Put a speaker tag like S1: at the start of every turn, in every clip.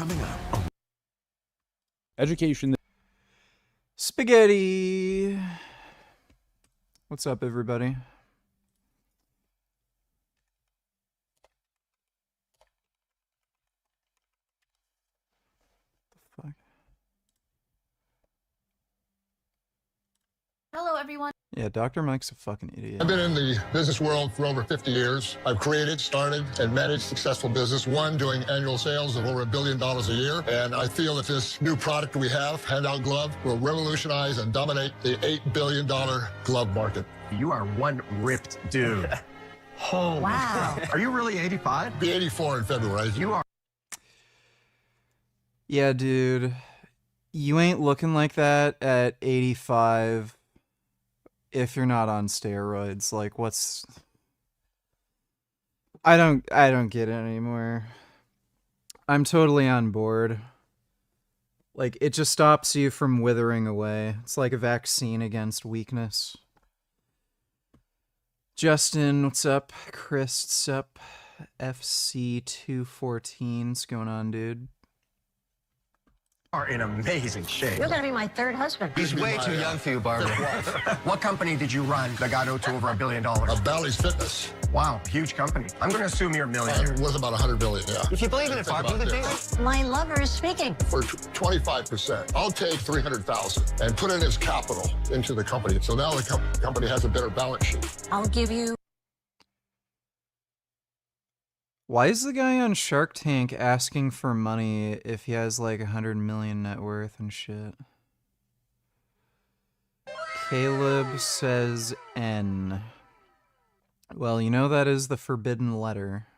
S1: coming up.
S2: Education.
S3: Spaghetti. What's up, everybody? The fuck?
S4: Hello, everyone.
S3: Yeah, Dr. Mike's a fucking idiot.
S5: I've been in the business world for over 50 years. I've created, started, and managed successful business, one doing annual sales of over $1 billion a year. And I feel that this new product we have, Handout Glove, will revolutionize and dominate the $8 billion glove market.
S1: You are one ripped dude. Holy
S4: Wow.
S1: Are you really 85?
S5: Be 84 in February.
S1: You are.
S3: Yeah, dude. You ain't looking like that at 85 if you're not on steroids. Like, what's... I don't get it anymore. I'm totally on board. Like, it just stops you from withering away. It's like a vaccine against weakness. Justin, what's up? Chris, what's up? FC214, what's going on, dude?
S1: Are in amazing shape.
S4: You're gonna be my third husband.
S1: He's way too young for you, Barbara. What company did you run that got to over $1 billion?
S5: Bally's Fitness.
S1: Wow, huge company. I'm going to assume you're a millionaire.
S5: Worth about $100 billion, yeah.
S1: If you believe in it, Barb, do the deal.
S4: My lover is speaking.
S5: For 25%, I'll take $300,000 and put it as capital into the company. So now the company has a better balance sheet.
S4: I'll give you...
S3: Why is the guy on Shark Tank asking for money if he has like 100 million net worth and shit? Caleb says N. Well, you know that is the forbidden letter.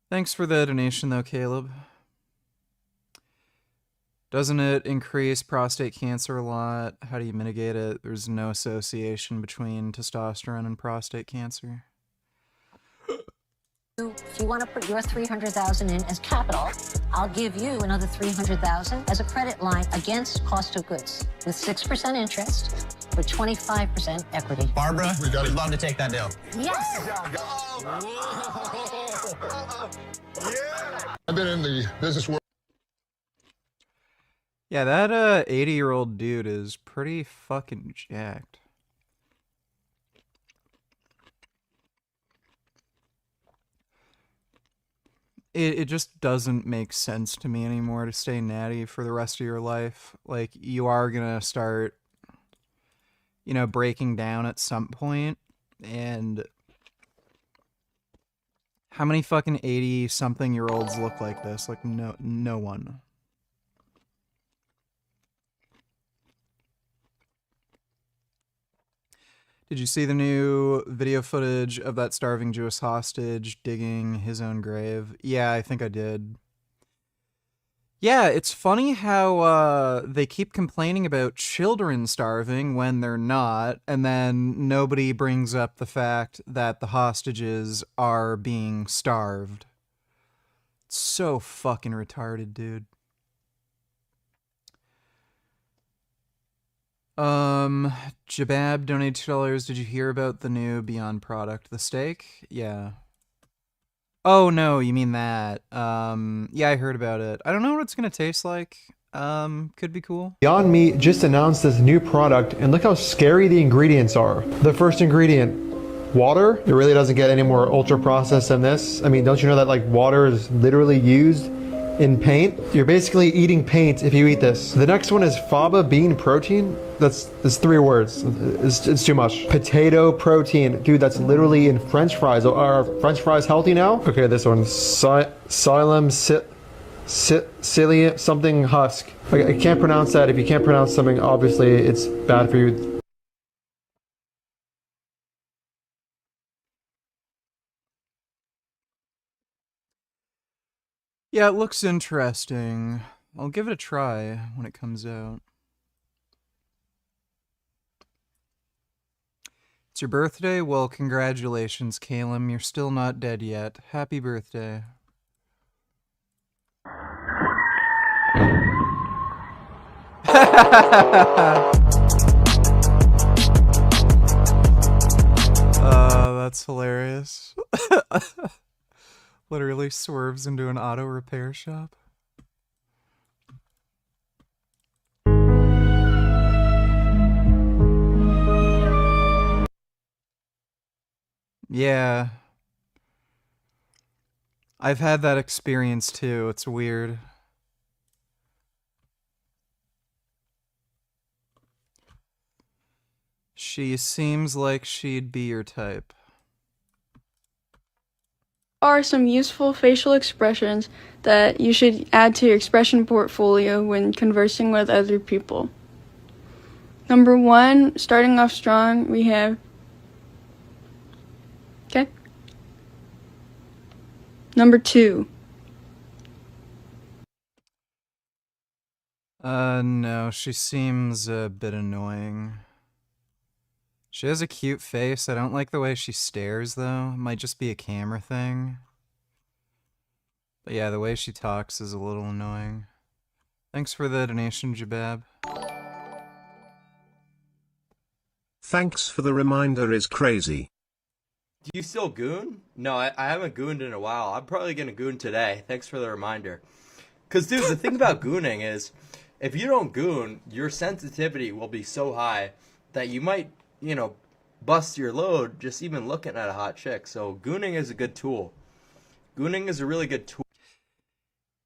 S3: Thanks for the donation though, Caleb. Doesn't it increase prostate cancer a lot? How do you mitigate it? There's no association between testosterone and prostate cancer.
S4: If you want to put your $300,000 in as capital, I'll give you another $300,000 as a credit line against cost of goods with 6% interest with 25% equity.
S1: Barbara, we'd love to take that deal.
S4: Yes.
S5: I've been in the business world.
S3: Yeah, that 80-year-old dude is pretty fucking jacked. It just doesn't make sense to me anymore to stay natty for the rest of your life. Like, you are gonna start, you know, breaking down at some point, and how many fucking 80-something-year-olds look like this? Like, no one. Did you see the new video footage of that starving Jewish hostage digging his own grave? Yeah, I think I did. Yeah, it's funny how they keep complaining about children starving when they're not, and then nobody brings up the fact that the hostages are being starved. It's so fucking retarded, dude. Jabab donated $2. Did you hear about the new Beyond product? The steak? Yeah. Oh, no, you mean that. Yeah, I heard about it. I don't know what it's gonna taste like. Could be cool.
S6: Beyond Meat just announced this new product, and look how scary the ingredients are. The first ingredient, water. It really doesn't get any more ultra processed than this. I mean, don't you know that like water is literally used in paint? You're basically eating paint if you eat this. The next one is faba bean protein. That's 3 words. It's too much. Potato protein. Dude, that's literally in French fries. Are French fries healthy now? Okay, this one. Psyllium psyllium something husk. I can't pronounce that. If you can't pronounce something, obviously it's bad for you.
S3: Yeah, it looks interesting. I'll give it a try when it comes out. It's your birthday? Well, congratulations, Caleb. You're still not dead yet. Happy birthday. That's hilarious. Literally swerves into an auto repair shop. Yeah. I've had that experience too. It's weird. She seems like she'd be your type.
S2: Are some useful facial expressions that you should add to your expression portfolio when conversing with other people. Number 1, starting off strong, we have, okay. Number 2.
S3: No, she seems a bit annoying. She has a cute face. I don't like the way she stares, though. It might just be a camera thing. But yeah, the way she talks is a little annoying. Thanks for the donation, Jabab.
S7: Thanks for the reminder is crazy.
S8: Do you still goon? No, I haven't gooned in a while. I'm probably gonna goon today. Thanks for the reminder. Cause dude, the thing about gooning is, if you don't goon, your sensitivity will be so high that you might, bust your load just even looking at a hot chick. So gooning is a good tool. Gooning is a really good tool.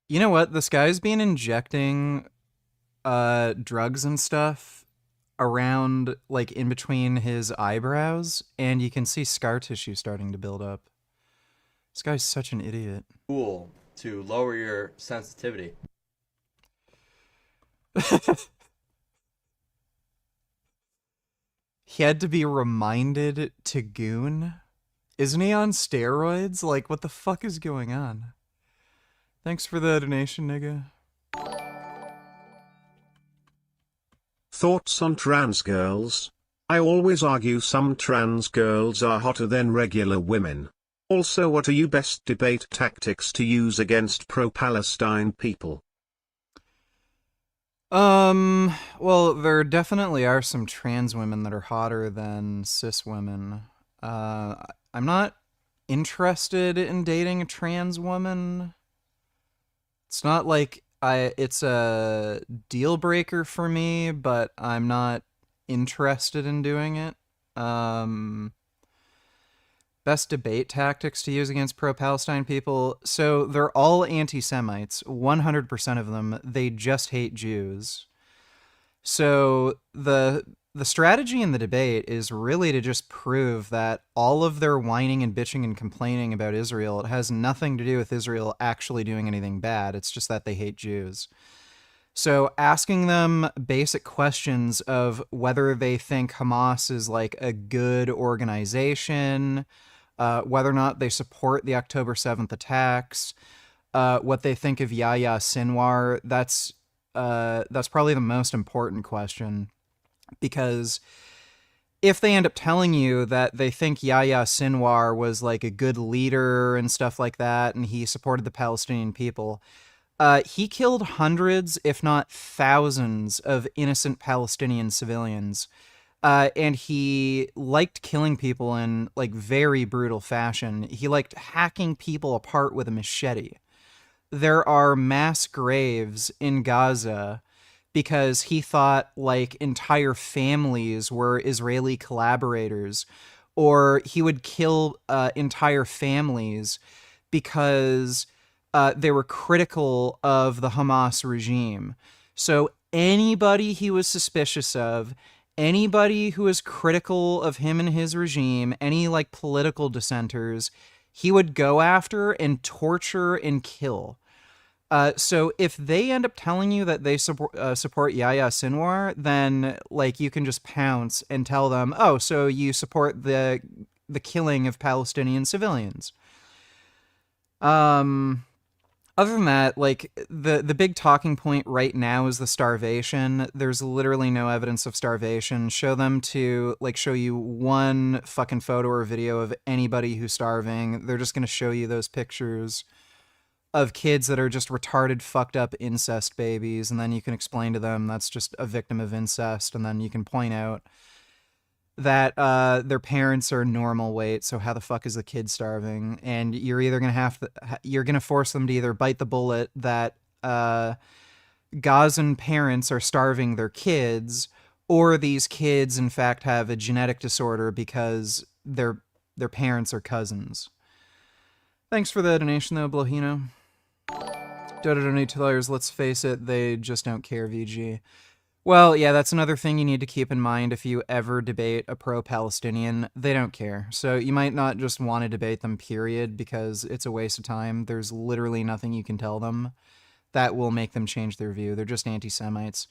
S3: You know what? This guy's been injecting drugs and stuff around, like, in between his eyebrows, and you can see scar tissue starting to build up. This guy's such an idiot.
S8: Tool to lower your sensitivity.
S3: He had to be reminded to goon? Isn't he on steroids? Like, what the fuck is going on? Thanks for the donation, nigga.
S7: Thoughts on trans girls? I always argue some trans girls are hotter than regular women. Also, what are your best debate tactics to use against pro-Palestine people?
S3: Well, there definitely are some trans women that are hotter than cis women. I'm not interested in dating a trans woman. It's not like it's a deal breaker for me, but I'm not interested in doing it. Best debate tactics to use against pro-Palestine people. So they're all anti-Semites, 100% of them. They just hate Jews. So the strategy in the debate is really to just prove that all of their whining and bitching and complaining about Israel, it has nothing to do with Israel actually doing anything bad. It's just that they hate Jews. So asking them basic questions of whether they think Hamas is like a good organization, whether or not they support the October 7th attacks, what they think of Yahya Sinwar, that's probably the most important question. Because if they end up telling you that they think Yahya Sinwar was like a good leader and stuff like that, and he supported the Palestinian people, he killed hundreds, if not thousands, of innocent Palestinian civilians. And he liked killing people in, like, very brutal fashion. He liked hacking people apart with a machete. There are mass graves in Gaza because he thought, like, entire families were Israeli collaborators. Or he would kill entire families because they were critical of the Hamas regime. So anybody he was suspicious of, anybody who was critical of him and his regime, any like political dissenters, he would go after and torture and kill. So if they end up telling you that they support Yahya Sinwar, then like you can just pounce and tell them, oh, so you support the killing of Palestinian civilians. Other than that, like, the big talking point right now is the starvation. There's literally no evidence of starvation. Show them to, like, show you one fucking photo or video of anybody who's starving. They're just gonna show you those pictures of kids that are just retarded, fucked up incest babies, and then you can explain to them that's just a victim of incest, and then you can point out that their parents are normal weight, so how the fuck is the kid starving? And you're either you're gonna force them to either bite the bullet that Gazan parents are starving their kids, or these kids in fact have a genetic disorder because their parents are cousins. Thanks for the donation though, Blohino. Dota donate $2. Let's face it, they just don't care, VG. Well, yeah, that's another thing you need to keep in mind if you ever debate a pro-Palestinian. They don't care. So you might not just want to debate them, period, because it's a waste of time. There's literally nothing you can tell them that will make them change their view. They're just anti-Semites.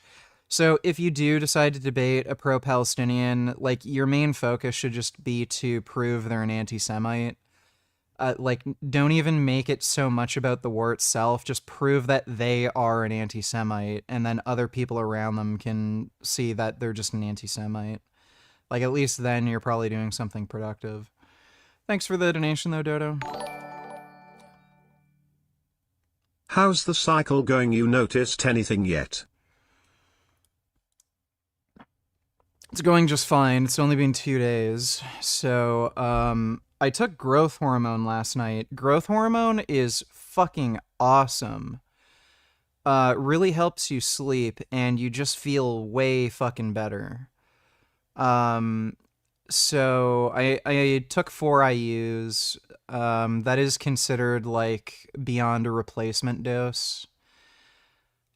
S3: So if you do decide to debate a pro-Palestinian, like, your main focus should just be to prove they're an anti-Semite. Like, don't even make it so much about the war itself. Just prove that they are an anti-Semite, and then other people around them can see that they're just an anti-Semite. Like, at least then you're probably doing something productive. Thanks for the donation, though, Dodo.
S7: How's the cycle going? You noticed anything yet?
S3: It's going just fine. It's only been 2 days. So, I took growth hormone last night. Growth hormone is fucking awesome. Really helps you sleep, and you just feel way fucking better. So I took 4 IUs. That is considered like beyond a replacement dose.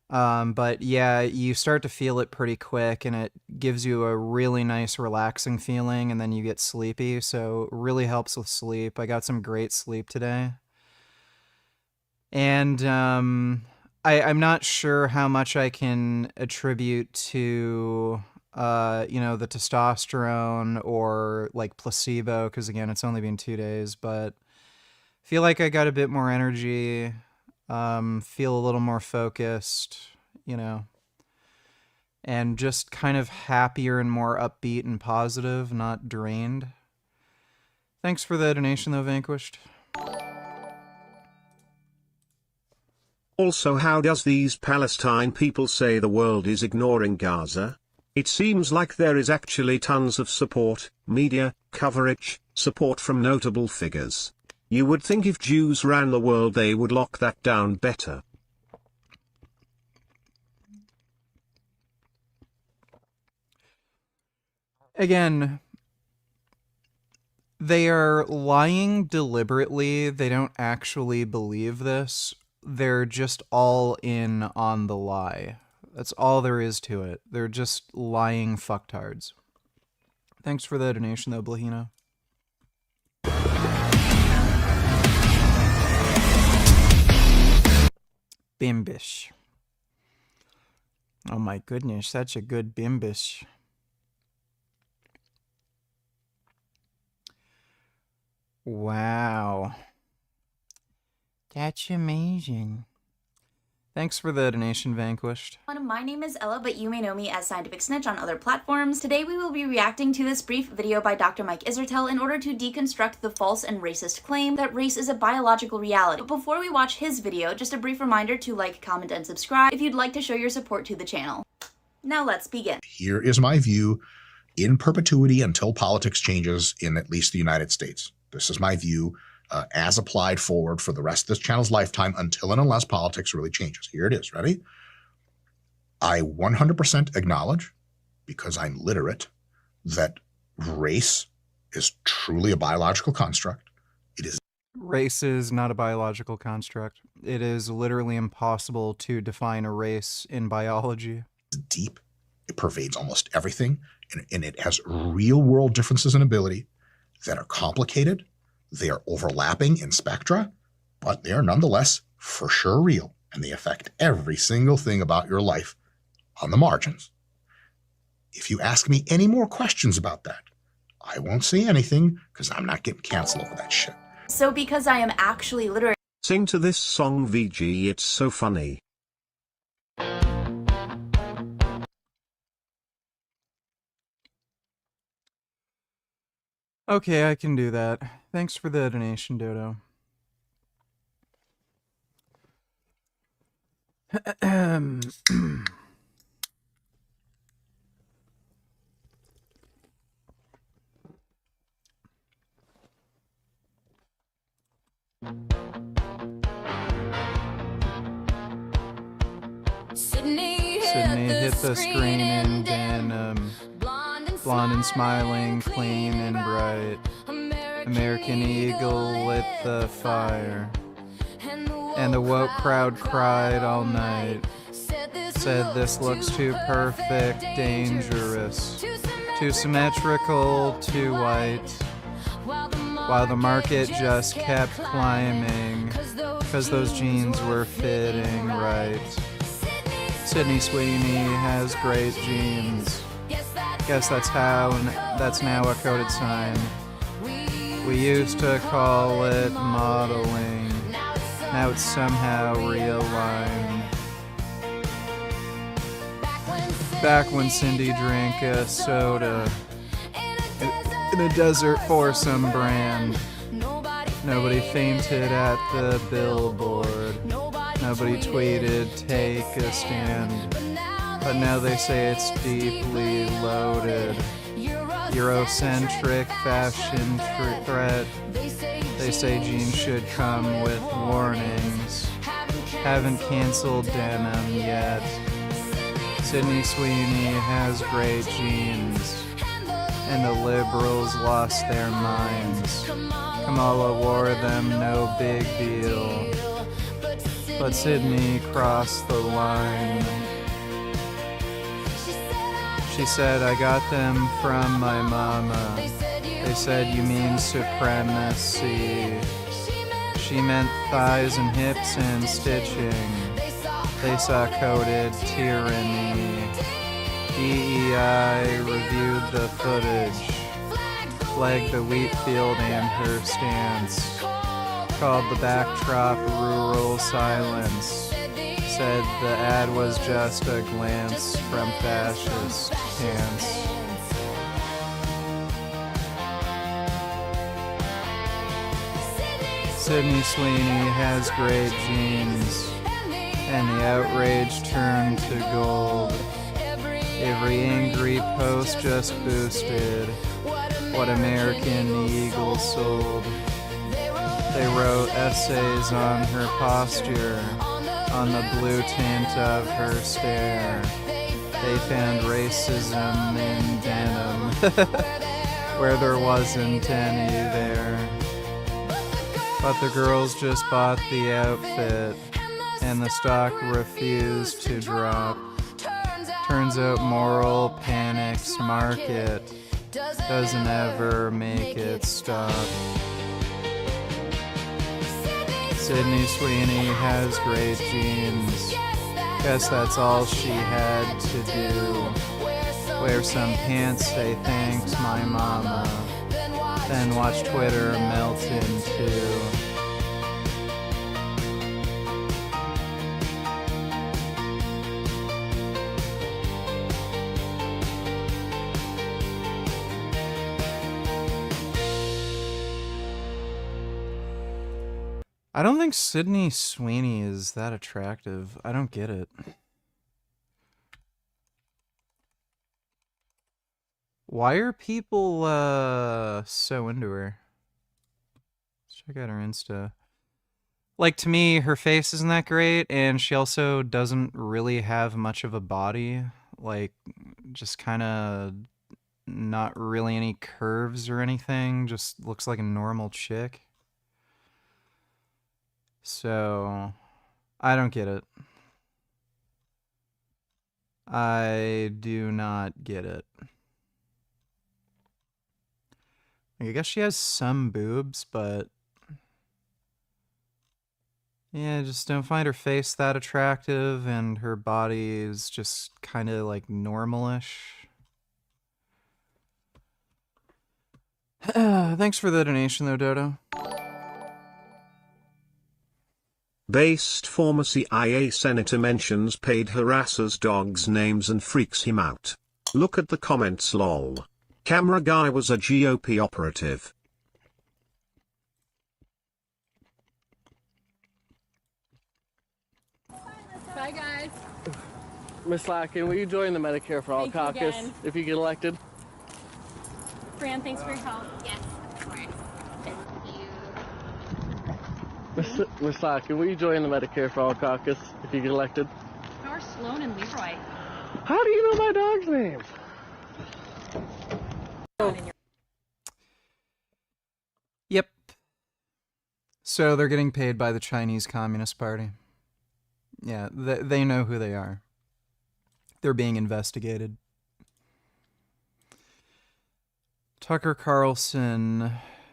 S3: But yeah, you start to feel it pretty quick, and it gives you a really nice relaxing feeling, and then you get sleepy, so it really helps with sleep. I got some great sleep today. And I'm not sure how much I can attribute to the testosterone or like placebo, because again, it's only been 2 days, but I feel like I got a bit more energy. Feel a little more focused, and just kind of happier and more upbeat and positive, not drained. Thanks for the donation, though, Vanquished.
S7: Also, how does these Palestine people say the world is ignoring Gaza? It seems like there is actually tons of support, media, coverage, support from notable figures. You would think if Jews ran the world they would lock that down better.
S3: Again, they are lying deliberately. They don't actually believe this. They're just all in on the lie. That's all there is to it. They're just lying fucktards. Thanks for the donation, though, Blahino. Bimbish. Oh my goodness, such a good bimbish. Wow. That's amazing. Thanks for the donation, Vanquished.
S9: My name is Ella, but you may know me as Scientific Snitch on other platforms. Today we will be reacting to this brief video by Dr. Mike Israetel in order to deconstruct the false and racist claim that race is a biological reality. But before we watch his video, just a brief reminder to like, comment, and subscribe if you'd like to show your support to the channel. Now let's begin.
S10: Here is my view in perpetuity until politics changes in at least the United States. This is my view as applied forward for the rest of this channel's lifetime until and unless politics really changes. Here it is. Ready? I 100% acknowledge, because I'm literate, that race is truly a biological construct. It is.
S3: Race is not a biological construct. It is literally impossible to define a race in biology.
S10: Deep. It pervades almost everything, and it has real-world differences in ability that are complicated. They are overlapping in spectra, but they are nonetheless for sure real, and they affect every single thing about your life on the margins. If you ask me any more questions about that, I won't say anything because I'm not getting canceled over that shit.
S9: So because I am actually literate.
S7: Sing to this song, VG, it's so funny.
S3: Okay, I can do that. Thanks for the donation, Dodo. Sydney hit the screen in denim, blonde and smiling, clean and bright. American Eagle lit the fire, and the woke crowd cried all night. Said this looks too perfect, dangerous, too symmetrical, too white. While the market just kept climbing, 'cause those jeans were fitting right. Sydney Sweeney has great jeans. Guess that's now a coded sign. We used to call it modeling. Now it's somehow realigned. Back when Cindy drank a soda in a desert foursome brand. Nobody fainted at the billboard. Nobody tweeted, take a stand. But now they say it's deeply loaded. Eurocentric fashion threat. They say jeans should come with warnings. Haven't canceled denim yet. Sydney Sweeney has great jeans, and the liberals lost their minds. Kamala wore them, no big deal, but Sydney crossed the line. She said, I got them from my mama. They said, you mean supremacy. She meant thighs and hips and stitching. They saw coded tyranny. DEI reviewed the footage, flagged the wheat field and her stance, called the backdrop rural silence, said the ad was just a glance from fascist pants. Sydney Sweeney has great jeans, and the outrage turned to gold. Every angry post just boosted what American Eagle sold. They wrote essays on her posture, on the blue tint of her stare. They found racism in denim, where there wasn't any there. But the girls just bought the outfit, and the stock refused to drop. Turns out moral panic's market doesn't ever make it stop. Sydney Sweeney has great jeans. Guess that's all she had to do. Wear some pants, say thanks my mama, then watch Twitter melt in two. I don't think Sydney Sweeney is that attractive. I don't get it. Why are people so into her? Let's check out her Insta. Like, to me, her face isn't that great, and she also doesn't really have much of a body. Like, just kind of not really any curves or anything. Just looks like a normal chick. So, I don't get it. I do not get it. I guess she has some boobs, but yeah, I just don't find her face that attractive, and her body is just kind of like normalish. Thanks for the donation though, Dodo.
S7: Based former CIA senator mentions paid harassers dogs' names and freaks him out. Look at the comments lol. Camera guy was a GOP operative.
S11: Bye guys. Miss Larkin, will you join the Medicare for All caucus if you get elected?
S12: Fran, thanks for your help. Yes, of course.
S11: Miss Larkin, will you join the Medicare for All caucus if you get elected?
S12: How are Sloan and Leroy?
S11: How do you know my dog's names?
S3: Yep. So they're getting paid by the Chinese Communist Party. Yeah, they know who they are. They're being investigated. Tucker Carlson,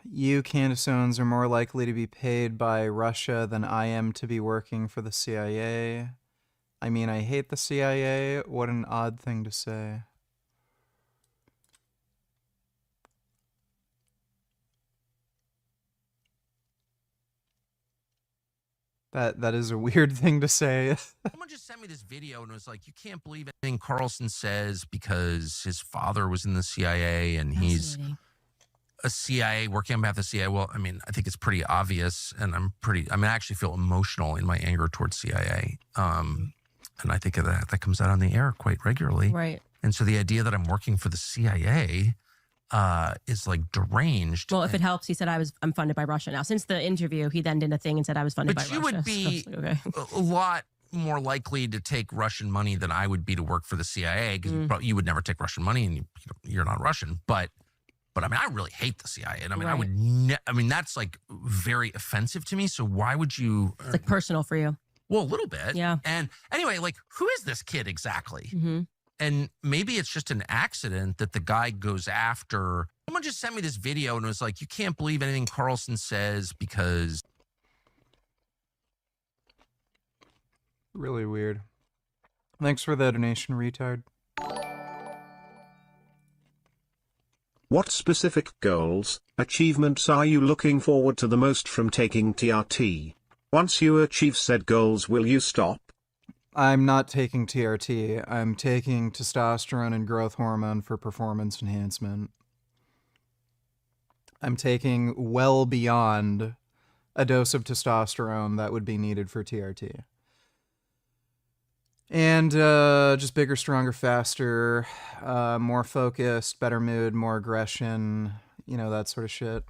S3: you Candaceones are more likely to be paid by Russia than I am to be working for the CIA. I mean, I hate the CIA. What an odd thing to say. That is a weird thing to say.
S13: Someone just sent me this video and was like, you can't believe anything Carlson says because his father was in the CIA and he's a CIA working on behalf of the CIA. Well, I mean, I think it's pretty obvious, and I actually feel emotional in my anger towards CIA. And I think that comes out on the air quite regularly.
S14: Right.
S13: And so the idea that I'm working for the CIA is like deranged.
S14: Well, if it helps, he said I'm funded by Russia now. Since the interview, he then did a thing and said I was funded by Russia.
S13: But you would be a lot more likely to take Russian money than I would be to work for the CIA, because you would never take Russian money, and you're not Russian. But I mean, I really hate the CIA, and I mean, I mean, that's like very offensive to me. So why would you?
S14: It's like personal for you.
S13: Well, a little bit.
S14: Yeah.
S13: And anyway, like, who is this kid exactly?
S14: Mm-hmm.
S13: And maybe it's just an accident that the guy goes after. Someone just sent me this video and was like, you can't believe anything Carlson says because.
S3: Really weird. Thanks for the donation, retard.
S7: What specific goals, achievements are you looking forward to the most from taking TRT? Once you achieve said goals, will you stop?
S3: I'm not taking TRT. I'm taking testosterone and growth hormone for performance enhancement. I'm taking well beyond a dose of testosterone that would be needed for TRT. And just bigger, stronger, faster, more focused, better mood, more aggression, you know, that sort of shit.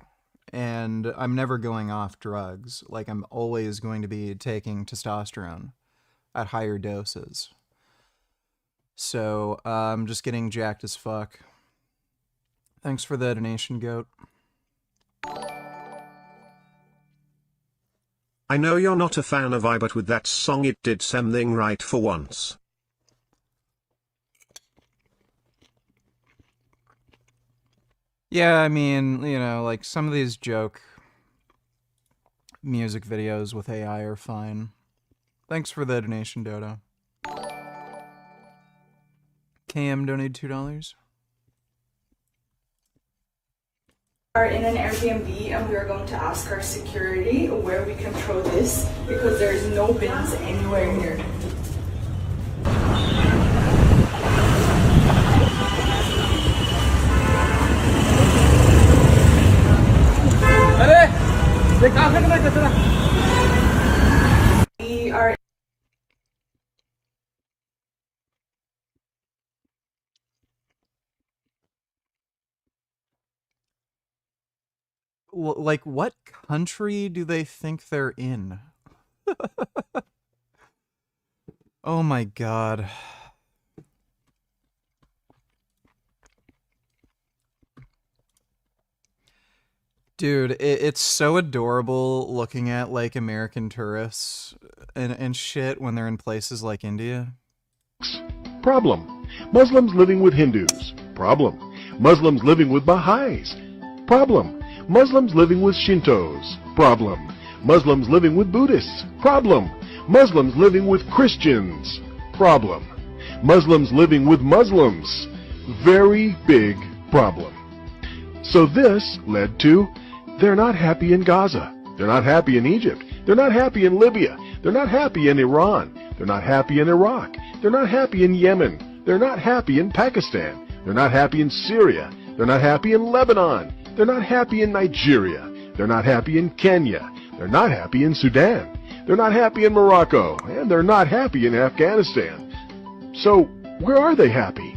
S3: And I'm never going off drugs. Like, I'm always going to be taking testosterone at higher doses. So I'm just getting jacked as fuck. Thanks for the donation, Goat.
S7: I know you're not a fan of I, but with that song it did something right for once.
S3: Yeah, I mean, you know, like, some of these joke music videos with AI are fine. Thanks for the donation, Dodo. KM donated $2.
S15: Are in an Airbnb and we are going to ask our security where we can throw this because there's no bins anywhere here. We are
S3: like, what country do they think they're in? Oh my god. Dude, it's so adorable looking at, like, American tourists and shit when they're in places like India.
S16: Problem. Muslims living with Hindus. Problem. Muslims living with Baha'is. Problem. Muslims living with Shintos. Problem. Muslims living with Buddhists. Problem. Muslims living with Christians. Problem. Muslims living with Muslims. Very big problem. So this led to, they're not happy in Gaza. They're not happy in Egypt. They're not happy in Libya. They're not happy in Iran. They're not happy in Iraq. They're not happy in Yemen. They're not happy in Pakistan. They're not happy in Syria. They're not happy in Lebanon. They're not happy in Nigeria. They're not happy in Kenya. They're not happy in Sudan. They're not happy in Morocco. And they're not happy in Afghanistan. So, where are they happy?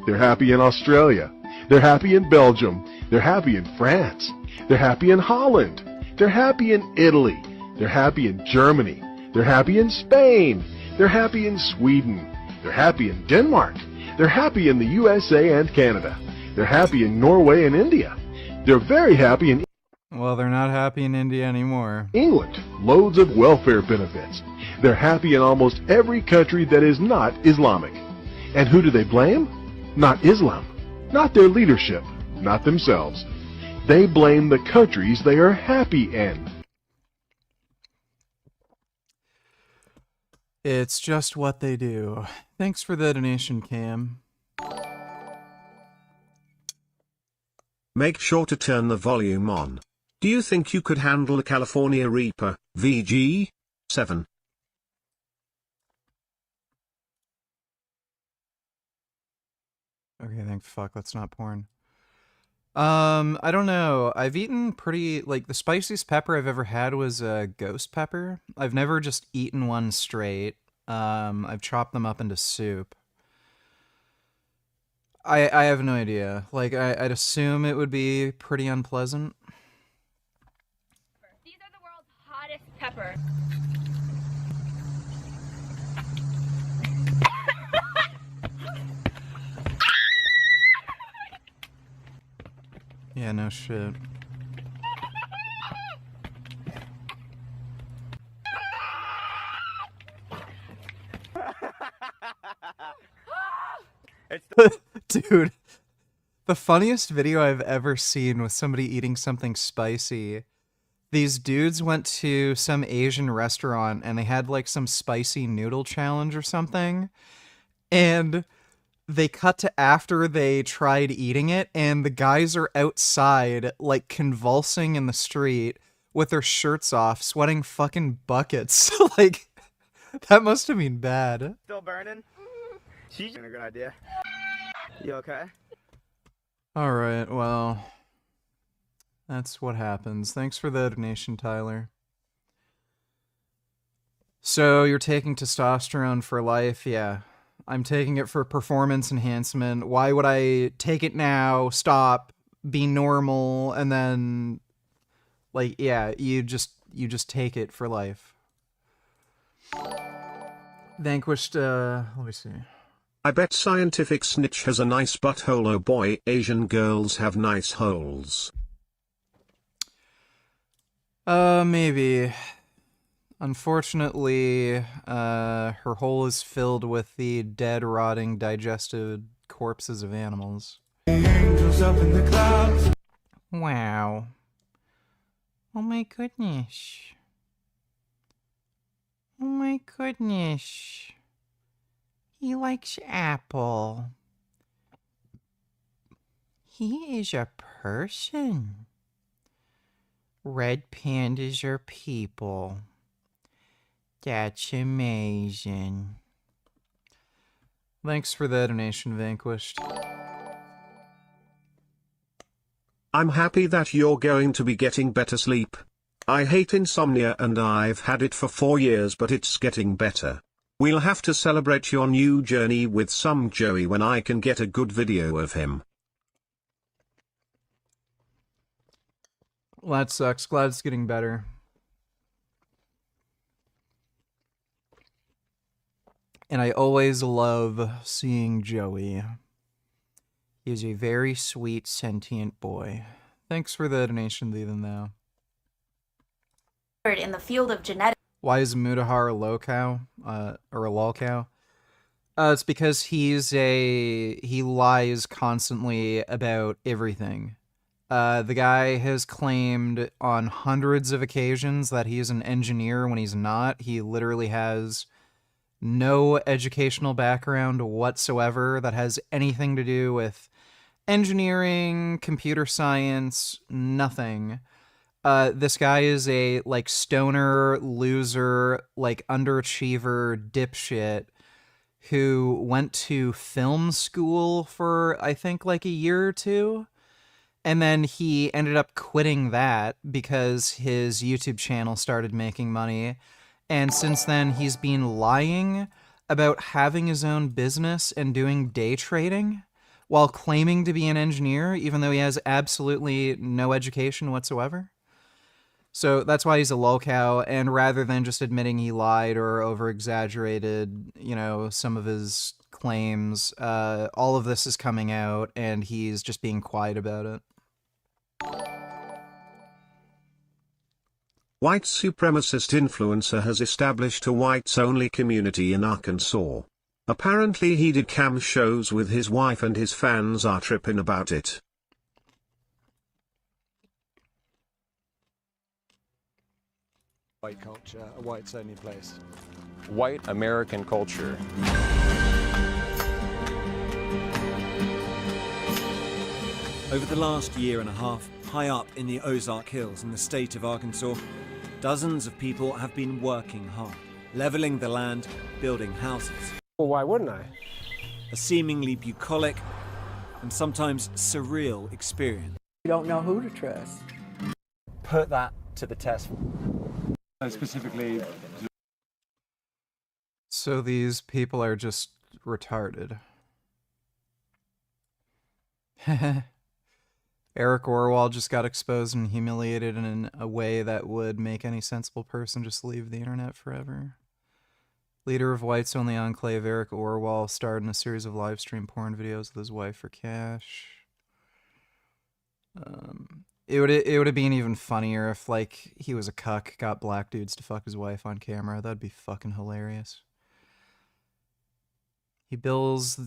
S16: They're happy in Australia. They're happy in Belgium. They're happy in France. They're happy in Holland. They're happy in Italy. They're happy in Germany. They're happy in Spain. They're happy in Sweden. They're happy in Denmark. They're happy in the USA and Canada. They're happy in Norway and India. They're very happy in
S3: Well, they're not happy in India anymore.
S16: England. Loads of welfare benefits. They're happy in almost every country that is not Islamic. And who do they blame? Not Islam. Not their leadership. Not themselves. They blame the countries they are happy in.
S3: It's just what they do. Thanks for the donation, Cam.
S7: Make sure to turn the volume on. Do you think you could handle a California Reaper, VG? 7.
S3: Okay, thank fuck, that's not porn. I don't know. I've eaten pretty, like, the spiciest pepper I've ever had was a ghost pepper. I've never just eaten one straight. I've chopped them up into soup. I have no idea. Like, I'd assume it would be pretty unpleasant.
S12: These are the world's hottest peppers.
S3: Yeah, no shit. Dude, the funniest video I've ever seen was somebody eating something spicy. These dudes went to some Asian restaurant and they had like some spicy noodle challenge or something. And they cut to after they tried eating it, and the guys are outside, like, convulsing in the street with their shirts off, sweating fucking buckets. Like, that must have been bad.
S17: Still burning? She's doing a good idea. You okay?
S3: Alright, well, that's what happens. Thanks for the donation, Tyler. So, you're taking testosterone for life? Yeah. I'm taking it for performance enhancement. Why would I take it now, stop, be normal, and then, like, yeah, you just take it for life. Vanquished, let me see.
S7: I bet Scientific Snitch has a nice butthole. Oh boy, Asian girls have nice holes.
S3: Maybe. Unfortunately, her hole is filled with the dead, rotting, digested corpses of animals. Angels up in the clouds. Wow. Oh my goodness. Oh my goodness. He likes apple. He is a person. Red pandas are people. That's amazing. Thanks for the donation, Vanquished.
S7: I'm happy that you're going to be getting better sleep. I hate insomnia and I've had it for 4 years, but it's getting better. We'll have to celebrate your new journey with some Joey when I can get a good video of him.
S3: Well, that sucks. Glad it's getting better. And I always love seeing Joey. He's a very sweet, sentient boy. Thanks for the donation, even though.
S9: In the field of genetics.
S3: Why is Mutahar a low cow? Or a lol cow? It's because he lies constantly about everything. The guy has claimed on hundreds of occasions that he is an engineer when he's not. He literally has no educational background whatsoever that has anything to do with engineering, computer science, nothing. This guy is a, like, stoner, loser, like, underachiever dipshit who went to film school for, I think, like, a year or two. And then he ended up quitting that because his YouTube channel started making money. And since then, he's been lying about having his own business and doing day trading while claiming to be an engineer, even though he has absolutely no education whatsoever. So that's why he's a lolcow, and rather than just admitting he lied or over-exaggerated, you know, some of his claims, all of this is coming out, and he's just being quiet about it.
S7: White supremacist influencer has established a whites-only community in Arkansas. Apparently he did cam shows with his wife and his fans are tripping about it.
S18: White culture, a whites only place.
S19: White American culture.
S20: Over the last year and a half, high up in the Ozark Hills in the state of Arkansas, dozens of people have been working hard, leveling the land, building houses.
S18: Well, why wouldn't I?
S20: A seemingly bucolic and sometimes surreal experience.
S21: You don't know who to trust.
S18: Put that to the test. Specifically.
S3: So these people are just retarded. Eric Orwell just got exposed and humiliated in a way that would make any sensible person just leave the internet forever. Leader of Whites Only Enclave, Eric Orwell, starred in a series of live stream porn videos with his wife for cash. It would have been even funnier if, like, he was a cuck, got black dudes to fuck his wife on camera. That'd be fucking hilarious. He bills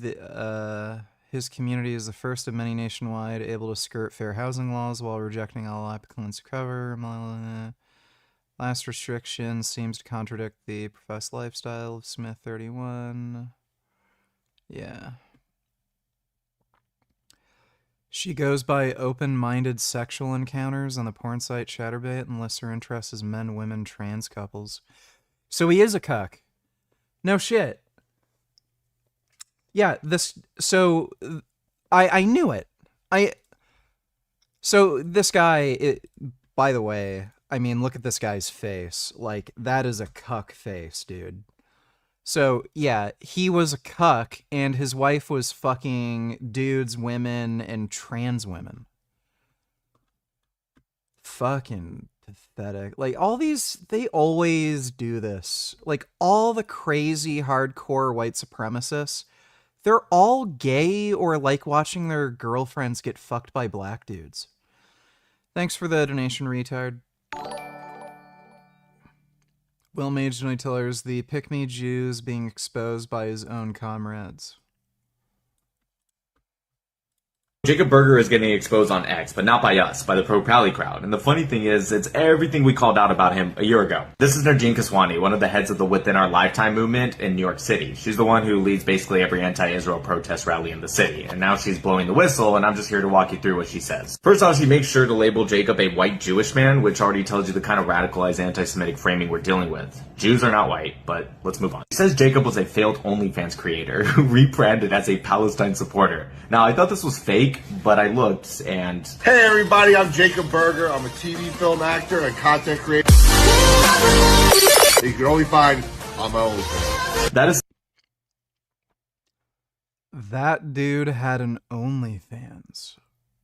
S3: his community as the first of many nationwide able to skirt fair housing laws while rejecting all applicants to cover. Last restriction seems to contradict the professed lifestyle of Smith 31. Yeah. She goes by open-minded sexual encounters on the porn site Chatterbait and lists her interests as men, women, trans couples. So he is a cuck. No shit. Yeah, I knew it. So this guy, by the way, I mean, look at this guy's face. Like, that is a cuck face, dude. So, yeah, he was a cuck, and his wife was fucking dudes, women, and trans women. Fucking pathetic. Like, all these, they always do this. Like, all the crazy, hardcore white supremacists, they're all gay or like watching their girlfriends get fucked by black dudes. Thanks for the donation, retard. Will Majorly Tillers, the pick-me Jews being exposed by his own comrades.
S22: Jacob Berger is getting exposed on X, but not by us, by the pro-Pally crowd. And the funny thing is, it's everything we called out about him a year ago. This is Nardine Kaswani, one of the heads of the Within Our Lifetime movement in New York City. She's the one who leads basically every anti-Israel protest rally in the city. And now she's blowing the whistle, and I'm just here to walk you through what she says. First off, she makes sure to label Jacob a white Jewish man, which already tells you the kind of radicalized anti-Semitic framing we're dealing with. Jews are not white, but let's move on. She says Jacob was a failed OnlyFans creator who rebranded as a Palestine supporter. Now, I thought this was fake, but I looked and...
S23: Hey everybody, I'm Jacob Berger. I'm a TV film actor and content creator. You can only find on my OnlyFans.
S3: That dude had an OnlyFans.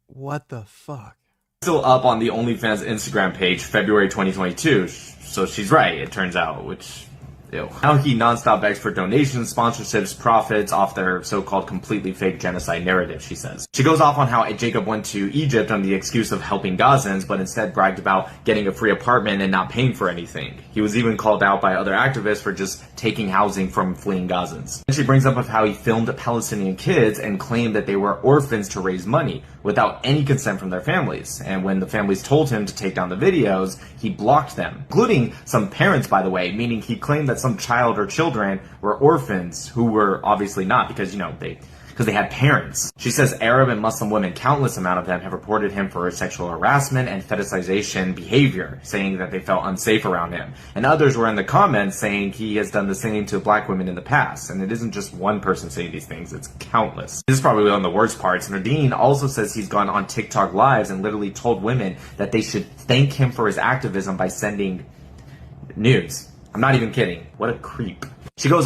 S3: What the fuck?
S22: Still up on the OnlyFans Instagram page, February 2022. So she's right, it turns out, which... Ew. Now he nonstop begs for donations, sponsorships, profits off their so-called completely fake genocide narrative, she says. She goes off on how Jacob went to Egypt on the excuse of helping Gazans, but instead bragged about getting a free apartment and not paying for anything. He was even called out by other activists for just taking housing from fleeing Gazans. And she brings up of how he filmed Palestinian kids and claimed that they were orphans to raise money without any consent from their families. And when the families told him to take down the videos, he blocked them, including some parents, by the way, meaning he claimed that some child or children were orphans who were obviously not because, you know, because they had parents. She says Arab and Muslim women, countless amount of them, have reported him for sexual harassment and fetishization behavior, saying that they felt unsafe around him. And others were in the comments saying he has done the same to black women in the past. And it isn't just one person saying these things, it's countless. This is probably one of the worst parts. Nardine also says he's gone on TikTok lives and literally told women that they should thank him for his activism by sending nudes. I'm not even kidding. What a creep. She goes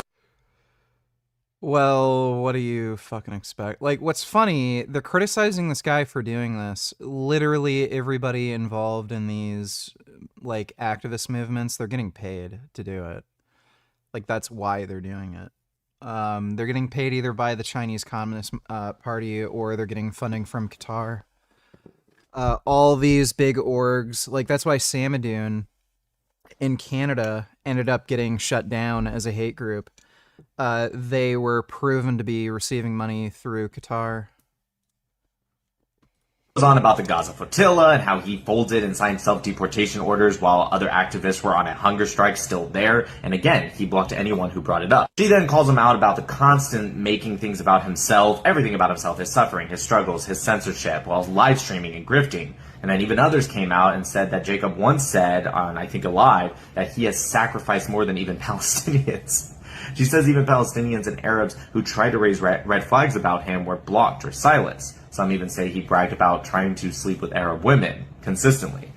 S3: Well, what do you fucking expect? Like, what's funny, they're criticizing this guy for doing this. Literally everybody involved in these, like, activist movements, they're getting paid to do it. Like, that's why they're doing it. They're getting paid either by the Chinese Communist Party or they're getting funding from Qatar. All these big orgs, like, that's why Samadoon in Canada ended up getting shut down as a hate group. They were proven to be receiving money through Qatar.
S22: Goes on about the Gaza flotilla and how he folded and signed self-deportation orders while other activists were on a hunger strike still there, and again, he blocked anyone who brought it up. She then calls him out about the constant making things about himself, everything about himself, his suffering, his struggles, his censorship, while live streaming and grifting. And then even others came out and said that Jacob once said on, I think, Alive, that he has sacrificed more than even Palestinians. She says even Palestinians and Arabs who tried to raise red flags about him were blocked or silenced. Some even say he bragged about trying to sleep with Arab women consistently.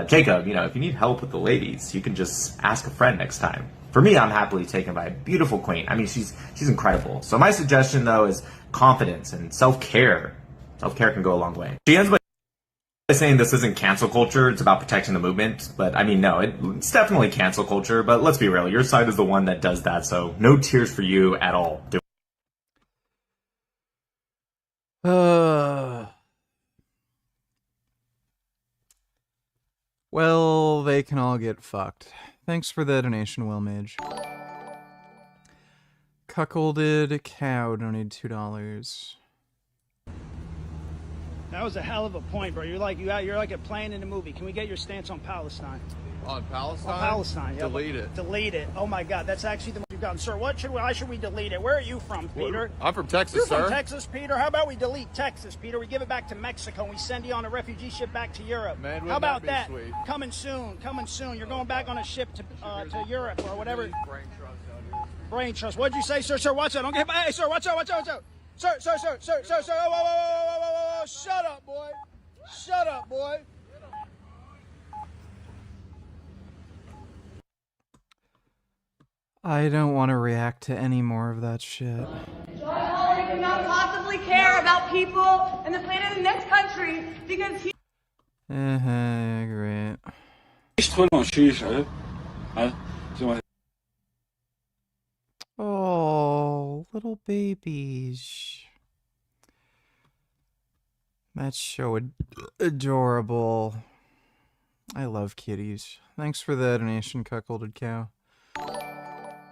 S22: Jacob, if you need help with the ladies, you can just ask a friend next time. For me, I'm happily taken by a beautiful queen. I mean, she's incredible. So my suggestion, though, is confidence and self-care. Self-care can go a long way. She ends by saying this isn't cancel culture, it's about protecting the movement. But I mean, no, it's definitely cancel culture. But let's be real, your side is the one that does that. So no tears for you at all.
S3: Well, they can all get fucked. Thanks for the donation, Will Mage. Cuckolded Cow donated $2.
S1: That was a hell of a point, bro. You're like a plane in a movie. Can we get your stance on Palestine?
S4: On Palestine?
S1: On Palestine, yeah.
S4: Delete it.
S1: Delete it. Oh my God, that's actually the most you've gotten. Sir, why should we delete it? Where are you from, Peter?
S4: I'm from Texas,
S1: You're
S4: sir.
S1: from Texas, Peter? How about we delete Texas, Peter? We give it back to Mexico and we send you on a refugee ship back to Europe.
S4: Man,
S1: how about
S4: that?
S1: Be sweet? Coming soon, coming soon. You're going back on a ship to Europe or whatever.
S4: Brain trust out here.
S1: Brain trust. What'd you say, sir? Sir, watch out. Don't get Hey, sir, watch out, watch out, watch out. Sir. Whoa. Shut up, boy. Shut up, boy.
S3: I don't want to react to any more of that shit.
S5: John cannot possibly care about people and the planet in this country because he.
S3: Great. Oh, little babies. That's so adorable. I love kitties. Thanks for the donation, Cuckolded Cow.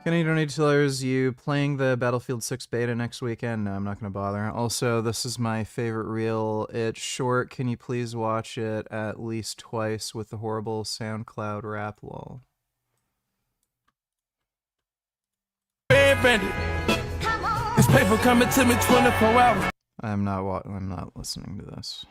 S3: Kenny donated $2. You playing the Battlefield 6 beta next weekend? No, I'm not going to bother. Also, this is my favorite reel. It's short. Can you please watch it at least twice with the horrible SoundCloud rap lol?
S24: This paper coming to me 24 hours.
S3: I'm not listening to this.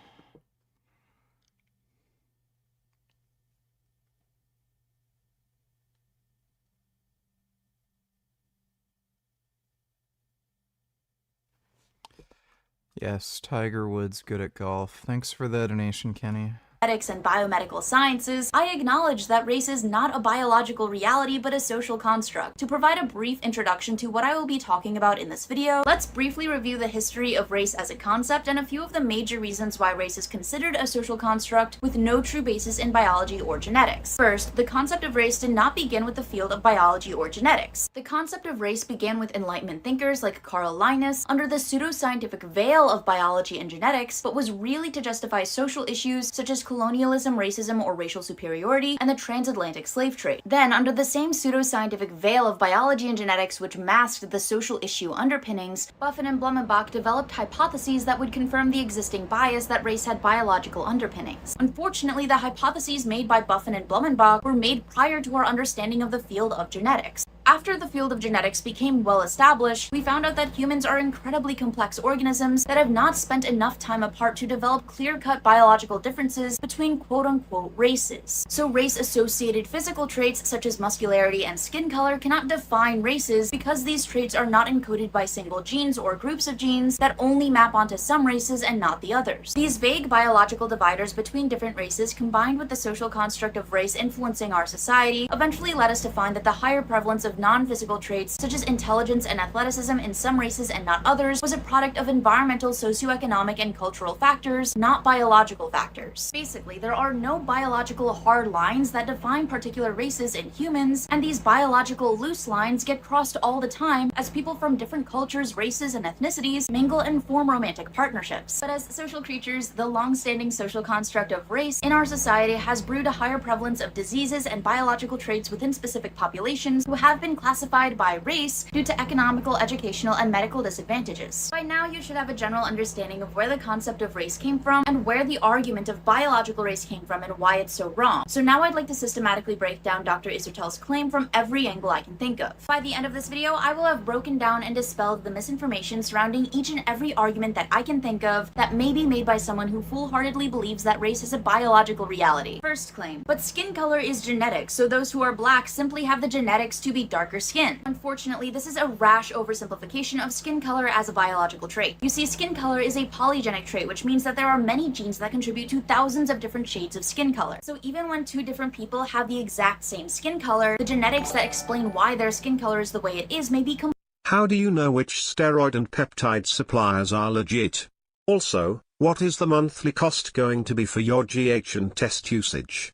S3: Yes, Tiger Woods good at golf. Thanks for the donation, Kenny.
S9: And biomedical sciences, I acknowledge that race is not a biological reality but a social construct. To provide a brief introduction to what I will be talking about in this video, let's briefly review the history of race as a concept and a few of the major reasons why race is considered a social construct with no true basis in biology or genetics. First, the concept of race did not begin with the field of biology or genetics. The concept of race began with Enlightenment thinkers like Carl Linnaeus under the pseudoscientific veil of biology and genetics, but was really to justify social issues such as colonialism, racism, or racial superiority, and the transatlantic slave trade. Then, under the same pseudoscientific veil of biology and genetics which masked the social issue underpinnings, Buffon and Blumenbach developed hypotheses that would confirm the existing bias that race had biological underpinnings. Unfortunately, the hypotheses made by Buffon and Blumenbach were made prior to our understanding of the field of genetics. After the field of genetics became well established, we found out that humans are incredibly complex organisms that have not spent enough time apart to develop clear-cut biological differences between quote-unquote races. So race-associated physical traits such as muscularity and skin color cannot define races because these traits are not encoded by single genes or groups of genes that only map onto some races and not the others. These vague biological dividers between different races combined with the social construct of race influencing our society eventually led us to find that the higher prevalence of non-physical traits, such as intelligence and athleticism in some races and not others, was a product of environmental, socioeconomic, and cultural factors, not biological factors. Basically, there are no biological hard lines that define particular races in humans, and these biological loose lines get crossed all the time as people from different cultures, races, and ethnicities mingle and form romantic partnerships. But as social creatures, the long-standing social construct of race in our society has brewed a higher prevalence of diseases and biological traits within specific populations who have been classified by race due to economical, educational, and medical disadvantages. By now, you should have a general understanding of where the concept of race came from and where the argument of biological race came from and why it's so wrong. So now I'd like to systematically break down Dr. Isertel's claim from every angle I can think of. By the end of this video, I will have broken down and dispelled the misinformation surrounding each and every argument that I can think of that may be made by someone who foolhardily believes that race is a biological reality. First claim, but skin color is genetic, so those who are black simply have the genetics to be darker skinned. Unfortunately, this is a rash oversimplification of skin color as a biological trait. You see, skin color is a polygenic trait, which means that there are many genes that contribute to thousands of different shades of skin color. So even when two different people have the exact same skin color, the genetics that explain why their skin color is the way it is may be
S7: How do you know which steroid and peptide suppliers are legit? Also, what is the monthly cost going to be for your GH and test usage?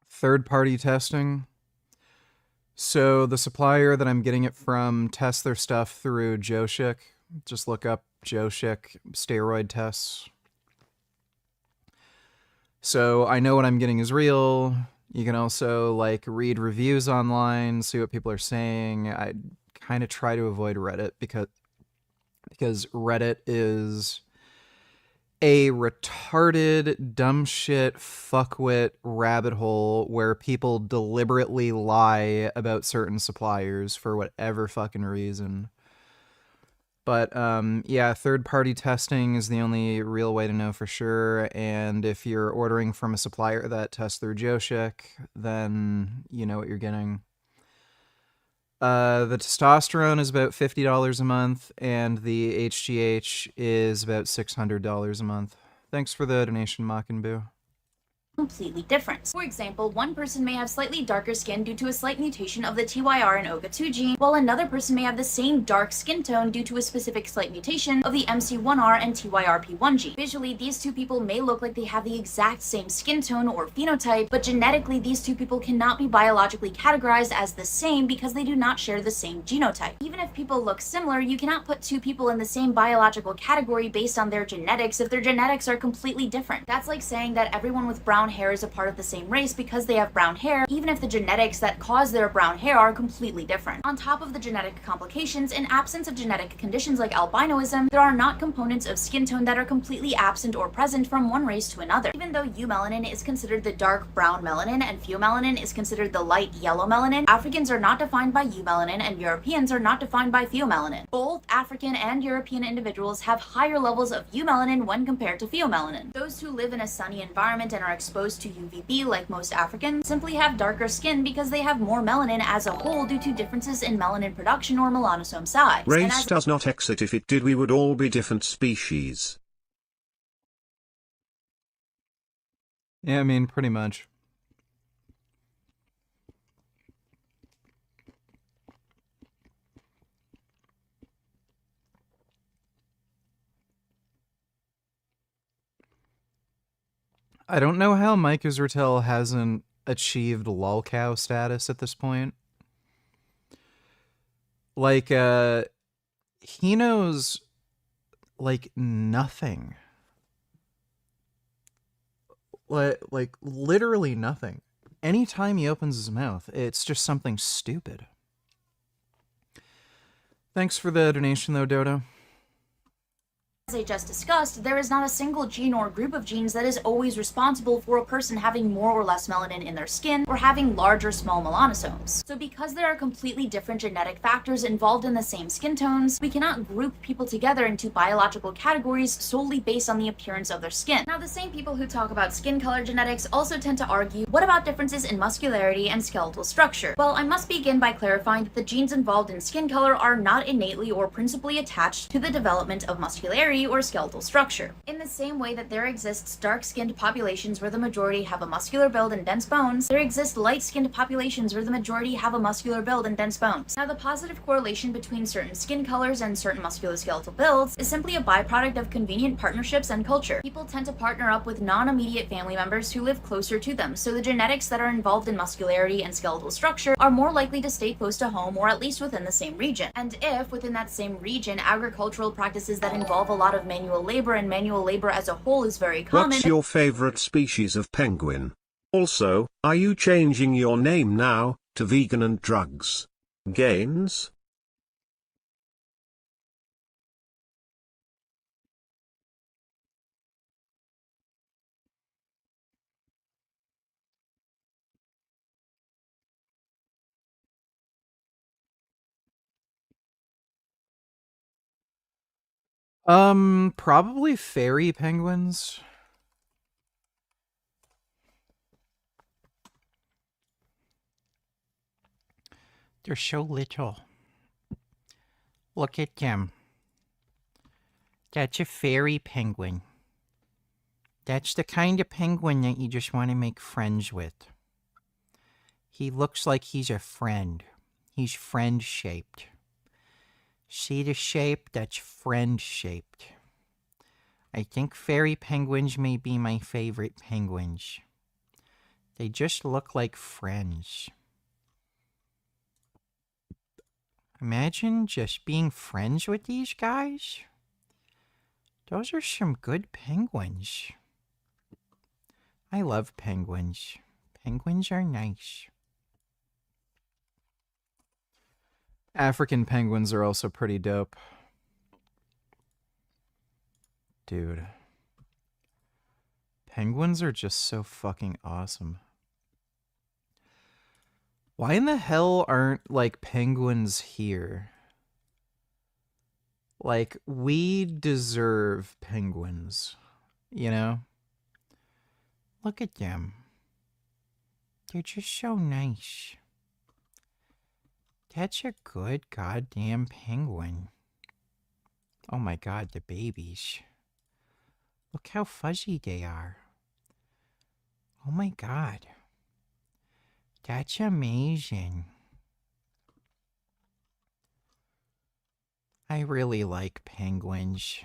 S3: Third-party testing. So the supplier that I'm getting it from tests their stuff through Joshik. Just look up Joshik steroid tests. So I know what I'm getting is real. You can also like read reviews online, see what people are saying. I kind of try to avoid Reddit because Reddit is a retarded, dumb shit, fuckwit rabbit hole where people deliberately lie about certain suppliers for whatever fucking reason. But yeah, third-party testing is the only real way to know for sure. And if you're ordering from a supplier that tests through Joshik, then you know what you're getting. The testosterone is about $50 a month, and the HGH is about $600 a month. Thanks for the donation, Mockingboo.
S9: Completely different. For example, one person may have slightly darker skin due to a slight mutation of the TYR and OGA2 gene, while another person may have the same dark skin tone due to a specific slight mutation of the MC1R and TYRP1 gene. Visually, these two people may look like they have the exact same skin tone or phenotype, but genetically, these two people cannot be biologically categorized as the same because they do not share the same genotype. Even if people look similar, you cannot put two people in the same biological category based on their genetics if their genetics are completely different. That's like saying that everyone with brown hair is a part of the same race because they have brown hair, even if the genetics that cause their brown hair are completely different. On top of the genetic complications, in absence of genetic conditions like albinoism, there are not components of skin tone that are completely absent or present from one race to another. Even though eumelanin is considered the dark brown melanin and pheomelanin is considered the light yellow melanin, Africans are not defined by eumelanin and Europeans are not defined by pheomelanin. Both African and European individuals have higher levels of eumelanin when compared to pheomelanin. Those who live in a sunny environment and are exposed to UVB like most Africans simply have darker skin because they have more melanin as a whole due to differences in melanin production or melanosome size.
S7: Race does not exist. If it did, we would all be different species.
S3: Yeah, I mean, pretty much. I don't know how Mike Isertel hasn't achieved lolcow status at this point. Like, he knows, like, nothing. Like, literally nothing. Anytime he opens his mouth, it's just something stupid. Thanks for the donation, though, Dodo.
S9: As I just discussed, there is not a single gene or group of genes that is always responsible for a person having more or less melanin in their skin or having large or small melanosomes. So because there are completely different genetic factors involved in the same skin tones, we cannot group people together into biological categories solely based on the appearance of their skin. Now, the same people who talk about skin color genetics also tend to argue, what about differences in muscularity and skeletal structure? Well, I must begin by clarifying that the genes involved in skin color are not innately or principally attached to the development of muscularity muscularity or skeletal structure. In the same way that there exists dark-skinned populations where the majority have a muscular build and dense bones, there exist light-skinned populations where the majority have a muscular build and dense bones. Now, the positive correlation between certain skin colors and certain musculoskeletal builds is simply a byproduct of convenient partnerships and culture. People tend to partner up with non-immediate family members who live closer to them, so the genetics that are involved in muscularity and skeletal structure are more likely to stay close to home or at least within the same region. And if, within that same region, agricultural practices that involve a lot of manual labor and manual labor as a whole is very common.
S7: What's your favorite species of penguin? Also, are you changing your name now to Vegan and Drugs Gains?
S3: Probably fairy penguins. They're so little. Look at them. That's a fairy penguin. That's the kind of penguin that you just want to make friends with. He looks like he's a friend. He's friend-shaped. See the shape? That's friend-shaped. I think fairy penguins may be my favorite penguins. They just look like friends. Imagine just being friends with these guys. Those are some good penguins. I love penguins. Penguins are nice. African penguins are also pretty dope. Dude. Penguins are just so fucking awesome. Why in the hell aren't, like, penguins here? Like, we deserve penguins, you know? Look at them. They're just so nice. That's a good goddamn penguin. Oh my god, the babies. Look how fuzzy they are. Oh my god. That's amazing. I really like penguins.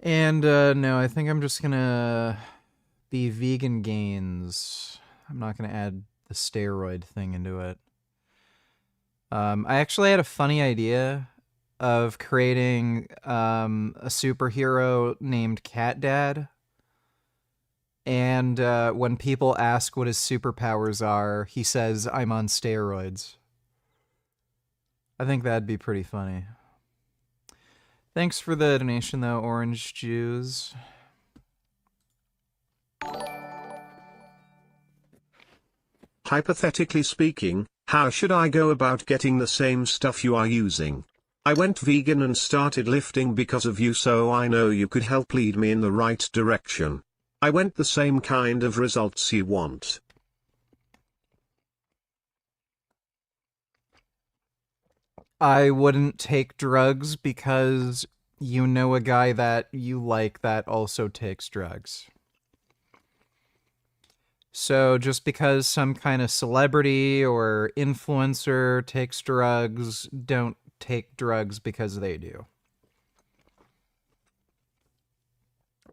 S3: And, no, I think I'm just gonna be vegan gains. I'm not gonna add the steroid thing into it. I actually had a funny idea of creating a superhero named Cat Dad. And when people ask what his superpowers are, he says, I'm on steroids. I think that'd be pretty funny. Thanks for the donation, though, Orange Juice.
S7: Hypothetically speaking, how should I go about getting the same stuff you are using? I went vegan and started lifting because of you, so I know you could help lead me in the right direction. I want the same kind of results you want.
S3: I wouldn't take drugs because you know a guy that you like that also takes drugs. So just because some kind of celebrity or influencer takes drugs, don't take drugs because they do.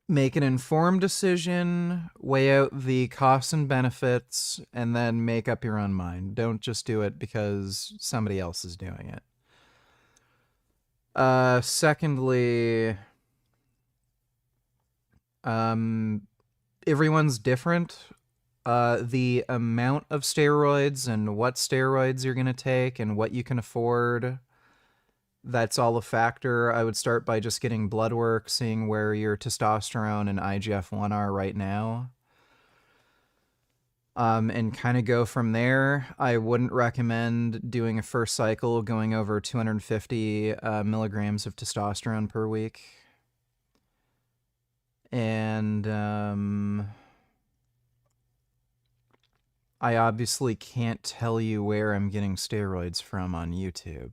S3: Make an informed decision, weigh out the costs and benefits, and then make up your own mind. Don't just do it because somebody else is doing it. Secondly, everyone's different. The amount of steroids and what steroids you're going to take and what you can afford, that's all a factor. I would start by just getting blood work, seeing where your testosterone and IGF-1 are right now. And kind of go from there. I wouldn't recommend doing a first cycle going over 250 milligrams of testosterone per week. And I obviously can't tell you where I'm getting steroids from on YouTube.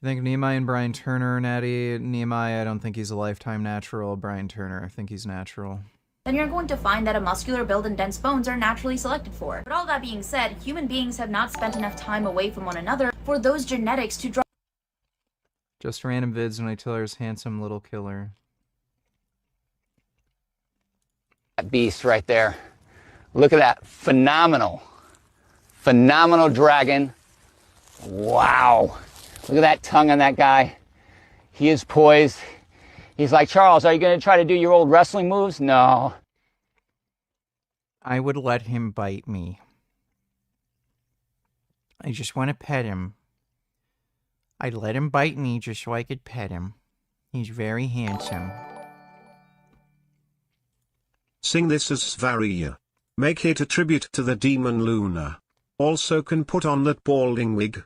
S3: You think Nehemiah and Brian Turner are natty? Nehemiah, I don't think he's a lifetime natural. Brian Turner, I think he's natural.
S9: Then you're going to find that a muscular build and dense bones are naturally selected for. But all that being said, human beings have not spent enough time away from one another for those genetics to draw.
S3: Just random vids when I tell her his handsome little killer.
S8: That beast right there. Look at that. Phenomenal. Phenomenal dragon. Wow. Look at that tongue on that guy. He is poised. He's like, Charles, are you going to try to do your old wrestling moves? No.
S3: I would let him bite me. I just want to pet him. I'd let him bite me just so I could pet him. He's very handsome.
S7: Sing this as Svaria. Make it a tribute to the demon Luna. Also can put on that balding wig.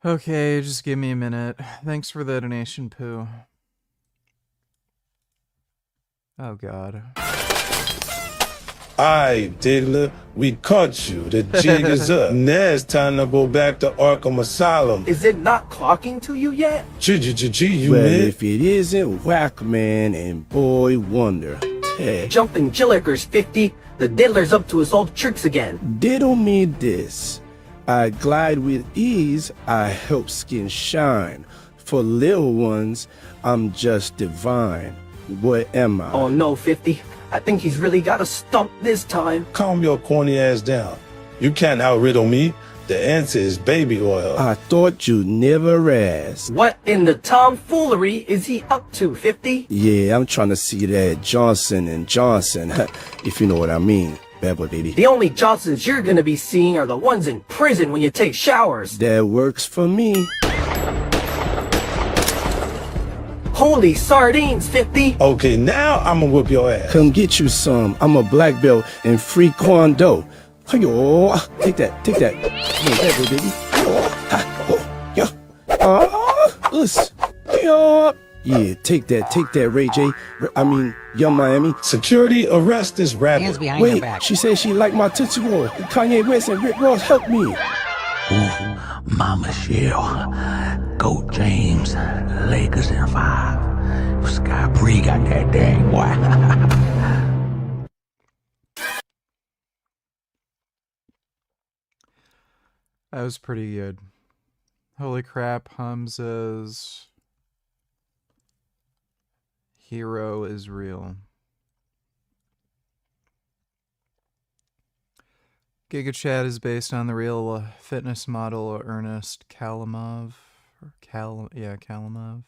S3: Okay, just give me a minute. Thanks for the donation, Pooh. Oh, God.
S24: Aye, Diggler, we caught you. The jig is up. Now it's time to go back to Arkham Asylum.
S10: Is it not clocking to you yet?
S24: You
S10: well,
S24: man.
S10: if it isn't Whackman and Boy Wonder. Jumping Jillikers 50, the diddler's up to his old tricks again. Diddle me this. I glide with ease, I help skin shine. For little ones, I'm just divine. What am I? Oh no, 50. I think he's really got a stump this time.
S24: Calm your corny ass down. You can't outriddle me. The answer is baby oil.
S10: I thought you'd never ask. What in the tomfoolery is he up to, 50? Yeah, I'm trying to see that Johnson & Johnson, if you know what I mean. Baby. The only Johnsons you're gonna be seeing are the ones in prison when you take showers. That works for me. Holy sardines, 50! Okay, now I'ma whoop your ass. Come get you some. I'm a black belt in free Kwando. Yo, take that. Take that, baby. Yeah, take that, Ray J. Young Miami.
S24: Security, arrest this rabbit.
S10: Hands behind your back. She said she liked my Tootsie Roll. Kanye West and Rick Ross helped me.
S11: Ooh, Mama Shell, Goat James, Lakers in 5. Sky Bree got that dang boy.
S3: That was pretty good. Holy crap, Hamza's hero is real. GigaChat is based on the real fitness model Ernest Kalimov. Kalimov.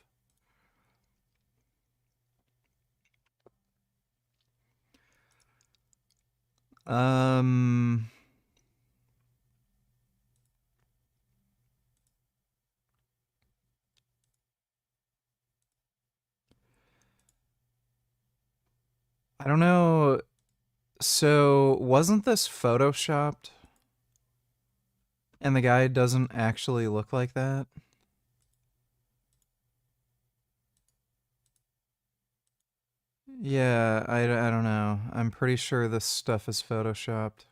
S3: I don't know. So, wasn't this photoshopped? And the guy doesn't actually look like that? Yeah, I don't know. I'm pretty sure this stuff is photoshopped.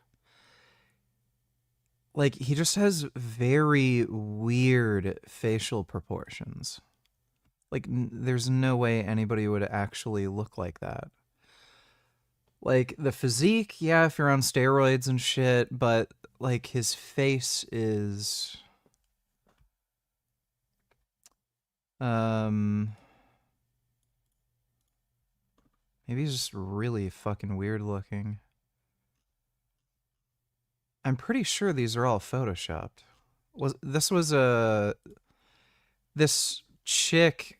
S3: Like, he just has very weird facial proportions. Like, there's no way anybody would actually look like that. Like, the physique, yeah, if you're on steroids and shit, but, like, his face is... Maybe he's just really fucking weird looking. I'm pretty sure these are all photoshopped. This chick...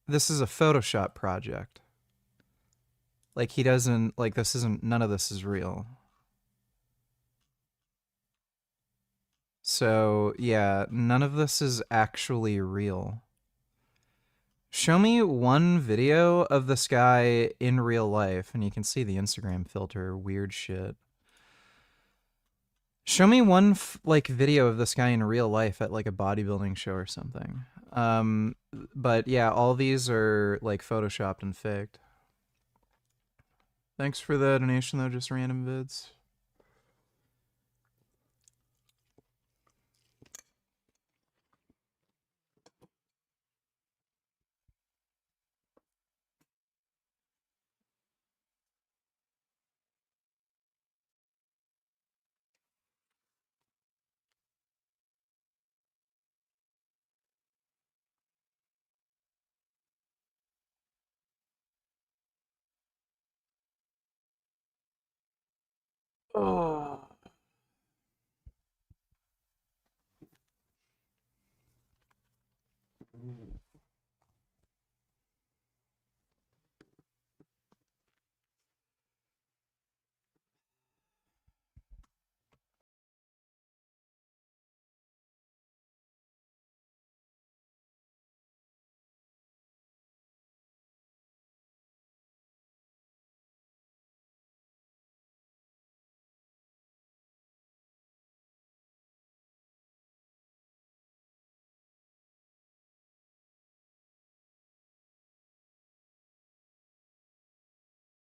S3: This is a Photoshop project. Like, he doesn't, like, none of this is real. So, yeah, none of this is actually real. Show me one video of this guy in real life, and you can see the Instagram filter, weird shit. Show me one, video of this guy in real life at, like, a bodybuilding show or something. But, yeah, all these are, like, photoshopped and faked. Thanks for the donation, though, just random vids. Oh.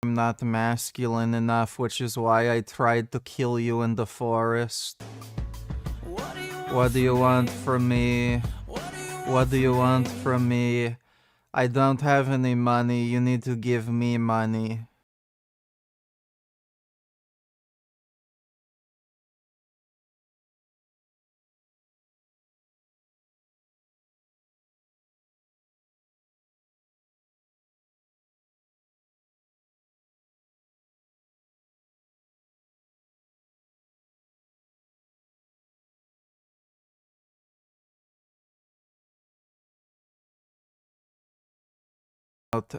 S3: I'm not masculine enough, which is why I tried to kill you in the forest. What do you want from me? What do you want from me? I don't have any money. You need to give me money.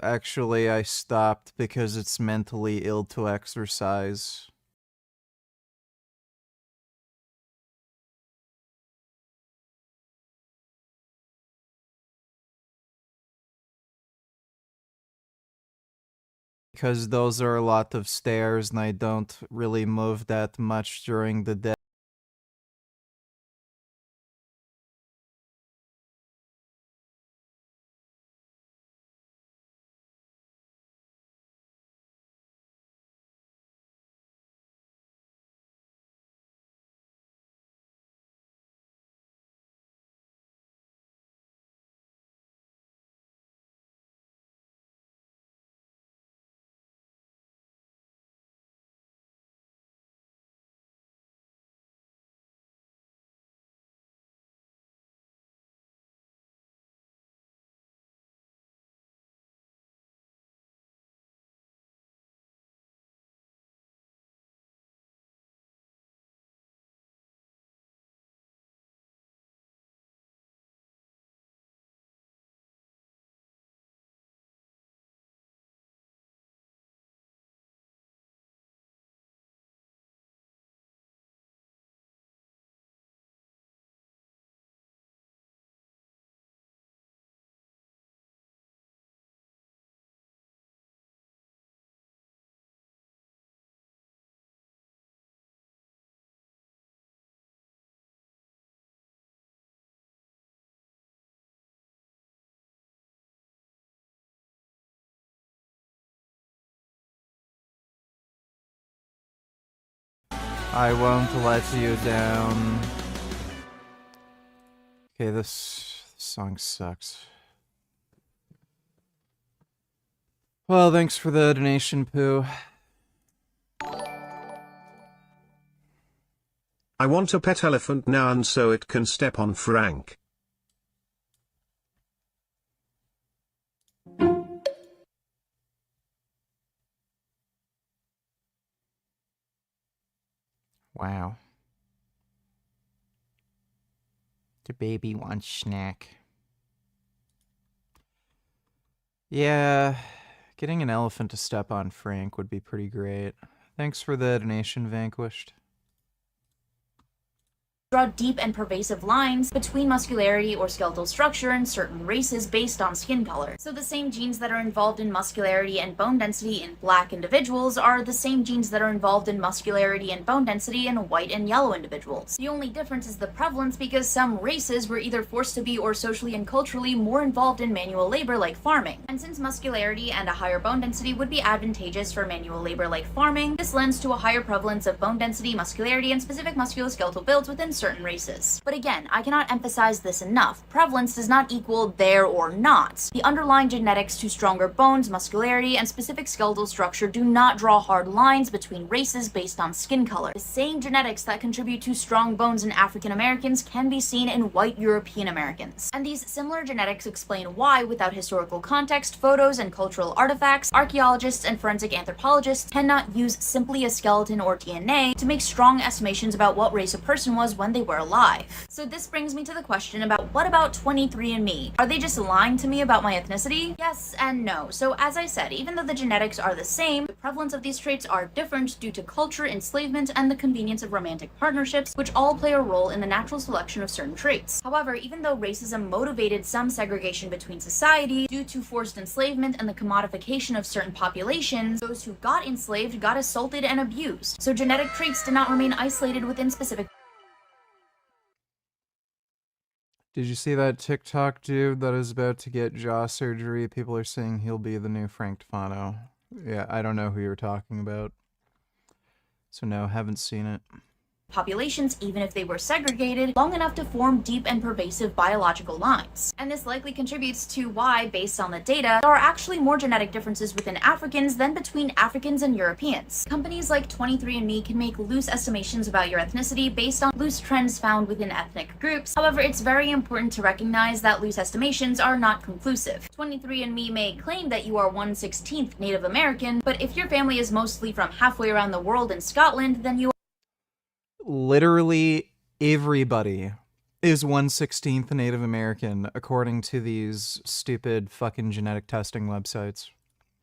S3: Actually, I stopped because it's mentally ill to exercise. Because those are a lot of stairs and I don't really move that much during the day. I won't let you down. Okay, this song sucks. Well, thanks for the donation, Pooh.
S7: I want a pet elephant now and so it can step on Frank.
S3: Wow. The baby wants snack. Yeah, getting an elephant to step on Frank would be pretty great. Thanks for the donation, Vanquished.
S9: Draw deep and pervasive lines between muscularity or skeletal structure in certain races based on skin color. So the same genes that are involved in muscularity and bone density in black individuals are the same genes that are involved in muscularity and bone density in white and yellow individuals. The only difference is the prevalence, because some races were either forced to be or socially and culturally more involved in manual labor like farming. And since muscularity and a higher bone density would be advantageous for manual labor like farming, this lends to a higher prevalence of bone density, muscularity, and specific musculoskeletal builds within certain certain races. But again, I cannot emphasize this enough. Prevalence does not equal there or not. The underlying genetics to stronger bones, muscularity, and specific skeletal structure do not draw hard lines between races based on skin color. The same genetics that contribute to strong bones in African Americans can be seen in white European Americans. And these similar genetics explain why, without historical context, photos, and cultural artifacts, archaeologists and forensic anthropologists cannot use simply a skeleton or DNA to make strong estimations about what race a person was when they were alive. So this brings me to the question about what about 23andMe? Are they just lying to me about my ethnicity? Yes and no. So as I said, even though the genetics are the same, the prevalence of these traits are different due to culture, enslavement, and the convenience of romantic partnerships, which all play a role in the natural selection of certain traits. However, even though racism motivated some segregation between society due to forced enslavement and the commodification of certain populations, those who got enslaved got assaulted and abused. So genetic traits did not remain isolated within specific.
S3: Did you see that TikTok dude that is about to get jaw surgery? People are saying he'll be the new Frank Tufano. Yeah, I don't know who you're talking about. So no, haven't seen it.
S9: Populations, even if they were segregated, long enough to form deep and pervasive biological lines. And this likely contributes to why, based on the data, there are actually more genetic differences within Africans than between Africans and Europeans. Companies like 23andMe can make loose estimations about your ethnicity based on loose trends found within ethnic groups. However, it's very important to recognize that loose estimations are not conclusive. 23andMe may claim that you are 1/16th Native American, but if your family is mostly from halfway around the world in Scotland, then you
S3: Literally everybody is 1/16th Native American, according to these stupid fucking genetic testing websites.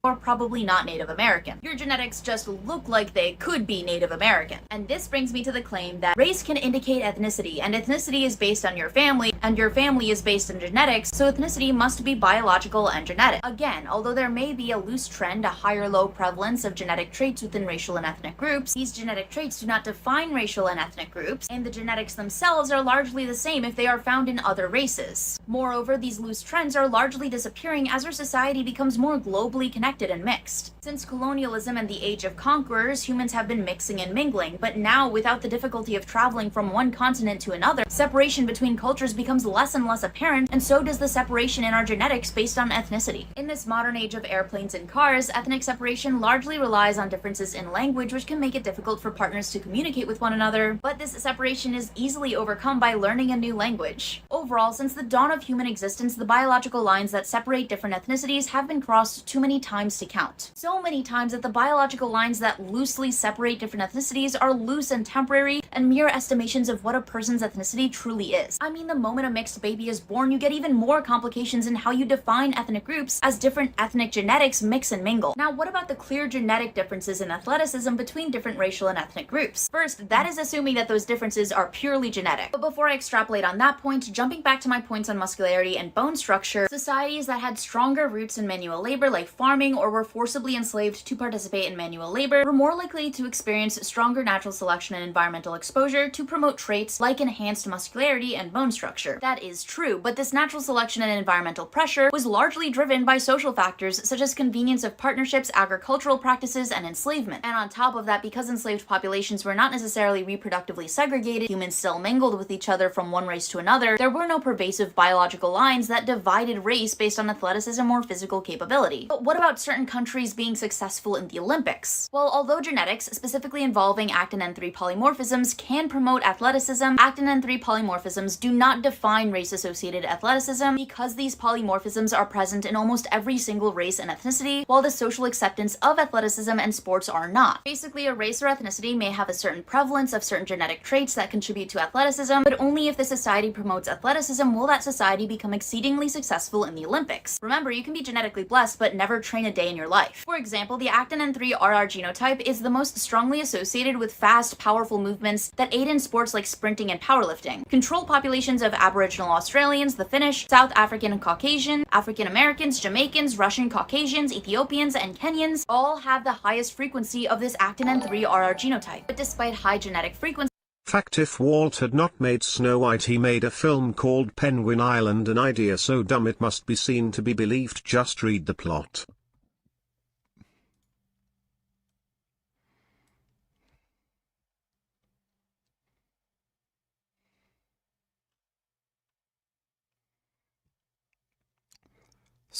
S9: are probably not Native American. Your genetics just look like they could be Native American. And this brings me to the claim that race can indicate ethnicity, and ethnicity is based on your family, and your family is based on genetics, so ethnicity must be biological and genetic. Again, although there may be a loose trend, a higher-low prevalence of genetic traits within racial and ethnic groups, these genetic traits do not define racial and ethnic groups, and the genetics themselves are largely the same if they are found in other races. Moreover, these loose trends are largely disappearing as our society becomes more globally connected and mixed. Since colonialism and the age of conquerors, humans have been mixing and mingling, but now, without the difficulty of traveling from one continent to another, separation between cultures becomes less and less apparent, and so does the separation in our genetics based on ethnicity. In this modern age of airplanes and cars, ethnic separation largely relies on differences in language, which can make it difficult for partners to communicate with one another, but this separation is easily overcome by learning a new language. Overall, since the dawn of human existence, the biological lines that separate different ethnicities have been crossed too many times to count. So many times that the biological lines that loosely separate different ethnicities are loose and temporary and mere estimations of what a person's ethnicity truly is. I mean, the moment a mixed baby is born, you get even more complications in how you define ethnic groups as different ethnic genetics mix and mingle. Now, what about the clear genetic differences in athleticism between different racial and ethnic groups? First, that is assuming that those differences are purely genetic. But before I extrapolate on that point, jumping back to my points on muscularity and bone structure, societies that had stronger roots in manual labor like farming or were forcibly enslaved to participate in manual labor were more likely to experience stronger natural selection and environmental exposure to promote traits like enhanced muscularity and bone structure. That is true, but this natural selection and environmental pressure was largely driven by social factors such as convenience of partnerships, agricultural practices, and enslavement. And on top of that, because enslaved populations were not necessarily reproductively segregated, humans still mingled with each other from one race to another, there were no pervasive biological lines that divided race based on athleticism or physical capability. But what about certain countries being successful in the Olympics? Well, although genetics, specifically involving actin N3 polymorphisms, can promote athleticism, actin N3 polymorphisms do not define race-associated athleticism because these polymorphisms are present in almost every single race and ethnicity, while the social acceptance of athleticism and sports are not. Basically, a race or ethnicity may have a certain prevalence of certain genetic traits that contribute to athleticism, but only if the society promotes athleticism will that society become exceedingly successful in the Olympics. Remember, you can be genetically blessed but never train a day in your life. For example, the actin N3 RR genotype is the most strongly associated with fast, powerful movements that aid in sports like sprinting and powerlifting. Controlled populations of Aboriginal Australians, the Finnish, South African and Caucasian, African Americans, Jamaicans, Russian Caucasians, Ethiopians, and Kenyans all have the highest frequency of this actin N3 RR genotype. But despite high genetic frequency,
S7: Fact: if Walt had not made Snow White, he made a film called Penguin Island, an idea so dumb it must be seen to be believed. Just read the plot.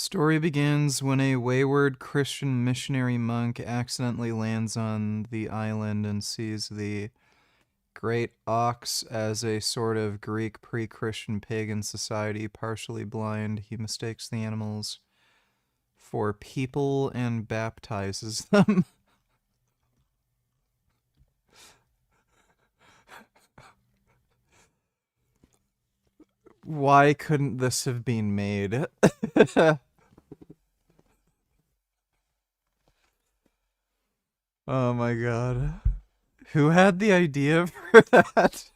S3: Story begins when a wayward Christian missionary monk accidentally lands on the island and sees the great ox as a sort of Greek pre-Christian pagan society, partially blind. He mistakes the animals for people and baptizes them. Why couldn't this have been made? Oh my god. Who had the idea for that?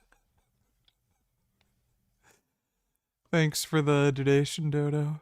S3: Thanks for the donation, Dodo.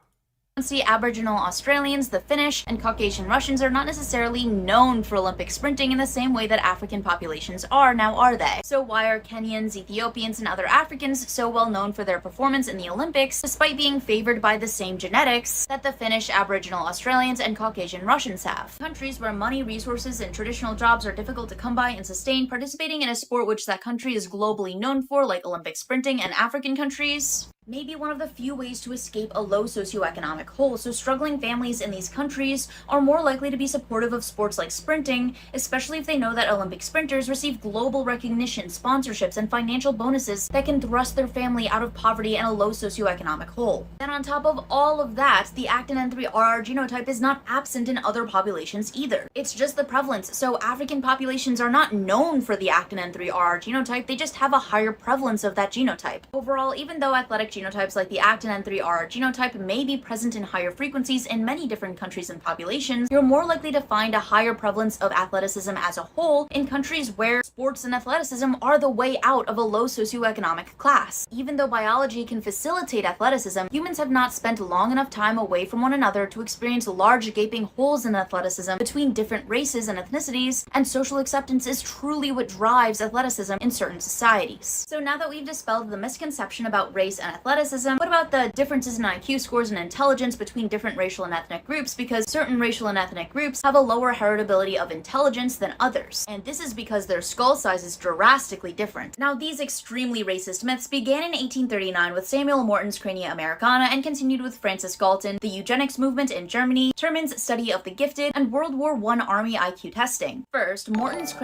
S9: Aboriginal Australians, the Finnish, and Caucasian Russians are not necessarily known for Olympic sprinting in the same way that African populations are, now are they? So why are Kenyans, Ethiopians, and other Africans so well known for their performance in the Olympics, despite being favored by the same genetics that the Finnish, Aboriginal Australians, and Caucasian Russians have? Countries where money, resources, and traditional jobs are difficult to come by and sustain, participating in a sport which that country is globally known for, like Olympic sprinting, and African countries may be one of the few ways to escape a low socioeconomic hole, so struggling families in these countries are more likely to be supportive of sports like sprinting, especially if they know that Olympic sprinters receive global recognition, sponsorships, and financial bonuses that can thrust their family out of poverty and a low socioeconomic hole. Then on top of all of that, the actin N3RR genotype is not absent in other populations either. It's just the prevalence, so African populations are not known for the actin N3RR genotype, they just have a higher prevalence of that genotype. Overall, even though athletic genotypes like the actin N3RR genotype may be present in higher frequencies in many different countries and populations, you're more likely to find a higher prevalence of athleticism as a whole in countries where sports and athleticism are the way out of a low socioeconomic class. Even though biology can facilitate athleticism, humans have not spent long enough time away from one another to experience large gaping holes in athleticism between different races and ethnicities, and social acceptance is truly what drives athleticism in certain societies. So now that we've dispelled the misconception about race and athleticism, what about the differences in IQ scores and intelligence between different racial and ethnic groups? Because certain racial and ethnic groups have a lower heritability of intelligence than others, and this is because their skull size is drastically different. Now, these extremely racist myths began in 1839 with Samuel Morton's Crania Americana and continued with Francis Galton, the eugenics movement in Germany, Terman's study of the gifted, and World War I Army IQ testing. First, Morton's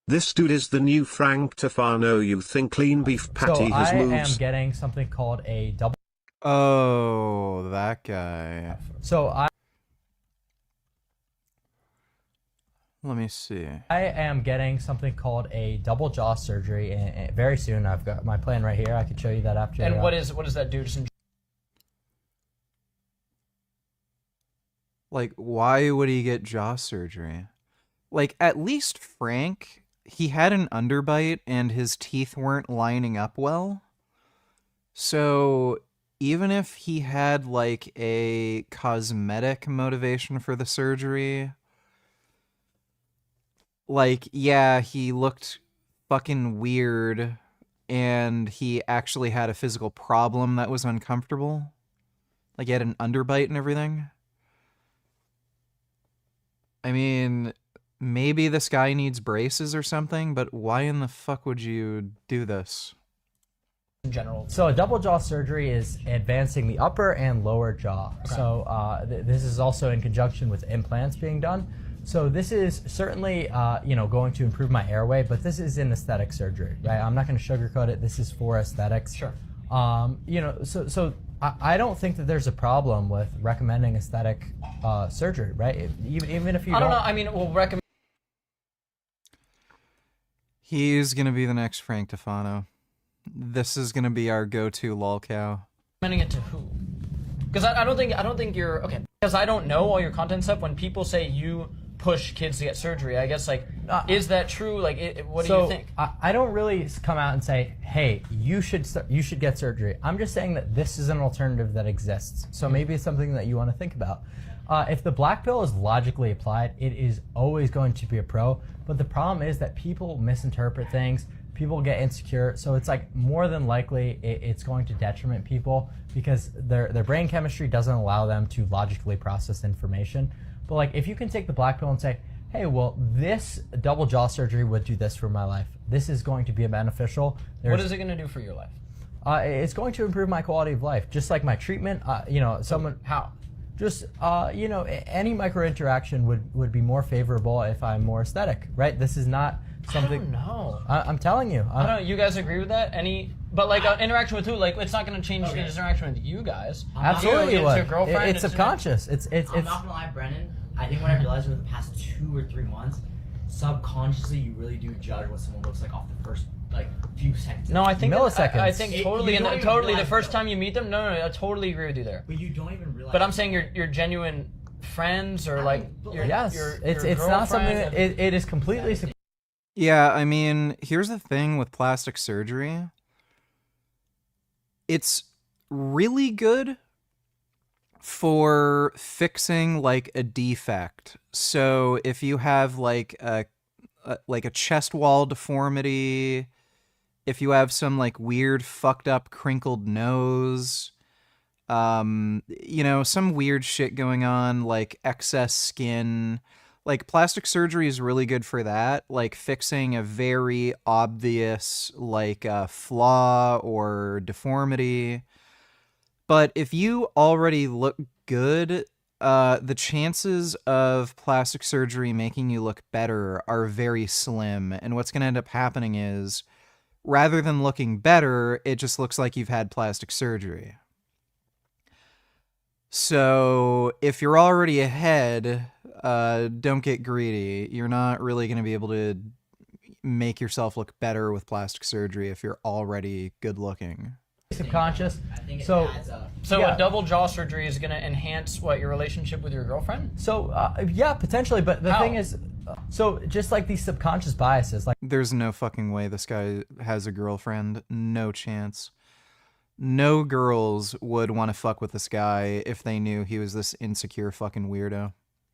S7: This dude is the new Frank Tufano. You think clean beef patty has moves?
S13: I am getting something called a double.
S3: Oh, that guy. Let me see.
S13: I am getting something called a double jaw surgery very soon. I've got my plan right here. I can show you that after.
S6: And what does that do?
S3: Like, why would he get jaw surgery? Like, at least Frank, he had an underbite and his teeth weren't lining up well. So even if he had like a cosmetic motivation for the surgery, like, yeah, he looked fucking weird and he actually had a physical problem that was uncomfortable. Like, he had an underbite and everything. I mean, maybe this guy needs braces or something, but why in the fuck would you do this?
S13: In general. So a double jaw surgery is advancing the upper and lower jaw. Okay. So this is also in conjunction with implants being done. So this is certainly, going to improve my airway, but this is an aesthetic surgery, right? I'm not going to sugarcoat it. This is for aesthetics.
S6: Sure.
S13: So I don't think that there's a problem with recommending aesthetic surgery, right? Even if you don't.
S6: I don't know. I mean, we'll recommend.
S3: He's gonna be the next Frank Tufano. This is gonna be our go-to lolcow.
S6: Recommending it to who? Because I don't think you're okay. Because I don't know all your content stuff. When people say you push kids to get surgery, I guess is that true? Like, what do you think?
S13: I don't really come out and say, hey, you should get surgery. I'm just saying that this is an alternative that exists. So maybe it's something that you want to think about. If the black pill is logically applied, it is always going to be a pro. But the problem is that people misinterpret things. People get insecure. So it's like more than likely it's going to detriment people because their brain chemistry doesn't allow them to logically process information. But like if you can take the black pill and say, hey, well, this double jaw surgery would do this for my life. This is going to be beneficial.
S6: What is it going to do for your life?
S13: it's going to improve my quality of life. Just like my treatment, you know,
S6: How?
S13: just you know, any micro interaction would be more favorable if I'm more aesthetic, right? This is not something.
S6: I don't know.
S13: I'm telling you.
S6: I don't know. You guys agree with that? But like interaction with who? Like it's not going to change his interaction with you guys.
S13: Absolutely,
S6: it's your girlfriend.
S13: It's subconscious. It's.
S12: I'm not gonna lie, Brennan. I think what I realized over the past 2 or 3 months, subconsciously you really do judge what someone looks like off the first like few seconds.
S6: No, I think
S13: milliseconds.
S6: I think totally,
S12: you don't even
S6: totally. The
S12: realize
S6: first
S12: though.
S6: time you meet them, no, I totally agree with you there.
S12: But you don't even realize.
S6: But I'm saying you're genuine friends or like your
S13: Yes,
S6: your
S13: it's not something.
S6: girlfriend.
S13: It is completely.
S3: Yeah, I mean, here's the thing with plastic surgery. It's really good for fixing like a defect. So if you have like a chest wall deformity, if you have some like weird fucked up crinkled nose, you know, some weird shit going on, like excess skin, like plastic surgery is really good for that, like fixing a very obvious like flaw or deformity. But if you already look good, the chances of plastic surgery making you look better are very slim. And what's going to end up happening is, rather than looking better, it just looks like you've had plastic surgery. So if you're already ahead, don't get greedy. You're not really going to be able to make yourself look better with plastic surgery if you're already good looking.
S13: Subconscious.
S6: So
S13: yeah.
S6: a double jaw surgery is going to enhance what your relationship with your girlfriend?
S13: So yeah, potentially. But the
S6: How?
S13: thing is, so just like these subconscious biases, like
S3: There's no fucking way this guy has a girlfriend. No chance. No girls would want to fuck with this guy if they knew he was this insecure fucking weirdo.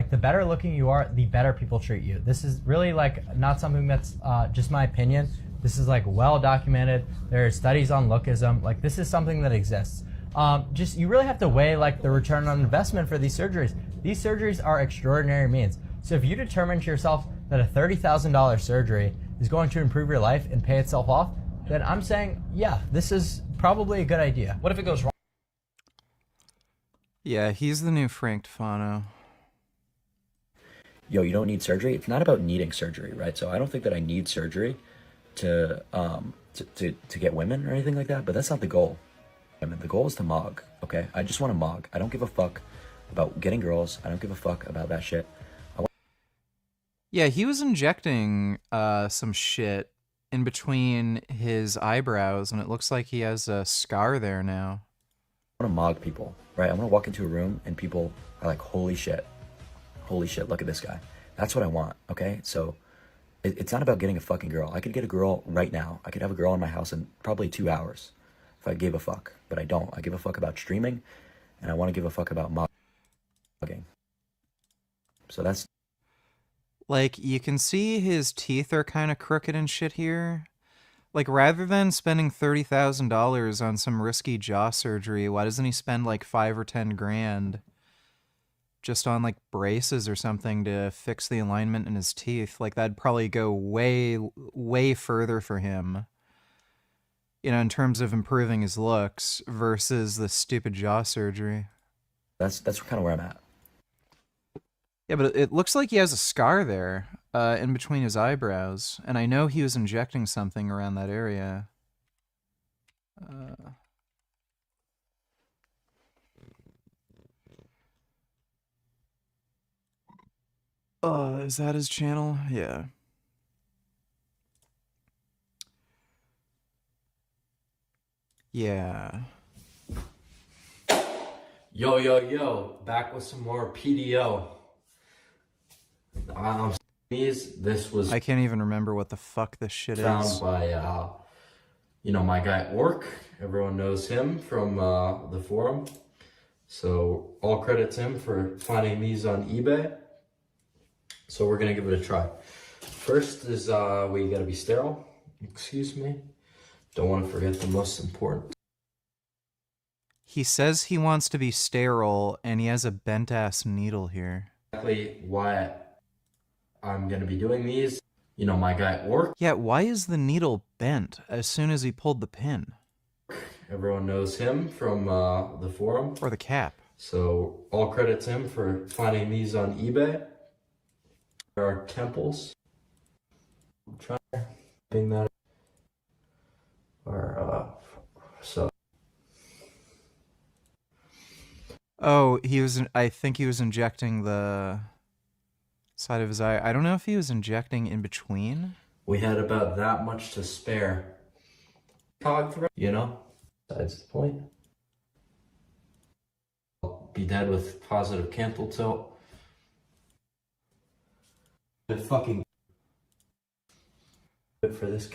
S13: the better looking you are, the better people treat you. This is really like not something that's just my opinion. This is like well documented. There are studies on lookism. Like this is something that exists. Just you really have to weigh like the return on investment for these surgeries. These surgeries are extraordinary means. So if you determine to yourself that a $30,000 surgery is going to improve your life and pay itself off, then I'm saying, yeah, this is probably a good idea.
S6: What if it goes wrong?
S3: Yeah, he's the new Frank Tufano.
S14: Yo, you don't need surgery. It's not about needing surgery, right? So I don't think that I need surgery to get women or anything like that, but that's not the goal. I mean, the goal is to mog, okay? I just want to mog. I don't give a fuck about getting girls. I don't give a fuck about that shit.
S3: Yeah, he was injecting some shit in between his eyebrows, and it looks like he has a scar there now.
S14: I want to mog people, right? I want to walk into a room and people are like, holy shit, look at this guy. That's what I want, okay? So it's not about getting a fucking girl. I could get a girl right now. I could have a girl in my house in probably 2 hours if I gave a fuck, but I don't. I give a fuck about streaming, and I want to give a fuck about mogging. So that's...
S3: Like, you can see his teeth are kind of crooked and shit here. Like, rather than spending $30,000 on some risky jaw surgery, why doesn't he spend like 5 or 10 grand just on like braces or something to fix the alignment in his teeth? Like, that'd probably go way, way further for him, you know, in terms of improving his looks versus the stupid jaw surgery.
S14: That's kind of where I'm at.
S3: Yeah, but it looks like he has a scar there in between his eyebrows, and I know he was injecting something around that area. Is that his channel? Yeah. Yeah.
S15: Yo, back with some more PDO. This was
S3: I can't even remember what the fuck this shit
S15: found
S3: is.
S15: by, my guy Orc. Everyone knows him from the forum. So all credit to him for finding these on eBay. So we're gonna give it a try. First is we gotta be sterile. Excuse me. Don't want to forget the most important.
S3: He says he wants to be sterile, and he has a bent-ass needle here.
S15: Exactly why I'm gonna be doing these. My guy Orc.
S3: Yeah, why is the needle bent as soon as he pulled the pin?
S15: Everyone knows him from the forum.
S3: Or the cap.
S15: So all credit to him for finding these on eBay. There are temples. I'm trying to bring that. Or so.
S3: Oh, I think he was injecting the side of his eye. I don't know if he was injecting in between.
S15: We had about that much to spare. Cog thread, you know? Besides the point. I'll be dead with positive canthal tilt. The fucking good for this.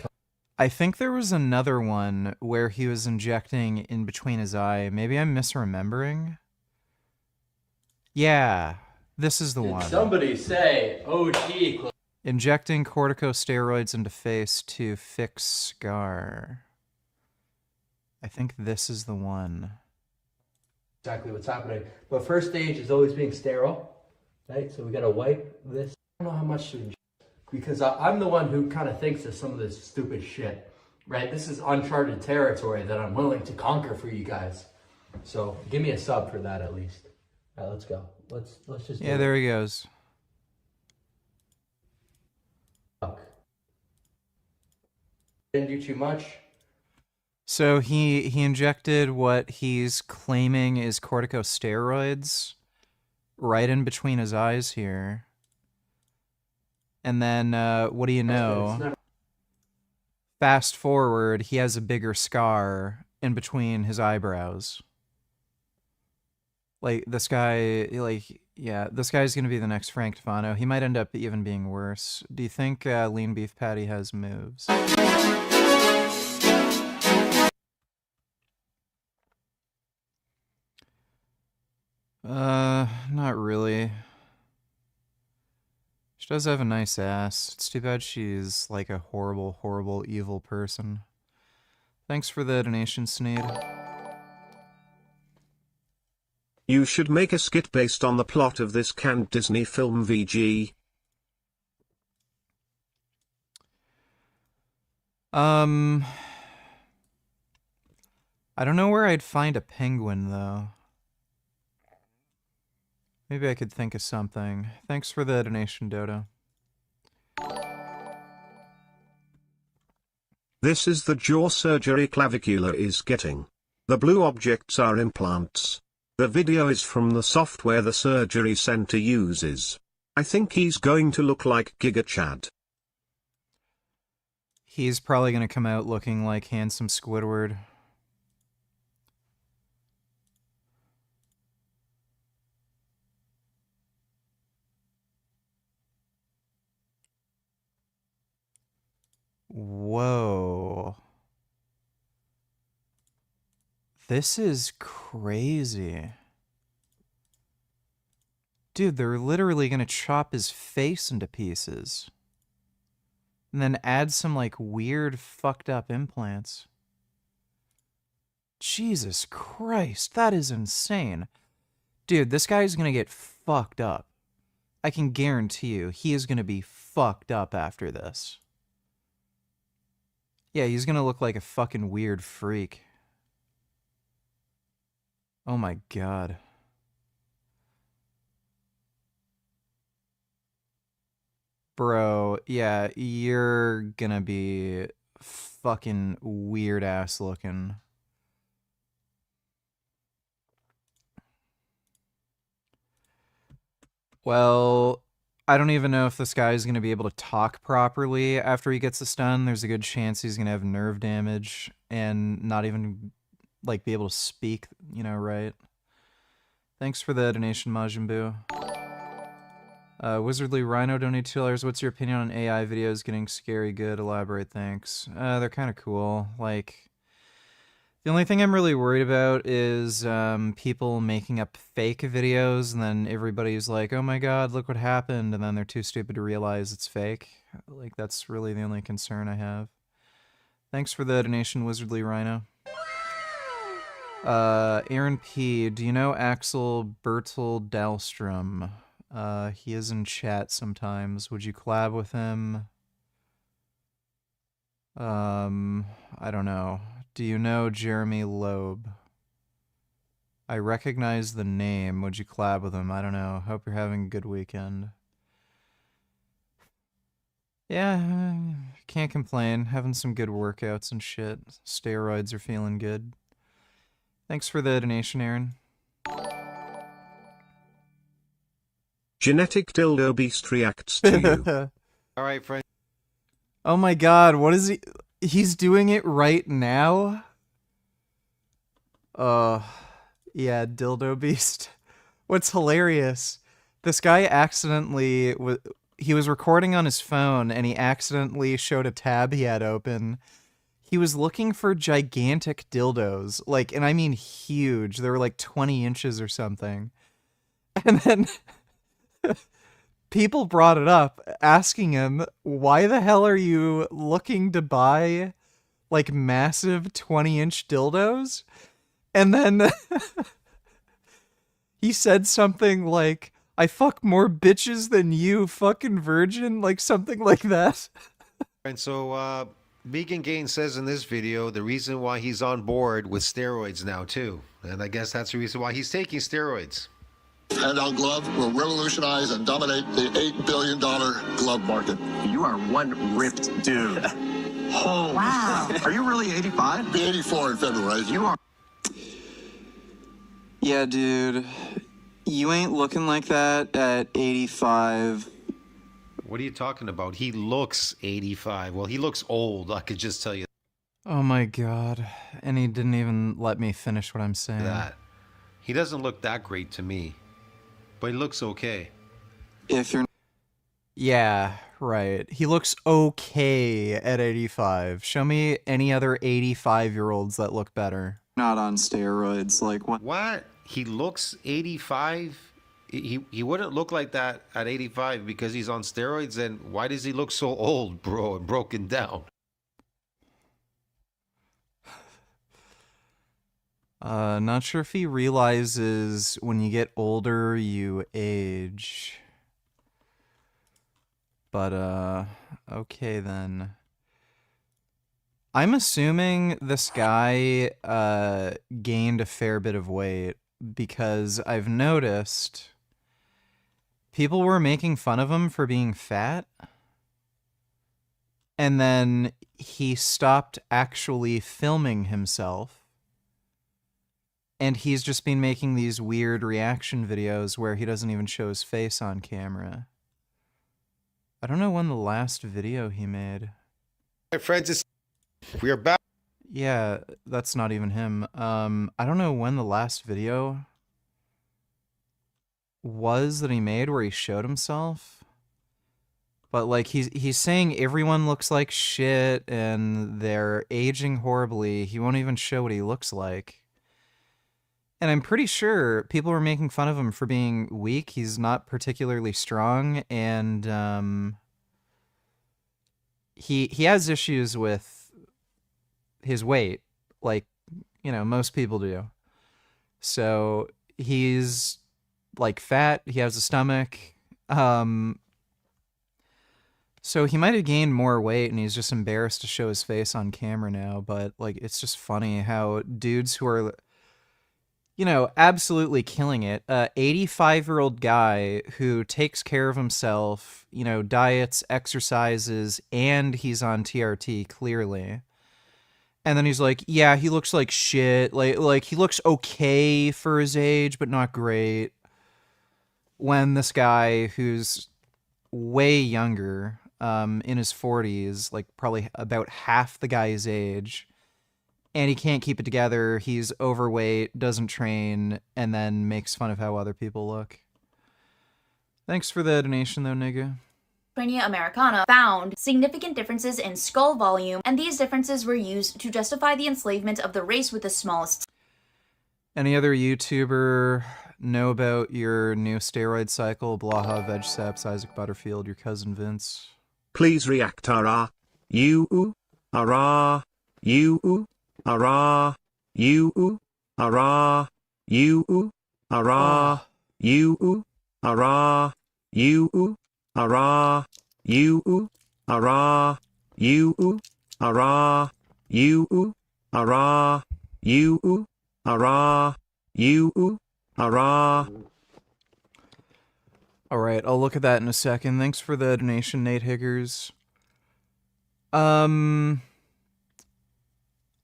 S3: I think there was another one where he was injecting in between his eye. Maybe I'm misremembering. Yeah, this is the one.
S15: Somebody say OG.
S3: Injecting corticosteroids into face to fix scar. I think this is the one.
S16: Exactly what's happening. But first stage is always being sterile, right? So we gotta wipe this. I don't know how much to inject because I'm the one who kind of thinks of some of this stupid shit, right? This is uncharted territory that I'm willing to conquer for you guys. So give me a sub for that at least. All right, let's go. Let's just.
S3: Yeah, there he goes.
S16: Fuck. Didn't do too much.
S3: So he injected what he's claiming is corticosteroids right in between his eyes here. And then, what do you know? Fast forward, he has a bigger scar in between his eyebrows. Like, this guy, yeah, this guy's gonna be the next Frank Tufano. He might end up even being worse. Do you think Lean Beef Patty has moves? Not really. She does have a nice ass. It's too bad she's like a horrible, horrible, evil person. Thanks for the donation, Sneed.
S7: You should make a skit based on the plot of this canned Disney film VG.
S3: I don't know where I'd find a penguin, though. Maybe I could think of something. Thanks for the donation, Dodo.
S7: This is the jaw surgery clavicular is getting. The blue objects are implants. The video is from the software the surgery center uses. I think he's going to look like Giga Chad.
S3: He's probably going to come out looking like handsome Squidward. Whoa. This is crazy. Dude, they're literally gonna chop his face into pieces. And then add some, like, weird, fucked up implants. Jesus Christ, that is insane. Dude, this guy's gonna get fucked up. I can guarantee you, he is gonna be fucked up after this. Yeah, he's gonna look like a fucking weird freak. Oh my god. Bro, yeah, you're gonna be fucking weird ass looking. Well, I don't even know if this guy is going to be able to talk properly after he gets this done. There's a good chance he's going to have nerve damage and not even, like, be able to speak, you know, right? Thanks for the donation, Majin Buu. Wizardly Rhino donated $2. What's your opinion on AI videos getting scary good? Elaborate, thanks. They're kind of cool. Like, the only thing I'm really worried about is people making up fake videos and then everybody's like, oh my god, look what happened, and then they're too stupid to realize it's fake. Like, that's really the only concern I have. Thanks for the donation, Wizardly Rhino. Aaron P., do you know Axel Bertel Dahlstrom? He is in chat sometimes. Would you collab with him? I don't know. Do you know Jeremy Loeb? I recognize the name. Would you collab with him? I don't know. Hope you're having a good weekend. Yeah, can't complain. Having some good workouts and shit. Steroids are feeling good. Thanks for the donation, Aaron.
S7: Genetic dildo beast reacts to you.
S17: All right, friend.
S3: Oh my god, what is he? He's doing it right now? Yeah, dildo beast. What's hilarious? This guy accidentally he was recording on his phone and he accidentally showed a tab he had open. He was looking for gigantic dildos, like, and I mean huge. They were like 20 inches or something. And then people brought it up, asking him, why the hell are you looking to buy, like, massive 20-inch dildos? And then he said something like, I fuck more bitches than you, fucking virgin, like something like that.
S17: And so, Vegan Gain says in this video the reason why he's on board with steroids now, too. And I guess that's the reason why he's taking steroids.
S23: Handout glove will revolutionize and dominate the $8 billion glove market.
S19: You are one ripped dude.
S23: Oh,
S19: wow. Are you really 85?
S23: Be 84 in February.
S19: You are.
S3: Yeah, dude. You ain't looking like that at 85.
S17: What are you talking about? He looks 85. Well, he looks old, I could just tell you
S3: Oh my god. And he didn't even let me finish what I'm saying.
S17: that. He doesn't look that great to me, but he looks okay.
S3: If you're... Yeah, right. He looks okay at 85. Show me any other 85-year-olds that look better. Not on steroids, like what?
S17: What? He looks 85? He wouldn't look like that at 85 because he's on steroids, and why does he look so old, bro, and broken down?
S3: Not sure if he realizes when you get older, you age. But, okay then. I'm assuming this guy, gained a fair bit of weight because I've noticed people were making fun of him for being fat. And then he stopped actually filming himself. And he's just been making these weird reaction videos where he doesn't even show his face on camera. I don't know when the last video he made.
S17: Hey, Francis, we are back.
S3: Yeah, that's not even him. I don't know when the last video was that he made where he showed himself. But, like, he's saying everyone looks like shit and they're aging horribly. He won't even show what he looks like. And I'm pretty sure people were making fun of him for being weak. He's not particularly strong, and he has issues with his weight, like, you know, most people do. So he's like fat, he has a stomach. So he might have gained more weight and he's just embarrassed to show his face on camera now, but like it's just funny how dudes who are, you know, absolutely killing it. 85-year-old guy who takes care of himself, you know, diets, exercises, and he's on TRT, clearly. And then he's like, yeah, he looks like shit. Like he looks okay for his age, but not great. When this guy who's way younger, in his 40s, like probably about half the guy's age, and he can't keep it together, he's overweight, doesn't train, and then makes fun of how other people look. Thanks for the donation though, nigga.
S9: Schizophrenia Americana found significant differences in skull volume, and these differences were used to justify the enslavement of the race with the smallest.
S3: Any other YouTuber know about your new steroid cycle? Blaha, Vegsaps, Isaac Butterfield, your cousin Vince?
S7: Please react, ara. You, ara. You, ara. You, ara. You, ara. You, ara. You, ara. You, ara. You, ara. You, Hurrah! You! Hurrah! You! Hurrah!
S3: All right, I'll look at that in a second. Thanks for the donation, Nate Higgers. I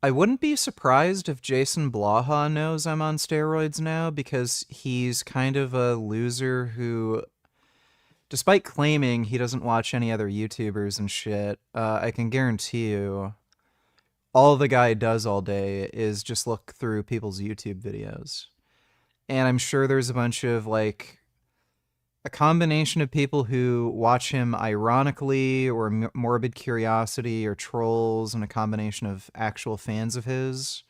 S3: wouldn't be surprised if Jason Blaha knows I'm on steroids now, because he's kind of a loser who, despite claiming he doesn't watch any other YouTubers and shit, I can guarantee you all the guy does all day is just look through people's YouTube videos. And I'm sure there's a bunch of, like, a combination of people who watch him ironically or morbid curiosity or trolls, and a combination of actual fans of his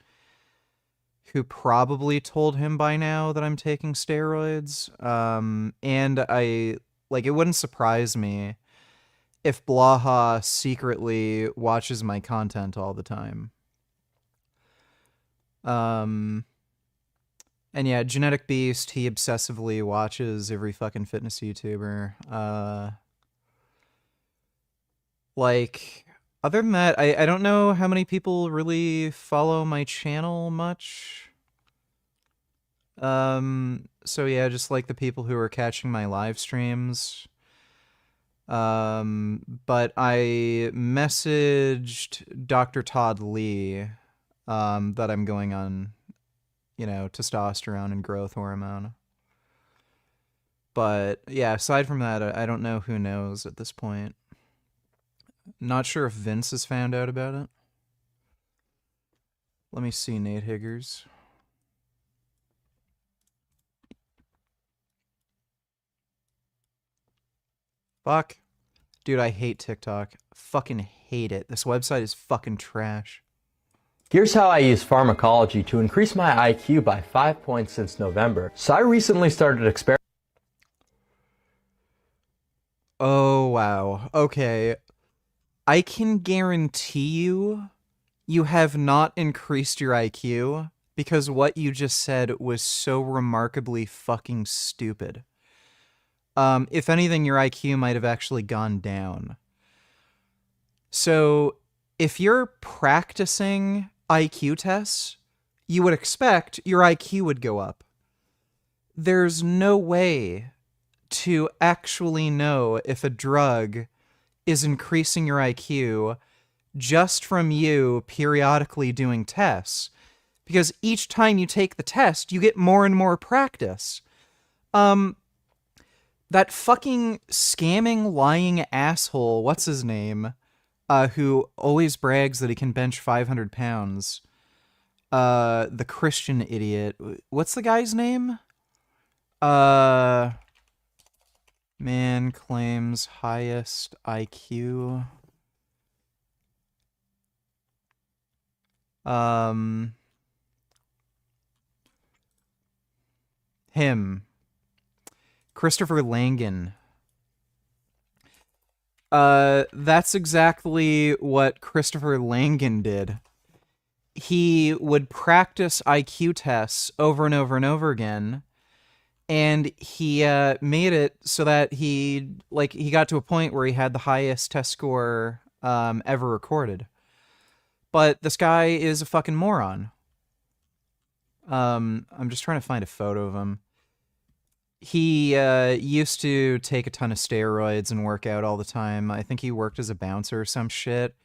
S3: who probably told him by now that I'm taking steroids. And it wouldn't surprise me if Blaha secretly watches my content all the time. And yeah, Genetic Beast, he obsessively watches every fucking fitness YouTuber. Other than that, I don't know how many people really follow my channel much. So yeah, just like the people who are catching my live streams. But I messaged Dr. Todd Lee, that I'm going on, testosterone and growth hormone. But yeah, aside from that, I don't know who knows at this point. Not sure if Vince has found out about it. Let me see, Nate Higgers. Fuck. Dude, I hate TikTok. Fucking hate it. This website is fucking trash.
S13: Here's how I use pharmacology to increase my IQ by 5 points since November. So I recently started experimenting.
S3: Oh, wow. Okay. I can guarantee you have not increased your IQ, because what you just said was so remarkably fucking stupid. If anything, your IQ might have actually gone down. So, if you're practicing IQ tests, you would expect your IQ would go up. There's no way to actually know if a drug is increasing your IQ just from you periodically doing tests, because each time you take the test, you get more and more practice. That fucking scamming, lying asshole, what's his name, who always brags that he can bench 500 pounds, the Christian idiot, what's the guy's name? Man claims highest IQ. Him. Christopher Langan. That's exactly what Christopher Langan did. He would practice IQ tests over and over and over again, and he made it so that he got to a point where he had the highest test score ever recorded. But this guy is a fucking moron. I'm just trying to find a photo of him. He used to take a ton of steroids and work out all the time. I think he worked as a bouncer or some shit.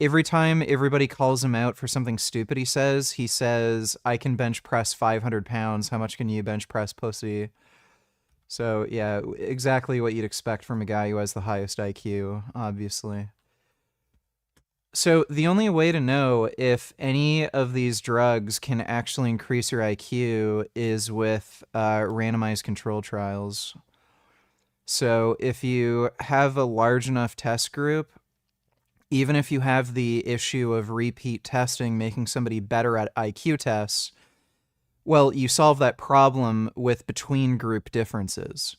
S3: Every time everybody calls him out for something stupid he says, I can bench press 500 pounds. How much can you bench press, pussy? So, yeah, exactly what you'd expect from a guy who has the highest IQ, obviously. So the only way to know if any of these drugs can actually increase your IQ is with randomized control trials. So if you have a large enough test group, even if you have the issue of repeat testing making somebody better at IQ tests, well, you solve that problem with between group differences.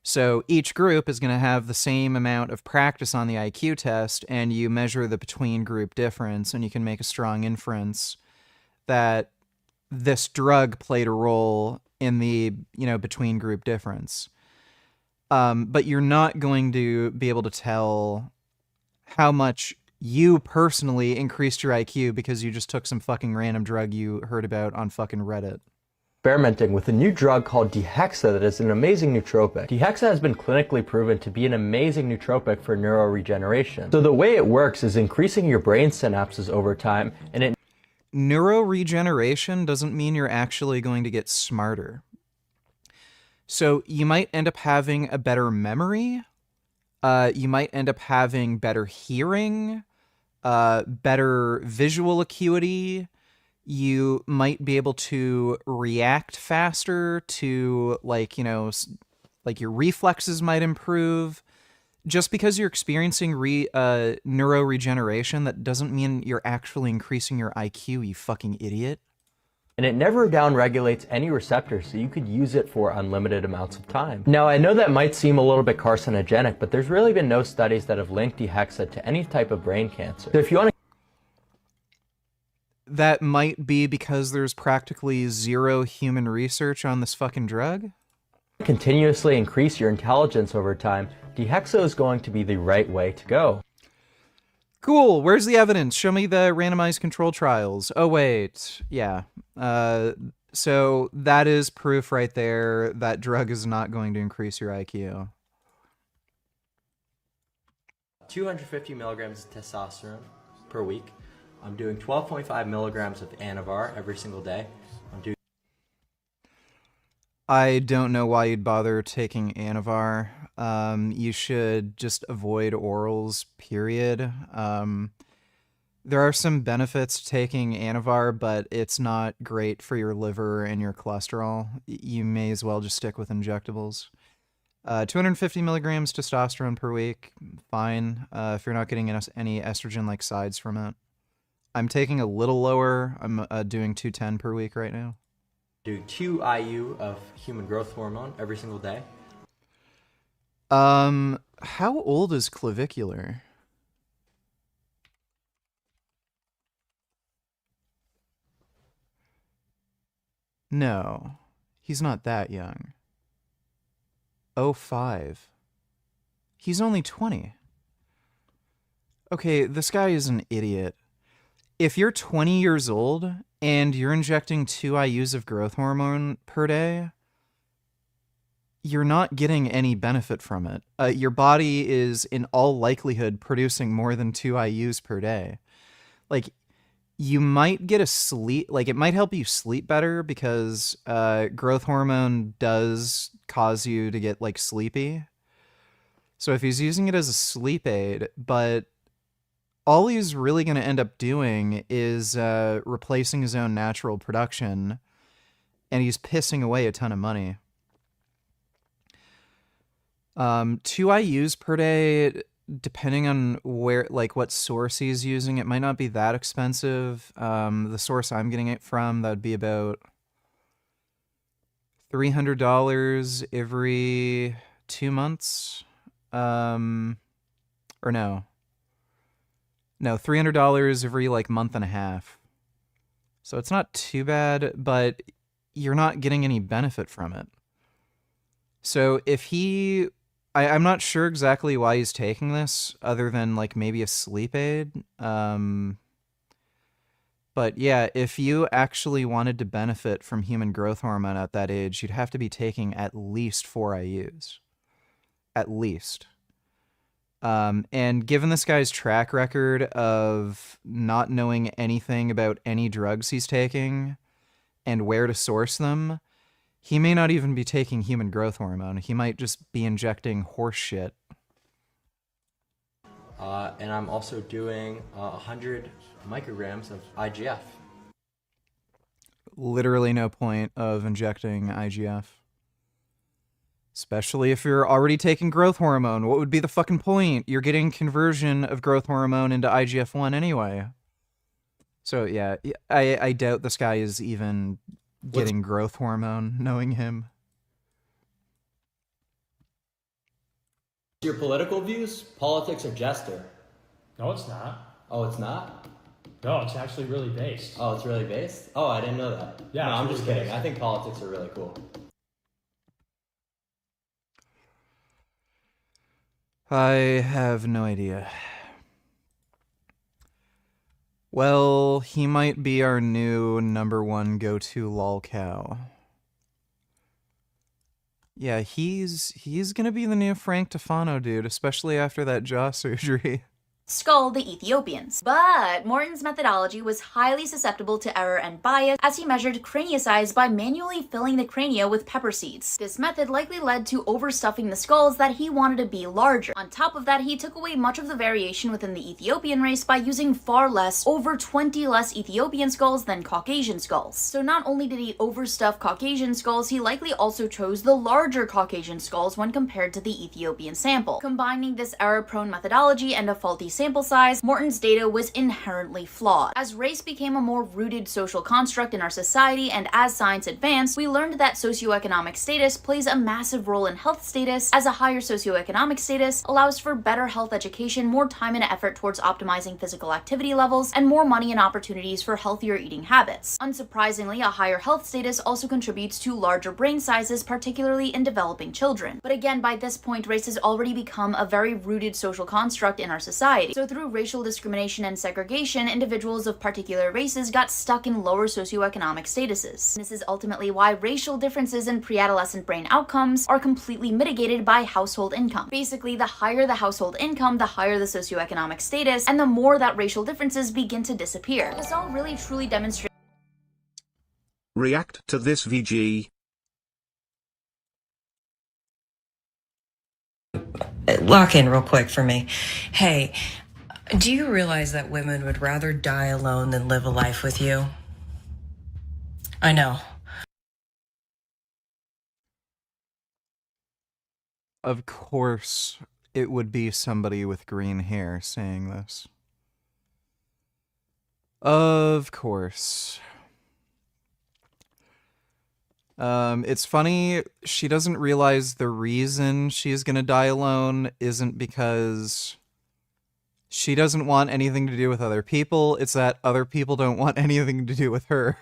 S3: So each group is going to have the same amount of practice on the IQ test, and you measure the between group difference, and you can make a strong inference that this drug played a role in the, between group difference. But you're not going to be able to tell how much You personally increased your IQ because you just took some fucking random drug you heard about on fucking Reddit.
S13: Experimenting with a new drug called Dehexa that is an amazing nootropic. Dehexa has been clinically proven to be an amazing nootropic for neuroregeneration. So the way it works is increasing your brain synapses over time, and it
S3: neuroregeneration doesn't mean you're actually going to get smarter. So you might end up having a better memory, you might end up having better hearing, better visual acuity, you might be able to react faster to, like, you know, like your reflexes might improve. Just because you're experiencing neuroregeneration, that doesn't mean you're actually increasing your IQ, you fucking idiot.
S13: And it never downregulates any receptors, so you could use it for unlimited amounts of time. Now, I know that might seem a little bit carcinogenic, but there's really been no studies that have linked Dehexa to any type of brain cancer. So if you want to...
S3: That might be because there's practically zero human research on this fucking drug?
S13: Continuously increase your intelligence over time, Dehexa is going to be the right way to go.
S3: Cool, where's the evidence? Show me the randomized control trials. Oh wait, yeah. So that is proof right there that drug is not going to increase your IQ.
S13: 250 milligrams of testosterone per week. I'm doing 12.5 milligrams of Anavar every single day.
S3: I don't know why you'd bother taking Anavar. You should just avoid orals, period. There are some benefits to taking Anavar, but it's not great for your liver and your cholesterol. You may as well just stick with injectables. 250 milligrams testosterone per week, fine, if you're not getting any estrogen-like sides from it. I'm taking a little lower. I'm doing 210 per week right now.
S13: Do 2 IU of human growth hormone every single day.
S3: How old is clavicular? No, he's not that young. 05. He's only 20. Okay, this guy is an idiot. If you're 20 years old and you're injecting 2 IUs of growth hormone per day, you're not getting any benefit from it. Your body is, in all likelihood, producing more than 2 IUs per day. Like, you might get it might help you sleep better because growth hormone does cause you to get, like, sleepy. So if he's using it as a sleep aid, but all he's really going to end up doing is replacing his own natural production, and he's pissing away a ton of money. 2 IUs per day, depending on where, like, what source he's using, it might not be that expensive. The source I'm getting it from, that would be about $300 every 2 months. Or no, $300 every, like, month and a half. So it's not too bad, but you're not getting any benefit from it. So if he... I'm not sure exactly why he's taking this, other than, like, maybe a sleep aid. But yeah, if you actually wanted to benefit from human growth hormone at that age, you'd have to be taking at least 4 IUs. At least. And given this guy's track record of not knowing anything about any drugs he's taking and where to source them, he may not even be taking human growth hormone. He might just be injecting horse shit.
S13: And I'm also doing 100 micrograms of IGF.
S3: Literally no point of injecting IGF. Especially if you're already taking growth hormone. What would be the fucking point? You're getting conversion of growth hormone into IGF-1 anyway. So yeah, I doubt this guy is even getting growth hormone, knowing him.
S13: Your political views? Politics are jester.
S18: No, it's not.
S13: Oh, it's not?
S18: No, it's actually really based.
S13: Oh, it's really based? Oh, I didn't know that.
S18: Yeah,
S13: no, I'm
S18: it's
S13: just
S18: really
S13: kidding.
S18: based.
S13: I think politics are really cool.
S3: I have no idea. Well, he might be our new #1 go-to lolcow. Yeah, he's gonna be the new Frank Tufano dude, especially after that jaw surgery.
S9: Skull the Ethiopians. But Morton's methodology was highly susceptible to error and bias as he measured crania size by manually filling the crania with pepper seeds. This method likely led to overstuffing the skulls that he wanted to be larger. On top of that, he took away much of the variation within the Ethiopian race by using far less, over 20 less Ethiopian skulls than Caucasian skulls. So not only did he overstuff Caucasian skulls, he likely also chose the larger Caucasian skulls when compared to the Ethiopian sample. Combining this error-prone methodology and a faulty sample size, Morton's data was inherently flawed. As race became a more rooted social construct in our society and as science advanced, we learned that socioeconomic status plays a massive role in health status, as a higher socioeconomic status allows for better health education, more time and effort towards optimizing physical activity levels, and more money and opportunities for healthier eating habits. Unsurprisingly, a higher health status also contributes to larger brain sizes, particularly in developing children. But again, by this point, race has already become a very rooted social construct in our society. So through racial discrimination and segregation, individuals of particular races got stuck in lower socioeconomic statuses. This is ultimately why racial differences in pre-adolescent brain outcomes are completely mitigated by household income. Basically, the higher the household income, the higher the socioeconomic status, and the more that racial differences begin to disappear. This all really truly demonstrates.
S7: React to this VG.
S4: Lock in real quick for me. Hey, do you realize that women would rather die alone than live a life with you? I know.
S3: Of course, it would be somebody with green hair saying this. Of course. It's funny, she doesn't realize the reason she's gonna die alone isn't because she doesn't want anything to do with other people, it's that other people don't want anything to do with her.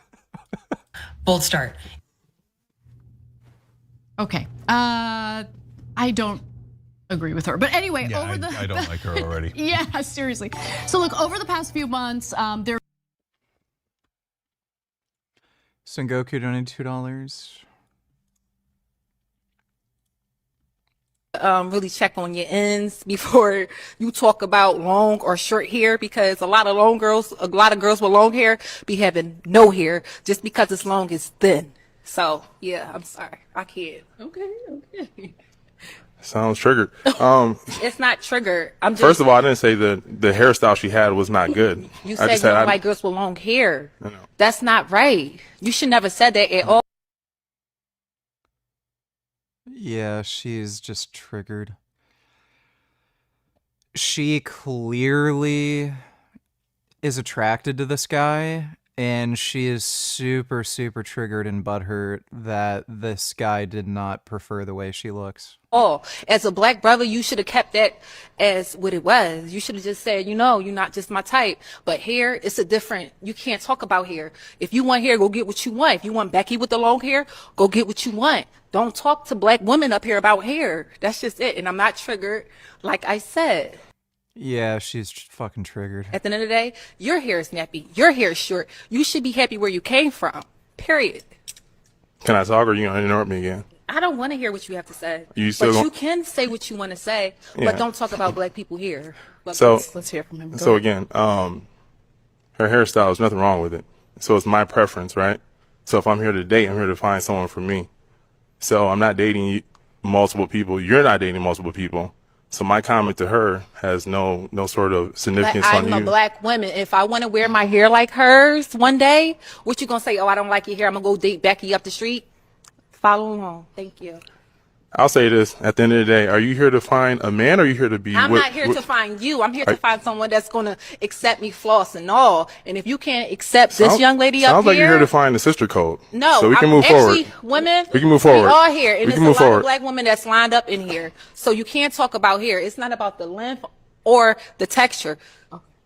S4: Bold start.
S20: Okay. I don't agree with her. But anyway,
S21: Yeah,
S20: over
S21: I don't like her already.
S20: Yeah, seriously. So look, over the past few months, there
S3: Sengoku donated $2.
S22: Really check on your ends before you talk about long or short hair, because a lot of girls with long hair be having no hair just because it's long is thin. So yeah, I'm sorry, I can't. Okay.
S25: Sounds triggered.
S22: It's not triggered. I'm just.
S25: First of all, I didn't say the hairstyle she had was not good.
S22: You said you don't like girls with long hair.
S25: No.
S22: That's not right. You should never said that at all.
S3: Yeah, she's just triggered. She clearly is attracted to this guy, and she is super, super triggered and butthurt that this guy did not prefer the way she looks.
S22: Oh, as a black brother, you should have kept that as what it was. You should have just said, you're not just my type. But hair, it's a different, you can't talk about hair. If you want hair, go get what you want. If you want Becky with the long hair, go get what you want. Don't talk to black women up here about hair. That's just it. And I'm not triggered, like I said.
S3: Yeah, she's fucking triggered.
S22: At the end of the day, your hair is nappy. Your hair is short. You should be happy where you came from. Period.
S25: Can I talk, or are you gonna interrupt me again?
S22: I don't want to hear what you have to say.
S25: You still
S22: but
S25: gon-
S22: you can say what you want to say,
S25: Yeah.
S22: but don't talk about black people here. But
S25: So
S22: let's hear from him. Go
S25: So
S22: ahead.
S25: again, her hairstyle, there's nothing wrong with it. So it's my preference, right? So if I'm here to date, I'm here to find someone for me. So I'm not dating multiple people. You're not dating multiple people. So my comment to her has no sort of significance
S22: But
S25: on
S22: I'm
S25: you.
S22: a black woman. If I want to wear my hair like hers one day, what you gonna say? Oh, I don't like your hair. I'm gonna go date Becky up the street. Follow along. Thank you.
S25: I'll say this, at the end of the day, are you here to find a man, or are you here to be
S22: I'm
S25: with,
S22: not here
S25: with-
S22: to find you. I'm here
S25: Are-
S22: to find someone that's gonna accept me, floss and all. And if you can't accept this
S25: Sounds-
S22: young lady up
S25: Sounds like
S22: here,
S25: you're here to find the sister code.
S22: no,
S25: So we can
S22: I'm
S25: move
S22: actually,
S25: forward.
S22: women,
S25: We can move forward.
S22: We are here, and
S25: We
S22: there's
S25: can
S22: a
S25: move
S22: lot
S25: forward.
S22: of black women that's lined up in here. So you can't talk about hair. It's not about the length or the texture.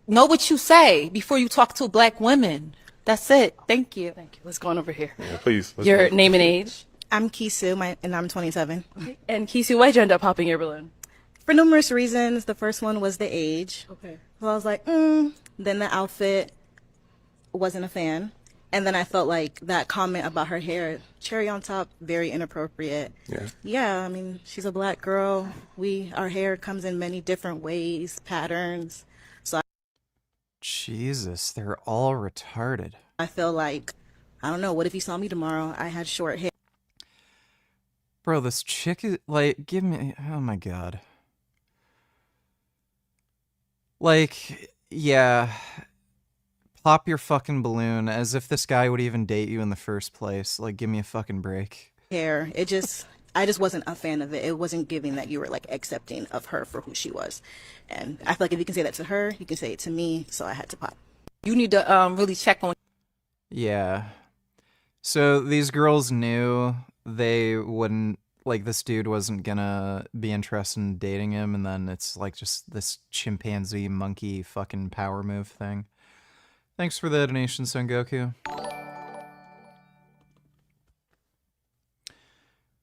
S22: Know what you say before you talk to black women. That's it. Thank you.
S20: Thank you. Let's go on over here.
S25: Yeah, please. let's
S20: Your
S25: go.
S20: name and age.
S26: I'm Kisu, and I'm 27.
S20: And Kisu, why'd you end up popping your balloon?
S26: For numerous reasons. The first one was the age.
S20: Okay.
S26: So I was like, then the outfit. wasn't a fan. And then I felt like that comment about her hair, cherry on top, very inappropriate.
S25: Yeah.
S26: Yeah, I mean, she's a black girl. Our hair comes in many different ways, patterns. So
S3: Jesus, they're all retarded.
S26: I feel like, I don't know, what if you saw me tomorrow? I had short hair.
S3: Bro, this chick is like, give me, oh my god. Like, yeah. Pop your fucking balloon as if this guy would even date you in the first place. Like, give me a fucking break.
S26: Hair. I just wasn't a fan of it. It wasn't giving that you were like accepting of her for who she was. And I feel like if you can say that to her, you can say it to me. So I had to pop.
S22: You need to really check on.
S3: Yeah. So these girls knew they wouldn't, like, this dude wasn't gonna be interested in dating him, and then it's like just this chimpanzee monkey fucking power move thing. Thanks for the donation, Son Goku.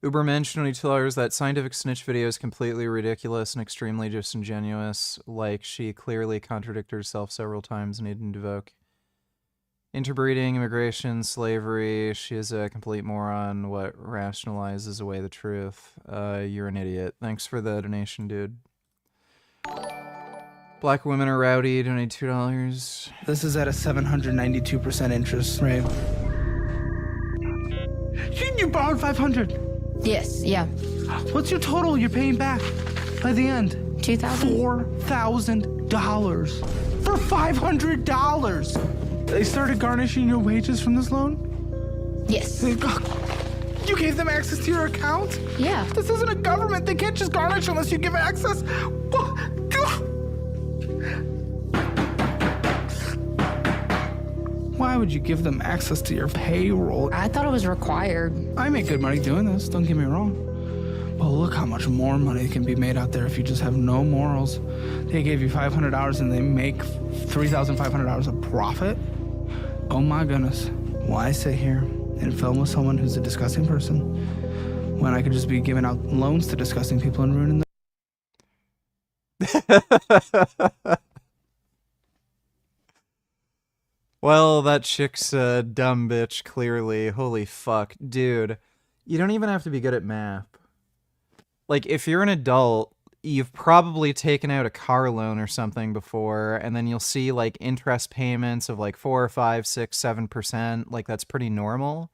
S3: Ubermensch, $22. That scientific snitch video is completely ridiculous and extremely disingenuous. Like, she clearly contradicted herself several times and needed to evoke. Interbreeding, immigration, slavery. She is a complete moron. What rationalizes away the truth? You're an idiot. Thanks for the donation, dude. Black women are rowdy. Donate $2.
S1: This is at a 792% interest rate. You borrowed 500.
S2: Yes, yeah.
S1: What's your total you're paying back by the end?
S2: $2,000.
S1: $4,000 for $500. They started garnishing your wages from this loan?
S2: Yes.
S1: You gave them access to your account?
S2: Yeah.
S1: This isn't a government. They can't just garnish unless you give access. Why would you give them access to your payroll?
S2: I thought it was required.
S1: I make good money doing this, don't get me wrong. But look how much more money can be made out there if you just have no morals. They gave you $500 and they make $3,500 of profit? Oh my goodness. Why sit here and film with someone who's a disgusting person when I could just be giving out loans to disgusting people and ruining them?
S3: Well, that chick's a dumb bitch, clearly. Holy fuck. Dude, you don't even have to be good at math. Like, if you're an adult, you've probably taken out a car loan or something before, and then you'll see, like, interest payments of, like, 4 or 5, 6, 7%. Like, that's pretty normal.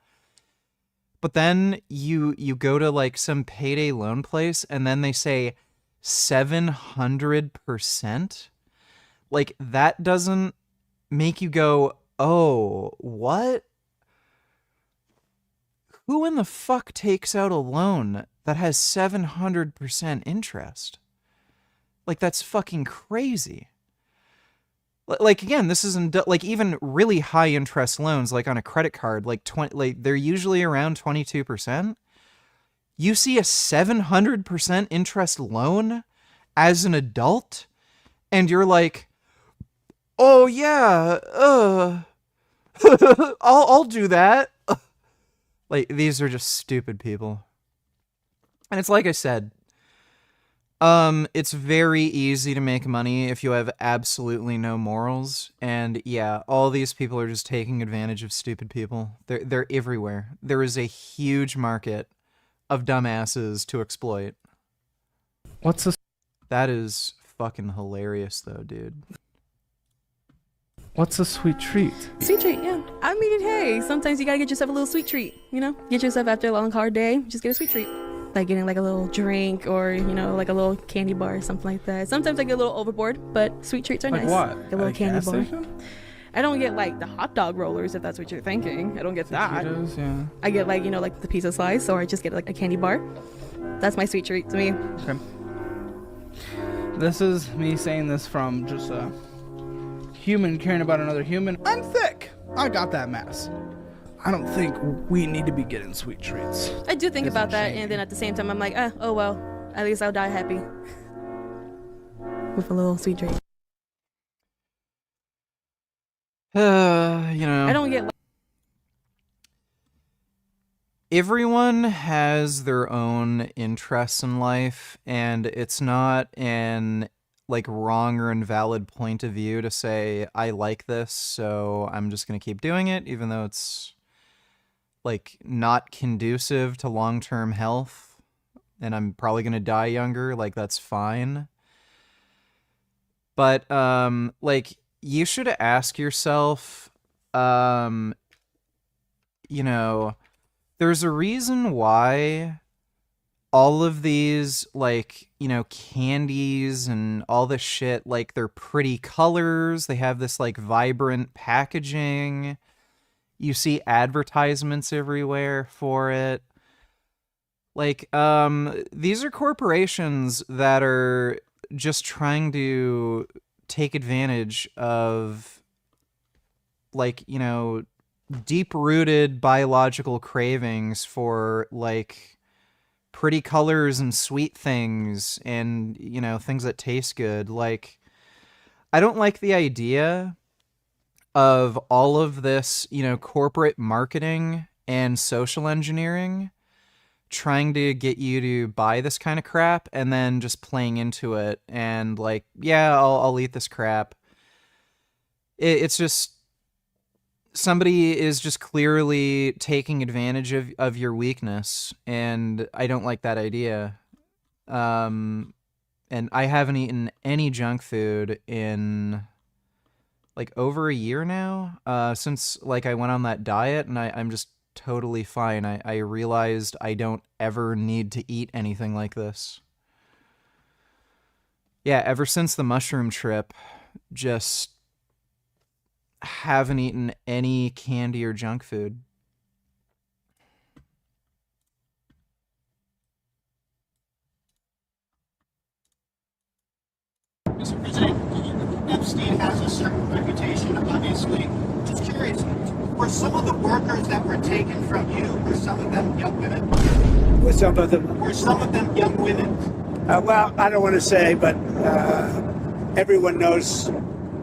S3: But then you go to, like, some payday loan place, and then they say 700%? Like, that doesn't make you go, oh, what? Who in the fuck takes out a loan that has 700% interest? Like, that's fucking crazy. Like, again, this isn't, like, even really high interest loans, like on a credit card, like, they're usually around 22%. You see a 700% interest loan as an adult, and you're like, oh yeah, I'll do that. Like, these are just stupid people. And it's like I said, it's very easy to make money if you have absolutely no morals. And yeah, all these people are just taking advantage of stupid people. They're everywhere. There is a huge market of dumbasses to exploit. That is fucking hilarious though, dude.
S1: What's a sweet treat?
S5: Sweet treat, yeah. I mean, hey, sometimes you gotta get yourself a little sweet treat, you know? Get yourself after a long, hard day, just get a sweet treat. Like getting like a little drink or, you know, like a little candy bar or something like that. Sometimes I get a little overboard, but sweet treats are
S1: Like
S5: nice.
S1: what?
S5: Like a little candy bar. I don't get like the hot dog rollers if that's what you're thinking. I don't get that.
S1: Cheetos, yeah.
S5: I get like, you know, like the pizza slice or I just get like a candy bar. That's my sweet treat to me.
S1: Okay. This is me saying this from just a human caring about another human. I'm thick. I got that mass. I don't think we need to be getting sweet treats.
S5: I do think about that, and then at the same time, I'm like, oh well, at least I'll die happy with a little sweet treat.
S3: You know,
S5: I don't get.
S3: Everyone has their own interests in life, and it's not an like wrong or invalid point of view to say I like this, so I'm just gonna keep doing it, even though it's like not conducive to long-term health, and I'm probably gonna die younger. Like, that's fine. But like, you should ask yourself, you know, there's a reason why all of these, like, you know, candies and all this shit, like, they're pretty colors, they have this like vibrant packaging, you see advertisements everywhere for it. Like, these are corporations that are just trying to take advantage of, like, you know, deep-rooted biological cravings for, like, pretty colors and sweet things and, you know, things that taste good. Like, I don't like the idea of all of this, you know, corporate marketing and social engineering trying to get you to buy this kind of crap and then just playing into it and like, yeah, I'll eat this crap. It's just, somebody is just clearly taking advantage of your weakness, and I don't like that idea. And I haven't eaten any junk food in like over a year now, since like I went on that diet, and I'm just totally fine. I realized I don't ever need to eat anything like this. Yeah, ever since the mushroom trip, just haven't eaten any candy or junk food.
S8: Mr. President, Epstein has a certain reputation, obviously. Just curious, were some of the workers that were taken from you, were some of them young women?
S10: Were some of them?
S8: Were some of them young women?
S10: Well, I don't want to say, but everyone knows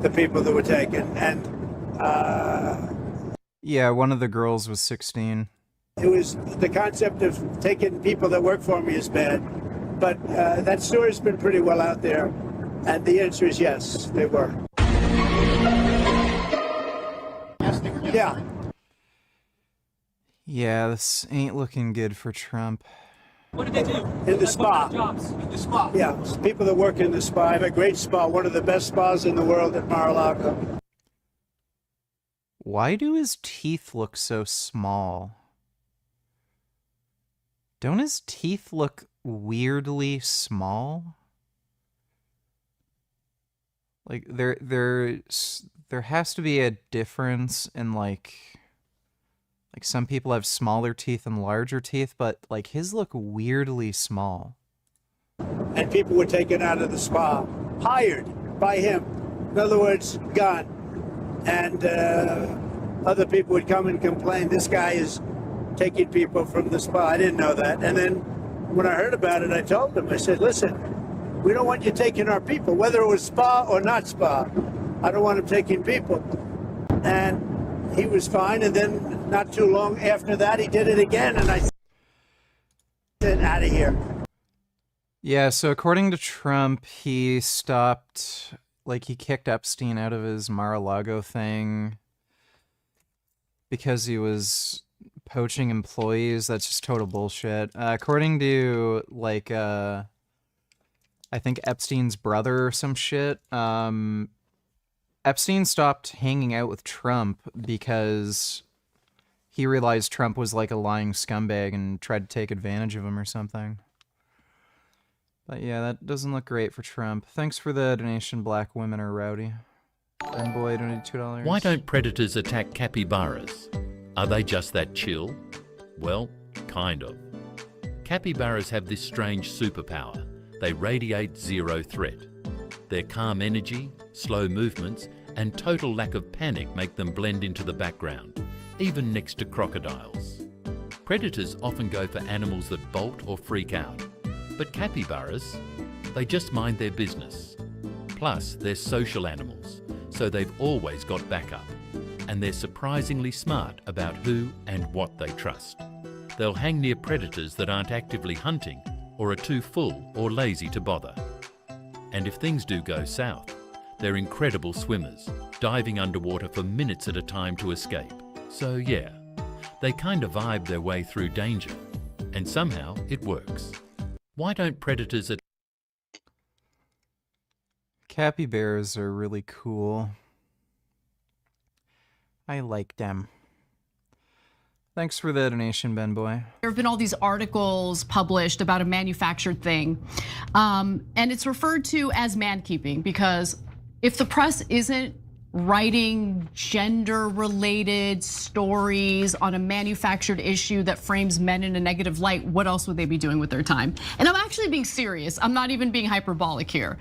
S10: the people that were taken. And
S3: yeah, one of the girls was 16.
S10: It was the concept of taking people that work for me is bad. But that story's been pretty well out there. And the answer is yes, they were. Yeah.
S3: Yeah, this ain't looking good for Trump.
S10: What did they do? In the spa.
S8: Jobs in the spa.
S10: Yeah, it's people that work in the spa. I have a great spa, one of the best spas in the world at Mar-a-Lago.
S3: Why do his teeth look so small? Don't his teeth look weirdly small? Like, there has to be a difference in, like some people have smaller teeth and larger teeth, but, like, his look weirdly small.
S10: And people were taken out of the spa, hired by him. In other words, gone. And other people would come and complain, this guy is taking people from the spa. I didn't know that. And then when I heard about it, I told them, I said, listen, we don't want you taking our people, whether it was spa or not spa. I don't want him taking people. And he was fine, and then not too long after that, he did it again, and I said, out of here.
S3: Yeah, so according to Trump, he stopped, like, he kicked Epstein out of his Mar-a-Lago thing because he was poaching employees. That's just total bullshit. According to, like, I think Epstein's brother or some shit, Epstein stopped hanging out with Trump because he realized Trump was like a lying scumbag and tried to take advantage of him or something. But yeah, that doesn't look great for Trump. Thanks for the donation, Black Women Are Rowdy. And boy, donated $2.
S11: Why don't predators attack capybaras? Are they just that chill? Well, kind of. Capybaras have this strange superpower. They radiate zero threat. Their calm energy, slow movements, and total lack of panic make them blend into the background, even next to crocodiles. Predators often go for animals that bolt or freak out, but capybaras, they just mind their business. Plus, they're social animals, so they've always got backup, and they're surprisingly smart about who and what they trust. They'll hang near predators that aren't actively hunting or are too full or lazy to bother. And if things do go south, they're incredible swimmers, diving underwater for minutes at a time to escape. So yeah, they kind of vibe their way through danger. And somehow it works. Why don't predators at
S3: Capybaras are really cool. I like them. Thanks for the donation, Ben Boy.
S20: There have been all these articles published about a manufactured thing, and it's referred to as man-keeping because if the press isn't writing gender-related stories on a manufactured issue that frames men in a negative light, what else would they be doing with their time? And I'm actually being serious. I'm not even being hyperbolic here.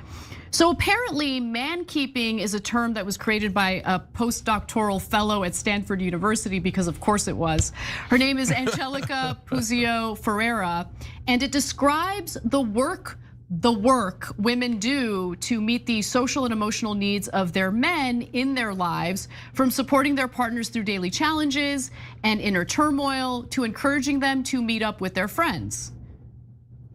S20: So apparently, man-keeping is a term that was created by a postdoctoral fellow at Stanford University, because of course it was. Her name is Angelica Puzio Ferreira, and it describes the work women do to meet the social and emotional needs of their men in their lives, from supporting their partners through daily challenges and inner turmoil to encouraging them to meet up with their friends.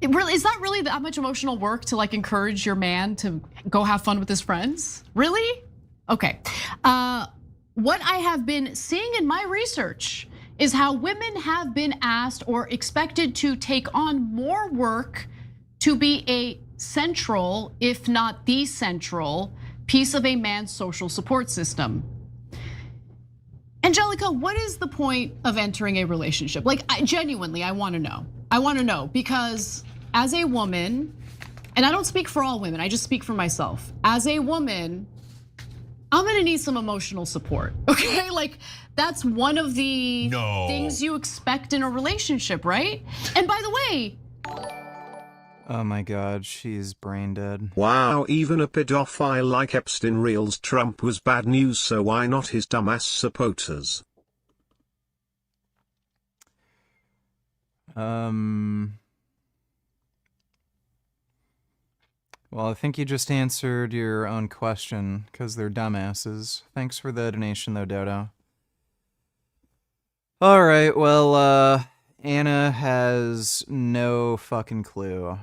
S20: Is that really that much emotional work to like encourage your man to go have fun with his friends? Really? Okay. What I have been seeing in my research is how women have been asked or expected to take on more work to be a central, if not the central, piece of a man's social support system. Angelica, what is the point of entering a relationship? Like, genuinely, I wanna know. I wanna know because as a woman, and I don't speak for all women, I just speak for myself. As a woman, I'm gonna need some emotional support, okay? Like, that's one of the things you expect in a relationship, right? And by the way,
S3: oh my God, she's brain dead.
S7: Wow, even a pedophile like Epstein reels Trump was bad news, so why not his dumbass supporters?
S3: Well, I think you just answered your own question, because they're dumbasses. Thanks for the donation, though, Dodo. All right, well, Anna has no fucking clue.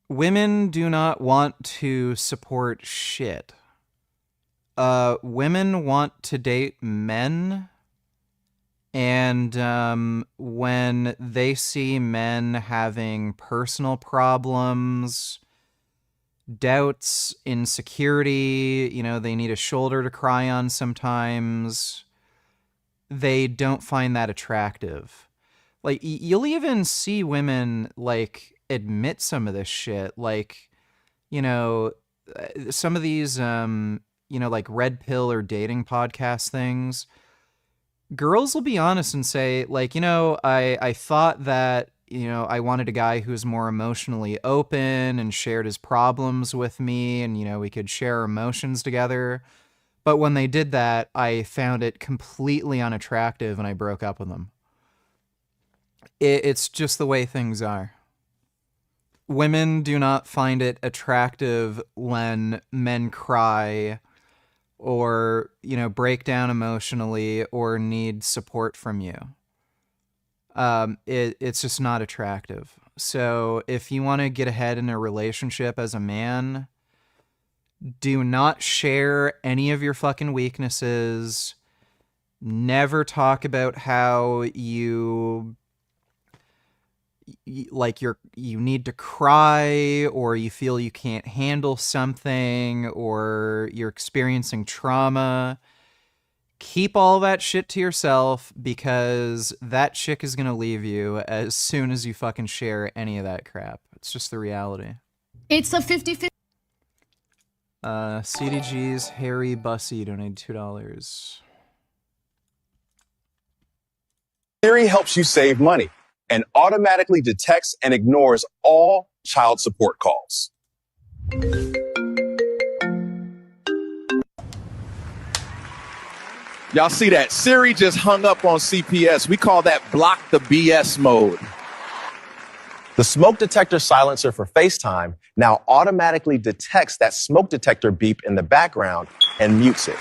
S3: Women do not want to support shit. Women want to date men, and when they see men having personal problems, doubts, insecurity, you know, they need a shoulder to cry on sometimes, they don't find that attractive. Like, you'll even see women, like, admit some of this shit. Like, you know, some of these, you know, like red pill or dating podcast things, girls will be honest and say, like, you know, I thought that, you know, I wanted a guy who was more emotionally open and shared his problems with me, and, you know, we could share emotions together. But when they did that, I found it completely unattractive and I broke up with them. It's just the way things are. Women do not find it attractive when men cry or, you know, break down emotionally or need support from you. It's just not attractive. So if you want to get ahead in a relationship as a man, do not share any of your fucking weaknesses. Never talk about how you need to cry, or you feel you can't handle something, or you're experiencing trauma. Keep all that shit to yourself, because that chick is gonna leave you as soon as you fucking share any of that crap. It's just the reality.
S20: it's a 50-50.
S3: CDG's Harry Bussy donated $2.
S19: Siri helps you save money and automatically detects and ignores all child support calls. Y'all see that? Siri just hung up on CPS. We call that block the BS mode. The smoke detector silencer for FaceTime now automatically detects that smoke detector beep in the background and mutes it.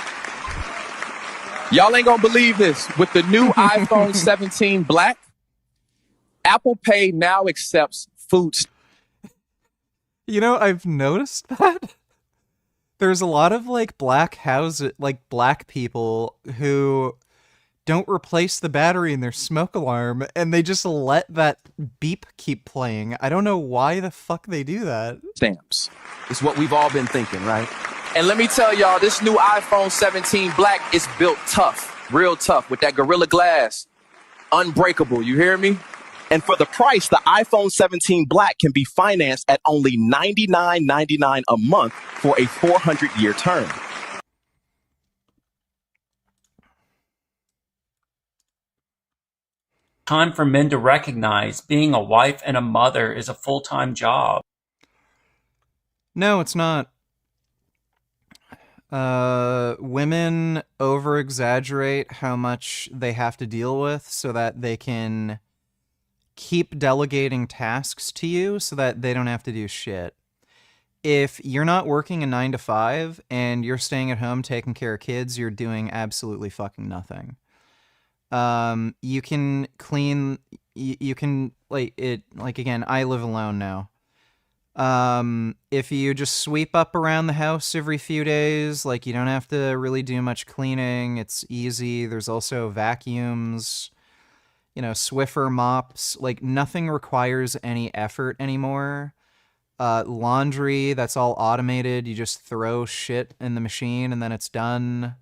S19: Y'all ain't gonna believe this. With the new iPhone 17 Black, Apple Pay now accepts food.
S3: You know, I've noticed that there's a lot of like black people who don't replace the battery in their smoke alarm and they just let that beep keep playing. I don't know why the fuck they do that.
S6: Stamps. It's what we've all been thinking, right? And let me tell y'all, this new iPhone 17 Black is built tough, real tough, with that Gorilla Glass. Unbreakable, you hear me? And for the price, the iPhone 17 Black can be financed at only $99.99 a month for a 400-year term.
S12: Time for men to recognize being a wife and a mother is a full-time job.
S3: No, it's not. Women over-exaggerate how much they have to deal with so that they can keep delegating tasks to you so that they don't have to do shit. If you're not working a 9 to 5 and you're staying at home taking care of kids, you're doing absolutely fucking nothing. You can clean, you can, again, I live alone now. If you just sweep up around the house every few days, like, you don't have to really do much cleaning. It's easy. There's also vacuums, you know, Swiffer mops. Like, nothing requires any effort anymore. Laundry, that's all automated. You just throw shit in the machine and then it's done.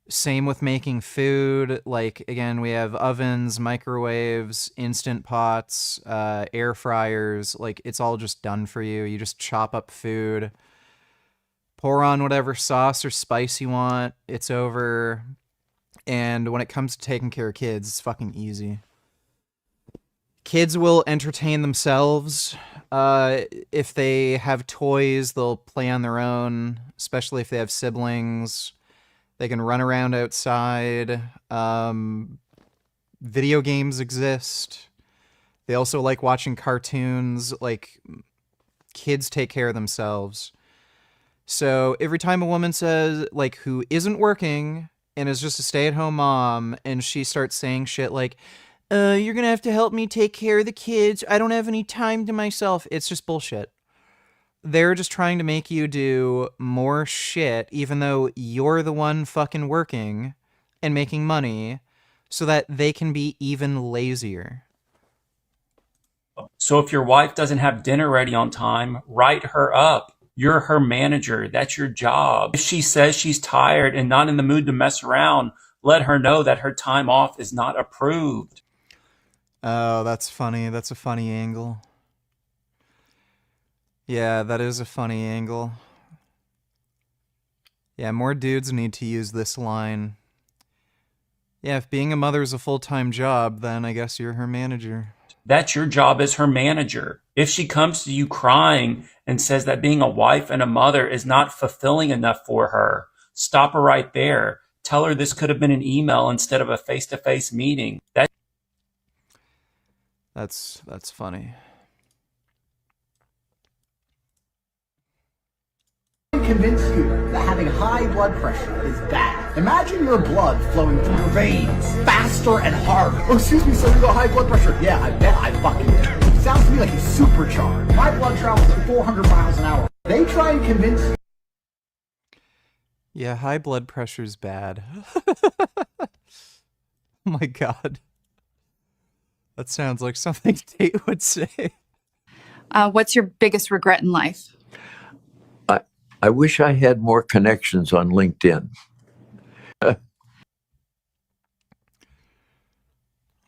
S3: Same with making food. Like, again, we have ovens, microwaves, instant pots, air fryers. Like, it's all just done for you. You just chop up food, pour on whatever sauce or spice you want. It's over. And when it comes to taking care of kids, it's fucking easy. Kids will entertain themselves. If they have toys, they'll play on their own, especially if they have siblings. They can run around outside. Video games exist. They also like watching cartoons. Like, kids take care of themselves. So every time a woman says, like, who isn't working and is just a stay-at-home mom, and she starts saying shit like, you're gonna have to help me take care of the kids. I don't have any time to myself. It's just bullshit. They're just trying to make you do more shit, even though you're the one fucking working and making money, so that they can be even lazier.
S12: So if your wife doesn't have dinner ready on time, write her up. You're her manager. That's your job. If she says she's tired and not in the mood to mess around, let her know that her time off is not approved.
S3: Oh, that's funny. That's a funny angle. Yeah, that is a funny angle. Yeah, more dudes need to use this line. Yeah, if being a mother is a full-time job, then I guess you're her manager.
S12: That's your job as her manager. If she comes to you crying and says that being a wife and a mother is not fulfilling enough for her, stop her right there. Tell her this could have been an email instead of a face-to-face meeting.
S3: That's funny.
S14: Convince you that having high blood pressure is bad. Imagine your blood flowing through your veins faster and harder. Oh, excuse me, sir, you got high blood pressure. Yeah, I bet I fucking do. It sounds to me like he's supercharged. My blood travels at 400 miles an hour. They try and convince you.
S3: Yeah, high blood pressure's bad. Oh my god. That sounds like something Tate would say.
S15: What's your biggest regret in life?
S21: I wish I had more connections on LinkedIn.
S3: All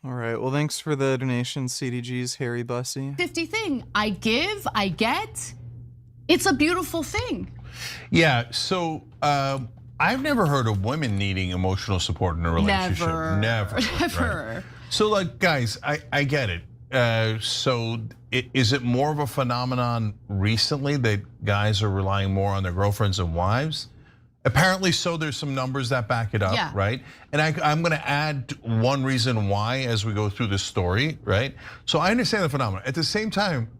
S3: right. Well, thanks for the donation, CDG's Harry Bussy.
S20: 50 thing. I give, I get. It's a beautiful thing.
S24: Yeah. So I've never heard of women needing emotional support in a relationship. Never. Right? So, like, guys, I get it. So is it more of a phenomenon recently that guys are relying more on their girlfriends and wives? Apparently so. There's some numbers that back it up, yeah. Right? And I'm gonna add one reason why as we go through this story, right? So I understand the phenomenon. At the same time,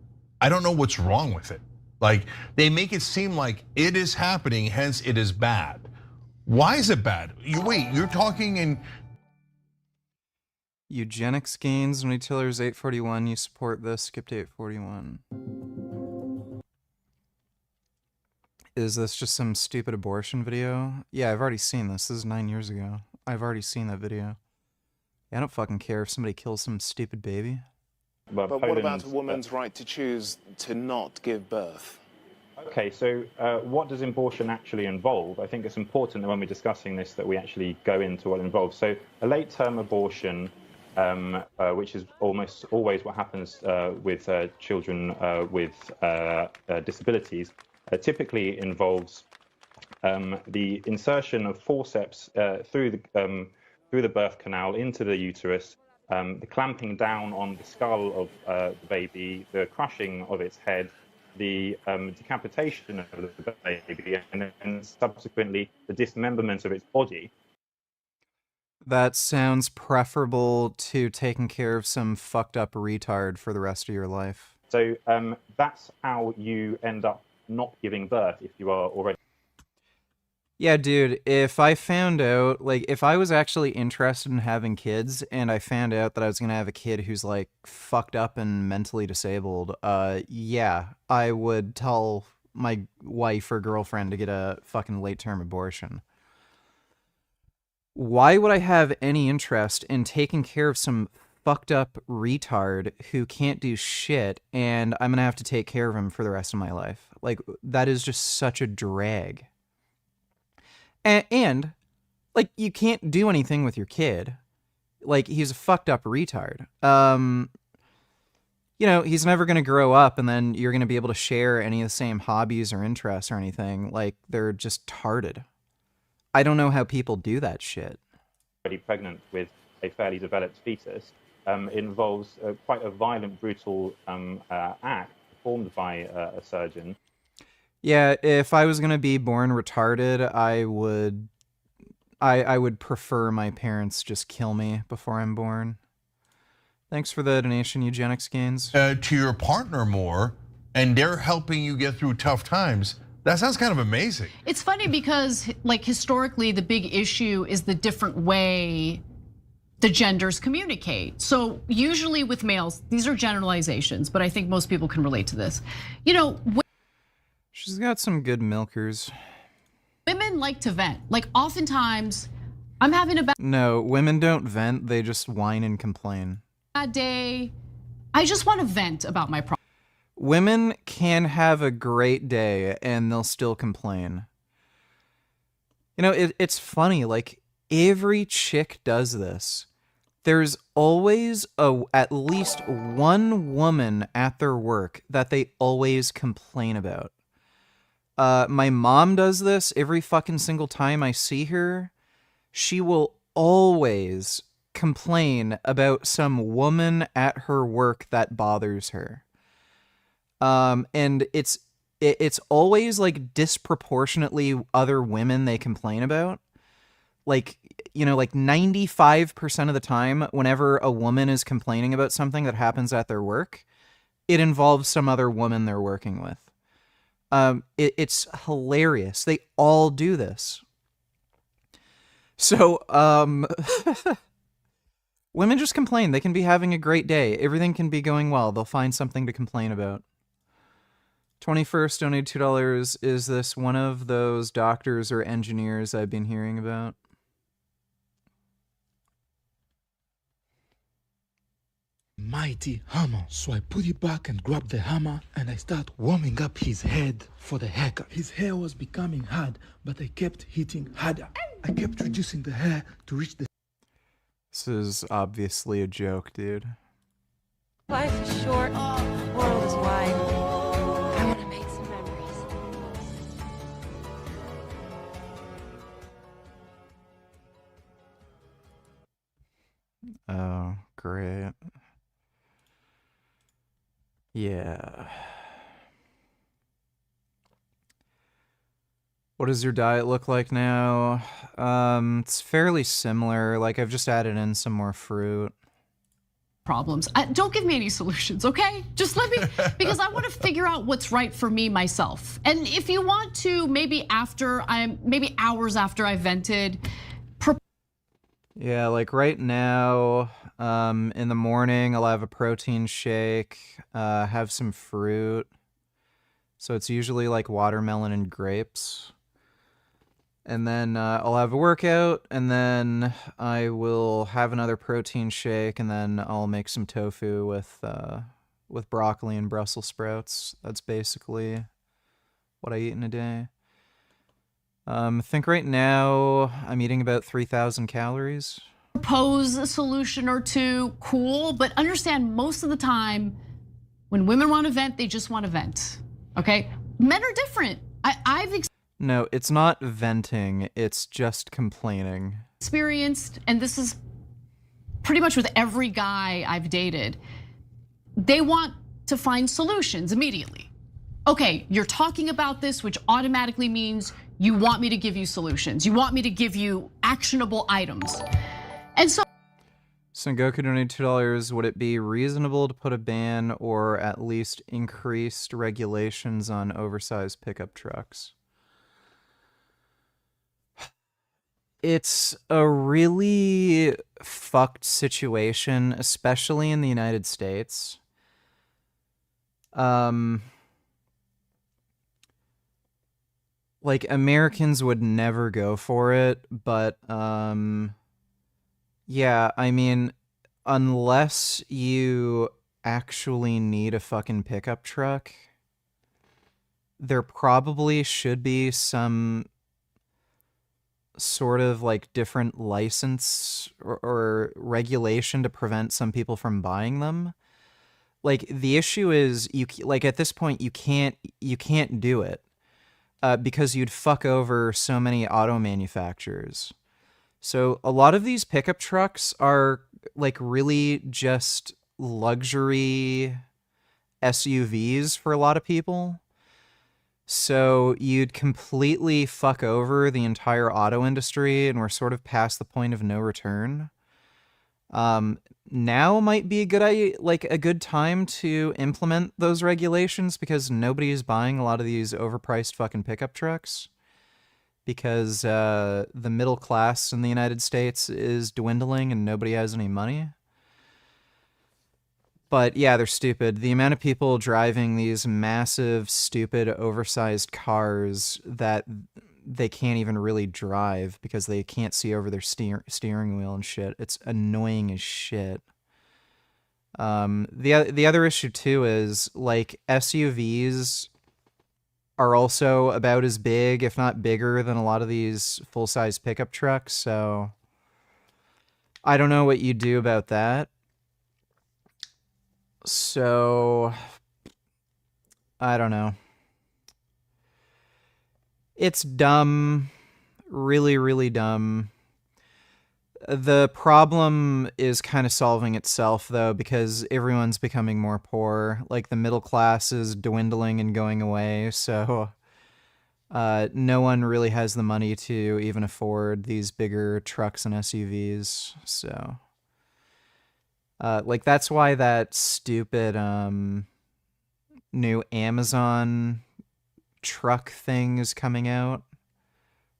S24: I don't know what's wrong with it. Like, they make it seem like it is happening, hence it is bad. Why is it bad? You're talking in
S3: Eugenics gains when Taylor's 841. You support this. Skip to 841. Is this just some stupid abortion video? Yeah, I've already seen this. This is 9 years ago. I've already seen that video. Yeah, I don't fucking care if somebody kills some stupid baby.
S9: But what about a woman's right to choose to not give birth?
S13: Okay, so what does abortion actually involve? I think it's important that when we're discussing this that we actually go into what it involves. So a late-term abortion, which is almost always what happens with children with disabilities, typically involves the insertion of forceps through the birth canal into the uterus, the clamping down on the skull of the baby, the crushing of its head, the decapitation of the baby, and then subsequently the dismemberment of its body.
S3: That sounds preferable to taking care of some fucked up retard for the rest of your life.
S13: So that's how you end up not giving birth if you are already.
S3: Yeah, dude, if I found out, like, if I was actually interested in having kids and I found out that I was gonna have a kid who's, like, fucked up and mentally disabled, yeah, I would tell my wife or girlfriend to get a fucking late-term abortion. Why would I have any interest in taking care of some fucked up retard who can't do shit and I'm gonna have to take care of him for the rest of my life? Like, that is just such a drag. And like, you can't do anything with your kid. Like, he's a fucked up retard. You know, he's never going to grow up and then you're going to be able to share any of the same hobbies or interests or anything. Like, they're just tarded. I don't know how people do that shit.
S13: Already pregnant with a fairly developed fetus involves quite a violent, brutal act performed by a surgeon.
S3: Yeah, if I was gonna be born retarded, I would prefer my parents just kill me before I'm born. Thanks for the donation, Eugenics Gains.
S24: To your partner more, and they're helping you get through tough times. That sounds kind of amazing.
S20: It's funny because, like, historically, the big issue is the different way the genders communicate. So usually with males, these are generalizations, but I think most people can relate to this. You know,
S3: she's got some good milkers.
S20: Women like to vent. Like, oftentimes, I'm having a
S3: No, women don't vent, they just whine and complain.
S20: bad day. I just want to vent about my problem.
S3: Women can have a great day and they'll still complain. You know, it's funny, like, every chick does this. There's always at least one woman at their work that they always complain about. My mom does this every fucking single time I see her. She will always complain about some woman at her work that bothers her. And it's always like disproportionately other women they complain about. Like, you know, like 95% of the time, whenever a woman is complaining about something that happens at their work, it involves some other woman they're working with. It's hilarious. They all do this. So, women just complain. They can be having a great day. Everything can be going well. They'll find something to complain about. 21st donated $2. Is this one of those doctors or engineers I've been hearing about?
S16: Mighty hammer. So I put it back and grab the hammer and I start warming up his head for the haircut. His hair was becoming hard, but I kept hitting harder. I kept reducing the hair to reach the...
S3: This is obviously a joke, dude.
S17: Life is short, world is wide. I want to make some memories.
S3: Oh, great. Yeah. What does your diet look like now? It's fairly similar. Like, I've just added in some more fruit.
S20: Problems. Don't give me any solutions, okay? Just let me, because I want to figure out what's right for me myself. And if you want to, maybe hours after I vented.
S3: Yeah, like right now, in the morning, I'll have a protein shake, have some fruit, So it's usually like watermelon and grapes. And then I'll have a workout, and then I will have another protein shake, and then I'll make some tofu with broccoli and Brussels sprouts. That's basically what I eat in a day. I think right now I'm eating about 3,000 calories.
S20: Propose a solution or two, cool, but understand most of the time when women want to vent, they just want to vent. Okay? Men are different. I've
S3: No, it's not venting, it's just complaining.
S20: experienced, and this is pretty much with every guy I've dated, they want to find solutions immediately. Okay, you're talking about this, which automatically means you want me to give you solutions. You want me to give you actionable items. And so
S3: Sengoku donated $2. Would it be reasonable to put a ban or at least increased regulations on oversized pickup trucks? It's a really fucked situation, especially in the United States. Like, Americans would never go for it, but yeah, I mean, unless you actually need a fucking pickup truck, there probably should be some sort of like different license or regulation to prevent some people from buying them. Like, the issue is like at this point you can't do it because you'd fuck over so many auto manufacturers. So a lot of these pickup trucks are like really just luxury SUVs for a lot of people. So you'd completely fuck over the entire auto industry, and we're sort of past the point of no return. Now might be a good time to implement those regulations because nobody is buying a lot of these overpriced fucking pickup trucks. Because the middle class in the United States is dwindling and nobody has any money. But yeah, they're stupid. The amount of people driving these massive, stupid, oversized cars that they can't even really drive because they can't see over their steering wheel and shit. It's annoying as shit. The other issue too is like SUVs are also about as big, if not bigger, than a lot of these full-size pickup trucks. So I don't know what you do about that. So I don't know. It's dumb. Really, really dumb. The problem is kind of solving itself, though, because everyone's becoming more poor. Like, the middle class is dwindling and going away, so no one really has the money to even afford these bigger trucks and SUVs. So, like, that's why that stupid new Amazon truck thing is coming out.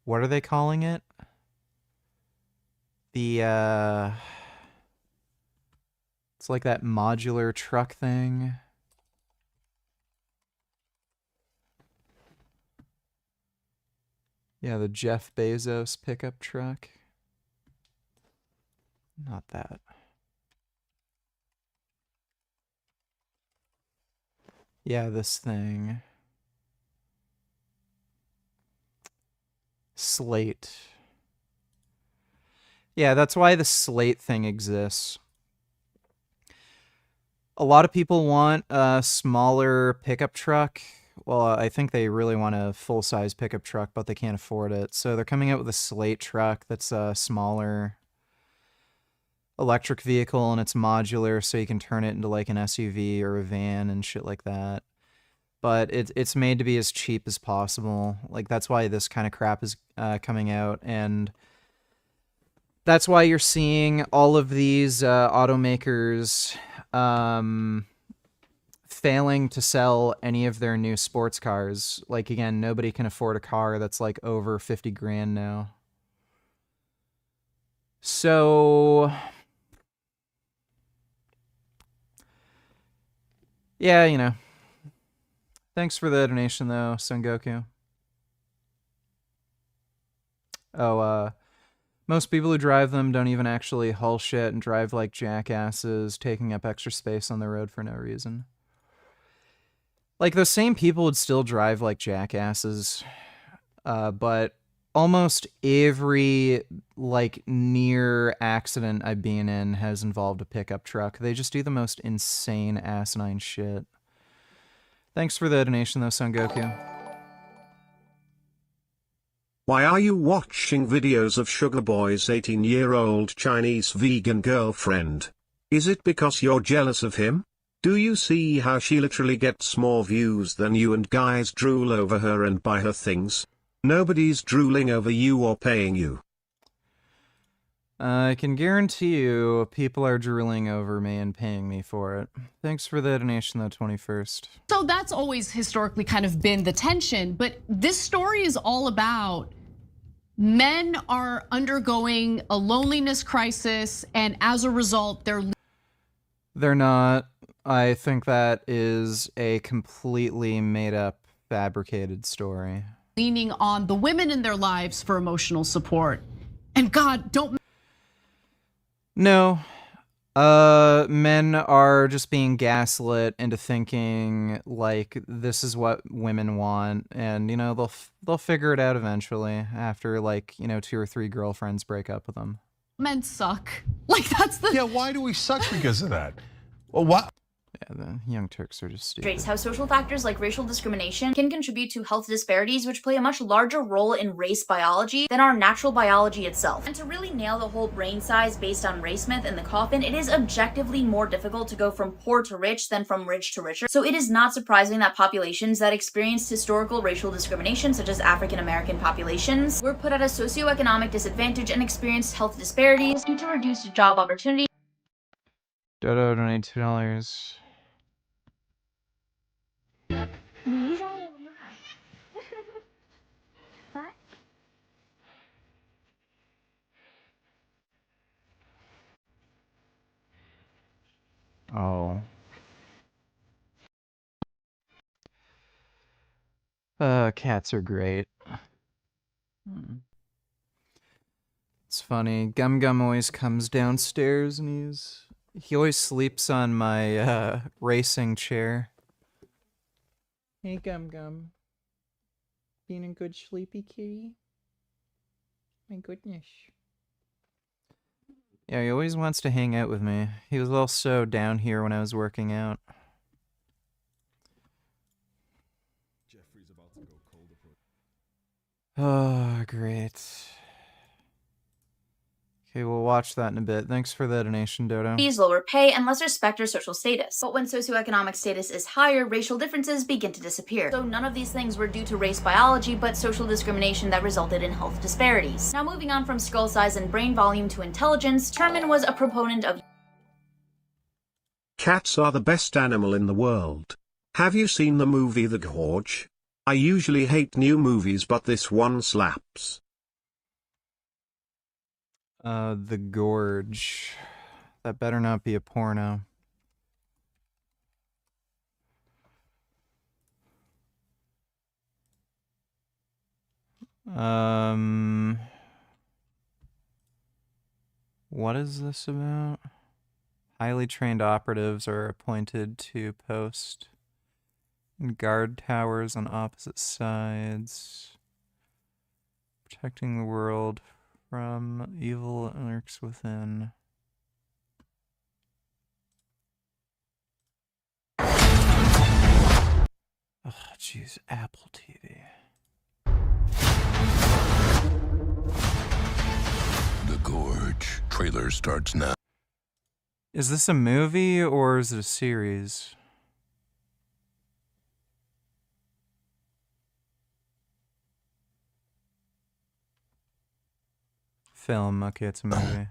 S3: What are they calling it? It's like that modular truck thing. Yeah, the Jeff Bezos pickup truck. Not that. Yeah, this thing. Slate. Yeah, that's why the Slate thing exists. A lot of people want a smaller pickup truck. Well, I think they really want a full-size pickup truck, but they can't afford it. So they're coming out with a Slate truck that's a smaller electric vehicle, and it's modular, so you can turn it into like an SUV or a van and shit like that. But it's made to be as cheap as possible. Like, that's why this kind of crap is coming out, and that's why you're seeing all of these automakers failing to sell any of their new sports cars. Like, again, nobody can afford a car that's like over 50 grand now. So yeah, you know, Thanks for the donation, though, Son Goku. Oh, most people who drive them don't even actually haul shit and drive like jackasses, taking up extra space on the road for no reason. Like, those same people would still drive like jackasses, but almost every, like, near accident I've been in has involved a pickup truck. They just do the most insane, asinine shit. Thanks for the donation, though, Son Goku.
S7: Why are you watching videos of Sugar Boy's 18-year-old Chinese vegan girlfriend? Is it because you're jealous of him? Do you see how she literally gets more views than you and guys drool over her and buy her things? Nobody's drooling over you or paying you.
S3: I can guarantee you people are drooling over me and paying me for it. Thanks for the donation, though, 21st.
S20: So that's always historically kind of been the tension, but this story is all about men are undergoing a loneliness crisis, and as a result,
S3: They're not. I think that is a completely made-up, fabricated story.
S20: leaning on the women in their lives for emotional support. And God, don't...
S3: No. Men are just being gaslit into thinking like this is what women want, and you know they'll figure it out eventually after, like, you know, 2 or 3 girlfriends break up with them.
S20: Men suck. Like, that's the...
S24: Yeah, why do we suck because of that? Well, what?
S3: Yeah, the Young Turks are just stupid.
S4: Demonstrates how social factors like racial discrimination can contribute to health disparities, which play a much larger role in race biology than our natural biology itself. And to really nail the whole brain size based on race myth in the coffin, it is objectively more difficult to go from poor to rich than from rich to richer. So it is not surprising that populations that experienced historical racial discrimination, such as African American populations, were put at a socioeconomic disadvantage and experienced health disparities due to reduced job opportunity.
S3: Dodo donate $2. Oh. Cats are great. It's funny. Gum Gum always comes downstairs and he always sleeps on my racing chair. Hey, Gum Gum. Being a good sleepy kitty? My goodness. Yeah, he always wants to hang out with me. He was also down here when I was working out.
S18: Jeffrey's about to go cold.
S3: Oh, great. Okay, we'll watch that in a bit. Thanks for the donation, Dodo.
S4: Lower pay, and less respect or social status. But when socioeconomic status is higher, racial differences begin to disappear. So none of these things were due to race biology, but social discrimination that resulted in health disparities. Now moving on from skull size and brain volume to intelligence, Terman was a proponent of...
S7: Cats are the best animal in the world. Have you seen the movie The Gorge? I usually hate new movies, but this one slaps.
S3: The Gorge. That better not be a porno. What is this about? Highly trained operatives are appointed to post in guard towers on opposite sides, protecting the world from evil that lurks within. Oh, jeez, Apple TV.
S18: The Gorge trailer starts now.
S3: Is this a movie or is it a series? Film, okay, it's a movie.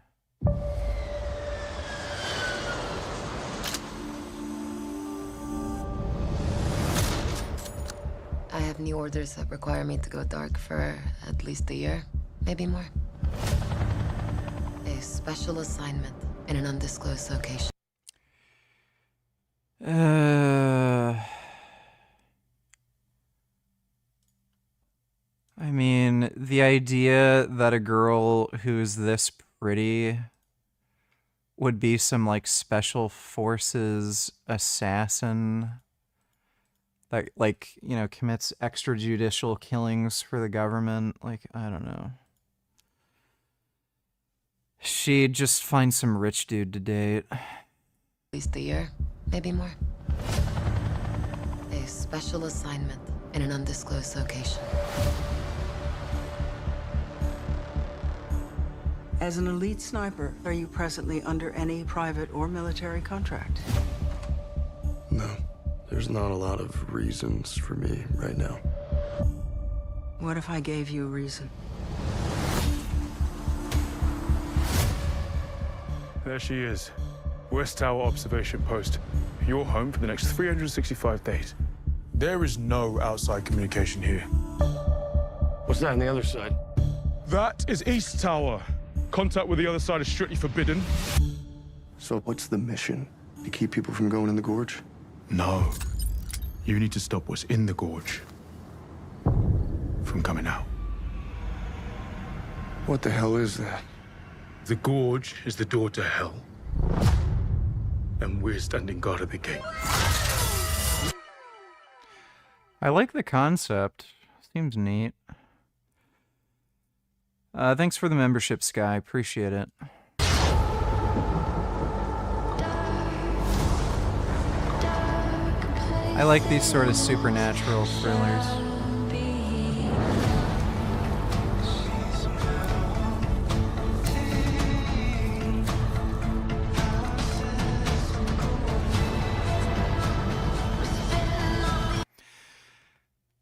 S17: I have new orders that require me to go dark for at least a year, maybe more. A special assignment in an undisclosed location.
S3: I mean, the idea that a girl who's this pretty would be some like special forces assassin that like, you know, commits extrajudicial killings for the government, like, I don't know. She'd just find some rich dude to date.
S17: At least a year, maybe more. A special assignment in an undisclosed location.
S1: As an elite sniper, are you presently under any private or military contract?
S2: No, there's not a lot of reasons for me right now.
S1: What if I gave you a reason?
S22: There she is. West Tower Observation Post. Your home for the next 365 days. There is no outside communication here.
S2: What's that on the other side?
S22: That is East Tower. Contact with the other side is strictly forbidden.
S2: So what's the mission? To keep people from going in the gorge?
S22: No. You need to stop what's in the gorge from coming out.
S2: What the hell is that?
S22: The gorge is the door to hell. And we're standing guard at the gate.
S3: I like the concept. Seems neat. Thanks for the membership, Sky. Appreciate it. I like these sort of supernatural thrillers.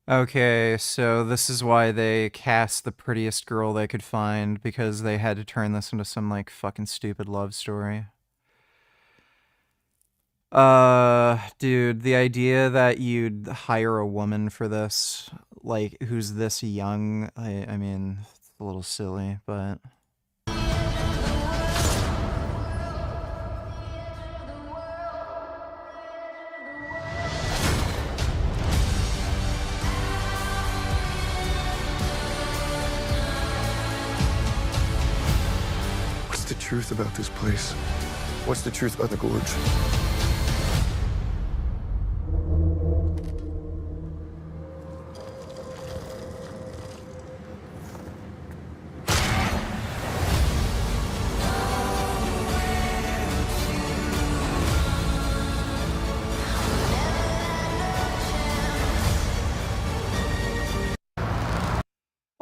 S3: Okay, so this is why they cast the prettiest girl they could find, because they had to turn this into some, like, fucking stupid love story. Dude, the idea that you'd hire a woman for this, like, who's this young, I mean, it's a little silly, but...
S2: What's the truth about this place? What's the truth about the gorge?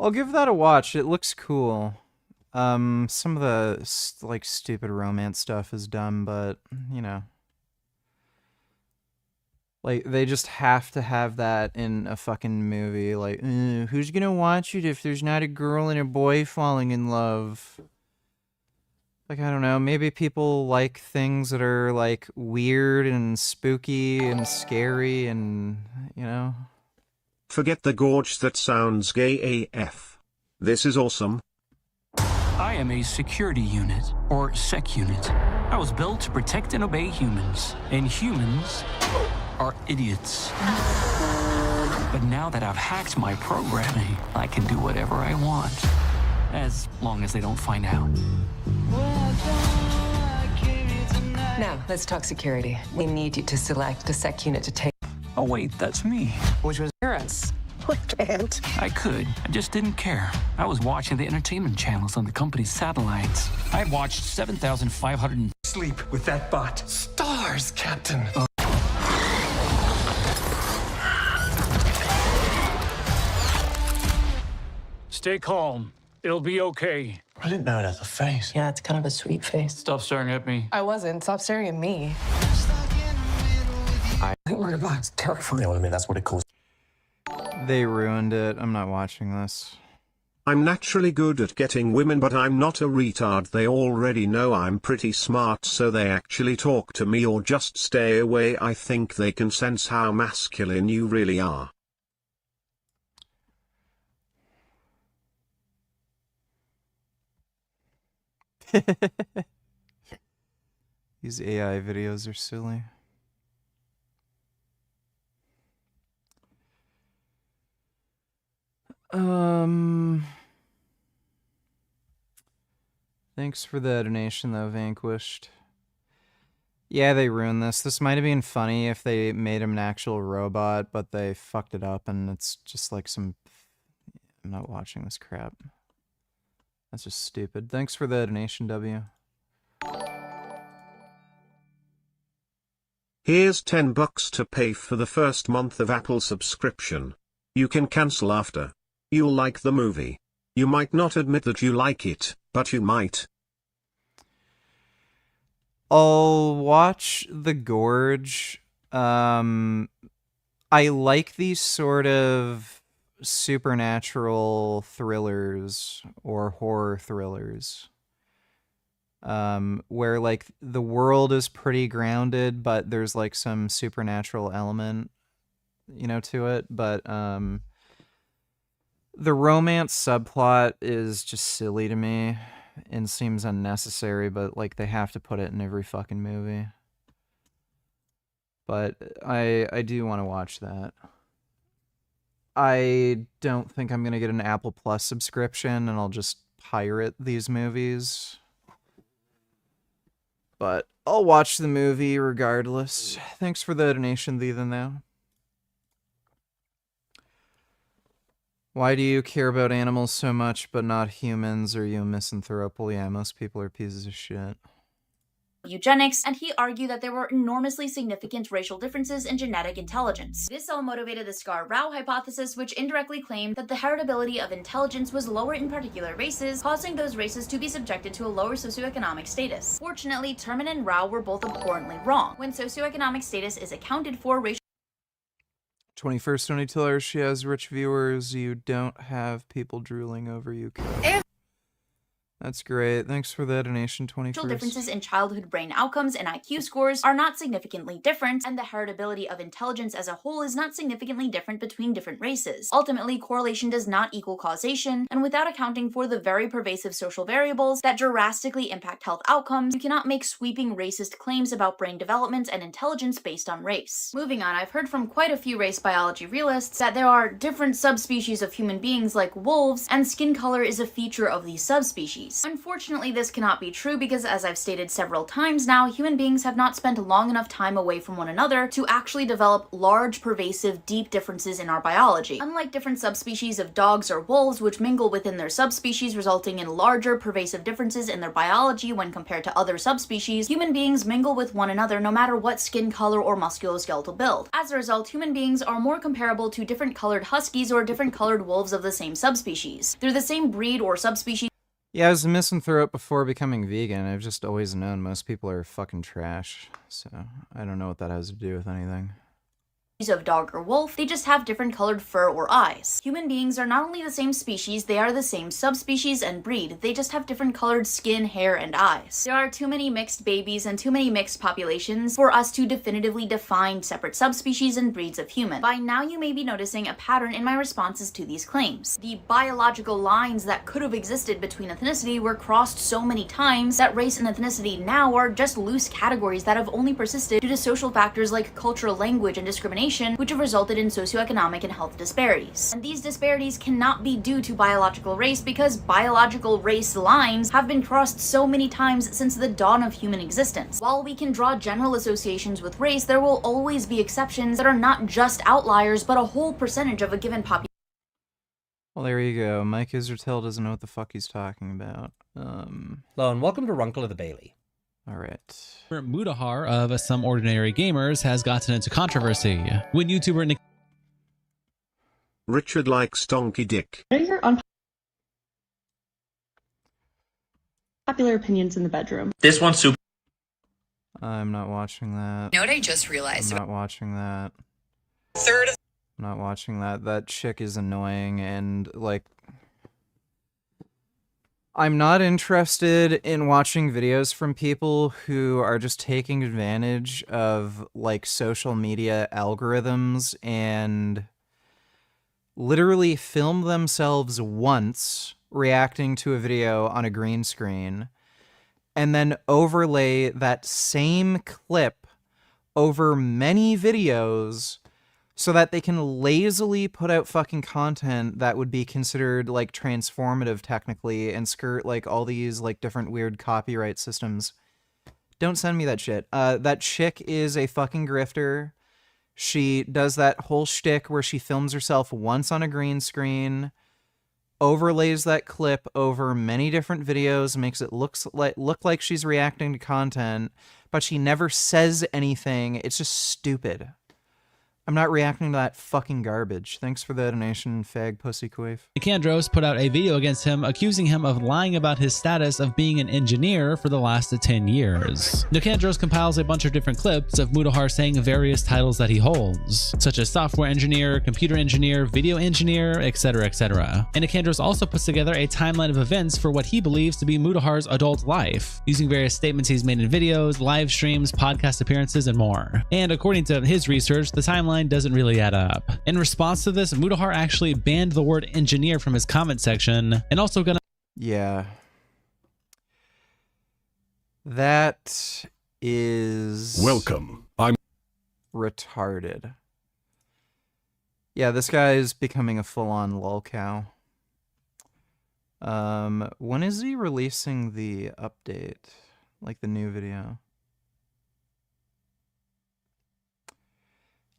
S3: I'll give that a watch. It looks cool. Some of the, like, stupid romance stuff is dumb, but, you know. Like, they just have to have that in a fucking movie. Like, who's gonna watch it if there's not a girl and a boy falling in love? Like, I don't know, maybe people like things that are, like, weird and spooky and scary and, you know.
S7: Forget the gorge, that sounds gay AF. This is awesome.
S23: I am a security unit, or sec unit. I was built to protect and obey humans, and humans are idiots. But now that I've hacked my programming, I can do whatever I want, as long as they don't find out.
S17: Now, let's talk security. We need you to select a sec unit to take.
S23: Oh wait, that's me.
S17: Which was us.
S23: I can't. I could. I just didn't care. I was watching the entertainment channels on the company's satellites. I watched 7,500.
S25: Sleep with that bot. Stars, Captain.
S23: Stay calm. It'll be okay.
S25: I didn't know it has a face.
S17: Yeah, it's kind of a sweet face.
S23: Stop staring at me.
S17: I wasn't. Stop staring at me.
S25: I think we're about to terrify you. I mean, that's what it calls.
S3: They ruined it. I'm not watching this.
S7: I'm naturally good at getting women, but I'm not a retard. They already know I'm pretty smart, so they actually talk to me or just stay away. I think they can sense how masculine you really are.
S3: These AI videos are silly. Thanks for the donation, though, Vanquished. Yeah, they ruined this. This might have been funny if they made him an actual robot, but they fucked it up, and it's just like some... I'm not watching this crap. That's just stupid. Thanks for the donation, W.
S7: Here's $10 to pay for the first month of Apple subscription. You can cancel after. You'll like the movie. You might not admit that you like it, but you might.
S3: I'll watch The Gorge. I like these sort of supernatural thrillers or horror thrillers. Where like the world is pretty grounded, but there's like some supernatural element, you know, to it. But the romance subplot is just silly to me and seems unnecessary, but like they have to put it in every fucking movie. But I do want to watch that. I don't think I'm gonna get an Apple Plus subscription, and I'll just pirate these movies. But I'll watch the movie regardless. Thanks for the donation, Ethan, though. Why do you care about animals so much but not humans? Are you a misanthrope? Well, yeah, most people are pieces of shit.
S4: Eugenics, and he argued that there were enormously significant racial differences in genetic intelligence. This all motivated the Scar-Rao hypothesis, which indirectly claimed that the heritability of intelligence was lower in particular races, causing those races to be subjected to a lower socioeconomic status. Fortunately, Terman and Rao were both abhorrently wrong. When socioeconomic status is accounted for, racial
S3: 21st only tell her she has rich viewers. You don't have people drooling over you. That's great. Thanks for the donation, 21st.
S4: Differences in childhood brain outcomes and IQ scores are not significantly different, and the heritability of intelligence as a whole is not significantly different between different races. Ultimately, correlation does not equal causation, and without accounting for the very pervasive social variables that drastically impact health outcomes, you cannot make sweeping racist claims about brain development and intelligence based on race. Moving on, I've heard from quite a few race biology realists that there are different subspecies of human beings like wolves, and skin color is a feature of these subspecies. Unfortunately, this cannot be true because, as I've stated several times now, human beings have not spent long enough time away from one another to actually develop large, pervasive, deep differences in our biology. Unlike different subspecies of dogs or wolves, which mingle within their subspecies, resulting in larger, pervasive differences in their biology when compared to other subspecies, human beings mingle with one another no matter what skin color or musculoskeletal build. As a result, human beings are more comparable to different colored huskies or different colored wolves of the same subspecies. They're the same breed or subspecies.
S3: Yeah, I was a misanthrope before becoming vegan. I've just always known most people are fucking trash. So, I don't know what that has to do with anything.
S4: Of dog or wolf, they just have different colored fur or eyes. Human beings are not only the same species, they are the same subspecies and breed. They just have different colored skin, hair, and eyes. There are too many mixed babies and too many mixed populations for us to definitively define separate subspecies and breeds of human. By now you may be noticing a pattern in my responses to these claims. The biological lines that could have existed between ethnicity were crossed so many times that race and ethnicity now are just loose categories that have only persisted due to social factors like cultural language and discrimination, which have resulted in socioeconomic and health disparities. And these disparities cannot be due to biological race because biological race lines have been crossed so many times since the dawn of human existence. While we can draw general associations with race, there will always be exceptions that are not just outliers, but a whole percentage of a given population.
S3: Well, there you go. Mike Isertel doesn't know what the fuck he's talking about.
S5: Hello, and welcome to Runkle of the Bailey.
S3: All right.
S8: Mutahar of Some Ordinary Gamers has gotten into controversy when YouTuber
S7: Richard likes donkey dick.
S10: What are your unpopular opinions in the bedroom?
S8: This one's super.
S3: I'm not watching that.
S11: You know what I just realized?
S3: I'm not watching that.
S11: Third of
S3: I'm not watching that. That chick is annoying and, like... I'm not interested in watching videos from people who are just taking advantage of, like, social media algorithms and literally film themselves once reacting to a video on a green screen and then overlay that same clip over many videos so that they can lazily put out fucking content that would be considered like transformative technically and skirt like all these like different weird copyright systems. Don't send me that shit. That chick is a fucking grifter. She does that whole shtick where she films herself once on a green screen, overlays that clip over many different videos, makes it look like she's reacting to content, but she never says anything. It's just stupid. I'm not reacting to that fucking garbage. Thanks for the donation, fag pussy queef.
S8: Nicandros put out a video against him, accusing him of lying about his status of being an engineer for the last 10 years. Nicandros compiles a bunch of different clips of Mutahar saying various titles that he holds, such as software engineer, computer engineer, video engineer, etc., etc. And Nicandros also puts together a timeline of events for what he believes to be Mutahar's adult life, using various statements he's made in videos, live streams, podcast appearances, and more. And according to his research, the timeline doesn't really add up. In response to this, Mutahar actually banned the word engineer from his comment section and also gonna...
S3: Yeah. That is...
S18: Welcome. I'm
S3: retarded. Yeah, this guy is becoming a full-on lolcow. When is he releasing the update? Like the new video?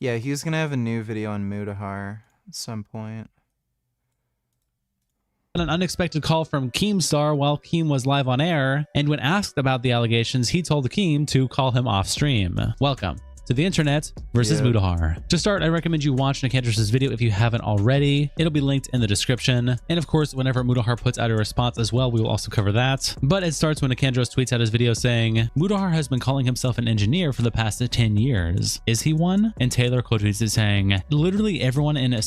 S3: Yeah, he's gonna have a new video on Mutahar at some point.
S8: An unexpected call from Keemstar while Keem was live on air, and when asked about the allegations, he told Keem to call him off stream. Welcome to the internet versus Mutahar. To start, I recommend you watch Nicandros' video if you haven't already. It'll be linked in the description. And of course, whenever Mutahar puts out a response as well, we will also cover that. But it starts when Nicandros tweets out his video saying, Mutahar has been calling himself an engineer for the past 10 years. Is he one? And Taylor quote tweets it saying, literally everyone in a...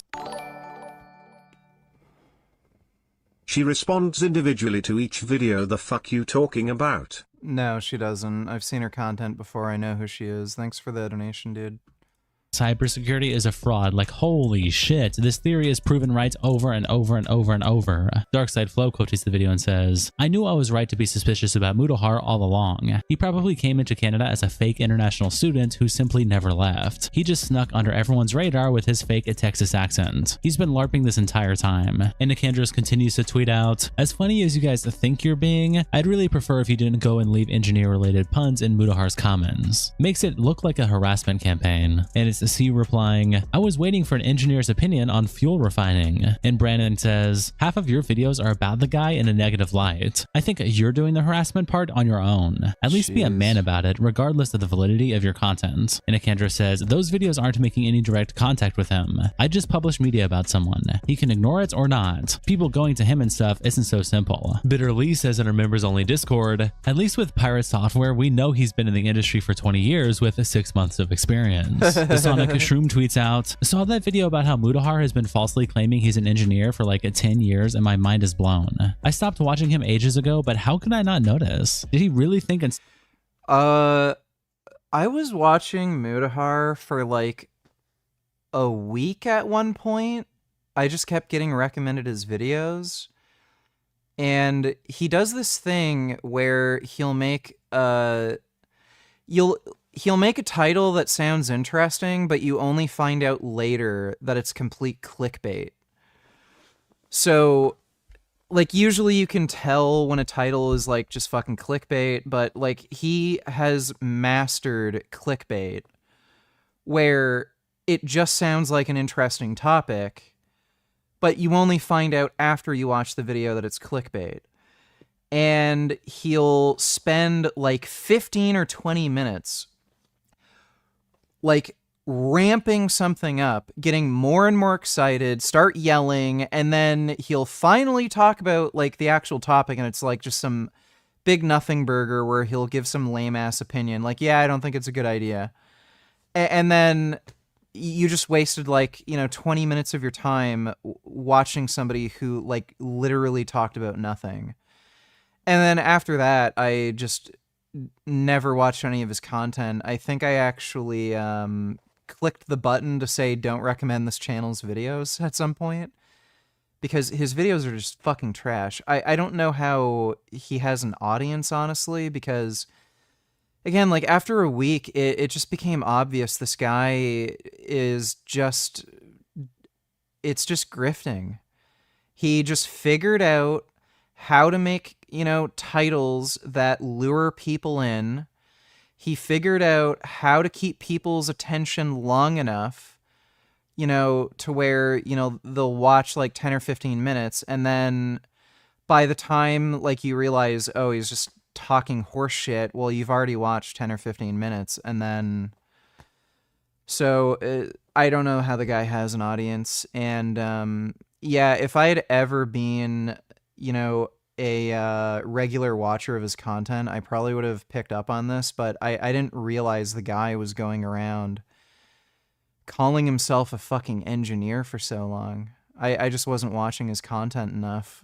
S7: She responds individually to each video. The fuck you talking about?
S3: No, she doesn't. I've seen her content before. I know who she is. Thanks for the donation, dude.
S8: Cybersecurity is a fraud. Like, holy shit. This theory is proven right over and over and over and over. Darkside Flow quotes the video and says, I knew I was right to be suspicious about Mutahar all along. He probably came into Canada as a fake international student who simply never left. He just snuck under everyone's radar with his fake Texas accent. He's been LARPing this entire time. And Nicandros continues to tweet out, as funny as you guys think you're being, I'd really prefer if you didn't go and leave engineer-related puns in Mutahar's comments. Makes it look like a harassment campaign. And it's C replying, I was waiting for an engineer's opinion on fuel refining. And Brandon says, half of your videos are about the guy in a negative light. I think you're doing the harassment part on your own. At least be a man about it, regardless of the validity of your content. And Nicandros says, those videos aren't making any direct contact with him. I just publish media about someone. He can ignore it or not. People going to him and stuff isn't so simple. Bitter Lee says in our members only Discord, at least with Pirate Software, we know he's been in the industry for 20 years with 6 months of experience. The Sonic Shroom tweets out, saw that video about how Mutahar has been falsely claiming he's an engineer for like 10 years and my mind is blown. I stopped watching him ages ago, but how could I not notice? Did he really think it's...
S3: I was watching Mutahar for like a week at one point. I just kept getting recommended his videos. And he does this thing where he'll make he'll make a title that sounds interesting, but you only find out later that it's complete clickbait. So, like, usually you can tell when a title is, like, just fucking clickbait, but, like, he has mastered clickbait, where it just sounds like an interesting topic, but you only find out after you watch the video that it's clickbait. And he'll spend, like, 15 or 20 minutes like ramping something up, getting more and more excited, start yelling, and then he'll finally talk about like the actual topic, and it's like just some big nothing burger where he'll give some lame ass opinion like, yeah, I don't think it's a good idea. And then you just wasted like, 20 minutes of your time watching somebody who like literally talked about nothing. And then after that, I just never watched any of his content. I think I actually clicked the button to say don't recommend this channel's videos at some point, because his videos are just fucking trash. I don't know how he has an audience, honestly, because again, like after a week, it just became obvious this guy is just, it's just grifting. He just figured out how to make, you know, titles that lure people in. He figured out how to keep people's attention long enough, you know, to where, you know, they'll watch like 10 or 15 minutes. And then by the time like you realize, oh, he's just talking horse shit, well, you've already watched 10 or 15 minutes. And then, so I don't know how the guy has an audience. And yeah, if I had ever been, you know, a regular watcher of his content, I probably would have picked up on this, but I didn't realize the guy was going around calling himself a fucking engineer for so long. I just wasn't watching his content enough.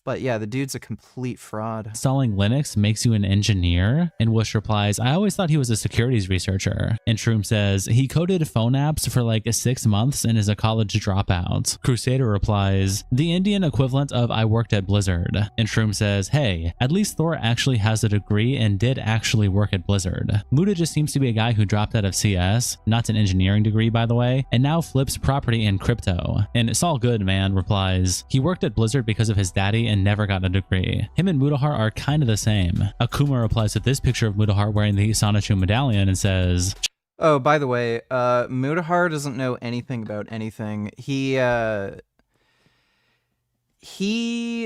S3: But yeah, the dude's a complete fraud.
S8: Installing Linux makes you an engineer? And Wush replies, I always thought he was a securities researcher. And Shroom says, he coded phone apps for like 6 months and is a college dropout. Crusader replies, the Indian equivalent of I worked at Blizzard. And Shroom says, hey, at least Thor actually has a degree and did actually work at Blizzard. Muta just seems to be a guy who dropped out of CS, not an engineering degree by the way, and now flips property in crypto. And It's All Good Man replies, he worked at Blizzard because of his daddy and never got a degree. Him and Mutahar are kind of the same. Akuma replies with this picture of Mutahar wearing the Sonichu medallion and says,
S3: oh, by the way, Mutahar doesn't know anything about anything. He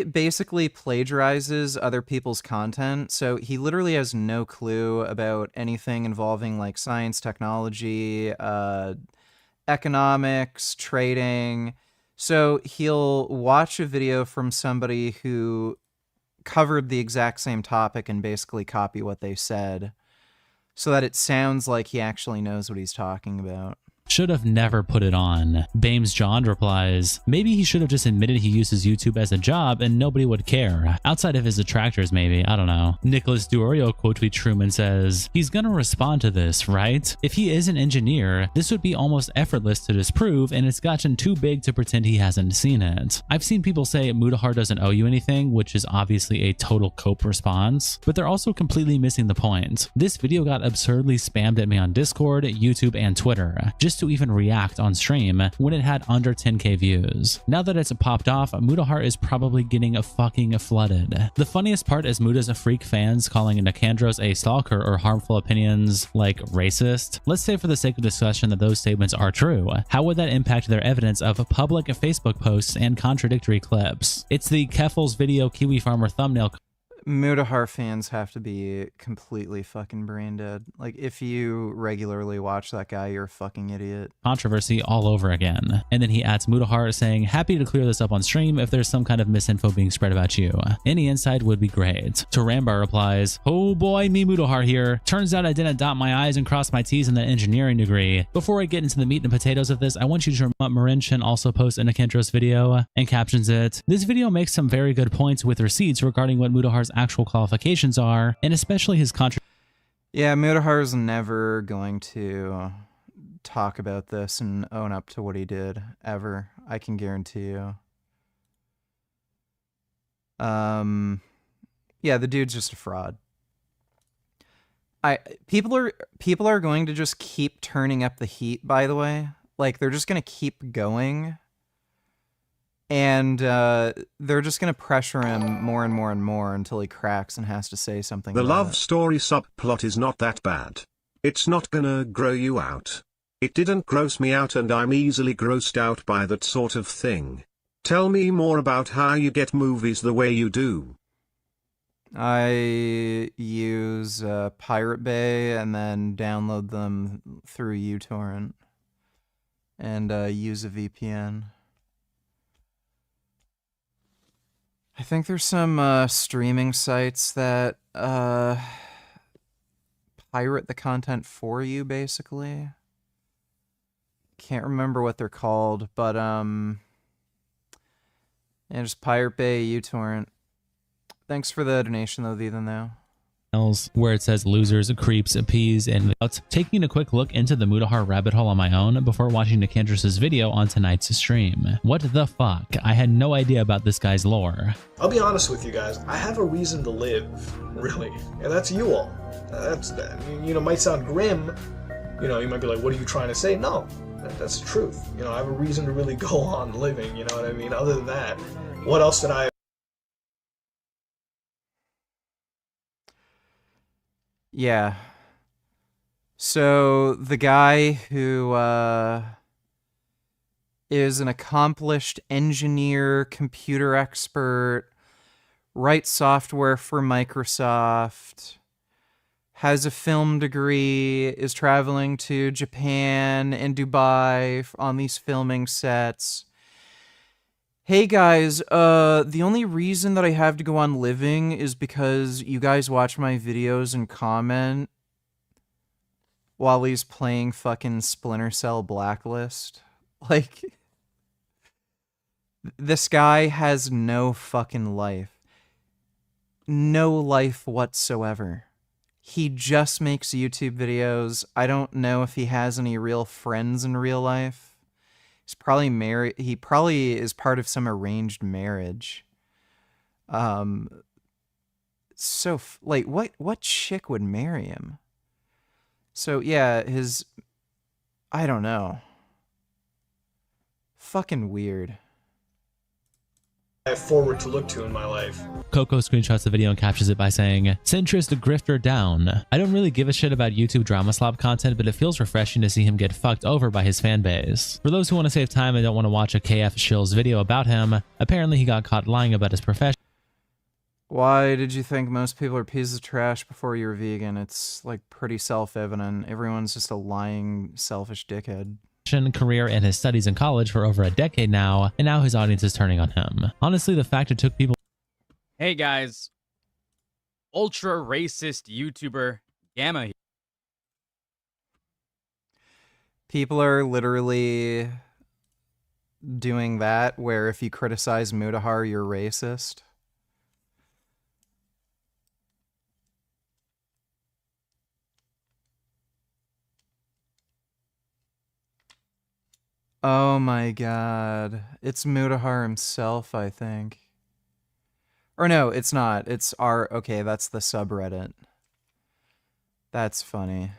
S3: basically plagiarizes other people's content, so he literally has no clue about anything involving like science, technology, economics, trading. So he'll watch a video from somebody who covered the exact same topic and basically copy what they said so that it sounds like he actually knows what he's talking about.
S8: should have never put it on. Bames John replies, maybe he should have just admitted he uses YouTube as a job and nobody would care. Outside of his detractors, maybe. I don't know. Nicholas Duorio quote tweets Truman says, he's gonna respond to this, right? If he is an engineer, this would be almost effortless to disprove, and it's gotten too big to pretend he hasn't seen it. I've seen people say Mutahar doesn't owe you anything, which is obviously a total cope response, but they're also completely missing the point. This video got absurdly spammed at me on Discord, YouTube, and Twitter, just to even react on stream when it had under 10k views. Now that it's popped off, Mutahar is probably getting fucking flooded. The funniest part is Muta's freak fans calling Nicandros a stalker or harmful opinions like racist. Let's say for the sake of discussion that those statements are true. How would that impact their evidence of public Facebook posts and contradictory clips? It's the Keffel's video Kiwi Farmer thumbnail.
S3: Mutahar fans have to be completely fucking brain dead. Like, if you regularly watch that guy, you're a fucking idiot.
S8: Controversy all over again. And then he adds Mutahar saying, happy to clear this up on stream if there's some kind of misinfo being spread about you. Any insight would be great. Tarambar replies, oh boy, me Mutahar here. Turns out I didn't dot my I's and cross my T's in the engineering degree. Before I get into the meat and potatoes of this, I want you to remember Marinchin also posts a Nicandros video and captions it. This video makes some very good points with receipts regarding what Mutahar's actual qualifications are, and especially his
S3: Yeah, Mutahar's never going to talk about this and own up to what he did, ever. I can guarantee you. Yeah, the dude's just a fraud. People are going to just keep turning up the heat, by the way. Like, they're just going to keep going. And they're just going to pressure him more and more and more until he cracks and has to say something.
S7: The love story subplot is not that bad. It's not gonna grow you out. It didn't gross me out, and I'm easily grossed out by that sort of thing. Tell me more about how you get movies the way you do.
S3: I use Pirate Bay and then download them through uTorrent and use a VPN. I think there's some streaming sites that pirate the content for you, basically. Can't remember what they're called, but yeah, just Pirate Bay, uTorrent. Thanks for the donation though, Ethan, though.
S8: where it says losers, creeps, peas, and out. Taking a quick look into the Mutahar rabbit hole on my own before watching Nicandras's video on tonight's stream. What the fuck? I had no idea about this guy's lore.
S6: I'll be honest with you guys, I have a reason to live, really, and that's you all. That's, you know, might sound grim, you know, you might be like, what are you trying to say? No, that's the truth. You know, I have a reason to really go on living, you know what I mean? Other than that, what else did I...
S3: Yeah. So the guy who is an accomplished engineer, computer expert, writes software for Microsoft, has a film degree, is traveling to Japan and Dubai on these filming sets. Hey guys, the only reason that I have to go on living is because you guys watch my videos and comment while he's playing fucking Splinter Cell Blacklist. Like, this guy has no fucking life. No life whatsoever. He just makes YouTube videos. I don't know if he has any real friends in real life. He's probably married. He probably is part of some arranged marriage. So like, what chick would marry him? So yeah, I don't know. Fucking weird.
S6: I have forward to look to in my life.
S8: Coco screenshots the video and captions it by saying, "Centrist grifter down. I don't really give a shit about YouTube drama slop content, but it feels refreshing to see him get fucked over by his fan base. For those who want to save time and don't want to watch a KF Shills video about him, apparently he got caught lying about his profession.
S3: Why did you think most people are pieces of trash before you're vegan? It's like pretty self-evident. Everyone's just a lying, selfish dickhead.
S8: Career, and his studies in college for over a decade now, and now his audience is turning on him. Honestly, the fact it took people..."
S12: Hey guys, ultra racist YouTuber Gamma here.
S3: People are literally doing that, where if you criticize Mutahar, you're racist. Oh my god. It's Mutahar himself, I think. Or no, it's not. It's okay, that's the subreddit. That's funny.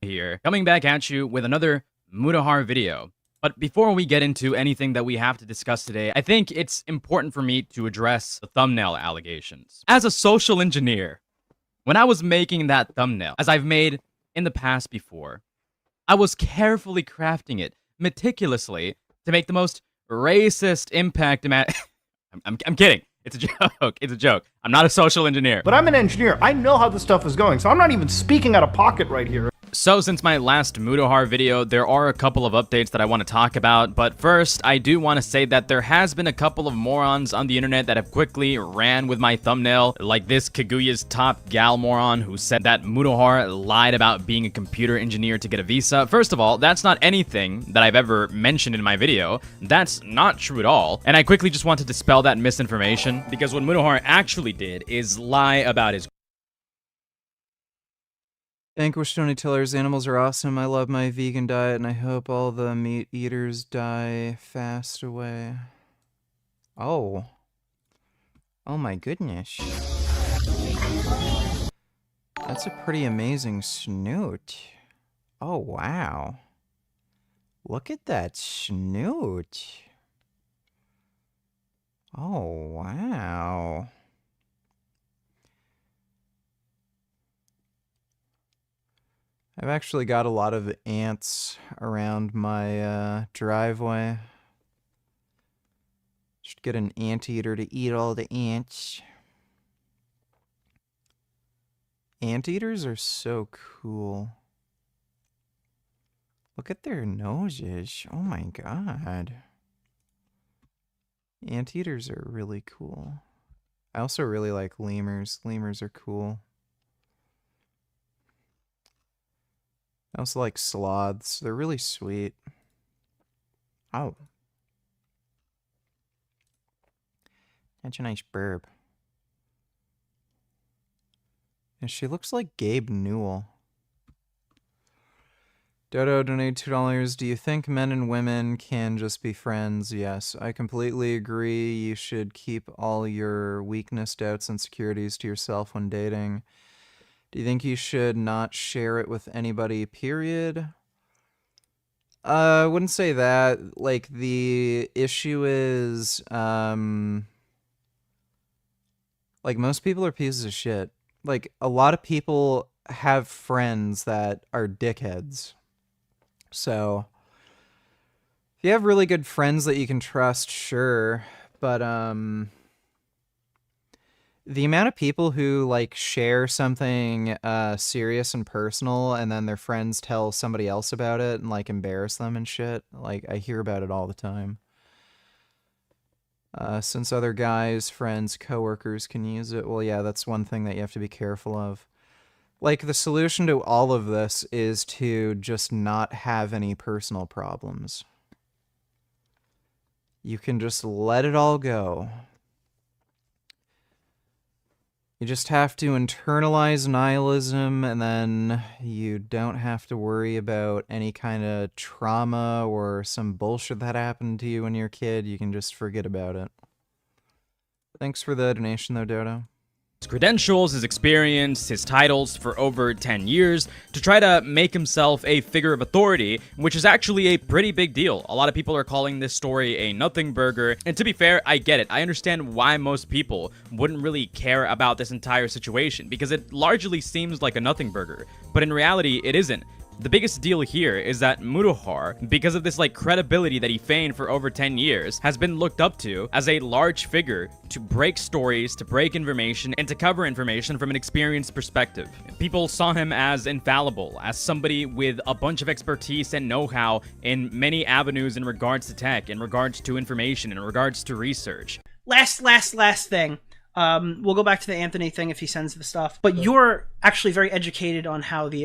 S12: Here, coming back at you with another Mutahar video. But before we get into anything that we have to discuss today, I think it's important for me to address the thumbnail allegations. As a social engineer, when I was making that thumbnail, as I've made in the past before, I was carefully crafting it meticulously to make the most racist impact. I'm kidding. It's a joke. It's a joke. I'm not a social engineer.
S14: But I'm an engineer. I know how this stuff is going, so I'm not even speaking out of pocket right here.
S12: So since my last Mutahar video, there are a couple of updates that I want to talk about, but first, I do want to say that there has been a couple of morons on the internet that have quickly ran with my thumbnail, like this Kaguya's Top Gal moron who said that Mutahar lied about being a computer engineer to get a visa. First of all, that's not anything that I've ever mentioned in my video. That's not true at all, and I quickly just want to dispel that misinformation, because what Mutahar actually did is lie about his...
S3: Vanquish Tony Tiller's animals are awesome. I love my vegan diet, and I hope all the meat eaters die fast away. Oh. Oh my goodness. That's a pretty amazing snoot. Oh, wow. Look at that snoot. Oh, wow. I've actually got a lot of ants around my driveway. Should get an anteater to eat all the ants. Anteaters are so cool. Look at their noses. Oh my god. Anteaters are really cool. I also really like lemurs. Lemurs are cool. I also like sloths. They're really sweet. Oh. That's a nice burb. And she looks like Gabe Newell. Dodo donated $2. Do you think men and women can just be friends? Yes, I completely agree. You should keep all your weakness, doubts, and insecurities to yourself when dating. Do you think you should not share it with anybody, period? I wouldn't say that. Like, the issue is, like, most people are pieces of shit. Like, a lot of people have friends that are dickheads. So, if you have really good friends that you can trust, sure. But, the amount of people who, like, share something serious and personal, and then their friends tell somebody else about it and, like, embarrass them and shit, like, I hear about it all the time. Since other guys, friends, coworkers can use it, well, yeah, that's one thing that you have to be careful of. Like, the solution to all of this is to just not have any personal problems. You can just let it all go. You just have to internalize nihilism, and then you don't have to worry about any kind of trauma or some bullshit that happened to you when you were a kid. You can just forget about it. Thanks for the donation, though, Dodo.
S12: His credentials, his experience, his titles for over 10 years to try to make himself a figure of authority, which is actually a pretty big deal. A lot of people are calling this story a nothing burger, and to be fair, I get it. I understand why most people wouldn't really care about this entire situation, because it largely seems like a nothing burger, but in reality, it isn't. The biggest deal here is that Mutahar, because of this credibility that he feigned for over 10 years, has been looked up to as a large figure to break stories, to break information, and to cover information from an experienced perspective. People saw him as infallible, as somebody with a bunch of expertise and know-how in many avenues in regards to tech, in regards to information, in regards to research.
S9: Last thing. We'll go back to the Anthony thing if he sends the stuff. But you're actually very educated on how the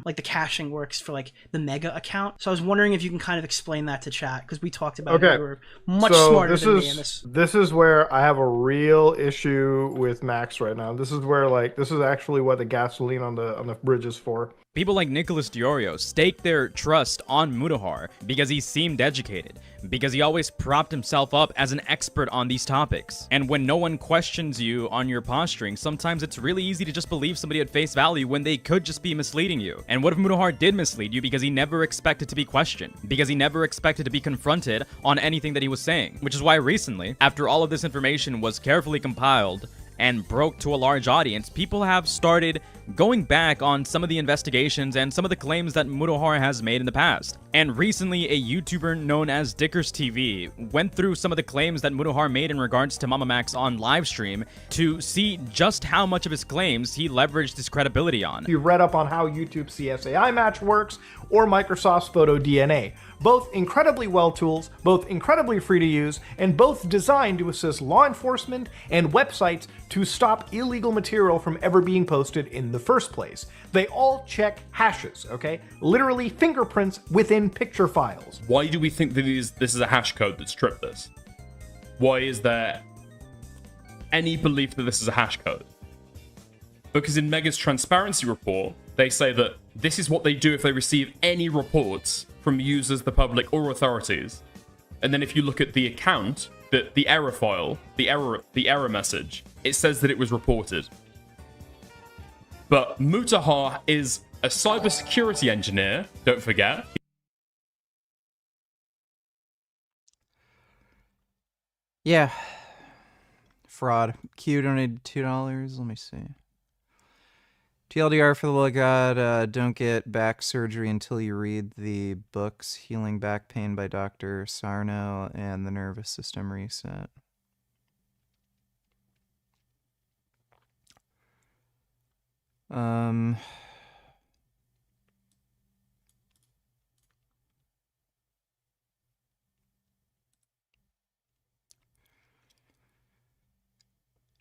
S9: the caching works for the Mega account. So I was wondering if you can kind of explain that to chat, because we talked about it. You were much smarter than me in this.
S6: This is where I have a real issue with Max right now. This is where this is actually what the gasoline on the bridge is for.
S12: People like Nicholas Diorio staked their trust on Mutahar because he seemed educated, because he always propped himself up as an expert on these topics. And when no one questions you on your posturing, sometimes it's really easy to just believe somebody at face value when they could just be misleading you. And what if Mutahar did mislead you because he never expected to be questioned, because he never expected to be confronted on anything that he was saying? Which is why recently, after all of this information was carefully compiled and broke to a large audience, people have started going back on some of the investigations and some of the claims that Mutahar has made in the past. And recently, a YouTuber known as Dickers TV went through some of the claims that Mutahar made in regards to Mama Max on livestream to see just how much of his claims he leveraged his credibility on.
S6: You read up on how YouTube CSAI match works or Microsoft's Photo DNA. Both incredibly well tools, both incredibly free to use, and both designed to assist law enforcement and websites to stop illegal material from ever being posted in the first place. They all check hashes, okay? Literally fingerprints within picture files.
S13: Why do we think that this is a hash code that's tripped this? Why is there any belief that this is a hash code? Because in Mega's transparency report, they say that this is what they do if they receive any reports from users, the public, or authorities. And then if you look at the account, the error file, the error message, it says that it was reported. But Mutahar is a cybersecurity engineer, don't forget.
S3: Yeah. Fraud. Q donated $2. Let me see. TLDR for the love of God, don't get back surgery until you read the books Healing Back Pain by Dr. Sarno and The Nervous System Reset.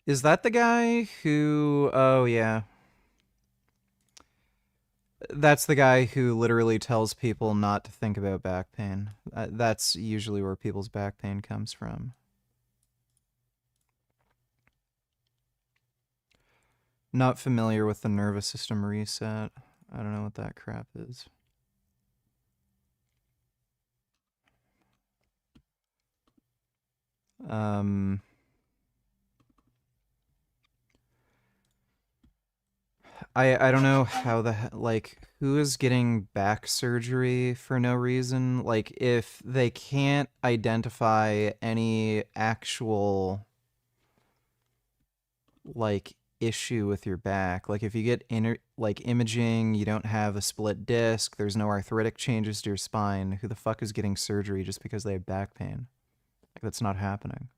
S3: Is that the guy who... Oh, yeah. That's the guy who literally tells people not to think about back pain. That's usually where people's back pain comes from. Not familiar with the nervous system reset. I don't know what that crap is. I don't know how like, who is getting back surgery for no reason? Like, if they can't identify any actual, like, issue with your back, like if you get imaging, you don't have a split disc, there's no arthritic changes to your spine, who the fuck is getting surgery just because they have back pain? Like, that's not happening.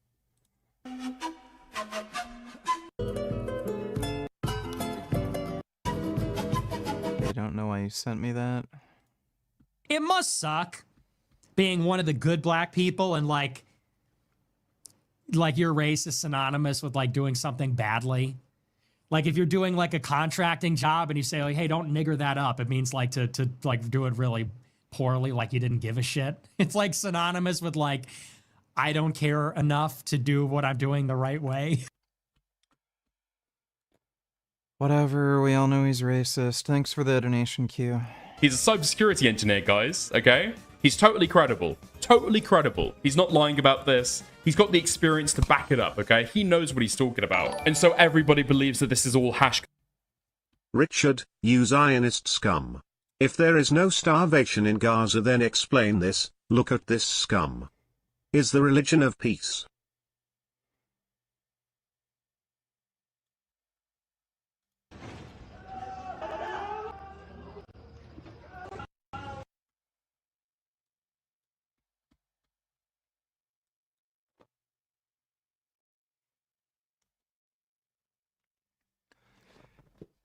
S3: I don't know why you sent me that.
S15: It must suck being one of the good black people and like your race is synonymous with like doing something badly. Like if you're doing like a contracting job and you say like, hey, don't nigger that up, it means like to like do it really poorly, like you didn't give a shit. It's like synonymous with like, I don't care enough to do what I'm doing the right way.
S3: Whatever, we all know he's racist. Thanks for the donation, Q.
S13: He's a cybersecurity engineer, guys, okay? He's totally credible. Totally credible. He's not lying about this. He's got the experience to back it up, okay? He knows what he's talking about. And so everybody believes that this is all hash.
S7: Richard, you Zionist scum. If there is no starvation in Gaza, then explain this. Look at this scum. Is the religion of peace.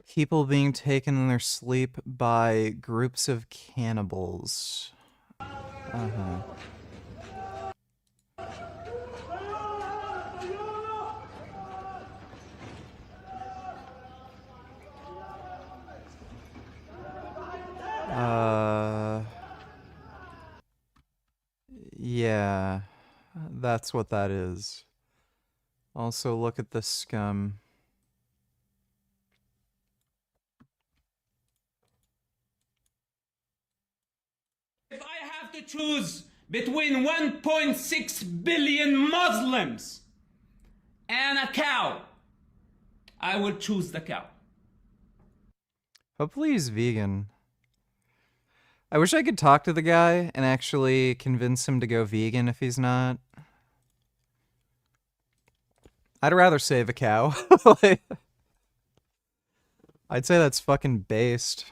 S3: People being taken in their sleep by groups of cannibals. Uh-huh. Yeah, that's what that is. Also, look at this scum.
S16: If I have to choose between 1.6 billion Muslims and a cow, I will choose the cow.
S3: Hopefully he's vegan. I wish I could talk to the guy and actually convince him to go vegan if he's not. I'd rather save a cow. I'd say that's fucking based.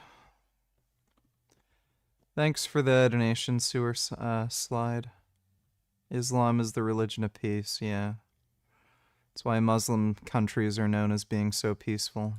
S3: Thanks for the donation, sewer slide. Islam is the religion of peace, yeah. That's why Muslim countries are known as being so peaceful.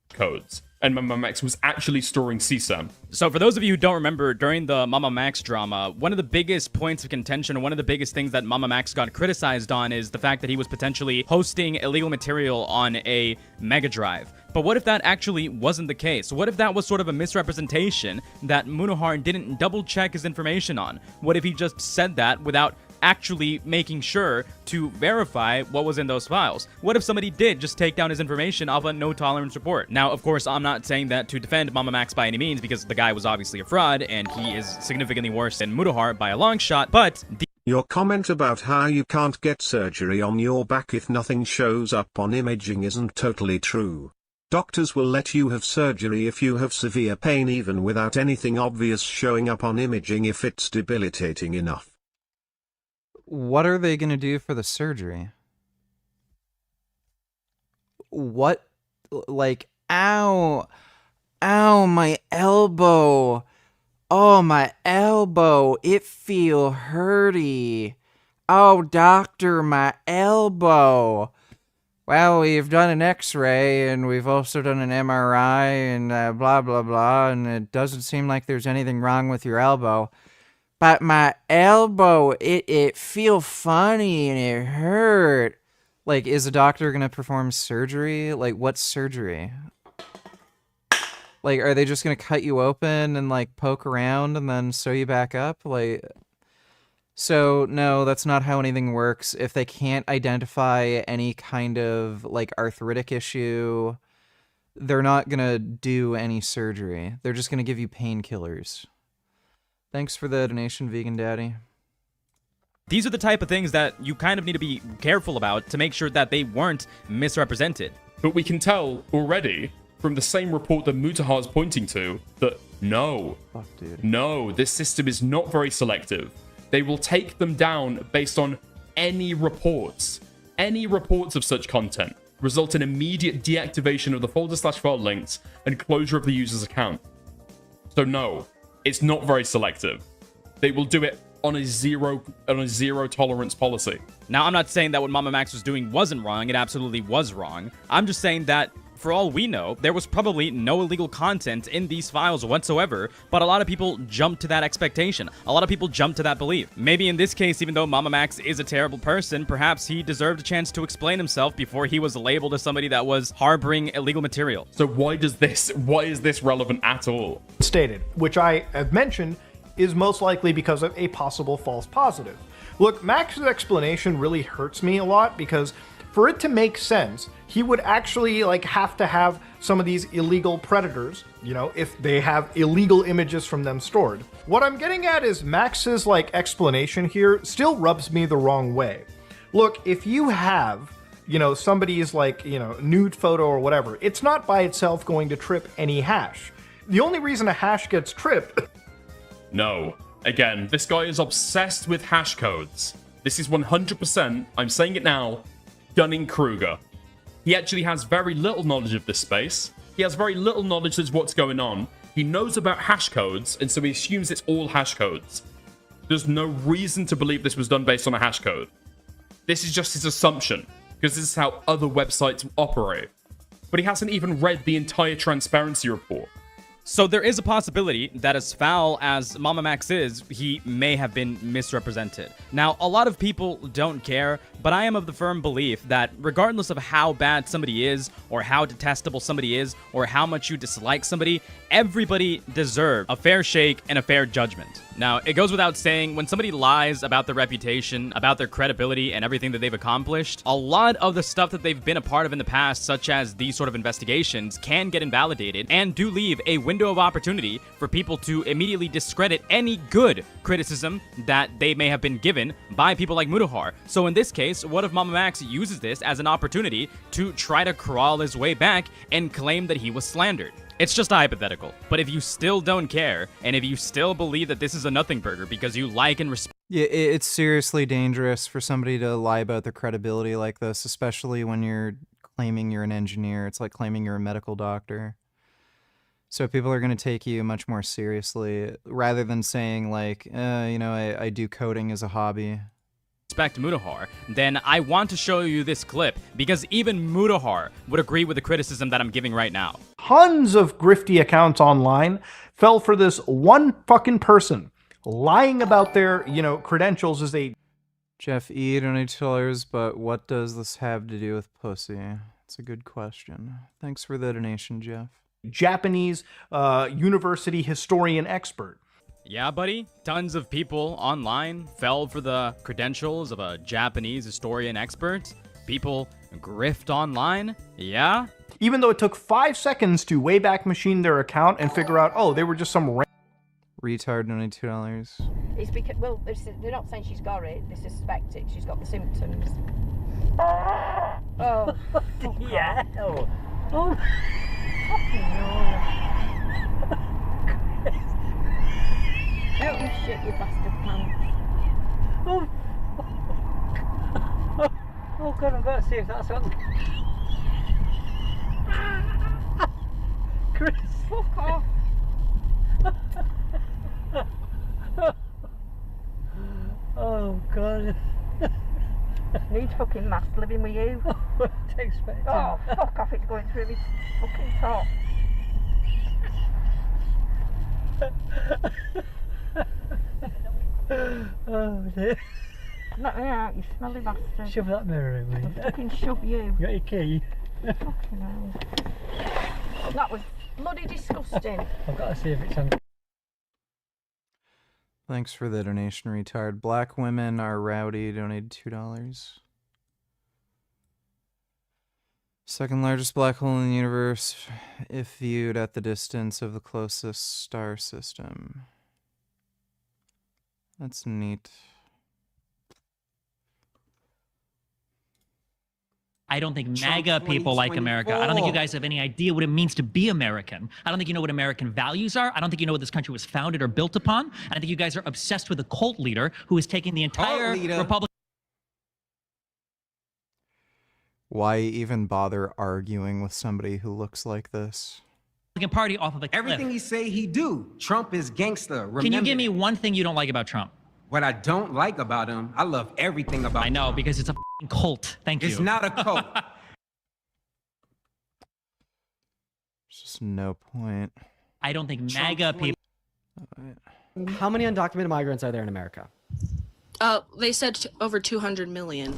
S13: Codes. And Mama Max was actually storing CSAM.
S12: So for those of you who don't remember, during the Mama Max drama, one of the biggest points of contention, one of the biggest things that Mama Max got criticized on is the fact that he was potentially hosting illegal material on a Mega Drive. But what if that actually wasn't the case? What if that was sort of a misrepresentation that Mutahar didn't double check his information on? What if he just said that without actually making sure to verify what was in those files? What if somebody did just take down his information off a no-tolerance report? Now, of course, I'm not saying that to defend Mama Max by any means, because the guy was obviously a fraud, and he is significantly worse than Mutahar by a long shot, but...
S7: Your comment about how you can't get surgery on your back if nothing shows up on imaging isn't totally true. Doctors will let you have surgery if you have severe pain even without anything obvious showing up on imaging if it's debilitating enough.
S3: What are they going to do for the surgery? What? Like, ow. Ow, my elbow. Oh, my elbow. It feel hurty. Oh, doctor, my elbow. Well, we've done an x-ray and we've also done an MRI and blah, blah, blah. And it doesn't seem like there's anything wrong with your elbow. But my elbow, it feel funny and it hurt. Like, is a doctor gonna perform surgery? Like, what surgery? Like, are they just gonna cut you open and, like, poke around and then sew you back up? Like, so, no, that's not how anything works. If they can't identify any kind of, like, arthritic issue, they're not gonna do any surgery. They're just gonna give you painkillers. Thanks for the donation, Vegan Daddy.
S12: These are the type of things that you kind of need to be careful about to make sure that they weren't misrepresented.
S13: But we can tell already from the same report that Mutahar is pointing to that no, this system is not very selective. They will take them down based on any reports of such content, result in immediate deactivation of the folder/file links and closure of the user's account. So no, it's not very selective. They will do it on a zero tolerance policy.
S12: Now, I'm not saying that what Mama Max was doing wasn't wrong. It absolutely was wrong. I'm just saying that, for all we know, there was probably no illegal content in these files whatsoever, but a lot of people jumped to that expectation. A lot of people jumped to that belief. Maybe in this case, even though Mama Max is a terrible person, perhaps he deserved a chance to explain himself before he was labeled as somebody that was harboring illegal material.
S13: So why is this relevant at all?
S14: Stated, which I have mentioned, is most likely because of a possible false positive. Look, Max's explanation really hurts me a lot because for it to make sense, he would actually have to have some of these illegal predators, if they have illegal images from them stored. What I'm getting at is Max's explanation here still rubs me the wrong way. Look, if you have, somebody's nude photo or whatever, it's not by itself going to trip any hash. The only reason a hash gets tripped...
S13: No. Again, this guy is obsessed with hash codes. This is 100%, I'm saying it now, Dunning-Kruger. He actually has very little knowledge of this space. He has very little knowledge of what's going on. He knows about hash codes, and so he assumes it's all hash codes. There's no reason to believe this was done based on a hash code. This is just his assumption, because this is how other websites operate. But he hasn't even read the entire transparency report.
S12: So there is a possibility that as foul as Mama Max is, he may have been misrepresented. Now, a lot of people don't care, but I am of the firm belief that regardless of how bad somebody is, or how detestable somebody is, or how much you dislike somebody, everybody deserves a fair shake and a fair judgment. Now, it goes without saying, when somebody lies about their reputation, about their credibility, and everything that they've accomplished, a lot of the stuff that they've been a part of in the past, such as these sort of investigations, can get invalidated and do leave a window of opportunity for people to immediately discredit any good criticism that they may have been given by people like Mutahar. So in this case, what if Mama Max uses this as an opportunity to try to crawl his way back and claim that he was slandered? It's just a hypothetical, but if you still don't care, and if you still believe that this is a nothing burger because you like and respect...
S3: Yeah, it's seriously dangerous for somebody to lie about their credibility like this, especially when you're claiming you're an engineer. It's like claiming you're a medical doctor. So people are going to take you much more seriously, rather than saying I do coding as a hobby.
S12: Respect Mutahar, then I want to show you this clip because even Mutahar would agree with the criticism that I'm giving right now.
S14: Tons of grifty accounts online fell for this one fucking person lying about their, credentials as a...
S3: Jeff E. donated $2, but what does this have to do with pussy? It's a good question. Thanks for the donation, Jeff.
S14: Japanese university historian expert.
S12: Yeah, buddy. Tons of people online fell for the credentials of a Japanese historian expert. People grift online. Yeah?
S14: Even though it took 5 seconds to Wayback Machine their account and figure out, oh, they were just some
S3: retard donated $2.
S1: It's because, well, they're not saying she's got it. They suspect it. She's got the symptoms. Oh.
S19: Yeah. Oh.
S1: Fucking no. Don't you shit your bastard pants.
S19: Oh. Oh God, I've got to see if that's on. Chris.
S1: Fuck off.
S19: Oh God.
S1: Need fucking mask living with you.
S19: Expect.
S1: Oh, fuck off, it's going through me fucking top.
S19: Oh dear.
S1: Let me out, you smelly bastard.
S19: Shove that mirror in me.
S1: I'll fucking shove you.
S19: You got your key?
S1: Fucking hell. That was bloody disgusting.
S19: I've got to see if it's on.
S3: Thanks for the donation, retard. Black women are rowdy, donated $2. Second largest black hole in the universe if viewed at the distance of the closest star system. That's neat.
S2: I don't think MAGA people like America. I don't think you guys have any idea what it means to be American. I don't think you know what American values are. I don't think you know what this country was founded or built upon. And I think you guys are obsessed with a cult leader who is taking the entire Republican
S3: Why even bother arguing with somebody who looks like this?
S2: Party off of a cliff.
S20: Everything he say he do. Trump is gangster. Remember.
S2: Can you give me one thing you don't like about Trump?
S20: What I don't like about him, I love everything about him.
S2: I know, because it's a cult. Thank you.
S20: It's not a cult.
S3: There's just no point.
S2: I don't think MAGA people...
S21: How many undocumented migrants are there in America?
S22: They said over 200 million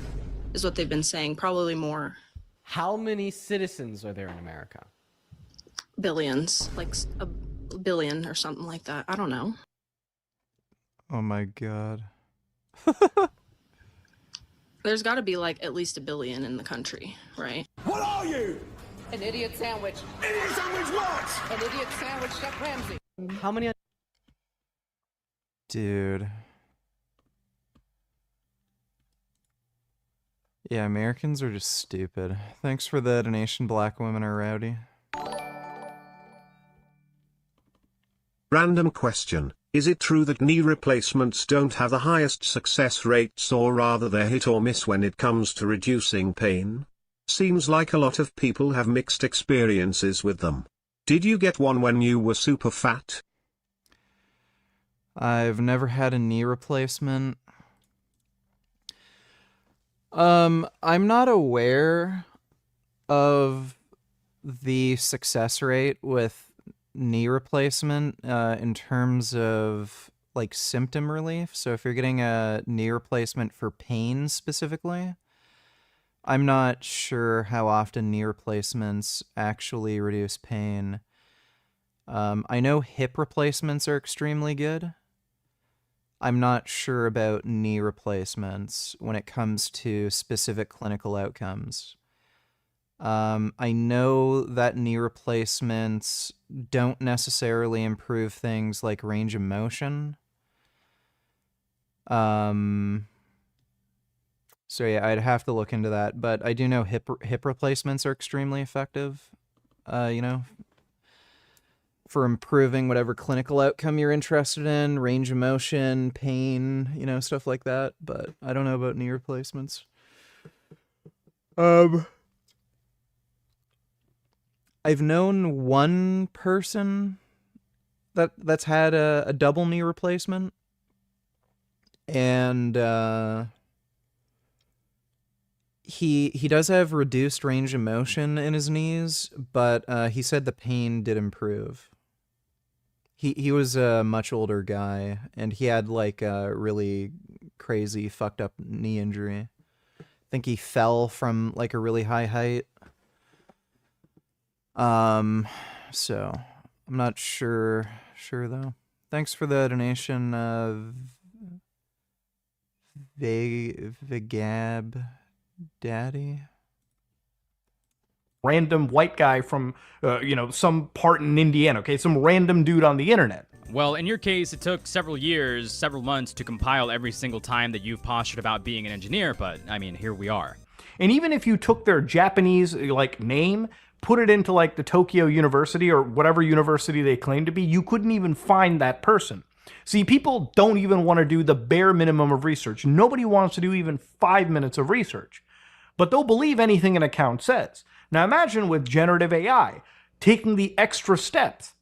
S22: is what they've been saying, probably more.
S21: How many citizens are there in America?
S22: Billions, like a billion or something like that. I don't know.
S3: Oh my god.
S22: There's got to be like at least a billion in the country, right?
S11: What are you? An idiot sandwich. Idiot sandwich what? An idiot sandwich, Chef Ramsay.
S21: How many?
S3: Dude. Yeah, Americans are just stupid. Thanks for the donation, Black Women Are Rowdy.
S7: Random question. Is it true that knee replacements don't have the highest success rates, or rather they're hit or miss when it comes to reducing pain? Seems like a lot of people have mixed experiences with them. Did you get one when you were super fat?
S3: I've never had a knee replacement. I'm not aware of the success rate with knee replacement in terms of like symptom relief. So if you're getting a knee replacement for pain specifically, I'm not sure how often knee replacements actually reduce pain. I know hip replacements are extremely good. I'm not sure about knee replacements when it comes to specific clinical outcomes. I know that knee replacements don't necessarily improve things like range of motion. So yeah, I'd have to look into that, but I do know hip replacements are extremely effective, you know, for improving whatever clinical outcome you're interested in, range of motion, pain, you know, stuff like that, but I don't know about knee replacements. I've known one person that's had a double knee replacement, and he does have reduced range of motion in his knees, but he said the pain did improve. He was a much older guy, and he had like a really crazy fucked up knee injury. I think he fell from like a really high height. So I'm not sure though. Thanks for the donation, Vigab Daddy.
S14: Random white guy from, some part in Indiana, okay? Some random dude on the internet.
S12: Well, in your case, it took several years, several months to compile every single time that you've postured about being an engineer, but, I mean, here we are.
S14: And even if you took their Japanese, name, put it into, the Tokyo University or whatever university they claim to be, you couldn't even find that person. See, people don't even want to do the bare minimum of research. Nobody wants to do even 5 minutes of research. But they'll believe anything an account says. Now imagine with generative AI, taking the extra steps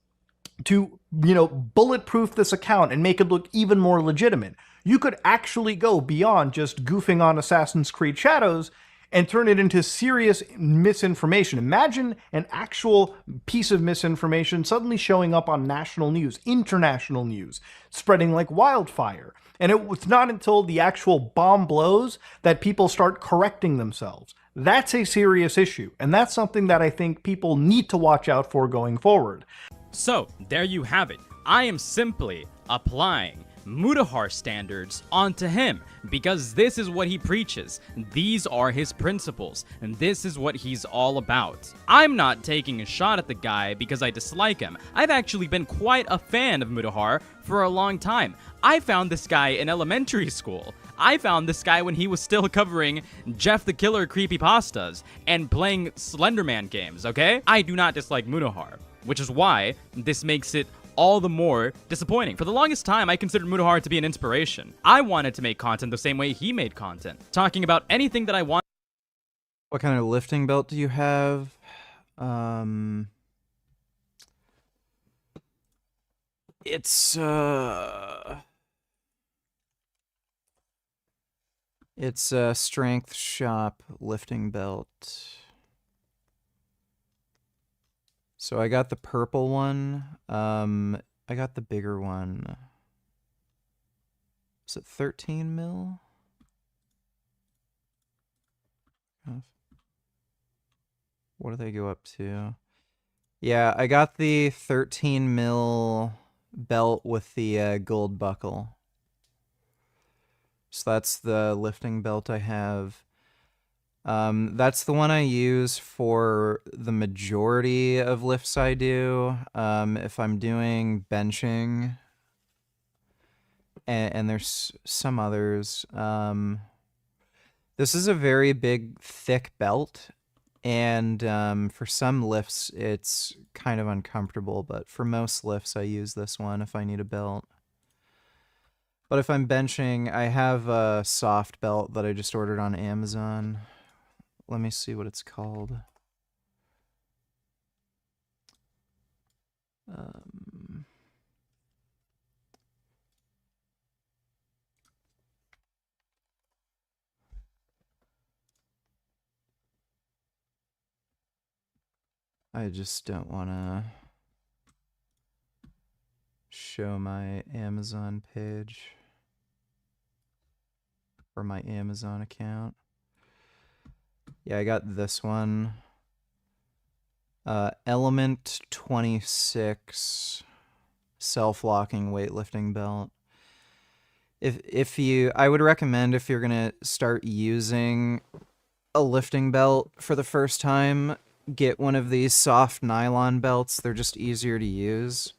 S14: to, bulletproof this account and make it look even more legitimate. You could actually go beyond just goofing on Assassin's Creed Shadows and turn it into serious misinformation. Imagine an actual piece of misinformation suddenly showing up on national news, international news, spreading like wildfire. And it was not until the actual bomb blows that people start correcting themselves. That's a serious issue, and that's something that I think people need to watch out for going forward.
S12: So, there you have it. I am simply applying Mutahar standards onto him, because this is what he preaches, these are his principles, and this is what he's all about. I'm not taking a shot at the guy because I dislike him. I've actually been quite a fan of Mutahar for a long time. I found this guy in elementary school. I found this guy when he was still covering Jeff the Killer creepypastas and playing Slenderman games, okay? I do not dislike Mutahar, which is why this makes it all the more disappointing. For the longest time, I considered Mutahar to be an inspiration. I wanted to make content the same way he made content, talking about anything that I want.
S3: What kind of lifting belt do you have? It's a Strength Shop lifting belt. So I got the purple one. I got the bigger one. Is it 13 mil? What do they go up to? Yeah, I got the 13 mil belt with the gold buckle. So that's the lifting belt I have. That's the one I use for the majority of lifts I do. If I'm doing benching, and there's some others. This is a very big, thick belt, and for some lifts it's kind of uncomfortable, but for most lifts I use this one if I need a belt. But if I'm benching, I have a soft belt that I just ordered on Amazon. Let me see what it's called. I just don't want to show my Amazon page or my Amazon account. Yeah, I got this one. Element 26 self-locking weightlifting belt. I would recommend, if you're gonna start using a lifting belt for the first time, get one of these soft nylon belts. They're just easier to use.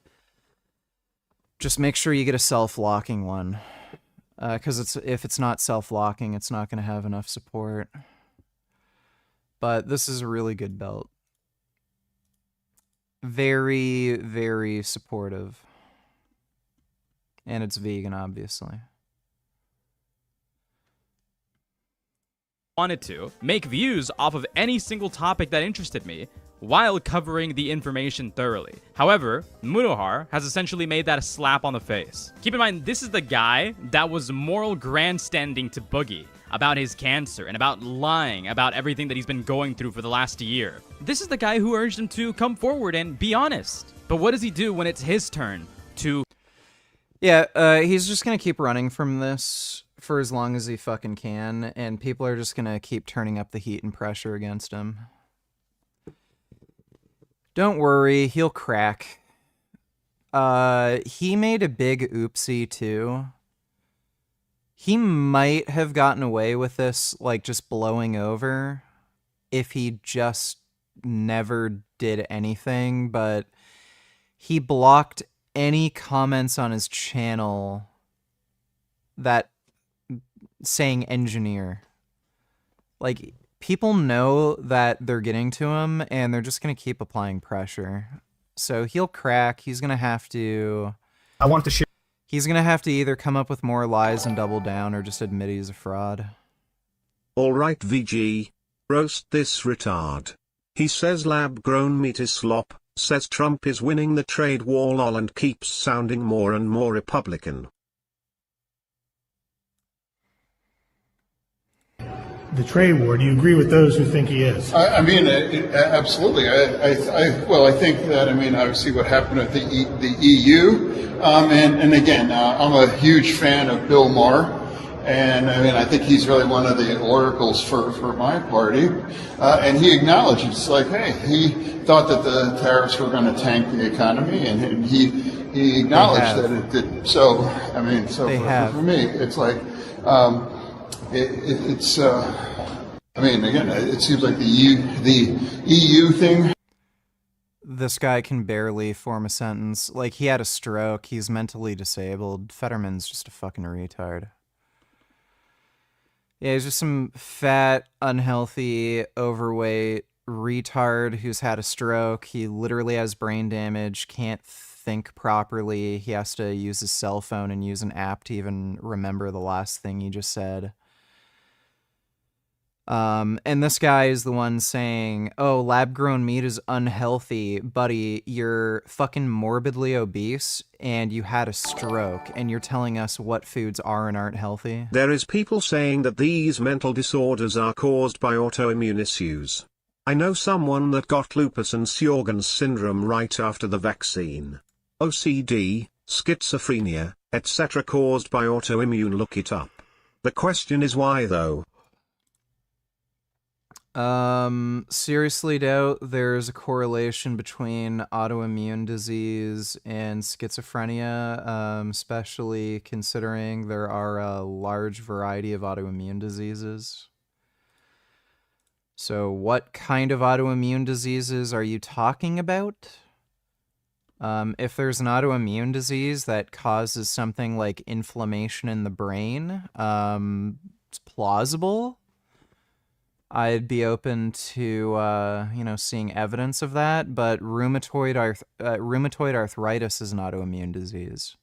S3: Just make sure you get a self-locking one, because if it's not self-locking, it's not going to have enough support. But this is a really good belt. Very, very supportive. And it's vegan, obviously.
S12: Wanted to make views off of any single topic that interested me while covering the information thoroughly. However, Mutahar has essentially made that a slap on the face. Keep in mind, this is the guy that was moral grandstanding to Boogie about his cancer and about lying about everything that he's been going through for the last year. This is the guy who urged him to come forward and be honest. But what does he do when it's his turn to...
S3: Yeah, he's just gonna keep running from this for as long as he fucking can, and people are just gonna keep turning up the heat and pressure against him. Don't worry, he'll crack. He made a big oopsie too. He might have gotten away with this, like, just blowing over if he just never did anything, but he blocked any comments on his channel that saying engineer. Like, people know that they're getting to him, and they're just going to keep applying pressure. So he'll crack. He's going to have to...
S6: I want to share...
S3: He's going to have to either come up with more lies and double down, or just admit he's a fraud.
S7: Alright VG. Roast this retard. He says lab-grown meat is slop, says Trump is winning the trade war lol, and keeps sounding more and more Republican.
S4: The trade war. Do you agree with those who think he is?
S17: I mean, absolutely. Well, I think that, obviously what happened at the EU, and again, I'm a huge fan of Bill Maher, And I mean, I think he's really one of the oracles for my party. And he acknowledges, like, hey, he thought that the tariffs were going to tank the economy, and he acknowledged that it did. So, I mean, so for me, it's like, it's, I mean, again, it seems like the EU thing.
S3: This guy can barely form a sentence. Like, he had a stroke. He's mentally disabled. Fetterman's just a fucking retard. Yeah, he's just some fat, unhealthy, overweight retard who's had a stroke. He literally has brain damage, can't think properly. He has to use his cell phone and use an app to even remember the last thing he just said. And this guy is the one saying, oh, lab-grown meat is unhealthy. Buddy, you're fucking morbidly obese and you had a stroke and you're telling us what foods are and aren't healthy?
S7: There is people saying that these mental disorders are caused by autoimmune issues. I know someone that got lupus and Sjogren's syndrome right after the vaccine. OCD, schizophrenia, etc. caused by autoimmune. Look it up. The question is why though?
S3: Seriously doubt there's a correlation between autoimmune disease and schizophrenia, especially considering there are a large variety of autoimmune diseases. So what kind of autoimmune diseases are you talking about? If there's an autoimmune disease that causes something like inflammation in the brain, it's plausible. I'd be open to, seeing evidence of that, but rheumatoid arthritis is an autoimmune disease.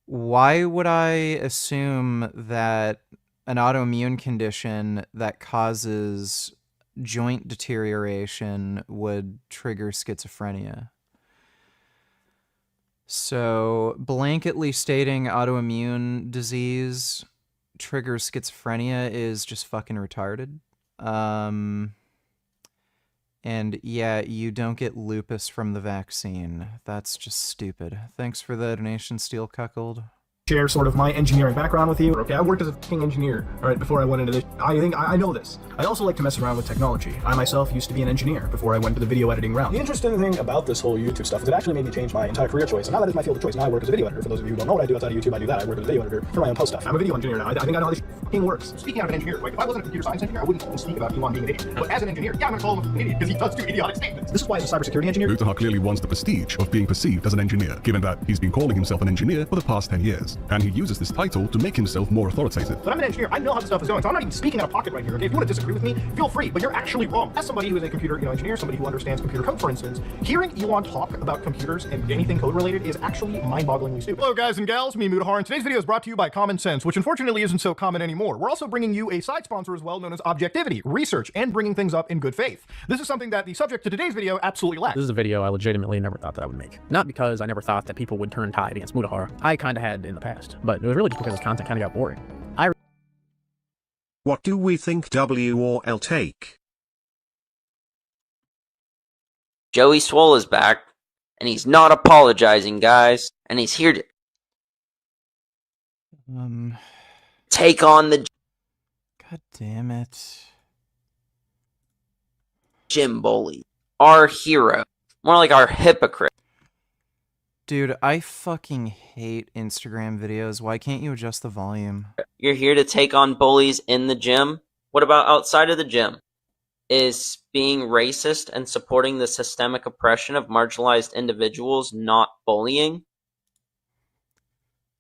S3: Why would I assume that an autoimmune condition that causes joint deterioration would trigger schizophrenia? So, blanketly stating autoimmune disease triggers schizophrenia is just fucking retarded. And yeah, you don't get lupus from the vaccine. That's just stupid. Thanks for the donation, Steel Cuckold.
S5: Share sort of my engineering background with you. Okay, I worked as a fucking engineer, all right, before I went into this. I think I know this. I also like to mess around with technology. I myself used to be an engineer before I went to the video editing route. The interesting thing about this whole YouTube stuff is it actually made me change my entire career choice. And now that is my field of choice. Now I work as a video editor. For those of you who don't know what I do outside of YouTube, I do that. I work as a video editor for my own post stuff. I'm a video engineer now. I think I know how this thing works. Speaking of an engineer, like, if I wasn't a computer science engineer, I wouldn't even speak about Elon being an idiot. But as an engineer, yeah, I'm gonna call him an idiot because he does do idiotic statements. This is why as a cybersecurity engineer,
S10: Mutahar clearly wants the prestige of being perceived as an engineer, given that he's been calling himself an engineer for the past 10 years. And he uses this title to make himself more authoritative.
S5: But I'm an engineer. I know how this stuff is going, so I'm not even speaking out of pocket right here. Okay, if you want to disagree with me, feel free. But you're actually wrong. As somebody who is a computer, engineer, somebody who understands computer code, for instance, hearing Elon talk about computers and anything code related is actually mind-bogglingly stupid. Hello, guys and gals. Me, Mutahar, and today's video is brought to you by Common Sense, which unfortunately isn't so common anymore. We're also bringing you a side sponsor as well, known as objectivity, research, and bringing things up in good faith. This is something that the subject to today's video absolutely lacks.
S23: This is a video I legitimately never thought that I would make. Not because I never thought that people would turn tide against Mutahar. I kind of had in the past, but it was really just because his content kind of got boring.
S7: What do we think W or L take?
S24: Joey Swole is back, and he's not apologizing, guys. And he's here to take on the
S3: God damn it.
S24: gym bully. Our hero. More like our hypocrite.
S3: Dude, I fucking hate Instagram videos. Why can't you adjust the volume?
S24: You're here to take on bullies in the gym? What about outside of the gym? Is being racist and supporting the systemic oppression of marginalized individuals not bullying?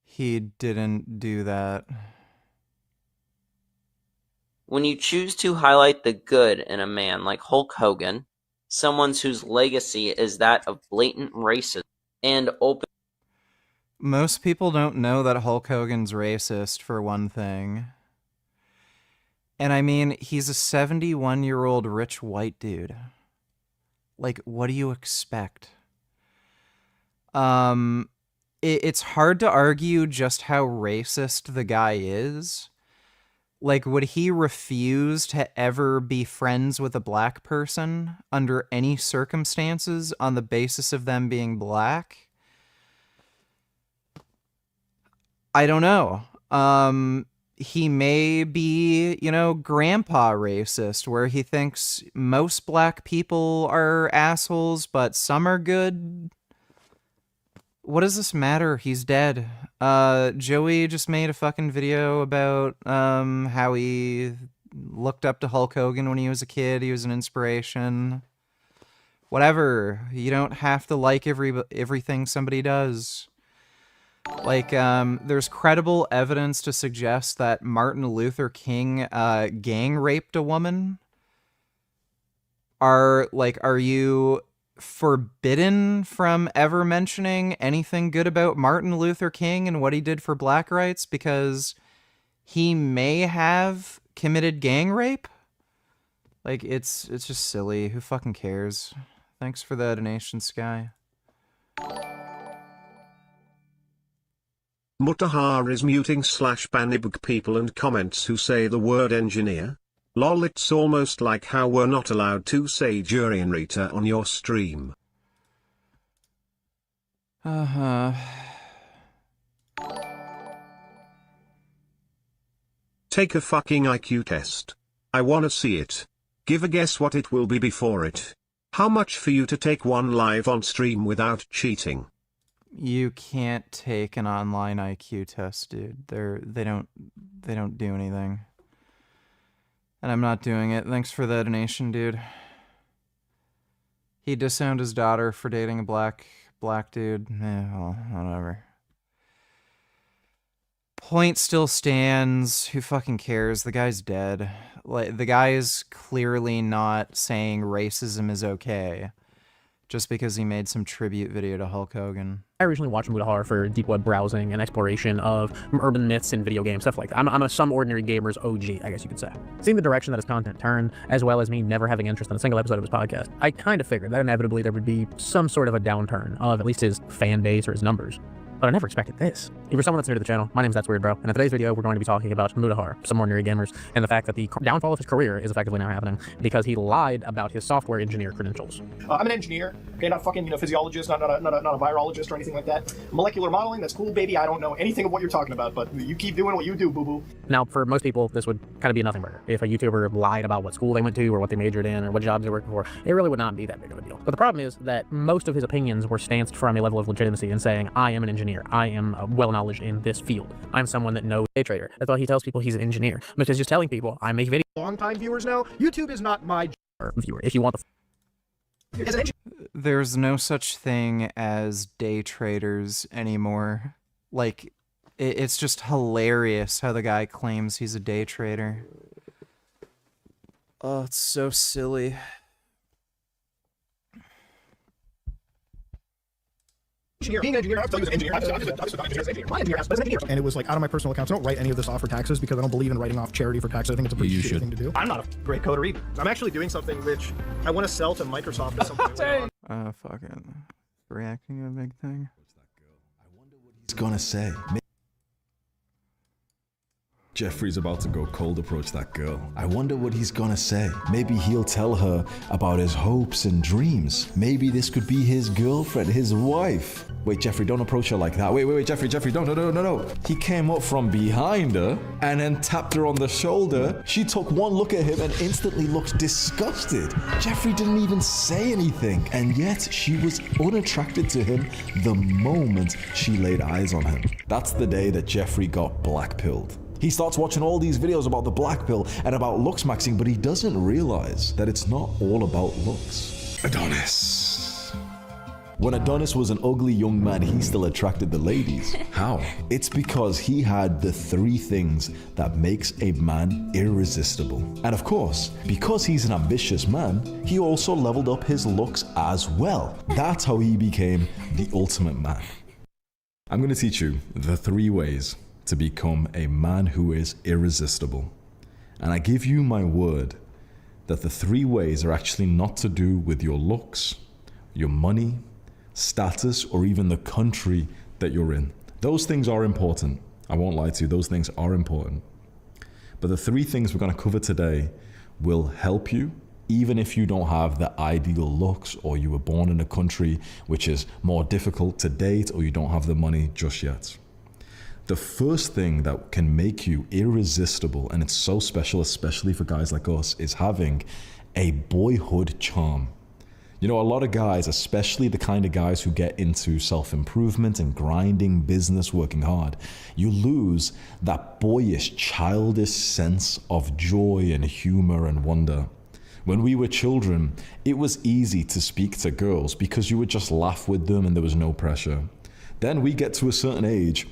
S3: He didn't do that.
S24: When you choose to highlight the good in a man like Hulk Hogan, someone whose legacy is that of blatant racism and open...
S3: Most people don't know that Hulk Hogan's racist, for one thing. And I mean, he's a 71-year-old rich white dude. Like, what do you expect? It's hard to argue just how racist the guy is. Like, would he refuse to ever be friends with a black person under any circumstances on the basis of them being black? I don't know. he may be, you know, grandpa racist, where he thinks most black people are assholes, but some are good. What does this matter? He's dead. Joey just made a fucking video about how he looked up to Hulk Hogan when he was a kid. He was an inspiration. Whatever. You don't have to like everything somebody does. Like, there's credible evidence to suggest that Martin Luther King gang raped a woman. Are you forbidden from ever mentioning anything good about Martin Luther King and what he did for black rights because he may have committed gang rape? Like, it's just silly. Who fucking cares? Thanks for the donation, Sky.
S7: Mutahar is muting / banning people and comments who say the word engineer. Lol, it's almost like how we're not allowed to say Jurianrita on your stream.
S3: Uh-huh.
S7: Take a fucking IQ test. I wanna see it. Give a guess what it will be before it. How much for you to take one live on stream without cheating?
S3: You can't take an online IQ test, dude. They don't do anything. And I'm not doing it. Thanks for the donation, dude. He disowned his daughter for dating a black dude. Well, whatever. Point still stands. Who fucking cares? The guy's dead. Like, the guy is clearly not saying racism is okay just because he made some tribute video to Hulk Hogan.
S23: I originally watched Mutahar for deep web browsing and exploration of urban myths in video games, stuff like that. I'm a some ordinary gamer's OG, I guess you could say. Seeing the direction that his content turned, as well as me never having interest in a single episode of his podcast, I kind of figured that inevitably there would be some sort of a downturn of at least his fan base or his numbers. But I never expected this. If you're someone that's new to the channel, my name's That's Weird Bro, and in today's video we're going to be talking about Mutahar, some ordinary gamers, and the fact that the downfall of his career is effectively now happening because he lied about his software engineer credentials.
S5: I'm an engineer, okay, not fucking, physiologist, not a virologist or anything like that. Molecular modeling, that's cool, baby. I don't know anything of what you're talking about, but you keep doing what you do, boo-boo.
S23: Now, for most people, this would kind of be a nothing burger. If a YouTuber lied about what school they went to or what they majored in or what jobs they worked for, it really would not be that big of a deal. But the problem is that most of his opinions were stanced from a level of legitimacy and saying, I am an engineer. I am well-knowledged in this field. I'm someone that knows day trader. That's why he tells people he's an engineer. Because just telling people I make videos.
S5: Long-time viewers now, YouTube is not my
S23: viewer. If you want the
S3: There's no such thing as day traders anymore. Like, it's just hilarious how the guy claims he's a day trader. Oh, it's so silly.
S5: Being an engineer, I have to tell you as an engineer. My engineer as an engineer. And it was like out of my personal accounts. I don't write any of this off for taxes because I don't believe in writing off charity for taxes. I think it's a pretty shitty thing to do. I'm not a great coder either. I'm actually doing something which I want to sell to Microsoft as something.
S3: Fucking reacting to a big thing.
S8: He's gonna say. Jeffrey's about to go cold approach that girl. I wonder what he's gonna say. Maybe he'll tell her about his hopes and dreams. Maybe this could be his girlfriend, his wife. Wait, Jeffrey, don't approach her like that. Wait, Jeffrey, don't, no. He came up from behind her and then tapped her on the shoulder. She took one look at him and instantly looked disgusted. Jeffrey didn't even say anything, and yet she was unattracted to him the moment she laid eyes on him. That's the day that Jeffrey got blackpilled. He starts watching all these videos about the black pill and about looks maxing, but he doesn't realize that it's not all about looks. Adonis. When Adonis was an ugly young man, he still attracted the ladies. How? It's because he had the 3 things that makes a man irresistible. And of course, because he's an ambitious man, he also leveled up his looks as well. That's how he became the ultimate man. I'm gonna teach you the 3 ways to become a man who is irresistible. And I give you my word that the 3 ways are actually not to do with your looks, your money, status, or even the country that you're in. Those things are important. I won't lie to you, those things are important. But the 3 things we're going to cover today will help you even if you don't have the ideal looks, or you were born in a country which is more difficult to date, or you don't have the money just yet. The first thing that can make you irresistible, and it's so special, especially for guys like us, is having a boyhood charm. You know, a lot of guys, especially the kind of guys who get into self-improvement and grinding, business, working hard, you lose that boyish, childish sense of joy and humor and wonder. When we were children, it was easy to speak to girls because you would just laugh with them and there was no pressure. Then we get to a certain age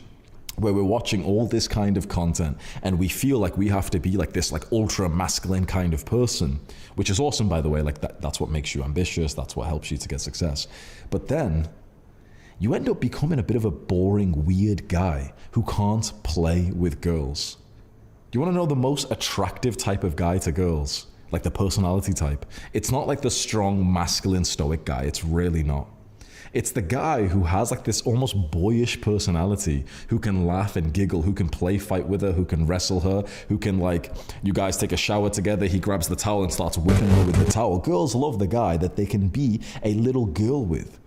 S8: where we're watching all this kind of content and we feel like we have to be like this like ultra masculine kind of person, which is awesome, by the way. Like that's what makes you ambitious. That's what helps you to get success. But then you end up becoming a bit of a boring, weird guy who can't play with girls. Do you want to know the most attractive type of guy to girls? Like the personality type. It's not like the strong, masculine, stoic guy. It's really not. It's the guy who has like this almost boyish personality, who can laugh and giggle, who can play fight with her, who can wrestle her, who can like, you guys take a shower together, he grabs the towel and starts whipping her with the towel. Girls love the guy that they can be a little girl with.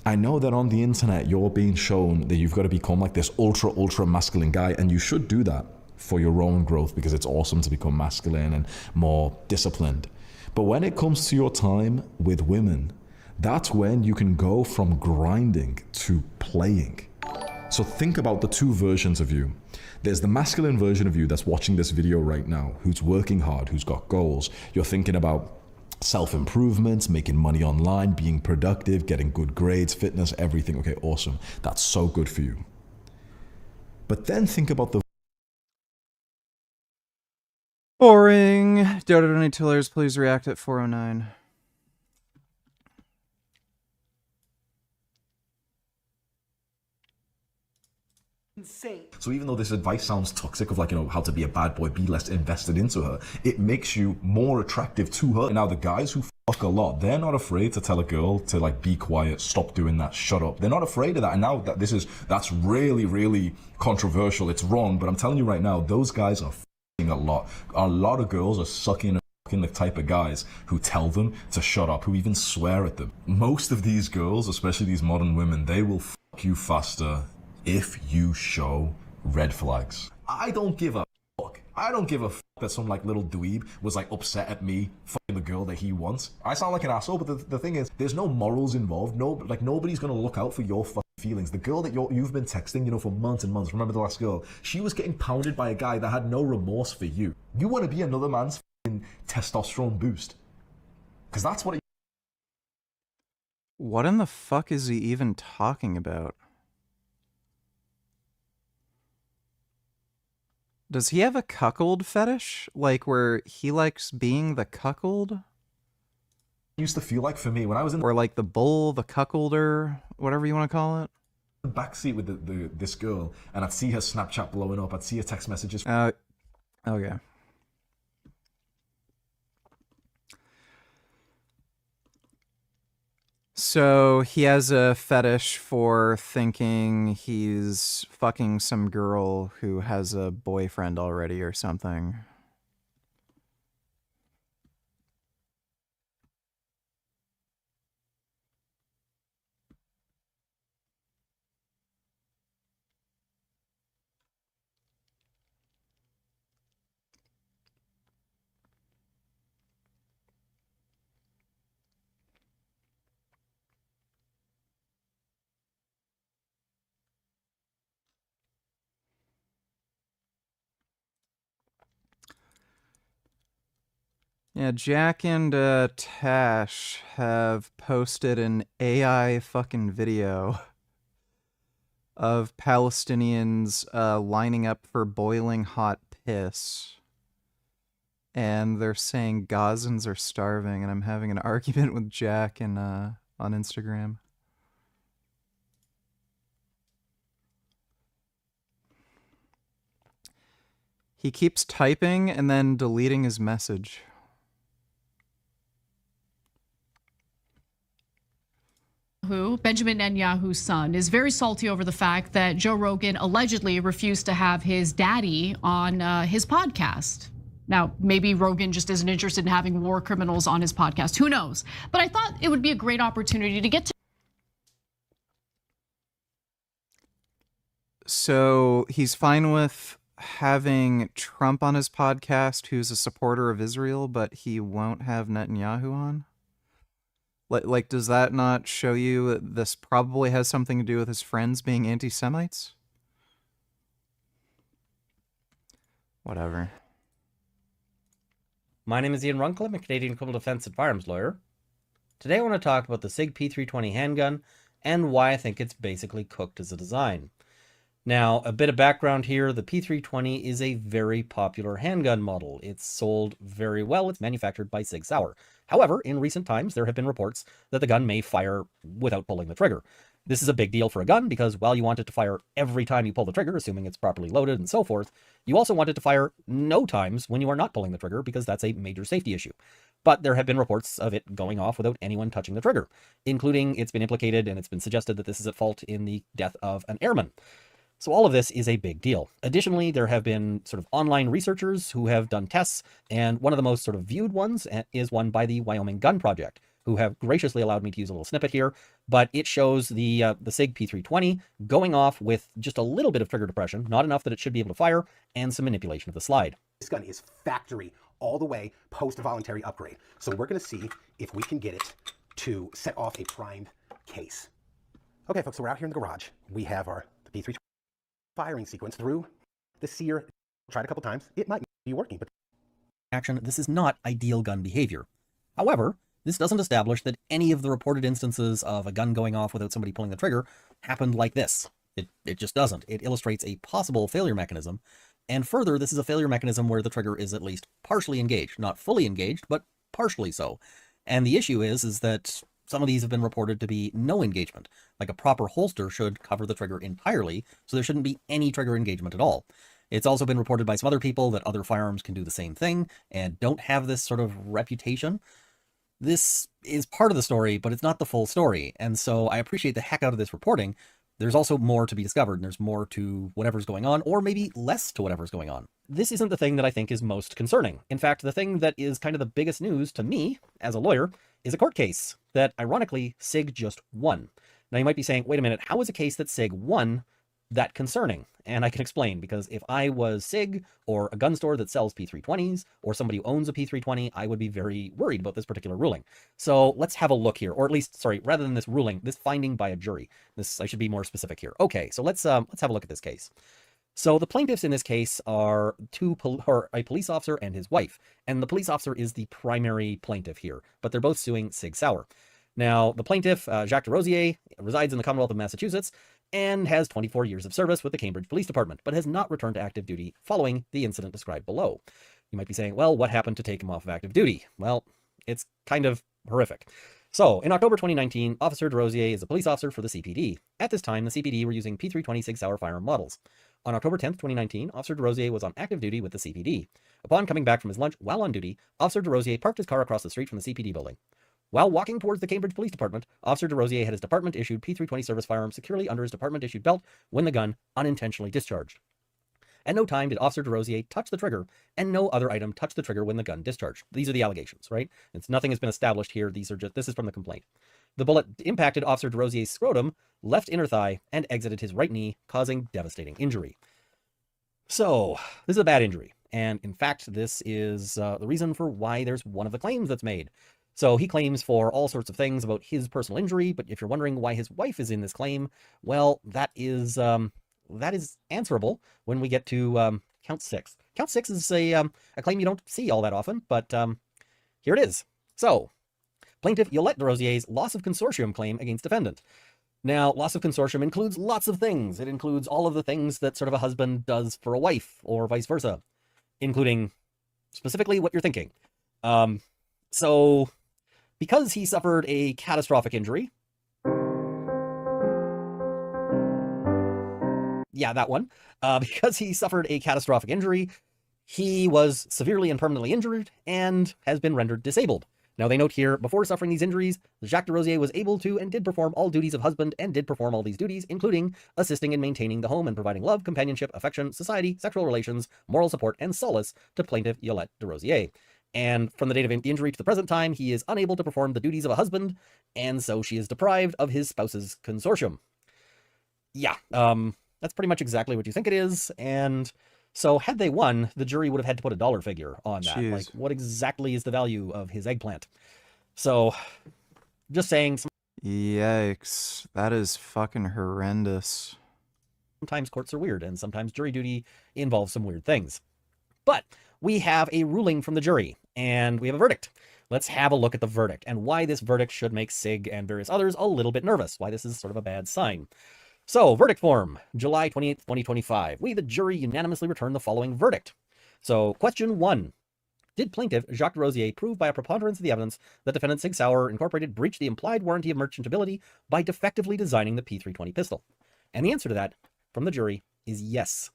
S8: I know that on the internet, you're being shown that you've got to become like this ultra masculine guy, and you should do that for your own growth because it's awesome to become masculine and more disciplined. But when it comes to your time with women, that's when you can go from grinding to playing. So think about the two versions of you. There's the masculine version of you that's watching this video right now, who's working hard, who's got goals. You're thinking about self-improvement, making money online, being productive, getting good grades, fitness, everything. Okay, awesome. That's so good for you. But then think about the
S3: boring. Dota donate $2, please react at 409.
S8: Insane. So even though this advice sounds toxic of like, you know, how to be a bad boy, be less invested into her, it makes you more attractive to her. Now the guys who fuck a lot, they're not afraid to tell a girl to like be quiet, stop doing that, shut up. They're not afraid of that. And now that that's really controversial. It's wrong, but I'm telling you right now, those guys are fucking a lot. A lot of girls are sucking the type of guys who tell them to shut up, who even swear at them. Most of these girls, especially these modern women, they will fuck you faster if you show red flags. I don't give a fuck. I don't give a fuck that some like little dweeb was like upset at me fucking the girl that he wants. I sound like an asshole, but the thing is, there's no morals involved. No, like nobody's gonna look out for your fucking feelings. The girl that you've been texting, you know, for months and months. Remember the last girl? She was getting pounded by a guy that had no remorse for you. You want to be another man's fucking testosterone boost, because that's what.
S3: What in the fuck is he even talking about? Does he have a cuckold fetish? Like where he likes being the cuckold?
S8: Used to feel like for me when I was in,
S3: or like the bull, the cuckolder, whatever you want to call it.
S8: The backseat with this girl, and I'd see her Snapchat blowing up. I'd see her text messages.
S3: Okay. So he has a fetish for thinking he's fucking some girl who has a boyfriend already or something. Yeah, Jack and Tash have posted an AI fucking video of Palestinians lining up for boiling hot piss. And they're saying Gazans are starving, and I'm having an argument with Jack and on Instagram. He keeps typing and then deleting his message.
S9: Benjamin Netanyahu's son, is very salty over the fact that Joe Rogan allegedly refused to have his daddy on his podcast. Now, maybe Rogan just isn't interested in having war criminals on his podcast. Who knows? But I thought it would be a great opportunity to get to.
S3: So he's fine with having Trump on his podcast, who's a supporter of Israel, but he won't have Netanyahu on? Like, does that not show you that this probably has something to do with his friends being anti-Semites? Whatever.
S13: My name is Ian Runkle. I'm a Canadian criminal defense and firearms lawyer. Today I want to talk about the SIG P320 handgun and why I think it's basically cooked as a design. Now, a bit of background here, the P320 is a very popular handgun model. It's sold very well. It's manufactured by Sig Sauer. However, in recent times, there have been reports that the gun may fire without pulling the trigger. This is a big deal for a gun because while you want it to fire every time you pull the trigger, assuming it's properly loaded and so forth, you also want it to fire no times when you are not pulling the trigger because that's a major safety issue. But there have been reports of it going off without anyone touching the trigger, including it's been implicated and it's been suggested that this is at fault in the death of an airman. So all of this is a big deal. Additionally, there have been sort of online researchers who have done tests, and one of the most sort of viewed ones is one by the Wyoming Gun Project, who have graciously allowed me to use a little snippet here, but it shows the SIG P320 going off with just a little bit of trigger depression, not enough that it should be able to fire, and some manipulation of the slide.
S15: This gun is factory all the way post-voluntary upgrade. So we're going to see if we can get it to set off a primed case. Okay, folks, so we're out here in the garage. We have our P320 firing sequence through the sear. Tried a couple times. It might be working, but
S13: action, this is not ideal gun behavior. However, this doesn't establish that any of the reported instances of a gun going off without somebody pulling the trigger happened like this. It just doesn't. It illustrates a possible failure mechanism. And further, this is a failure mechanism where the trigger is at least partially engaged. Not fully engaged, but partially so. And the issue is that some of these have been reported to be no engagement. Like a proper holster should cover the trigger entirely, so there shouldn't be any trigger engagement at all. It's also been reported by some other people that other firearms can do the same thing and don't have this sort of reputation. This is part of the story, but it's not the full story. And so I appreciate the heck out of this reporting. There's also more to be discovered, and there's more to whatever's going on, or maybe less to whatever's going on. This isn't the thing that I think is most concerning. In fact, the thing that is kind of the biggest news to me, as a lawyer, is a court case that, ironically, SIG just won. Now, you might be saying, wait a minute, how is a case that SIG won that concerning? And I can explain, because if I was SIG or a gun store that sells P320s or somebody who owns a P320, I would be very worried about this particular ruling. So let's have a look here, or at least, sorry, rather than this ruling, this finding by a jury. This, I should be more specific here. Okay, so let's have a look at this case. So the plaintiffs in this case are a police officer and his wife, and the police officer is the primary plaintiff here, but they're both suing Sig Sauer. Now, the plaintiff, Jacques Desrosiers, resides in the Commonwealth of Massachusetts and has 24 years of service with the Cambridge Police Department, but has not returned to active duty following the incident described below. You might be saying, well, what happened to take him off of active duty? Well, it's kind of horrific. So, in October 2019, Officer Desrosiers is a police officer for the CPD. At this time, the CPD were using P320 Sig Sauer firearm models. On October 10th, 2019, Officer Desrosiers was on active duty with the CPD. Upon coming back from his lunch while on duty, Officer Desrosiers parked his car across the street from the CPD building. While walking towards the Cambridge Police Department, Officer Desrosiers had his department-issued P320 service firearm securely under his department-issued belt when the gun unintentionally discharged. At no time did Officer Desrosiers touch the trigger, and no other item touched the trigger when the gun discharged. These are the allegations, right? Nothing has been established here. This is from the complaint. The bullet impacted Officer Desrosiers' scrotum, left inner thigh, and exited his right knee, causing devastating injury. So, this is a bad injury. And in fact, this is the reason for why there's one of the claims that's made. So he claims for all sorts of things about his personal injury, but if you're wondering why his wife is in this claim, well, that is answerable when we get to count 6. Count 6 is a claim you don't see all that often, but here it is. So, plaintiff Yolette Desrosiers' loss of consortium claim against defendant. Now, loss of consortium includes lots of things. It includes all of the things that sort of a husband does for a wife, or vice versa, including specifically what you're thinking. So, because he suffered a catastrophic injury, yeah, that one, because he suffered a catastrophic injury, he was severely and permanently injured and has been rendered disabled. Now, they note here, before suffering these injuries, Jacques Desrosiers was able to and did perform all duties of husband and did perform all these duties, including assisting in maintaining the home and providing love, companionship, affection, society, sexual relations, moral support, and solace to plaintiff Yolette Desrosiers. And from the date of the injury to the present time, he is unable to perform the duties of a husband, and so she is deprived of his spouse's consortium. Yeah, That's pretty much exactly what you think it is, and so had they won, the jury would have had to put a dollar figure on that.
S3: Jeez.
S13: Like, what exactly is the value of his eggplant? So, just saying.
S3: Yikes. That is fucking horrendous.
S13: Sometimes courts are weird, and sometimes jury duty involves some weird things. But we have a ruling from the jury, and we have a verdict. Let's have a look at the verdict, and why this verdict should make Sig and various others a little bit nervous, why this is sort of a bad sign. So, verdict form, July 28th, 2025. We, the jury, unanimously return the following verdict. So, question 1. Did plaintiff Jacques Rosier prove by a preponderance of the evidence that defendant Sig Sauer Incorporated breached the implied warranty of merchantability by defectively designing the P320 pistol? And the answer to that from the jury is yes.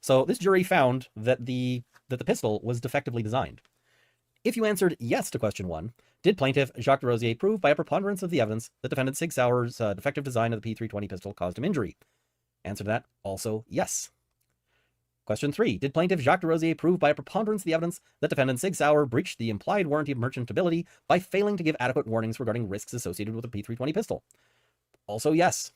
S13: So this jury found that the pistol was defectively designed. If you answered yes to question 1, did plaintiff Jacques Rosier prove by a preponderance of the evidence that defendant Sig Sauer's defective design of the P320 pistol caused him injury? Answer to that, also yes. Question 3. Did plaintiff Jacques Rosier prove by a preponderance of the evidence that defendant Sig Sauer breached the implied warranty of merchantability by failing to give adequate warnings regarding risks associated with a P320 pistol? Also yes.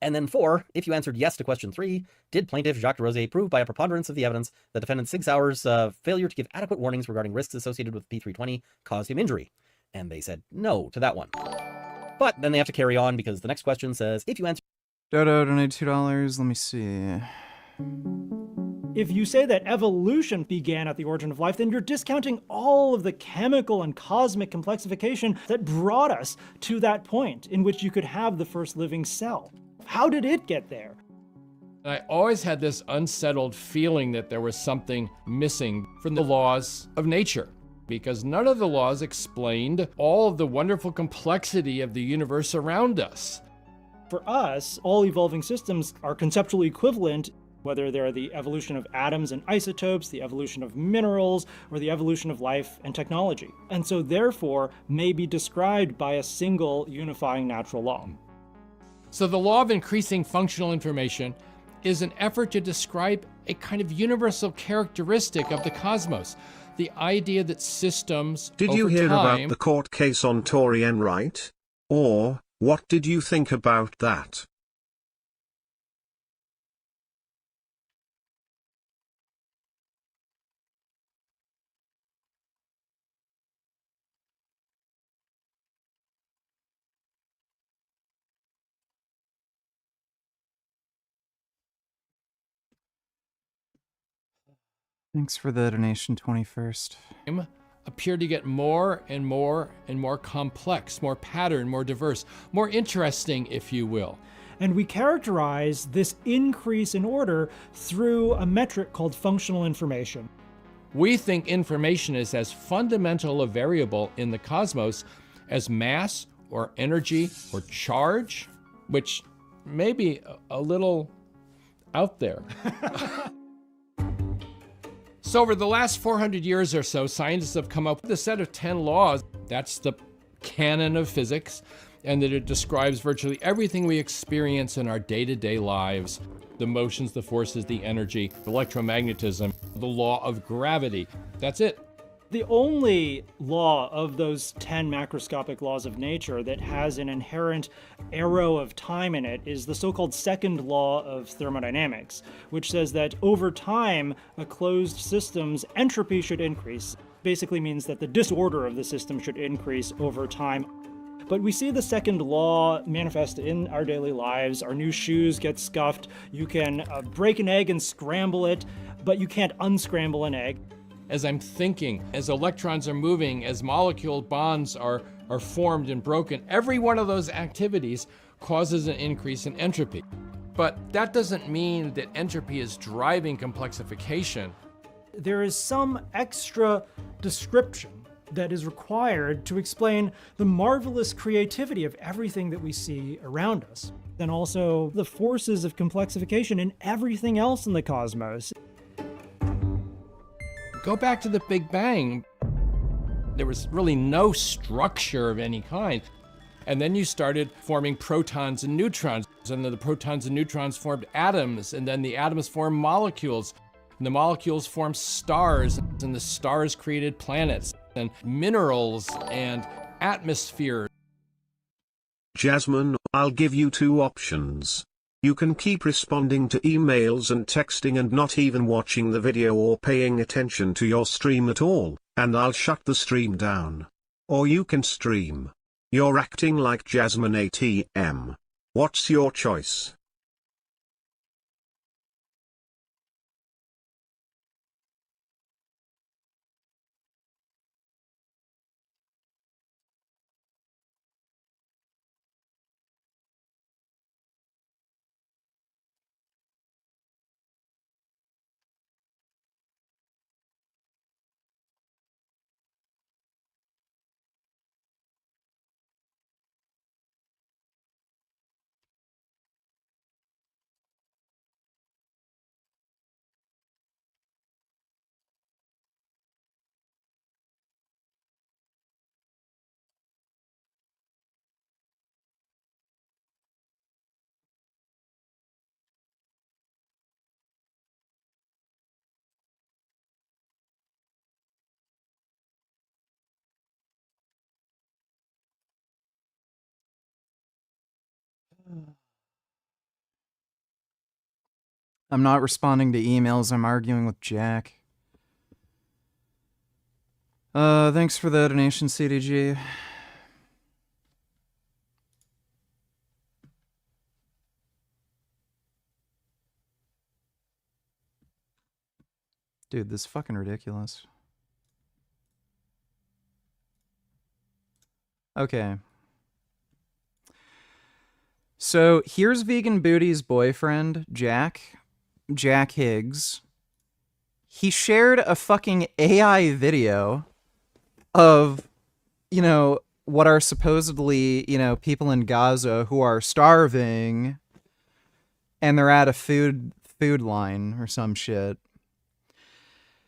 S13: And then 4, if you answered yes to question 3, did plaintiff Jacques Rosier prove by a preponderance of the evidence that defendant Sig Sauer's failure to give adequate warnings regarding risks associated with P320 caused him injury? And they said no to that one. But then they have to carry on because the next question says, if you answer...
S3: Dodo donated $2. Let me see.
S1: If you say that evolution began at the origin of life, then you're discounting all of the chemical and cosmic complexification that brought us to that point in which you could have the first living cell. How did it get there?
S16: I always had this unsettled feeling that there was something missing from the laws of nature, because none of the laws explained all of the wonderful complexity of the universe around us.
S1: For us, all evolving systems are conceptually equivalent, whether they're the evolution of atoms and isotopes, the evolution of minerals, or the evolution of life and technology, and so therefore may be described by a single unifying natural law.
S16: So the law of increasing functional information is an effort to describe a kind of universal characteristic of the cosmos, the idea that systems
S7: Did
S16: over
S7: you hear
S16: time...
S7: about the court case on Tory Enright? Or, what did you think about that?
S3: Thanks for the donation, 21st.
S16: appear to get more and more and more complex, more patterned, more diverse, more interesting, if you will.
S1: And we characterize this increase in order through a metric called functional information.
S16: We think information is as fundamental a variable in the cosmos as mass or energy or charge, which may be a little out there. So over the last 400 years or so, scientists have come up with a set of 10 laws. That's the canon of physics, and that it describes virtually everything we experience in our day-to-day lives. The motions, the forces, the energy, electromagnetism, the law of gravity. That's it.
S1: The only law of those 10 macroscopic laws of nature that has an inherent arrow of time in it is the so-called second law of thermodynamics, which says that over time, a closed system's entropy should increase. Basically means that the disorder of the system should increase over time. But we see the second law manifest in our daily lives. Our new shoes get scuffed. You can break an egg and scramble it, but you can't unscramble an egg.
S16: As I'm thinking, as electrons are moving, as molecule bonds are formed and broken, every one of those activities causes an increase in entropy. But that doesn't mean that entropy is driving complexification.
S1: There is some extra description that is required to explain the marvelous creativity of everything that we see around us, and also the forces of complexification in everything else in the cosmos.
S16: Go back to the Big Bang. There was really no structure of any kind. And then you started forming protons and neutrons. And then the protons and neutrons formed atoms. And then the atoms formed molecules. And the molecules formed stars. And the stars created planets and minerals and atmosphere.
S7: Jasmine, I'll give you two options. You can keep responding to emails and texting and not even watching the video or paying attention to your stream at all, and I'll shut the stream down. Or you can stream. You're acting like Jasmine ATM. What's your choice?
S3: I'm not responding to emails. I'm arguing with Jack. Thanks for the donation, CDG. Dude, this is fucking ridiculous. Okay. So here's Vegan Booty's boyfriend, Jack Higgs. He shared a fucking AI video of, what are supposedly, people in Gaza who are starving and they're at a food line or some shit.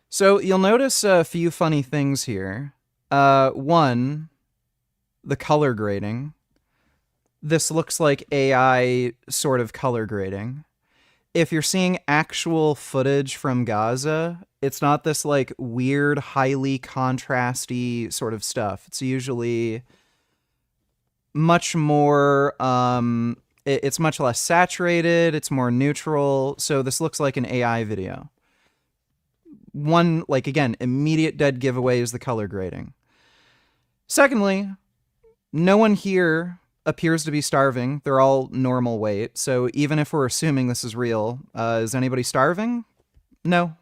S3: So you'll notice a few funny things here. One, the color grading. This looks like AI sort of color grading. If you're seeing actual footage from Gaza, it's not this like weird, highly contrasty sort of stuff. It's usually much more, it's much less saturated, it's more neutral. So this looks like an AI video. One, like, again, immediate dead giveaway is the color grading. Secondly, no one here appears to be starving. They're all normal weight. So even if we're assuming this is real, is anybody starving? No.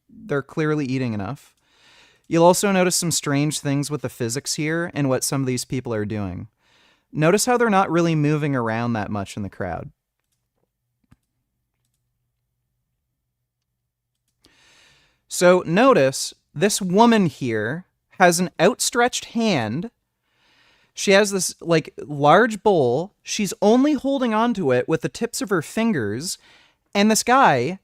S3: They're clearly eating enough. You'll also notice some strange things with the physics here and what some of these people are doing. Notice how they're not really moving around that much in the crowd. So notice this woman here has an outstretched hand. She has this like large bowl. She's only holding onto it with the tips of her fingers. And this guy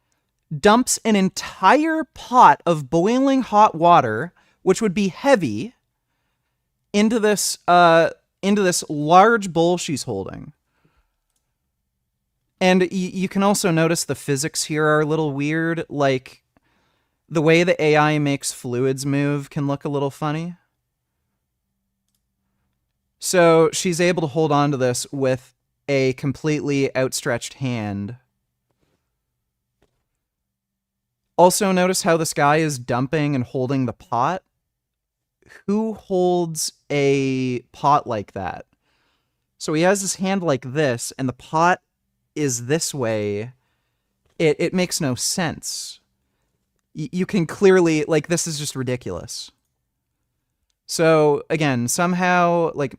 S3: dumps an entire pot of boiling hot water, which would be heavy, into this large bowl she's holding. And you can also notice the physics here are a little weird. Like, the way the AI makes fluids move can look a little funny. So she's able to hold on to this with a completely outstretched hand. Also notice how this guy is dumping and holding the pot. Who holds a pot like that? So he has his hand like this, and the pot is this way. It makes no sense. You can clearly, like, this is just ridiculous. So, again, somehow, like,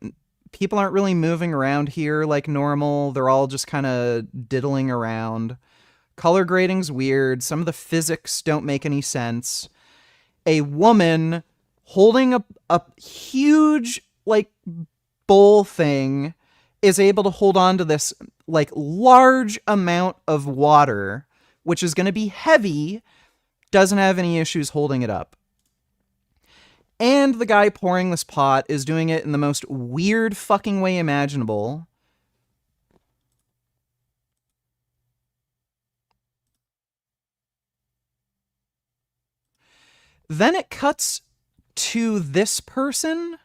S3: people aren't really moving around here like normal. They're all just kind of diddling around. Color grading's weird. Some of the physics don't make any sense. A woman holding a huge, like, bowl thing is able to hold on to this, like, large amount of water, which is going to be heavy, doesn't have any issues holding it up. And the guy pouring this pot is doing it in the most weird fucking way imaginable. Then it cuts to this person,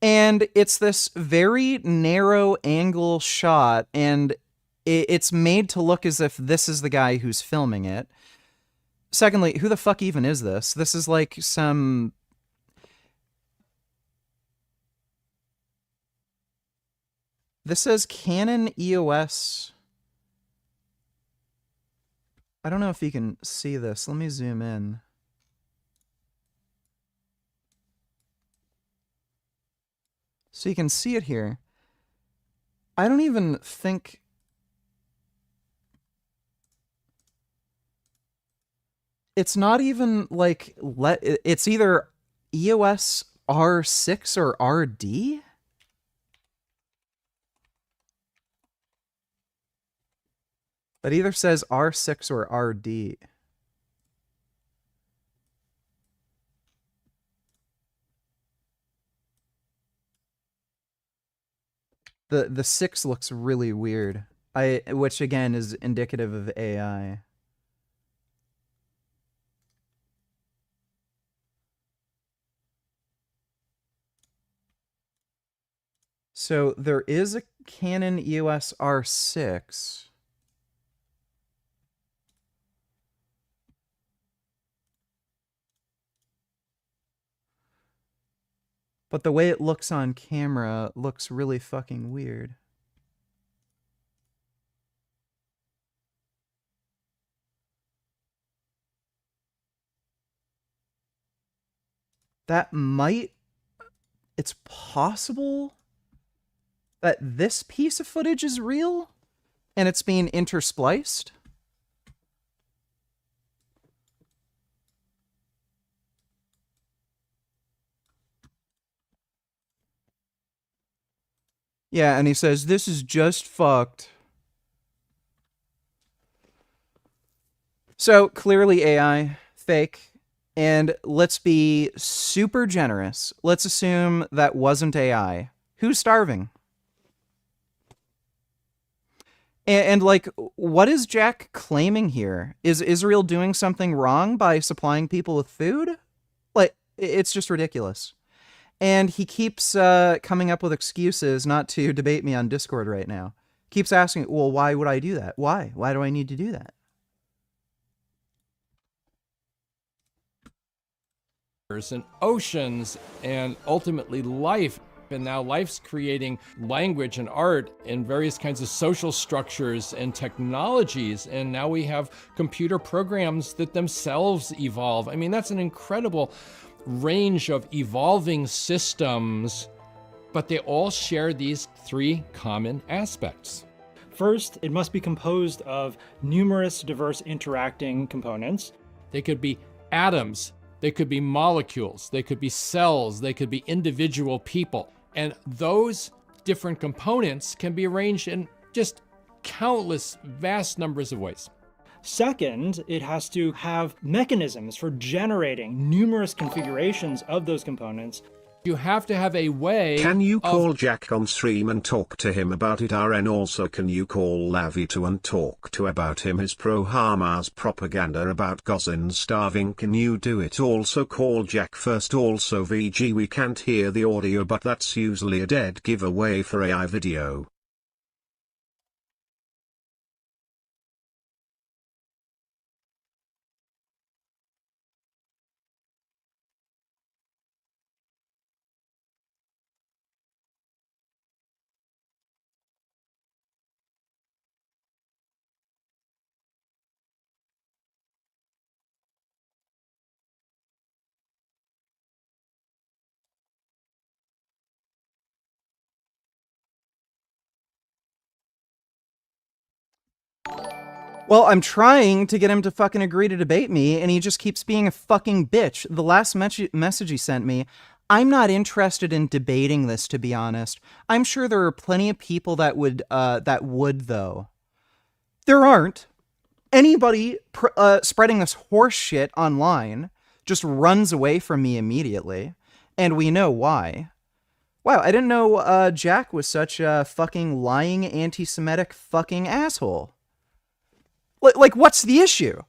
S3: and it's this very narrow angle shot, and it's made to look as if this is the guy who's filming it. Secondly, who the fuck even is this? This is like some... This says Canon EOS. I don't know if you can see this. Let me zoom in. So you can see it here. I don't even think... It's not even like... It's either EOS R6 or RD? That either says R6 or RD. The 6 looks really weird. Which again is indicative of AI. So there is a Canon EOS R6. But the way it looks on camera looks really fucking weird. That might... It's possible that this piece of footage is real and it's being interspliced. Yeah, and he says, this is just fucked. So, clearly AI, fake, and let's be super generous. Let's assume that wasn't AI. Who's starving? And like, what is Jack claiming here? Is Israel doing something wrong by supplying people with food? Like, it's just ridiculous. And he keeps coming up with excuses not to debate me on Discord right now. Keeps asking, well, why would I do that? Why? Why do I need to do that?
S16: And oceans and ultimately life. And now life's creating language and art and various kinds of social structures and technologies. And now we have computer programs that themselves evolve. I mean, that's an incredible range of evolving systems, but they all share these 3 common aspects.
S1: First, it must be composed of numerous diverse interacting components.
S16: They could be atoms, they could be molecules, they could be cells, they could be individual people. And those different components can be arranged in just countless, vast numbers of ways.
S1: Second, it has to have mechanisms for generating numerous configurations of those components.
S16: You have to have a way.
S7: Can you call Jack on stream and talk to him about it? And also, can you call Lavi to and talk to about him his pro-Hamas propaganda about Gazans starving? Can you do it? Also call Jack first. Also VG, we can't hear the audio, but that's usually a dead giveaway for AI video.
S3: Well, I'm trying to get him to fucking agree to debate me, and he just keeps being a fucking bitch. The last message he sent me, I'm not interested in debating this, to be honest. I'm sure there are plenty of people that would though. There aren't. Anybody spreading this horse shit online just runs away from me immediately, and we know why. Wow, I didn't know Jack was such a fucking lying anti-Semitic fucking asshole. Like, what's the issue?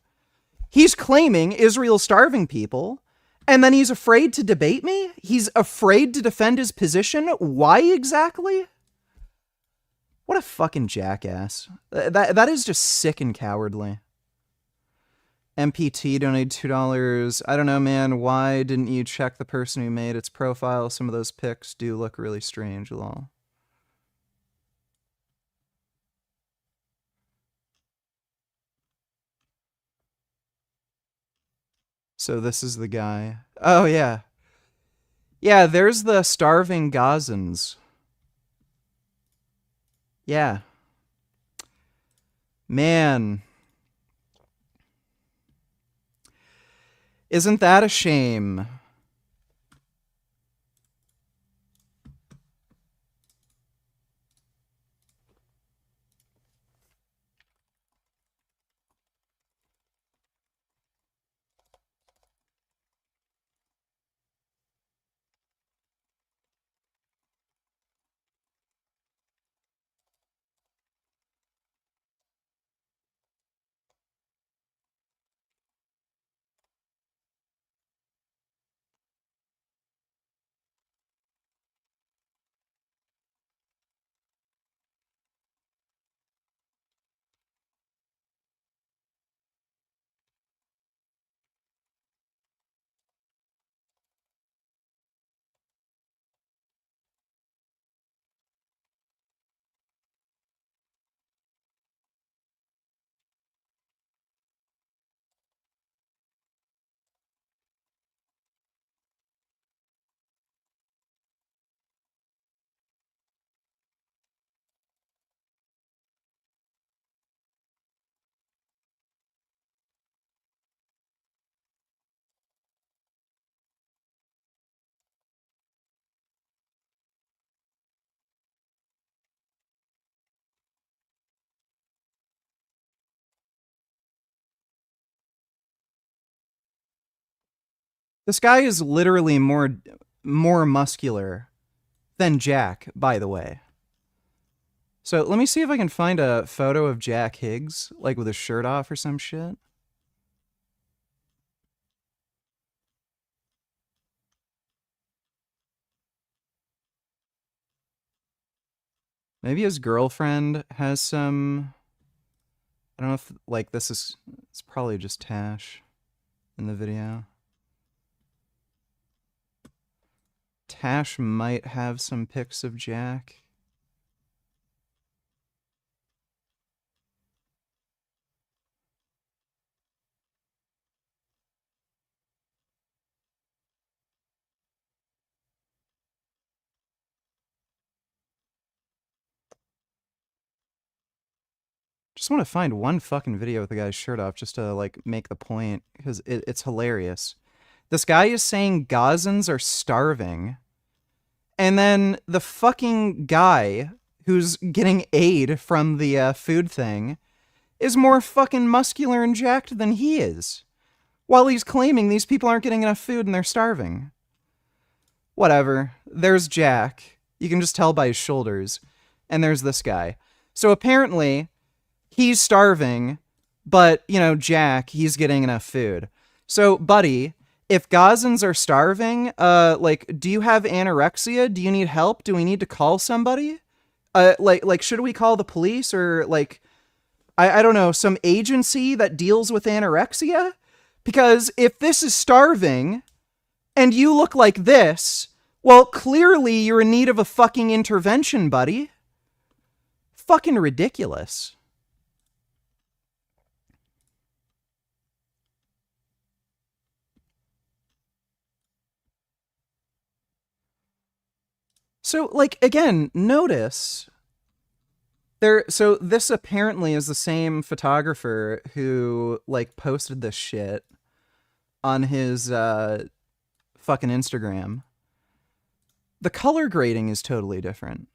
S3: He's claiming Israel's starving people, and then he's afraid to debate me? He's afraid to defend his position? Why exactly? What a fucking jackass. That is just sick and cowardly. MPT donated $2. I don't know, man. Why didn't you check the person who made its profile? Some of those pics do look really strange, lol. So this is the guy. Oh, yeah. Yeah, there's the starving Gazans. Yeah. Man. Isn't that a shame? This guy is literally more muscular than Jack, by the way. So let me see if I can find a photo of Jack Higgs, like with his shirt off or some shit. Maybe his girlfriend has some... I don't know if, like, this is... It's probably just Tash in the video. Tash might have some pics of Jack. Just want to find one fucking video with the guy's shirt off just to, like, make the point, because it's hilarious. This guy is saying Gazans are starving, and then the fucking guy who's getting aid from the food thing is more fucking muscular and jacked than he is, while he's claiming these people aren't getting enough food and they're starving. Whatever. There's Jack. You can just tell by his shoulders. And there's this guy. So apparently, he's starving, but, you know, Jack, he's getting enough food. So, buddy, if Gazans are starving, like, do you have anorexia? Do you need help? Do we need to call somebody? Like, should we call the police or, like, I don't know, some agency that deals with anorexia? Because if this is starving, and you look like this, well, clearly you're in need of a fucking intervention, buddy. Fucking ridiculous. So, like, again, notice so this apparently is the same photographer who, like, posted this shit on his fucking Instagram. The color grading is totally different.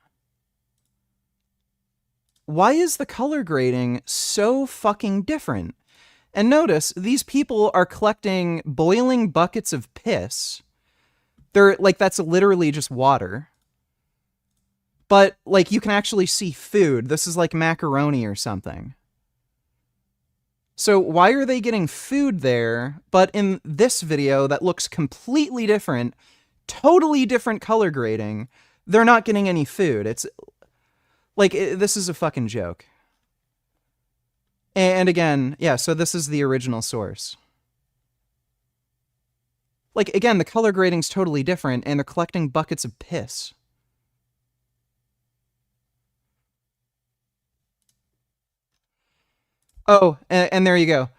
S3: Why is the color grading so fucking different? And notice, these people are collecting boiling buckets of piss. They're, like, that's literally just water. But, like, you can actually see food. This is like macaroni or something. So why are they getting food there, but in this video that looks completely different, totally different color grading, they're not getting any food? It's Like, this is a fucking joke. And again, yeah, so this is the original source. Like, again, the color grading's totally different, and they're collecting buckets of piss. Oh, and there you go.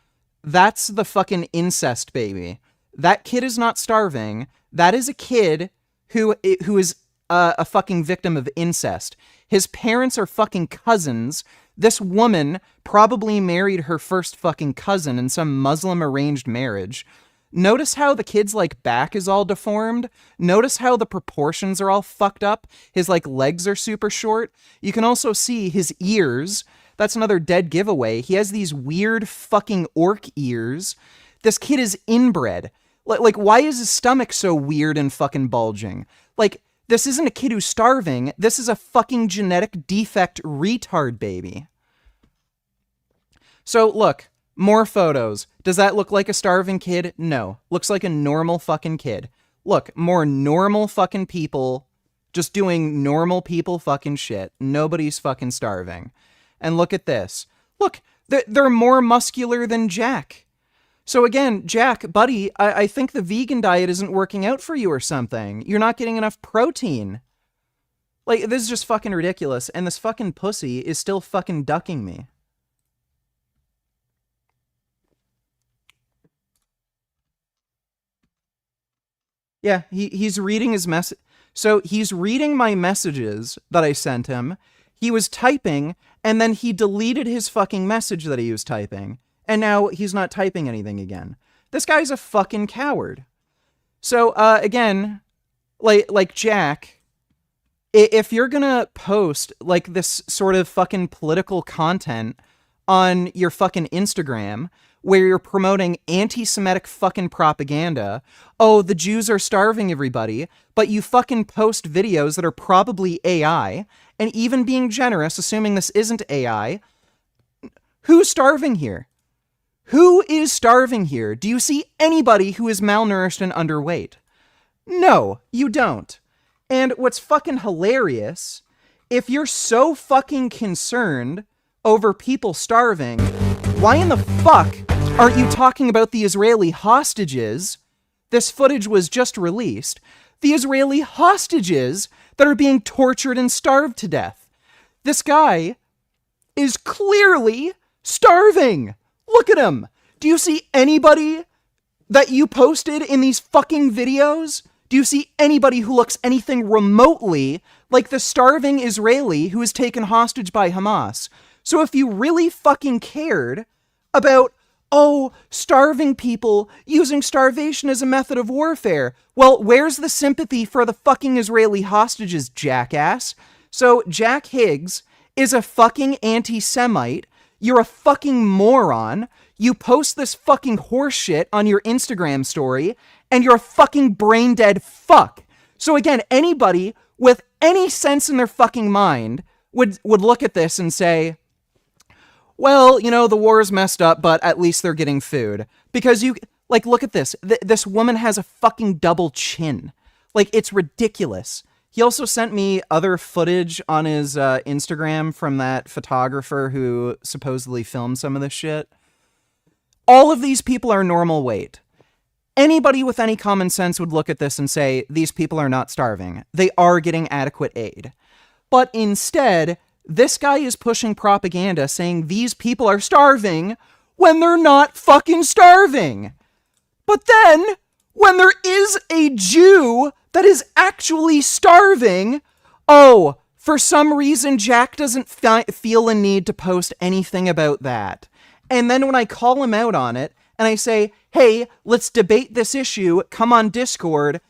S3: That's the fucking incest baby. That kid is not starving. That is a kid who is a fucking victim of incest. His parents are fucking cousins. This woman probably married her first fucking cousin in some Muslim arranged marriage. Notice how the kid's, like, back is all deformed? Notice how the proportions are all fucked up? His, like, legs are super short? You can also see his ears. That's another dead giveaway. He has these weird fucking orc ears. This kid is inbred. Like, why is his stomach so weird and fucking bulging? Like, this isn't a kid who's starving. This is a fucking genetic defect retard baby. So, look, more photos. Does that look like a starving kid? No. Looks like a normal fucking kid. Look, more normal fucking people just doing normal people fucking shit. Nobody's fucking starving. And look at this. Look, they're more muscular than Jack. So again, Jack, buddy, I think the vegan diet isn't working out for you or something. You're not getting enough protein. Like, this is just fucking ridiculous, and this fucking pussy is still fucking ducking me. Yeah, he's reading his message. So he's reading my messages that I sent him. He was typing, and then he deleted his fucking message that he was typing. And now he's not typing anything again. This guy's a fucking coward. So, again, like Jack, if you're gonna post, like, this sort of fucking political content on your fucking Instagram, where you're promoting anti-Semitic fucking propaganda, oh, the Jews are starving everybody, but you fucking post videos that are probably AI, and even being generous, assuming this isn't AI, who's starving here? Who is starving here? Do you see anybody who is malnourished and underweight? No, you don't. And what's fucking hilarious, if you're so fucking concerned over people starving, why in the fuck aren't you talking about the Israeli hostages? This footage was just released. The Israeli hostages that are being tortured and starved to death. This guy is clearly starving. Look at him. Do you see anybody that you posted in these fucking videos? Do you see anybody who looks anything remotely like the starving Israeli who is taken hostage by Hamas? So if you really fucking cared about, oh, starving people using starvation as a method of warfare, well, where's the sympathy for the fucking Israeli hostages, jackass? So Jack Higgs is a fucking anti-Semite. You're a fucking moron. You post this fucking horseshit on your Instagram story, and you're a fucking brain-dead fuck. So again, anybody with any sense in their fucking mind would look at this and say, well, you know, the war is messed up, but at least they're getting food. Because you, like, look at this. This woman has a fucking double chin. Like, it's ridiculous. He also sent me other footage on his Instagram from that photographer who supposedly filmed some of this shit. All of these people are normal weight. Anybody with any common sense would look at this and say, these people are not starving. They are getting adequate aid. But instead, this guy is pushing propaganda saying these people are starving when they're not fucking starving. But then, when there is a Jew that is actually starving, oh, for some reason Jack doesn't feel a need to post anything about that. And then when I call him out on it, and I say, hey, let's debate this issue, come on Discord,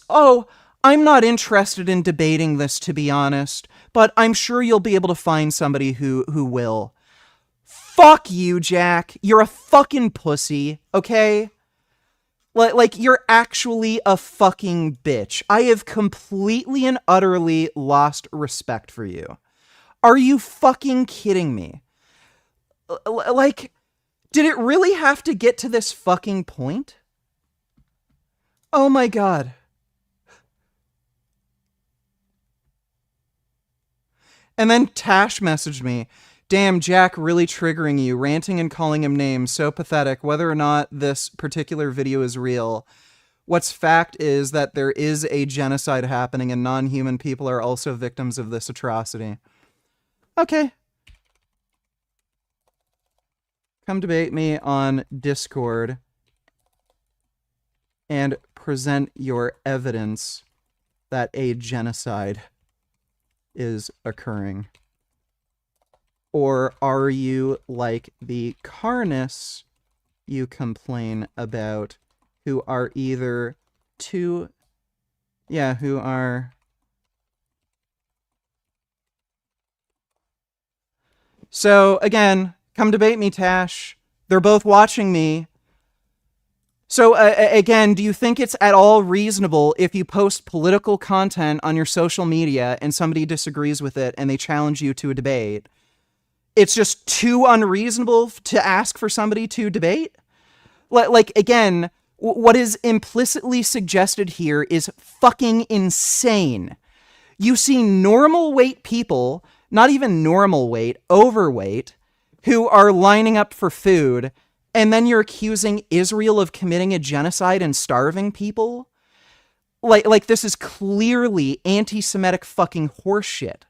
S3: oh, I'm not interested in debating this, to be honest, but I'm sure you'll be able to find somebody who will. Fuck you, Jack. You're a fucking pussy, okay? Like, you're actually a fucking bitch. I have completely and utterly lost respect for you. Are you fucking kidding me? Like, did it really have to get to this fucking point? Oh my god. And then Tash messaged me, damn, Jack really triggering you, ranting and calling him names, so pathetic, whether or not this particular video is real. What's fact is that there is a genocide happening and non-human people are also victims of this atrocity. Okay. Come debate me on Discord and present your evidence that a genocide is occurring. Or are you like the Carnists you complain about, who are either too... Yeah, who are... So, again, come debate me, Tash. They're both watching me. So, again, do you think it's at all reasonable if you post political content on your social media and somebody disagrees with it and they challenge you to a debate? It's just too unreasonable to ask for somebody to debate? Like, again, what is implicitly suggested here is fucking insane. You see normal weight people, not even normal weight, overweight, who are lining up for food, and then you're accusing Israel of committing a genocide and starving people? Like this is clearly anti-Semitic fucking horseshit.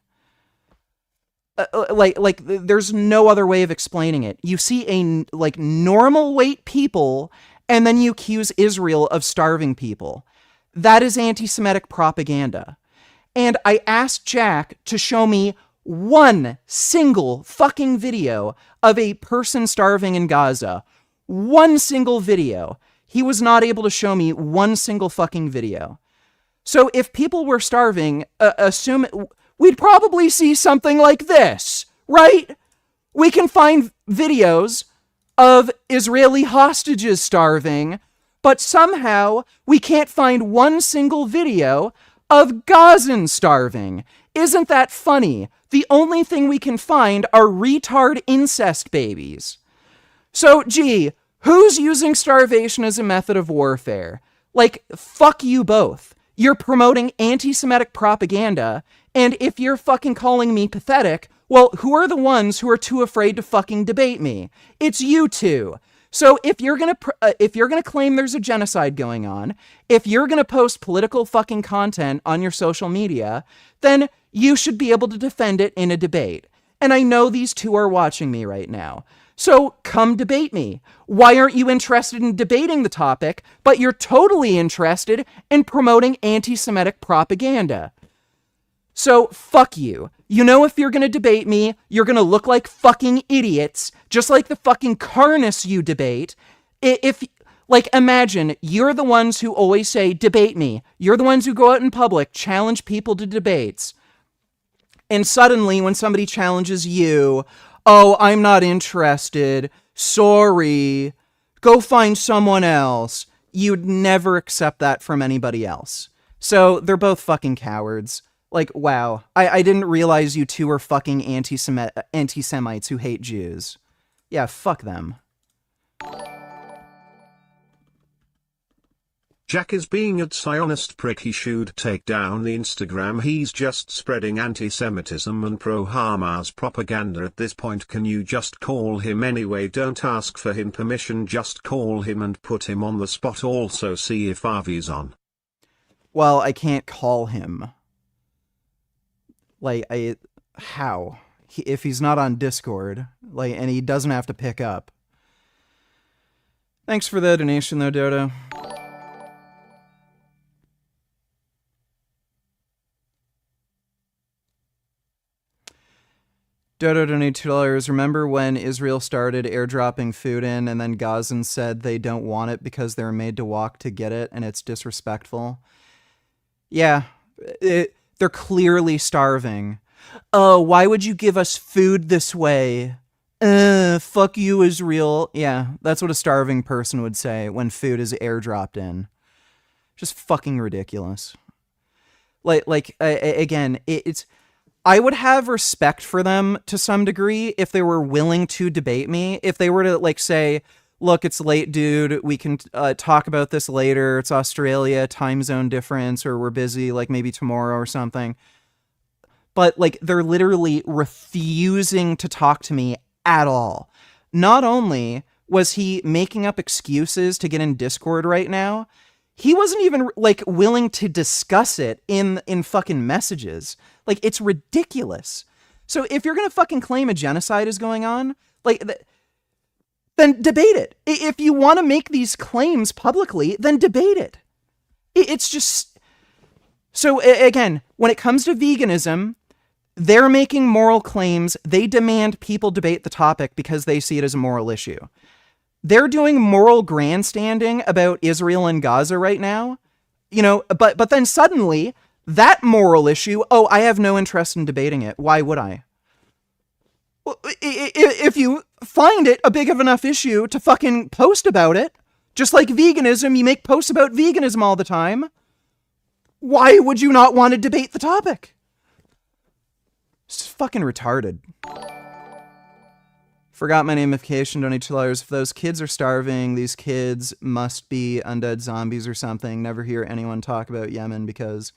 S3: There's no other way of explaining it. You see normal weight people, and then you accuse Israel of starving people. That is anti-Semitic propaganda. And I asked Jack to show me one single fucking video of a person starving in Gaza. One single video. He was not able to show me one single fucking video. So if people were starving, we'd probably see something like this, right? We can find videos of Israeli hostages starving, but somehow we can't find one single video of Gazans starving. Isn't that funny? The only thing we can find are retard incest babies. So, gee, who's using starvation as a method of warfare? Like, fuck you both. You're promoting anti-Semitic propaganda, and if you're fucking calling me pathetic, well, who are the ones who are too afraid to fucking debate me? It's you two. So if you're gonna claim there's a genocide going on, if you're gonna post political fucking content on your social media, then you should be able to defend it in a debate. And I know these two are watching me right now. So come debate me. Why aren't you interested in debating the topic, but you're totally interested in promoting anti-Semitic propaganda? So fuck you. You know, if you're gonna debate me, you're gonna look like fucking idiots, just like the fucking Carnists you debate. Imagine you're the ones who always say, debate me. You're the ones who go out in public, challenge people to debates. And suddenly, when somebody challenges you, oh, I'm not interested, sorry, go find someone else. You'd never accept that from anybody else. So they're both fucking cowards. Like, wow, I didn't realize you two were fucking anti-Semites who hate Jews. Yeah, fuck them.
S7: Jack is being a Zionist prick. He should take down the Instagram. He's just spreading anti-Semitism and pro-Hamas propaganda at this point. Can you just call him anyway? Don't ask for him permission, just call him and put him on the spot. Also see if Avi's on.
S3: Well, I can't call him. How? If he's not on Discord, and he doesn't have to pick up. Thanks for the donation though, Dodo. Dodo donated $2. Remember when Israel started airdropping food in and then Gazans said they don't want it because they're made to walk to get it and it's disrespectful? Yeah, they're clearly starving. Oh, why would you give us food this way? Fuck you, Israel. Yeah, that's what a starving person would say when food is airdropped in. Just fucking ridiculous. Again, it's... I would have respect for them to some degree if they were willing to debate me. If they were to, say, look, it's late, dude, we can talk about this later. It's Australia, time zone difference, or we're busy, maybe tomorrow or something. but like they're literally refusing to talk to me at all. Not only was he making up excuses to get in Discord right now, he wasn't even like willing to discuss it in fucking messages. Like, it's ridiculous. So if you're gonna fucking claim a genocide is going on, like, then debate it. If you want to make these claims publicly, then debate it. It's just... So again, when it comes to veganism, they're making moral claims. They demand people debate the topic because they see it as a moral issue. They're doing moral grandstanding about Israel and Gaza right now, you know, but then suddenly that moral issue, oh, I have no interest in debating it. Why would I? Well, if you find it a big of enough issue to fucking post about it, just like veganism, you make posts about veganism all the time. Why would you not want to debate the topic? It's fucking retarded. Forgot my namification, donate $2. If those kids are starving, these kids must be undead zombies or something. Never hear anyone talk about Yemen because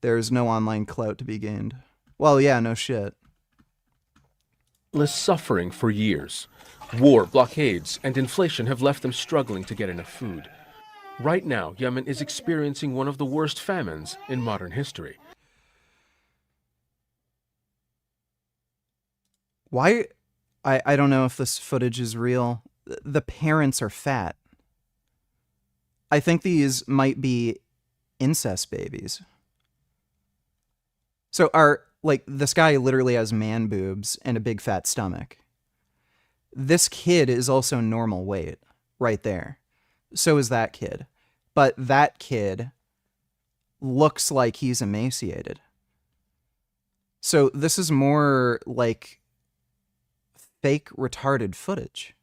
S3: there's no online clout to be gained. Well, yeah, no shit.
S2: Suffering for years. War, blockades, and inflation have left them struggling to get enough food. Right now, Yemen is experiencing one of the worst famines in modern history.
S3: Why? I don't know if this footage is real. The parents are fat. I think these might be incest babies. So this guy literally has man boobs and a big fat stomach. This kid is also normal weight right there. So is that kid. But that kid looks like he's emaciated. So this is more like fake retarded footage.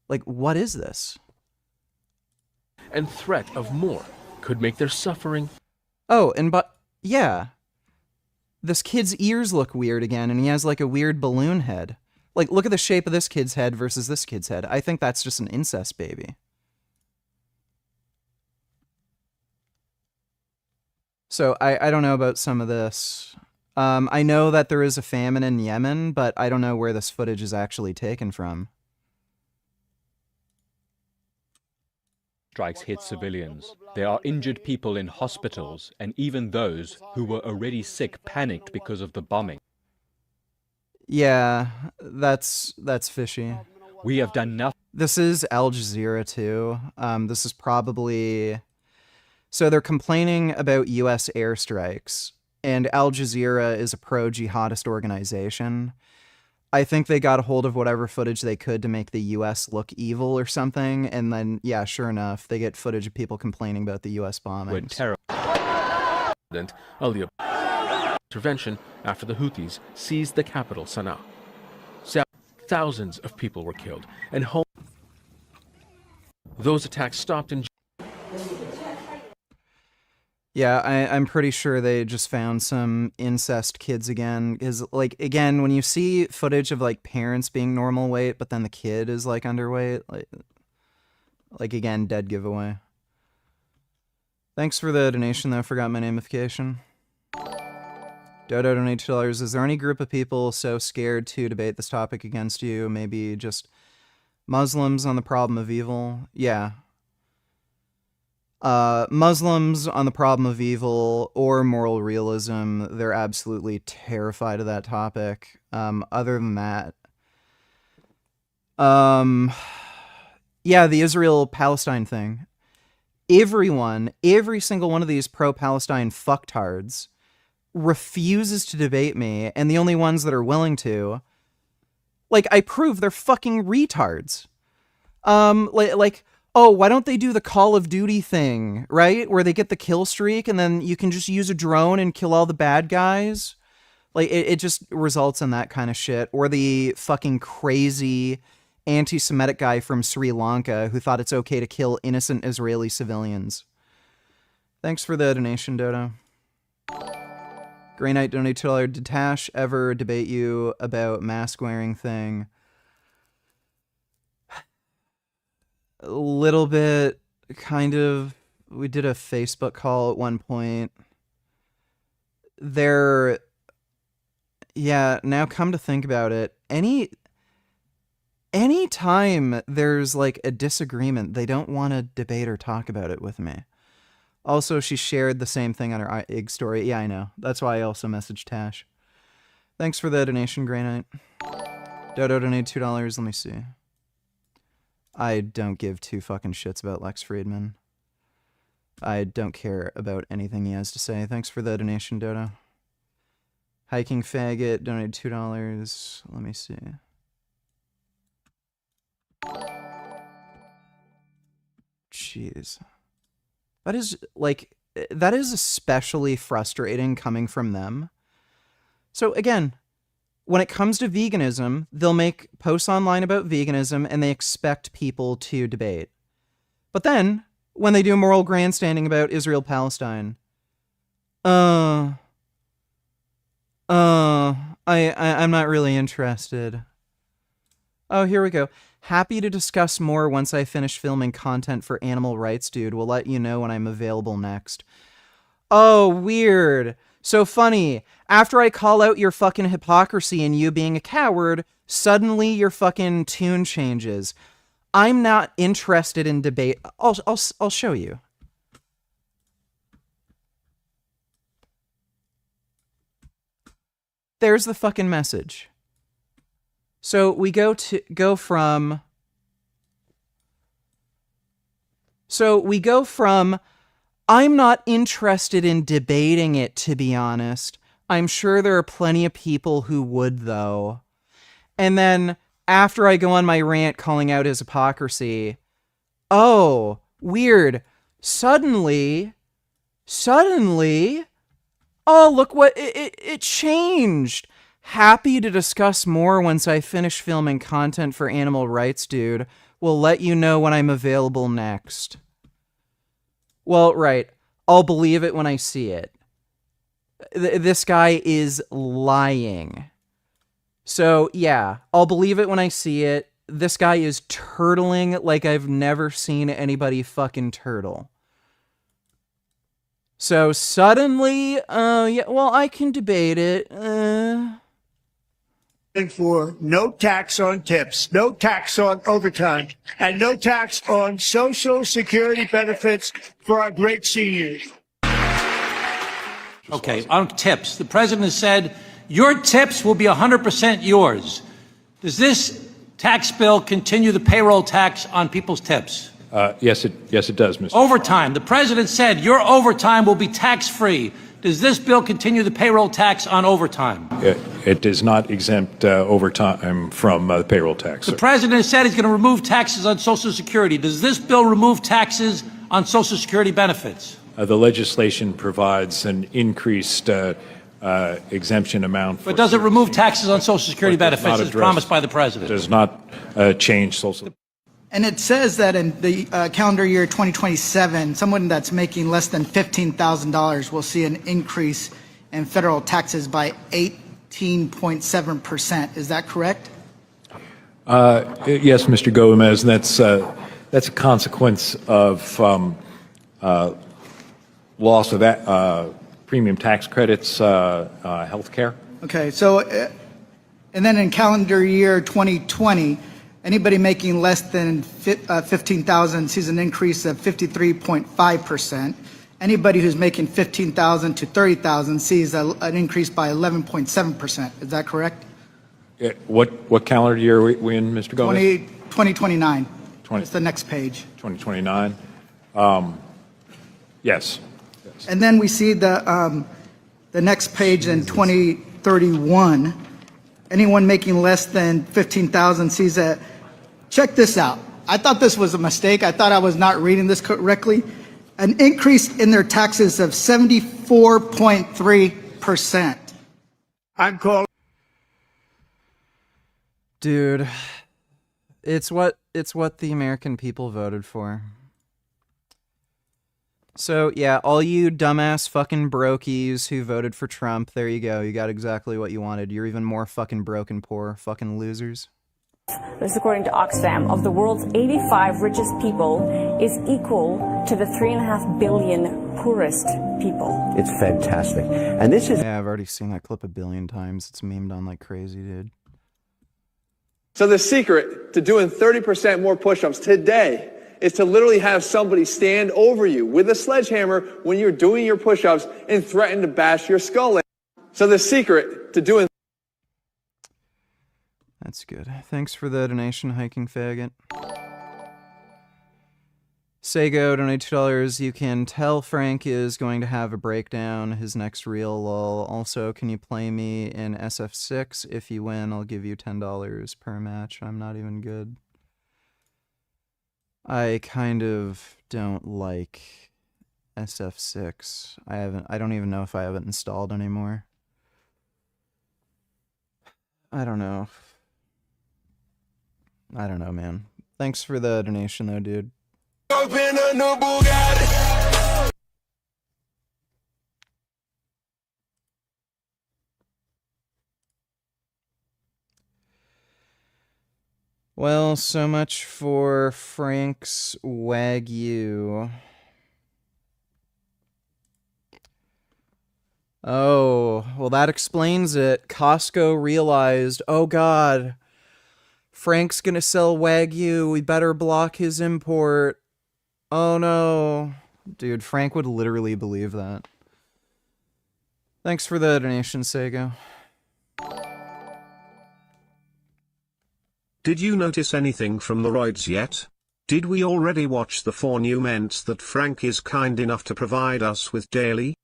S3: Like, what is this?
S2: And threat of more could make their suffering.
S3: Oh, yeah. This kid's ears look weird again, and he has like a weird balloon head. Like, look at the shape of this kid's head versus this kid's head. I think that's just an incest baby. So I don't know about some of this. I know that there is a famine in Yemen, but I don't know where this footage is actually taken from.
S18: Strikes hit civilians. There are injured people in hospitals, and even those who were already sick panicked because of the bombing.
S3: Yeah, that's fishy.
S18: We have done nothing.
S3: This is Al Jazeera too. This is probably... So they're complaining about US airstrikes, and Al Jazeera is a pro-jihadist organization. I think they got a hold of whatever footage they could to make the US look evil or something, and then, yeah, sure enough, they get footage of people complaining about the US bombings.
S18: We're terrible.
S2: Of the intervention after the Houthis seized the capital, Sana'a. Thousands of people were killed, and those attacks stopped in...
S3: Yeah, I'm pretty sure they just found some incest kids again. Because, like, again, when you see footage of, like, parents being normal weight, but then the kid is, like, underweight, like again, dead giveaway. Thanks for the donation, though. Forgot my namification. Dodo donated $2. Is there any group of people so scared to debate this topic against you? Maybe just Muslims on the problem of evil? Yeah. Muslims on the problem of evil or moral realism, they're absolutely terrified of that topic. Other than that, yeah, the Israel-Palestine thing. Every single one of these pro-Palestine fucktards refuses to debate me, and the only ones that are willing to, like, I prove they're fucking retards. Like, oh, why don't they do the Call of Duty thing, right? Where they get the kill streak and then you can just use a drone and kill all the bad guys. Like, it just results in that kind of shit. Or the fucking crazy anti-Semitic guy from Sri Lanka who thought it's okay to kill innocent Israeli civilians. Thanks for the donation, Dodo. Grey Knight donated $2. Did Tash ever debate you about mask wearing thing? A little bit, kind of. We did a Facebook call at one point. now come to think about it, any time there's like a disagreement, they don't want to debate or talk about it with me. Also, she shared the same thing on her egg story. Yeah, I know. That's why I also messaged Tash. Thanks for the donation, Grey Knight. Dodo donated $2. Let me see. I don't give two fucking shits about Lex Friedman. I don't care about anything he has to say. Thanks for the donation, Dodo. Hiking Faggot donated $2. Let me see. Jeez. That is especially frustrating coming from them. So again, when it comes to veganism, they'll make posts online about veganism and they expect people to debate. But then, when they do moral grandstanding about Israel-Palestine, I'm not really interested. Oh, here we go. Happy to discuss more once I finish filming content for animal rights, dude. We'll let you know when I'm available next. Oh, weird. So funny. After I call out your fucking hypocrisy and you being a coward, suddenly your fucking tune changes. I'm not interested in debate. I'll show you. There's the fucking message. So we go from I'm not interested in debating it, to be honest. I'm sure there are plenty of people who would, though. And then after I go on my rant calling out his hypocrisy, oh, weird. Suddenly, oh, look what, it changed. Happy to discuss more once I finish filming content for animal rights, dude. We'll let you know when I'm available next. Well, right. I'll believe it when I see it. This guy is lying. So, yeah, I'll believe it when I see it. This guy is turtling like I've never seen anybody fucking turtle. So suddenly, yeah, well, I can debate it.
S11: For no tax on tips, no tax on overtime, and no tax on Social Security benefits for our great seniors.
S19: Okay, on tips, the president has said your tips will be 100% yours. Does this tax bill continue the payroll tax on people's tips?
S18: Yes, it does, Mr.
S19: Overtime. The president said your overtime will be tax-free. Does this bill continue the payroll tax on overtime?
S18: It does not exempt overtime from the payroll tax.
S19: The president has said he's going to remove taxes on Social Security. Does this bill remove taxes on Social Security benefits?
S18: The legislation provides an increased exemption amount.
S19: But does it remove taxes on Social Security benefits as promised by the president?
S18: Does not change Social.
S20: And it says that in the calendar year 2027, someone that's making less than $15,000 will see an increase in federal taxes by 18.7%. Is that correct?
S18: Yes, Mr. Gomez, that's a consequence of loss of that, premium tax credits, health care.
S20: Okay, so, and then in calendar year 2020, anybody making less than 15,000 sees an increase of 53.5%. Anybody who's making 15,000 to 30,000 sees an increase by 11.7%. Is that correct?
S18: What calendar year are we in, Mr. Gomez?
S20: 2029. It's the next page.
S18: 2029. Yes.
S20: And then we see the next page in 2031. Anyone making less than 15,000 sees a. Check this out. I thought this was a mistake. I thought I was not reading this correctly. An increase in their taxes of 74.3%.
S11: I'm calling.
S3: Dude, it's what the American people voted for. So, yeah, all you dumbass fucking brokies who voted for Trump, there you go. You got exactly what you wanted. You're even more fucking broke and poor. Fucking losers.
S22: This, according to Oxfam, of the world's 85 richest people, is equal to the 3.5 billion poorest
S6: people. It's fantastic. And this is...
S3: Yeah, I've already seen that clip a billion times. It's memed on like crazy, dude.
S12: So the secret to doing 30% more push-ups today is to literally have somebody stand over you with a sledgehammer when you're doing your push-ups and threaten to bash your skull in. So the secret to doing...
S3: That's good. Thanks for the donation, hiking faggot. Sego, donate $2. You can tell Frank is going to have a breakdown, his next reel, lol. Also, can you play me in SF6? If you win, I'll give you $10 per match. I'm not even good. I kind of don't like SF6. I don't even know if I have it installed anymore. I don't know. I don't know, man. Thanks for the donation, though, dude. Well, so much for Frank's Wagyu. Oh, well, that explains it. Costco realized, oh god, Frank's gonna sell Wagyu. We better block his import. Oh no. Dude, Frank would literally believe that. Thanks for the donation, Sego.
S7: Did you notice anything from the roids yet? Did we already watch the 4 new ments that Frank is kind enough to provide us with daily?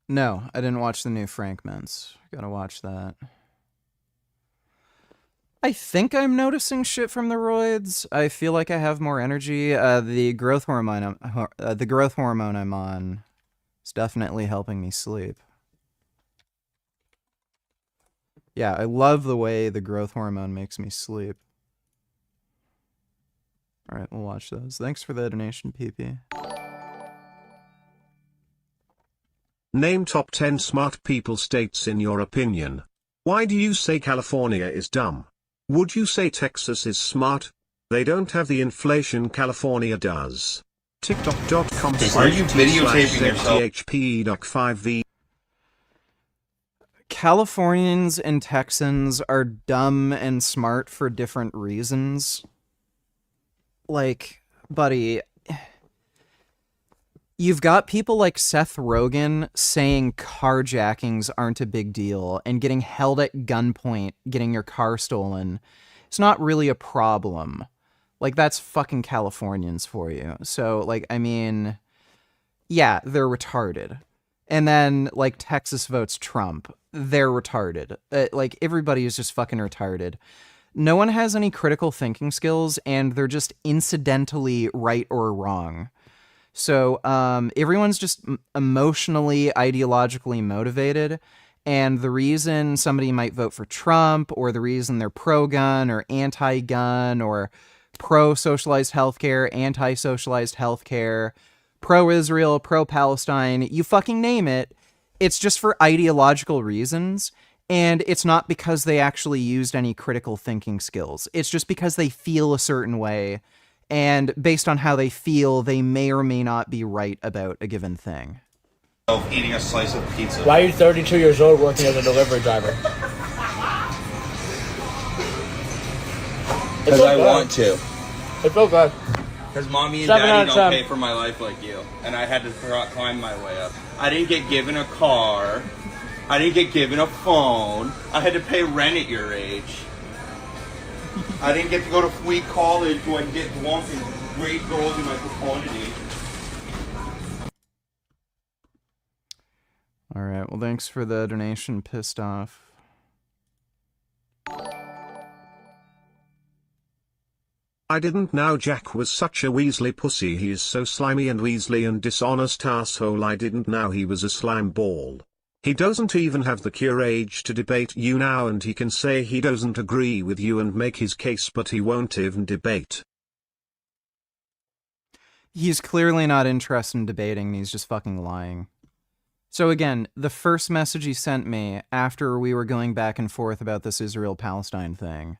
S3: No, I didn't watch the new Frank Mints. Gotta watch that. I think I'm noticing shit from the roids. I feel like I have more energy. The growth hormone I'm on is definitely helping me sleep. Yeah, I love the way the growth hormone makes me sleep. Alright, we'll watch those. Thanks for the donation, PP.
S7: Name top 10 smart people states in your opinion. Why do you say California is dumb? Would you say Texas is smart? They don't have the inflation California does. TikTok.com.
S14: Are you videotaping yourself?
S7: ZTHP.5V.
S3: Californians and Texans are dumb and smart for different reasons. Like, buddy, you've got people like Seth Rogen saying carjackings aren't a big deal and getting held at gunpoint, getting your car stolen. It's not really a problem. Like, that's fucking Californians for you. So, like, I mean, yeah, they're retarded. And then, like, Texas votes Trump. They're retarded. Like, everybody is just fucking retarded. No one has any critical thinking skills, and they're just incidentally right or wrong. So everyone's just emotionally, ideologically motivated, and the reason somebody might vote for Trump, or the reason they're pro-gun, or anti-gun, or pro-socialized healthcare, anti-socialized healthcare, pro-Israel, pro-Palestine, you fucking name it, it's just for ideological reasons, and it's not because they actually used any critical thinking skills. It's just because they feel a certain way, and based on how they feel, they may or may not be right about a given thing.
S14: Eating a slice of pizza.
S21: Why are you 32 years old working as a delivery driver?
S14: Because I want to.
S21: It's okay.
S14: Because mommy and
S21: 7 out
S14: daddy
S21: of
S14: don't
S21: 10.
S14: pay for my life like you. And I had to climb my way up. I didn't get given a car. I didn't get given a phone. I had to pay rent at your age. I didn't get to go to free college where I can get drunk and grade girls in my profundity.
S3: Alright, well thanks for the donation, pissed off.
S7: I didn't know Jack was such a Weasley pussy. He is so slimy and Weasley and dishonest asshole. I didn't know he was a slime ball. He doesn't even have the courage to debate you now, and he can say he doesn't agree with you and make his case, but he won't even debate.
S3: He's clearly not interested in debating, he's just fucking lying. So again, the first message he sent me after we were going back and forth about this Israel-Palestine thing,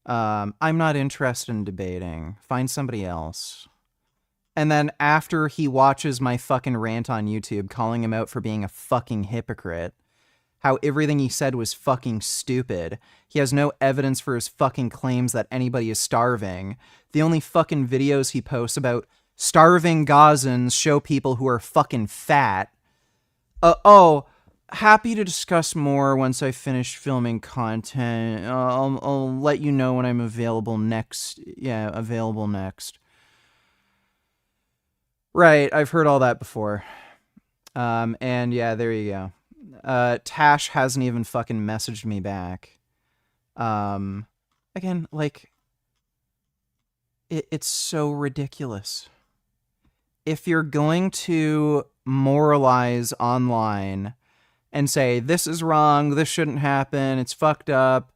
S3: I'm not interested in debating. Find somebody else. And then after he watches my fucking rant on YouTube calling him out for being a fucking hypocrite, how everything he said was fucking stupid. He has no evidence for his fucking claims that anybody is starving. The only fucking videos he posts about starving Gazans show people who are fucking fat. Happy to discuss more once I finish filming content. I'll let you know when I'm available next. Yeah, available next. Right, I've heard all that before. And yeah, there you go. Tash hasn't even fucking messaged me back. Again, like, it's so ridiculous. If you're going to moralize online and say, this is wrong, this shouldn't happen, it's fucked up,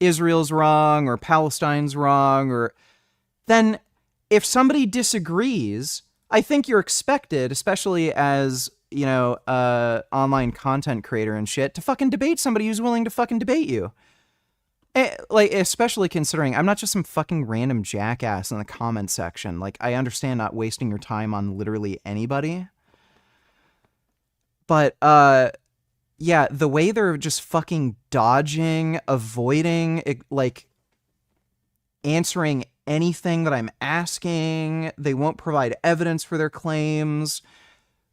S3: Israel's wrong, or Palestine's wrong, or... Then, if somebody disagrees, I think you're expected, especially as, you know, online content creator and shit, to fucking debate somebody who's willing to fucking debate you. Like, especially considering I'm not just some fucking random jackass in the comment section. Like, I understand not wasting your time on literally anybody. But, yeah, the way they're just fucking dodging, avoiding, like, answering anything that I'm asking, they won't provide evidence for their claims,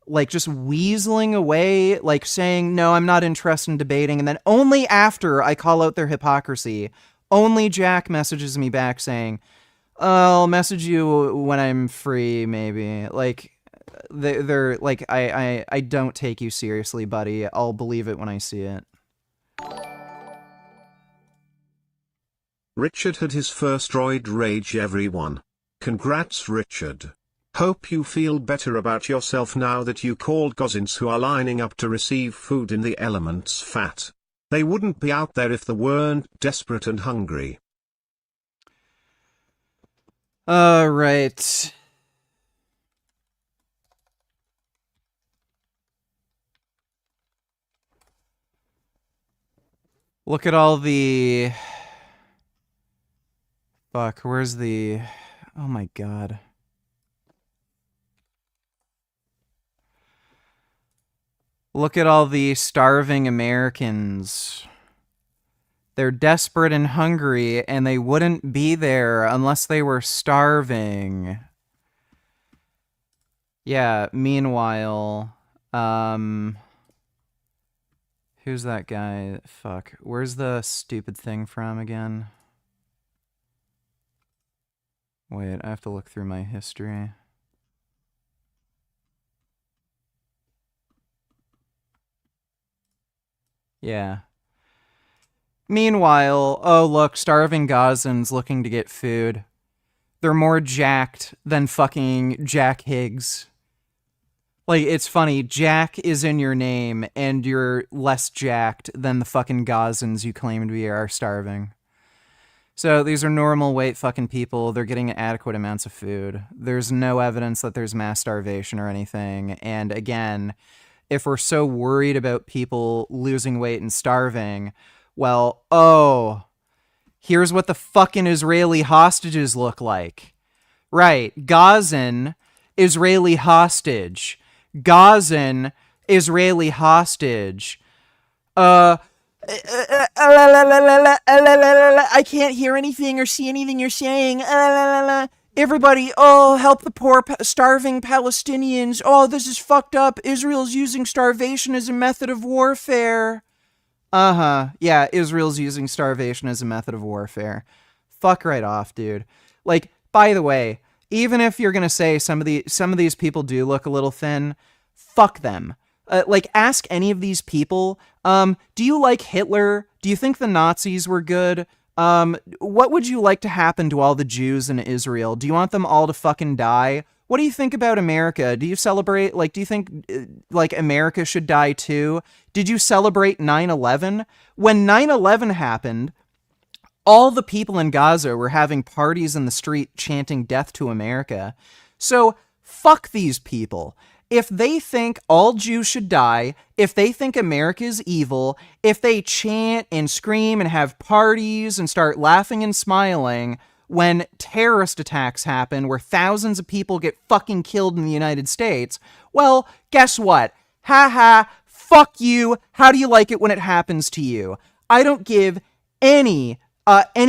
S3: like, just weaseling away, like, saying, no, I'm not interested in debating, and then only after I call out their hypocrisy, only Jack messages me back saying, I'll message you when I'm free, maybe. Like, they're like, I don't take you seriously, buddy. I'll believe it when I see it.
S7: Richard had his first roid rage, everyone. Congrats, Richard. Hope you feel better about yourself now that you called Gazans who are lining up to receive food in the elements fat. They wouldn't be out there if they weren't desperate and hungry.
S3: Right. Look at all the... Fuck, where's the... Oh my god. Look at all the starving Americans. They're desperate and hungry, and they wouldn't be there unless they were starving. Yeah, meanwhile, who's that guy? Fuck, where's the stupid thing from again? Wait, I have to look through my history. Yeah. Meanwhile, oh look, starving Gazans looking to get food. They're more jacked than fucking Jack Higgs. Like, it's funny, Jack is in your name, and you're less jacked than the fucking Gazans you claim to be are starving. So these are normal weight fucking people. They're getting adequate amounts of food. There's no evidence that there's mass starvation or anything. And again, if we're so worried about people losing weight and starving, well, oh, here's what the fucking Israeli hostages look like. Right, Gazan, Israeli hostage. Gazan, Israeli hostage. I can't hear anything or see anything you're saying. Everybody, oh, help the poor starving Palestinians. Oh, this is fucked up. Israel's using starvation as a method of warfare. Yeah, Israel's using starvation as a method of warfare. Fuck right off, dude. Like, by the way, even if you're gonna say some of these people do look a little thin, fuck them. Like, ask any of these people, do you like Hitler? Do you think the Nazis were good? What would you like to happen to all the Jews in Israel? Do you want them all to fucking die? What do you think about America? Do you celebrate, like, do you think, like, America should die too? Did you celebrate 9/11? When 9/11 happened, all the people in Gaza were having parties in the street chanting death to America. So, fuck these people. If they think all Jews should die, if they think America is evil, if they chant and scream and have parties and start laughing and smiling, when terrorist attacks happen where thousands of people get fucking killed in the United States, well, guess what? Ha, fuck you. How do you like it when it happens to you? I don't give any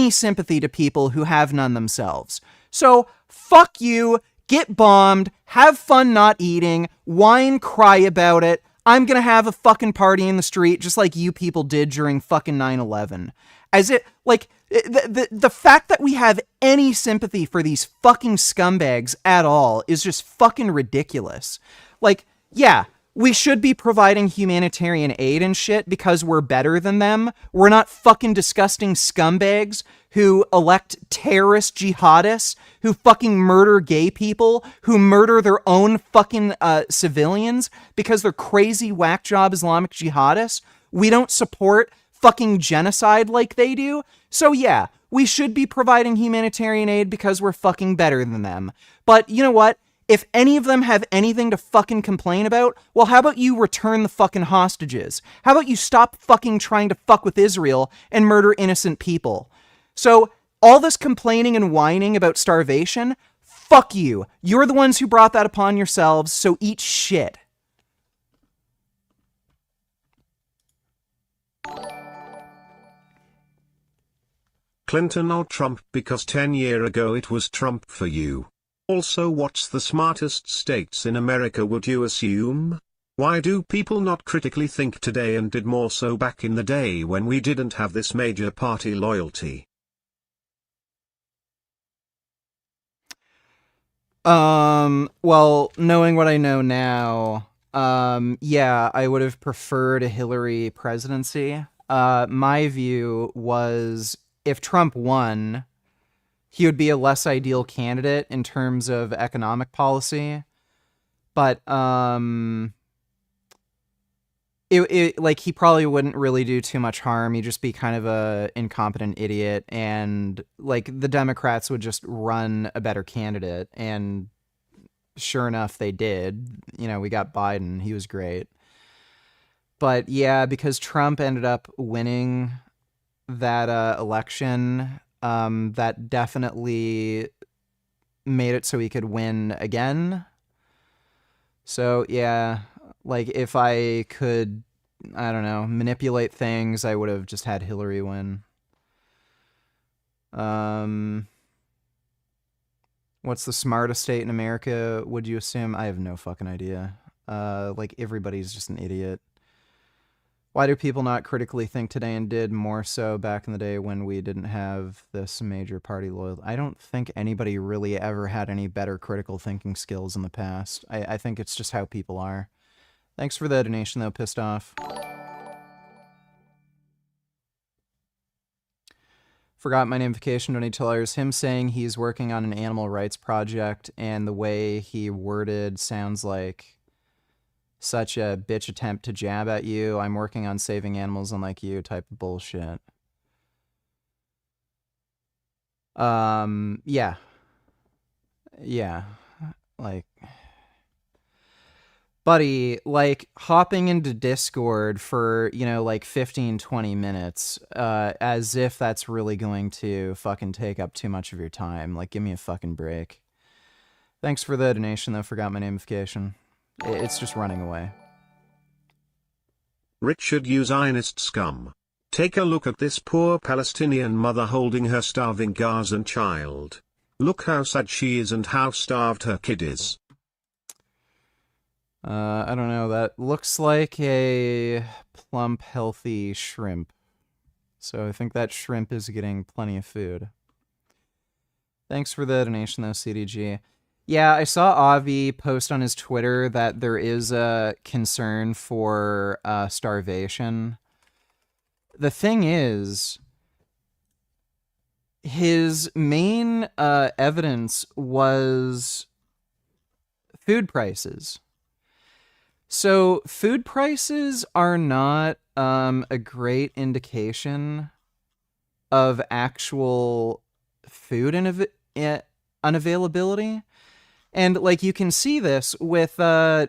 S3: sympathy to people who have none themselves. So, fuck you, get bombed, have fun not eating, whine, cry about it. I'm gonna have a fucking party in the street just like you people did during fucking 9/11. As it, like, the fact that we have any sympathy for these fucking scumbags at all is just fucking ridiculous. Like, yeah, we should be providing humanitarian aid and shit because we're better than them. We're not fucking disgusting scumbags who elect terrorist jihadists, who fucking murder gay people, who murder their own fucking civilians because they're crazy whack job Islamic jihadists. We don't support fucking genocide like they do. So yeah, we should be providing humanitarian aid because we're fucking better than them. But you know what? If any of them have anything to fucking complain about, well, how about you return the fucking hostages? How about you stop fucking trying to fuck with Israel and murder innocent people? So, all this complaining and whining about starvation, fuck you. You're the ones who brought that upon yourselves, so eat shit.
S7: Clinton or Trump, because 10 years ago it was Trump for you. Also, what's the smartest states in America, would you assume? Why do people not critically think today and did more so back in the day when we didn't have this major party loyalty?
S3: Well, knowing what I know now, yeah, I would have preferred a Hillary presidency. My view was if Trump won, he would be a less ideal candidate in terms of economic policy. But, like, he probably wouldn't really do too much harm. He'd just be kind of a incompetent idiot, and, like, the Democrats would just run a better candidate, and sure enough, they did. You know, we got Biden. He was great. But, yeah, because Trump ended up winning that election, that definitely made it so he could win again. So, yeah, like, if I could, I don't know, manipulate things, I would have just had Hillary win. What's the smartest state in America, would you assume? I have no fucking idea. Like, everybody's just an idiot. Why do people not critically think today and did more so back in the day when we didn't have this major party loyalty? I don't think anybody really ever had any better critical thinking skills in the past. I think it's just how people are. Thanks for the donation, though, pissed off. Forgot my name vacation, don't need to tell others. Him saying he's working on an animal rights project and the way he worded sounds like such a bitch attempt to jab at you. I'm working on saving animals unlike you type of bullshit. Yeah. Yeah. Like, buddy, like, hopping into Discord for, you know, like 15, 20 minutes, as if that's really going to fucking take up too much of your time. Like, give me a fucking break. Thanks for the donation, though. Forgot my namification. It's just running away.
S7: Richard, you Zionist scum. Take a look at this poor Palestinian mother holding her starving Gazan child. Look how sad she is and how starved her kid is.
S3: I don't know, that looks like a plump, healthy shrimp. So I think that shrimp is getting plenty of food. Thanks for the donation, though, CDG. Yeah, I saw Avi post on his Twitter that there is a concern for starvation. The thing is, his main evidence was food prices. So food prices are not a great indication of actual food unavailability. And, like, you can see this with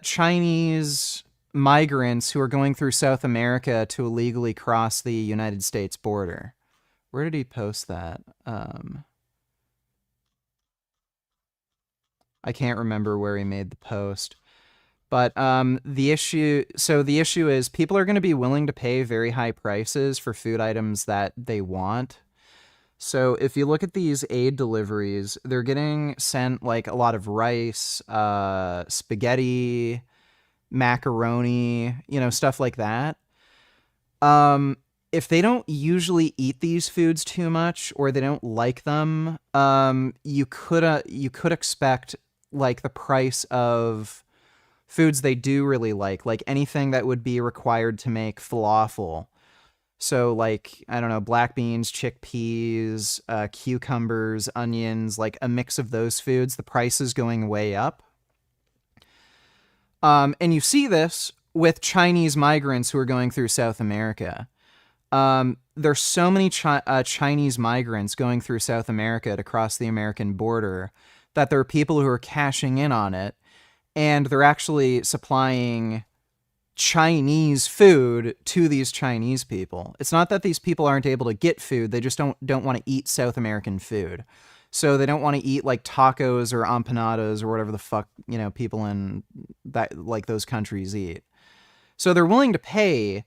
S3: Chinese migrants who are going through South America to illegally cross the United States border. Where did he post that? I can't remember where he made the post. But the issue is people are going to be willing to pay very high prices for food items that they want. So if you look at these aid deliveries, they're getting sent like a lot of rice, spaghetti, macaroni, stuff like that. If they don't usually eat these foods too much or they don't like them, you could expect like the price of foods they do really like anything that would be required to make falafel. So like, I don't know, black beans, chickpeas, cucumbers, onions, like a mix of those foods, the price is going way up. And you see this with Chinese migrants who are going through South America. There's so many Chinese migrants going through South America to cross the American border that there are people who are cashing in on it, and they're actually supplying Chinese food to these Chinese people. It's not that these people aren't able to get food, they just don't want to eat South American food. So they don't want to eat like tacos or empanadas or whatever the fuck, people in that like those countries eat. So they're willing to pay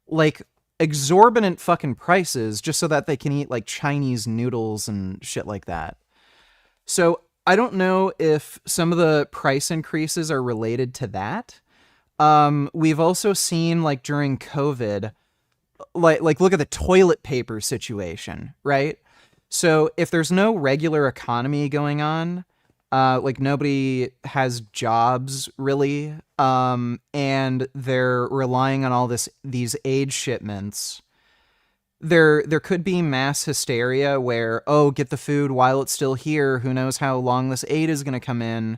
S3: like exorbitant fucking prices just so that they can eat like Chinese noodles and shit like that. So I don't know if some of the price increases are related to that. We've also seen like during COVID, like look at the toilet paper situation, right? So if there's no regular economy going on, like nobody has jobs really, and they're relying on all these aid shipments, there could be mass hysteria where, oh, get the food while it's still here. Who knows how long this aid is going to come in?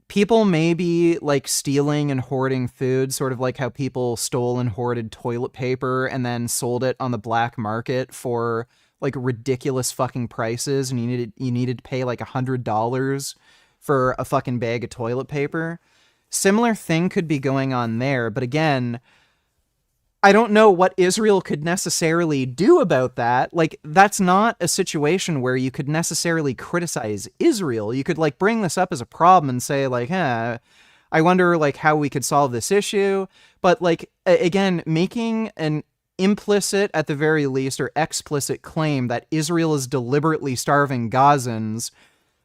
S3: People may be like stealing and hoarding food, sort of like how people stole and hoarded toilet paper and then sold it on the black market for like ridiculous fucking prices, and you needed to pay like $100 for a fucking bag of toilet paper. Similar thing could be going on there, but again, I don't know what Israel could necessarily do about that. Like, that's not a situation where you could necessarily criticize Israel. You could like bring this up as a problem and say like, I wonder like how we could solve this issue. But like, again, making an implicit, at the very least, or explicit claim that Israel is deliberately starving Gazans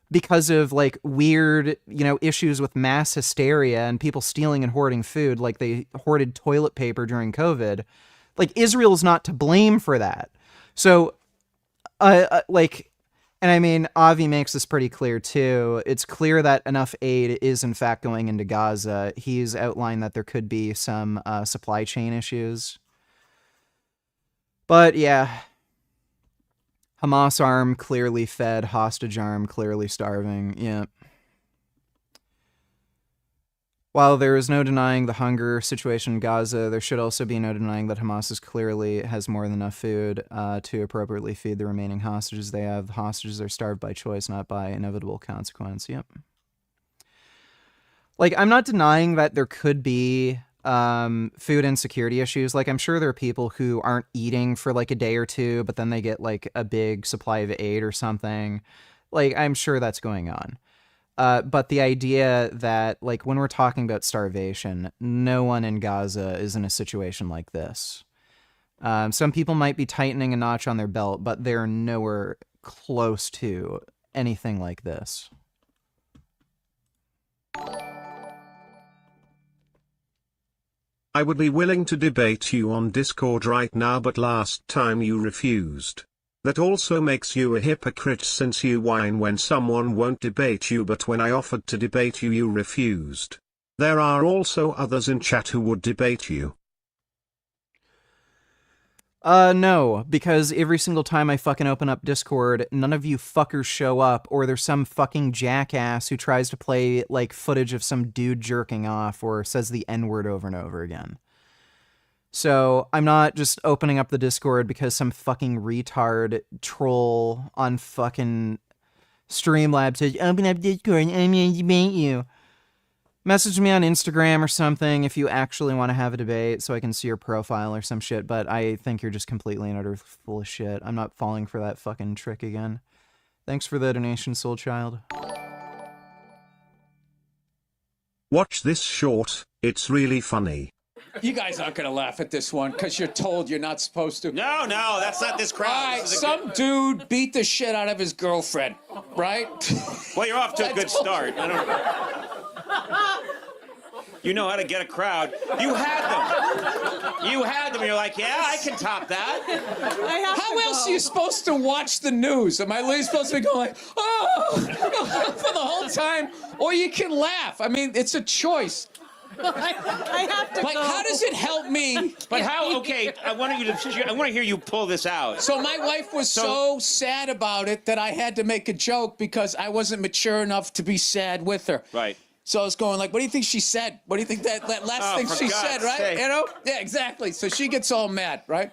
S3: because of like weird, issues with mass hysteria and people stealing and hoarding food, like they hoarded toilet paper during COVID. Like, Israel's not to blame for that. So, and I mean, Avi makes this pretty clear too. It's clear that enough aid is in fact going into Gaza. He's outlined that there could be some supply chain issues. But yeah, Hamas arm clearly fed, hostage arm clearly starving. Yeah. While there is no denying the hunger situation in Gaza, there should also be no denying that Hamas clearly has more than enough food to appropriately feed the remaining hostages they have. The hostages are starved by choice, not by inevitable consequence. Yep. Like, I'm not denying that there could be food insecurity issues. Like, I'm sure there are people who aren't eating for like a day or two, but then they get like a big supply of aid or something. Like, I'm sure that's going on. But the idea that like when we're talking about starvation, no one in Gaza is in a situation like this. Some people might be tightening a notch on their belt, but they're nowhere close to anything like this.
S7: I would be willing to debate you on Discord right now, but last time you refused. That also makes you a hypocrite, since you whine when someone won't debate you, but when I offered to debate you, you refused. There are also others in chat who would debate you.
S3: No, because every single time I fucking open up Discord, none of you fuckers show up, or there's some fucking jackass who tries to play, like, footage of some dude jerking off, or says the N-word over and over again. So, I'm not just opening up the Discord because some fucking retard troll on fucking Streamlabs says, open up Discord, I'm gonna debate you. Message me on Instagram or something if you actually want to have a debate so I can see your profile or some shit, but I think you're just completely and utter full of shit. I'm not falling for that fucking trick again. Thanks for the donation, Soul Child.
S7: Watch this short, it's really funny.
S4: You guys aren't going to laugh at this one because you're told you're not supposed to.
S10: No, that's not this crowd.
S4: All right, some dude beat the shit out of his girlfriend, right?
S10: Well, you're off to a good start. You know how to get a crowd. You had them. You're like, yeah, I can top that.
S4: How else are you supposed to watch the news? Am I really supposed to be going like, oh, for the whole time? Or you can laugh. I mean, it's a choice.
S17: I have to
S4: like,
S17: go.
S4: how does it help me?
S10: But how? Okay, I want to hear you pull this out.
S4: So my wife was so sad about it that I had to make a joke because I wasn't mature enough to be sad with her.
S10: Right.
S4: So I was going like, what do you think she said? What do you think that last thing she said, right?
S10: Sake.
S4: You know? Yeah, exactly. So she gets all mad, right?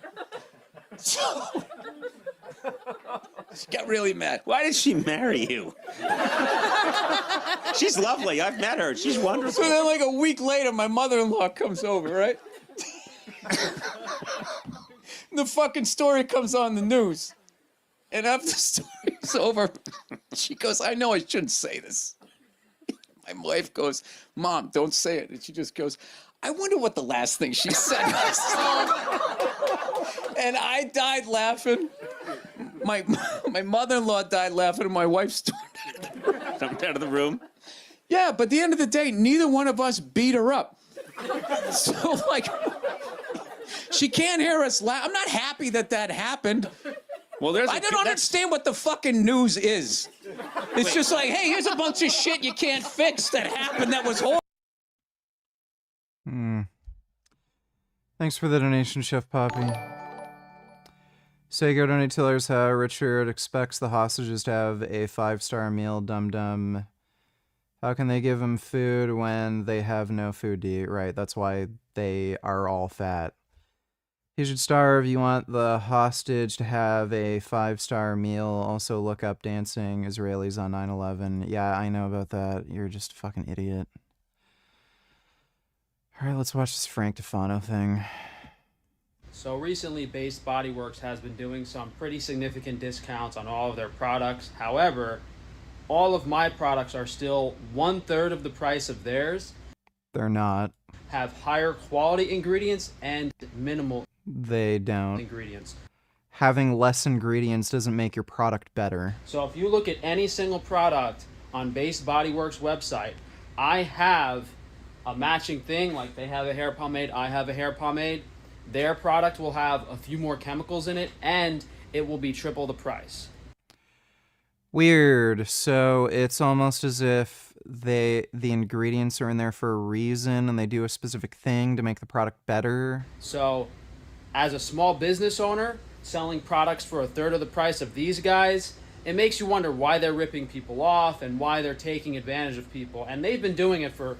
S4: So she got really mad.
S10: Why did she marry you? She's lovely. I've met her. She's wonderful.
S4: So then like a week later, my mother-in-law comes over, right? The fucking story comes on the news. And after the story's over, she goes, I know I shouldn't say this. My wife goes, Mom, don't say it. And she just goes, I wonder what the last thing she said was. And I died laughing. My mother-in-law died laughing, and my wife
S10: Jumped out of the room.
S4: Yeah, but at the end of the day, neither one of us beat her up. So, like, she can't hear us laugh. I'm not happy that happened.
S10: Well,
S4: I don't understand what the fucking news is. It's just like, hey, here's a bunch of shit you can't fix that happened that was horrible.
S3: Thanks for the donation, Chef Poppy. Sego donate tillers how Richard expects the hostages to have a 5-star meal, dum-dum. How can they give them food when they have no food to eat? Right, that's why they are all fat. He should starve. You want the hostage to have a 5-star meal. Also look up dancing Israelis on 9/11. Yeah, I know about that. You're just a fucking idiot. Alright, let's watch this Frank Tufano thing.
S24: So recently, Based Body Works has been doing some pretty significant discounts on all of their products. However, all of my products are still 1/3 of the price of theirs.
S3: They're not.
S24: Have higher quality ingredients and minimal
S3: They don't.
S24: ingredients.
S3: Having less ingredients doesn't make your product better.
S24: So if you look at any single product on Based Body Works website, I have a matching thing. Like they have a hair pomade, I have a hair pomade. Their product will have a few more chemicals in it, and it will be triple the price.
S3: Weird. So it's almost as if the ingredients are in there for a reason and they do a specific thing to make the product better.
S24: So as a small business owner selling products for 1/3 of the price of these guys, it makes you wonder why they're ripping people off and why they're taking advantage of people. And they've been doing it for,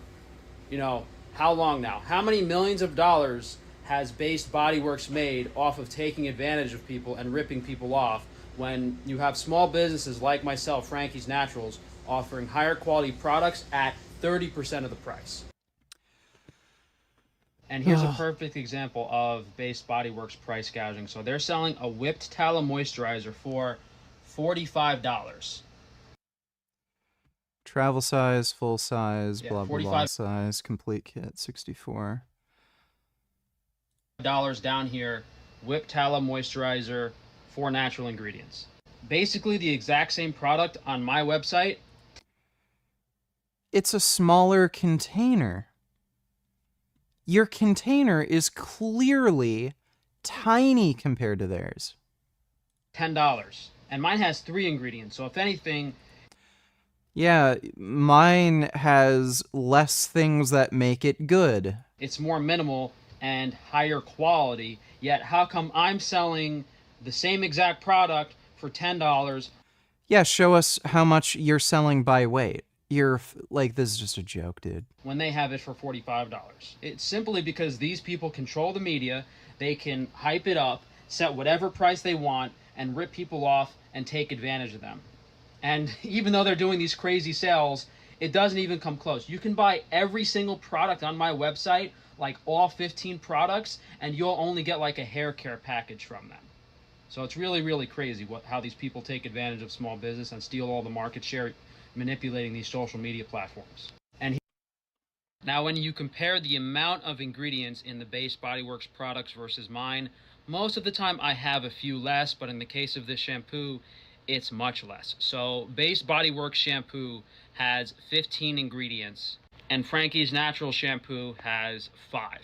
S24: how long now? How many millions of dollars has Based Body Works made off of taking advantage of people and ripping people off when you have small businesses like myself, Frankie's Naturals, offering higher quality products at 30% of the price? And here's a perfect example of Based Body Works price gouging. So they're selling a whipped tallow moisturizer for $45.
S3: Travel size, full size,
S24: Yeah,
S3: blah, blah, blah
S24: 45
S3: size, complete kit, 64.
S24: $45 down here, whipped tallow moisturizer, 4 natural ingredients. Basically the exact same product on my website.
S3: It's a smaller container. Your container is clearly tiny compared to theirs.
S24: $10. And mine has 3 ingredients. So if anything,
S3: Yeah, mine has less things that make it good.
S24: it's more minimal and higher quality. Yet how come I'm selling the same exact product for $10?
S3: Yeah, show us how much you're selling by weight. This is just a joke, dude.
S24: When they have it for $45? It's simply because these people control the media. They can hype it up, set whatever price they want, and rip people off and take advantage of them. And even though they're doing these crazy sales, it doesn't even come close. You can buy every single product on my website, like all 15 products, and you'll only get like a hair care package from them. So it's really, really crazy how these people take advantage of small business and steal all the market share, manipulating these social media platforms. Now, when you compare the amount of ingredients in the Base Body Works products versus mine, most of the time I have a few less, but in the case of this shampoo, it's much less. So Base Body Works shampoo has 15 ingredients, and Frankie's Natural shampoo has 5.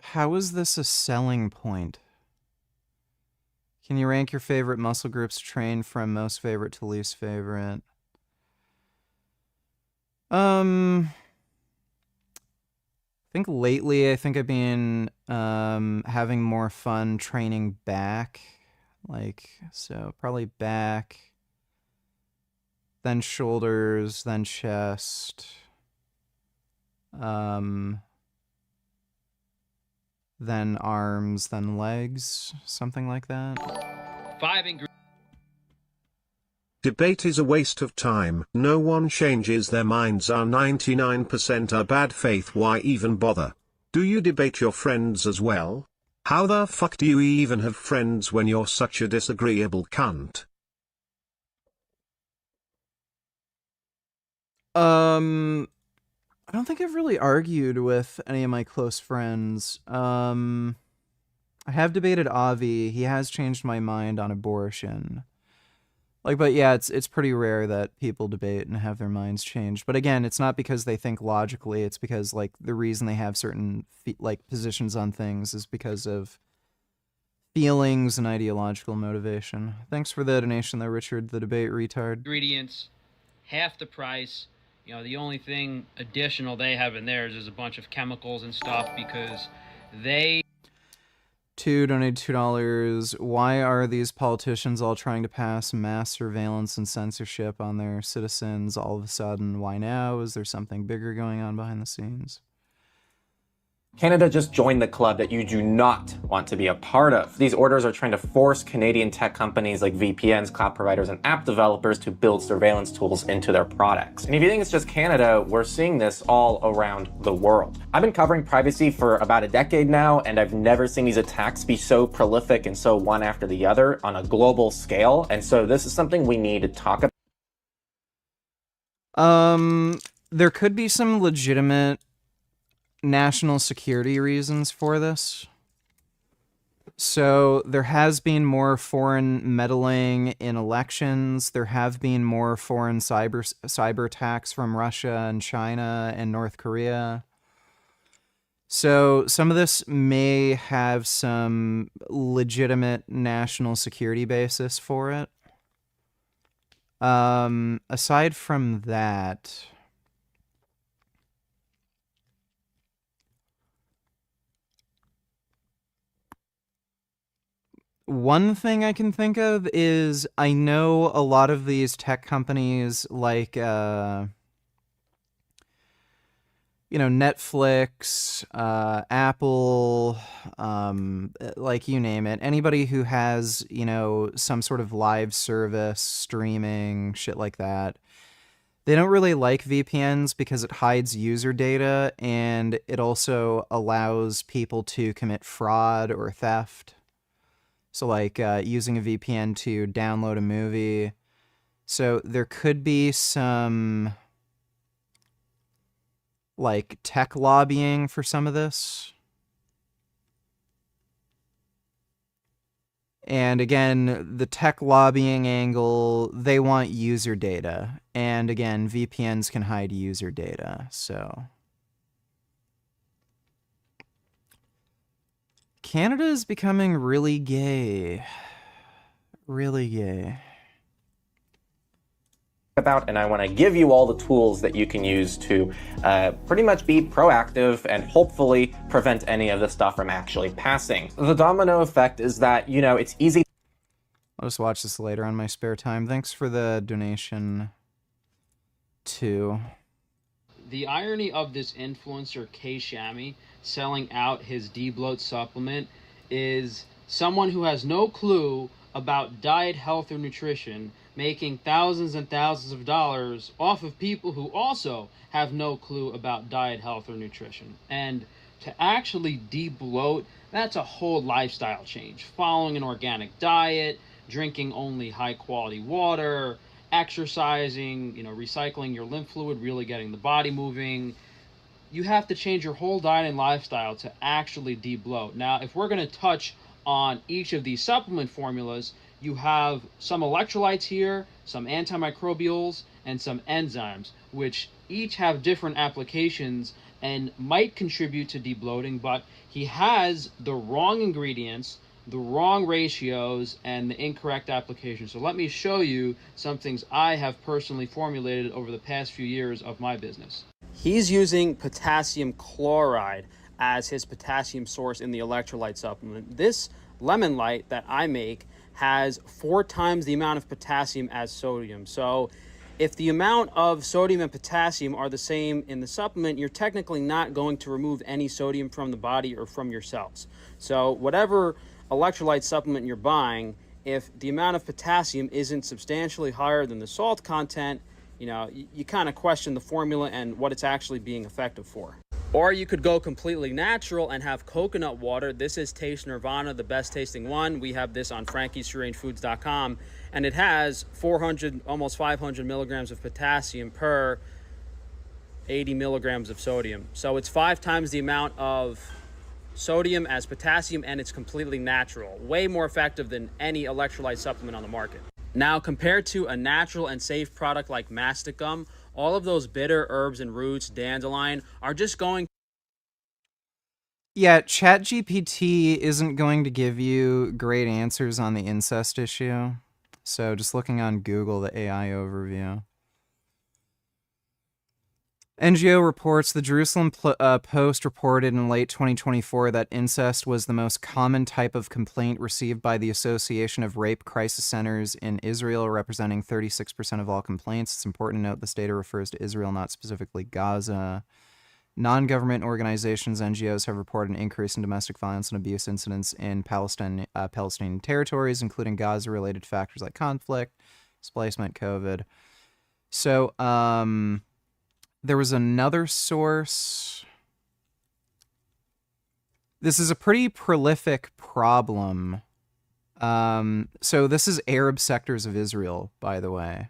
S3: How is this a selling point? Can you rank your favorite muscle groups to train from most favorite to least favorite? I think lately, I've been having more fun training back. So probably back, then shoulders, then chest, then arms, then legs, something like that.
S24: 5 ingredients.
S7: Debate is a waste of time. No one changes their minds. Our 99% are bad faith. Why even bother? Do you debate your friends as well? How the fuck do you even have friends when you're such a disagreeable cunt?
S3: I don't think I've really argued with any of my close friends. I have debated Avi. He has changed my mind on abortion. But yeah, it's pretty rare that people debate and have their minds changed. But again, it's not because they think logically. It's because the reason they have certain positions on things is because of feelings and ideological motivation. Thanks for the donation, though, Richard, the debate retard.
S24: Ingredients, half the price. You know, the only thing additional they have in theirs is a bunch of chemicals and stuff because they...
S3: Donated $2. Why are these politicians all trying to pass mass surveillance and censorship on their citizens all of a sudden? Why now? Is there something bigger going on behind the scenes?
S5: Canada just joined the club that you do not want to be a part of. These orders are trying to force Canadian tech companies like VPNs, cloud providers, and app developers to build surveillance tools into their products. And if you think it's just Canada, we're seeing this all around the world. I've been covering privacy for about a decade now, and I've never seen these attacks be so prolific and so one after the other on a global scale. And so this is something we need to talk
S3: about. There could be some legitimate national security reasons for this. So there has been more foreign meddling in elections. There have been more foreign cyber attacks from Russia and China and North Korea. So some of this may have some legitimate national security basis for it. Aside from that, one thing I can think of is I know a lot of these tech companies like, Netflix, Apple, you name it. Anybody who has, some sort of live service, streaming, shit like that. They don't really like VPNs because it hides user data and it also allows people to commit fraud or theft. So using a VPN to download a movie. So there could be some tech lobbying for some of this. And again, the tech lobbying angle, they want user data. And again, VPNs can hide user data, so... Canada is becoming really gay. Really gay.
S5: about, and I want to give you all the tools that you can use to pretty much be proactive and hopefully prevent any of this stuff from actually passing. The domino effect is that, it's easy.
S3: I'll just watch this later on my spare time. Thanks for the donation, too.
S24: The irony of this influencer, K. Shammy, selling out his D-bloat supplement is someone who has no clue about diet, health, or nutrition, making thousands and thousands of dollars off of people who also have no clue about diet, health, or nutrition. And to actually de-bloat, that's a whole lifestyle change. Following an organic diet, drinking only high-quality water, exercising, recycling your lymph fluid, really getting the body moving. You have to change your whole diet and lifestyle to actually debloat. Now, if we're going to touch on each of these supplement formulas, you have some electrolytes here, some antimicrobials, and some enzymes, which each have different applications and might contribute to debloating, but he has the wrong ingredients, the wrong ratios, and the incorrect application. So let me show you some things I have personally formulated over the past few years of my business. He's using potassium chloride as his potassium source in the electrolyte supplement. This lemon light that I make has 4 times the amount of potassium as sodium. So if the amount of sodium and potassium are the same in the supplement, you're technically not going to remove any sodium from the body or from your cells. So whatever electrolyte supplement you're buying, if the amount of potassium isn't substantially higher than the salt content, you kind of question the formula and what it's actually being effective for. Or you could go completely natural and have coconut water. This is Taste Nirvana, the best tasting one. We have this on frankiesstrange.foods.com, and it has 400, almost 500 milligrams of potassium per 80 milligrams of sodium. So it's 5 times the amount of sodium as potassium, and it's completely natural. Way more effective than any electrolyte supplement on the market. Now, compared to a natural and safe product like mastic gum, all of those bitter herbs and roots, dandelion, are just going...
S3: Yeah, ChatGPT isn't going to give you great answers on the incest issue. So just looking on Google, the AI overview. NGO reports the Jerusalem Post reported in late 2024 that incest was the most common type of complaint received by the Association of Rape Crisis Centers in Israel, representing 36% of all complaints. It's important to note this data refers to Israel, not specifically Gaza. Non-government organizations, NGOs, have reported an increase in domestic violence and abuse incidents in Palestinian territories, including Gaza-related factors like conflict, displacement, COVID. So, there was another source. This is a pretty prolific problem. So this is Arab sectors of Israel, by the way.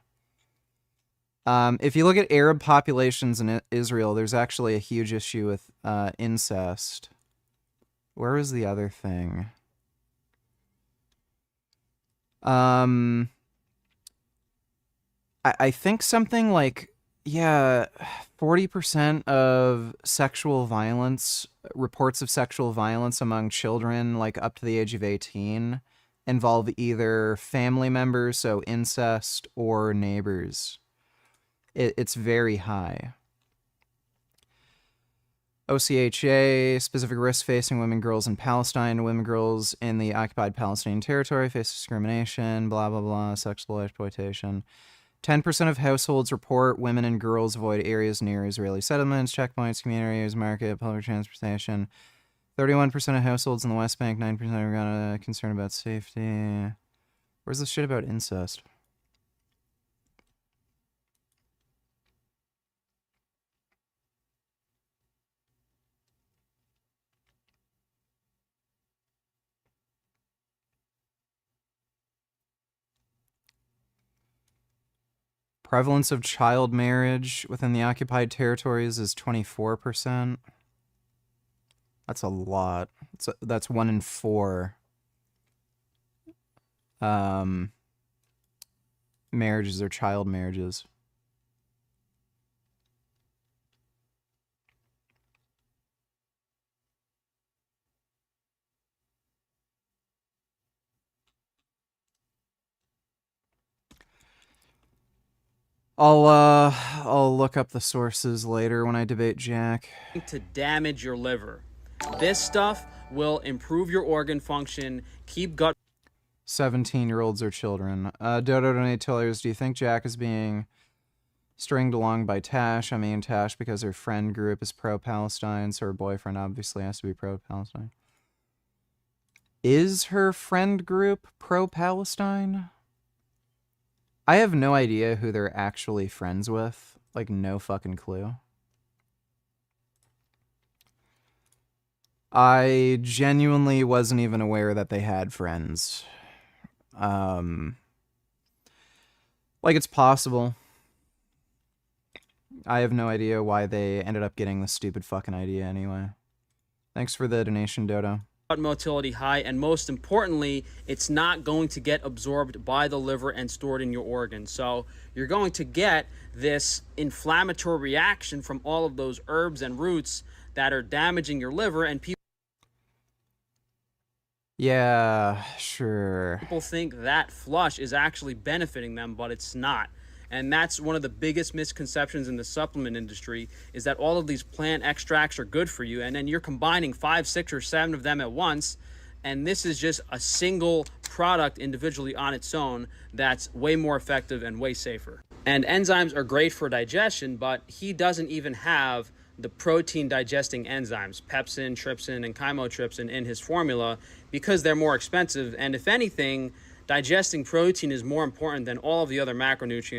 S3: If you look at Arab populations in Israel, there's actually a huge issue with incest. Where was the other thing? I think something like, yeah, 40% of sexual violence, reports of sexual violence among children, like up to the age of 18, involve either family members, so incest, or neighbors. It's very high. OCHA, specific risks facing women, girls in Palestine. Women, girls in the occupied Palestinian territory face discrimination, blah, blah, blah, sexual exploitation. 10% of households report women and girls avoid areas near Israeli settlements, checkpoints, community areas, market, public transportation. 31% of households in the West Bank, 9% are concerned about safety. Where's this shit about incest? Prevalence of child marriage within the occupied territories is 24%. That's a lot. That's 1 in 4 marriages or child marriages. I'll look up the sources later when I debate Jack.
S24: To damage your liver. This stuff will improve your organ function, keep gut...
S3: 17-year-olds or children. Dodo Donate Tellers, do you think Jack is being stringed along by Tash? I mean Tash because her friend group is pro-Palestine, so her boyfriend obviously has to be pro-Palestine. Is her friend group pro-Palestine? I have no idea who they're actually friends with. Like, no fucking clue. I genuinely wasn't even aware that they had friends. Like, it's possible. I have no idea why they ended up getting this stupid fucking idea anyway. Thanks for the donation, Dodo.
S24: Motility high, and most importantly, it's not going to get absorbed by the liver and stored in your organs. So you're going to get this inflammatory reaction from all of those herbs and roots that are damaging your liver, and
S3: Yeah, sure.
S24: people think that flush is actually benefiting them, but it's not. And that's one of the biggest misconceptions in the supplement industry, is that all of these plant extracts are good for you, and then you're combining 5, 6, or 7 of them at once, and this is just a single product individually on its own that's way more effective and way safer. And enzymes are great for digestion, but he doesn't even have the protein digesting enzymes, pepsin, trypsin, and chymotrypsin in his formula, because they're more expensive. And if anything, digesting protein is more important than all of the other macronutrients.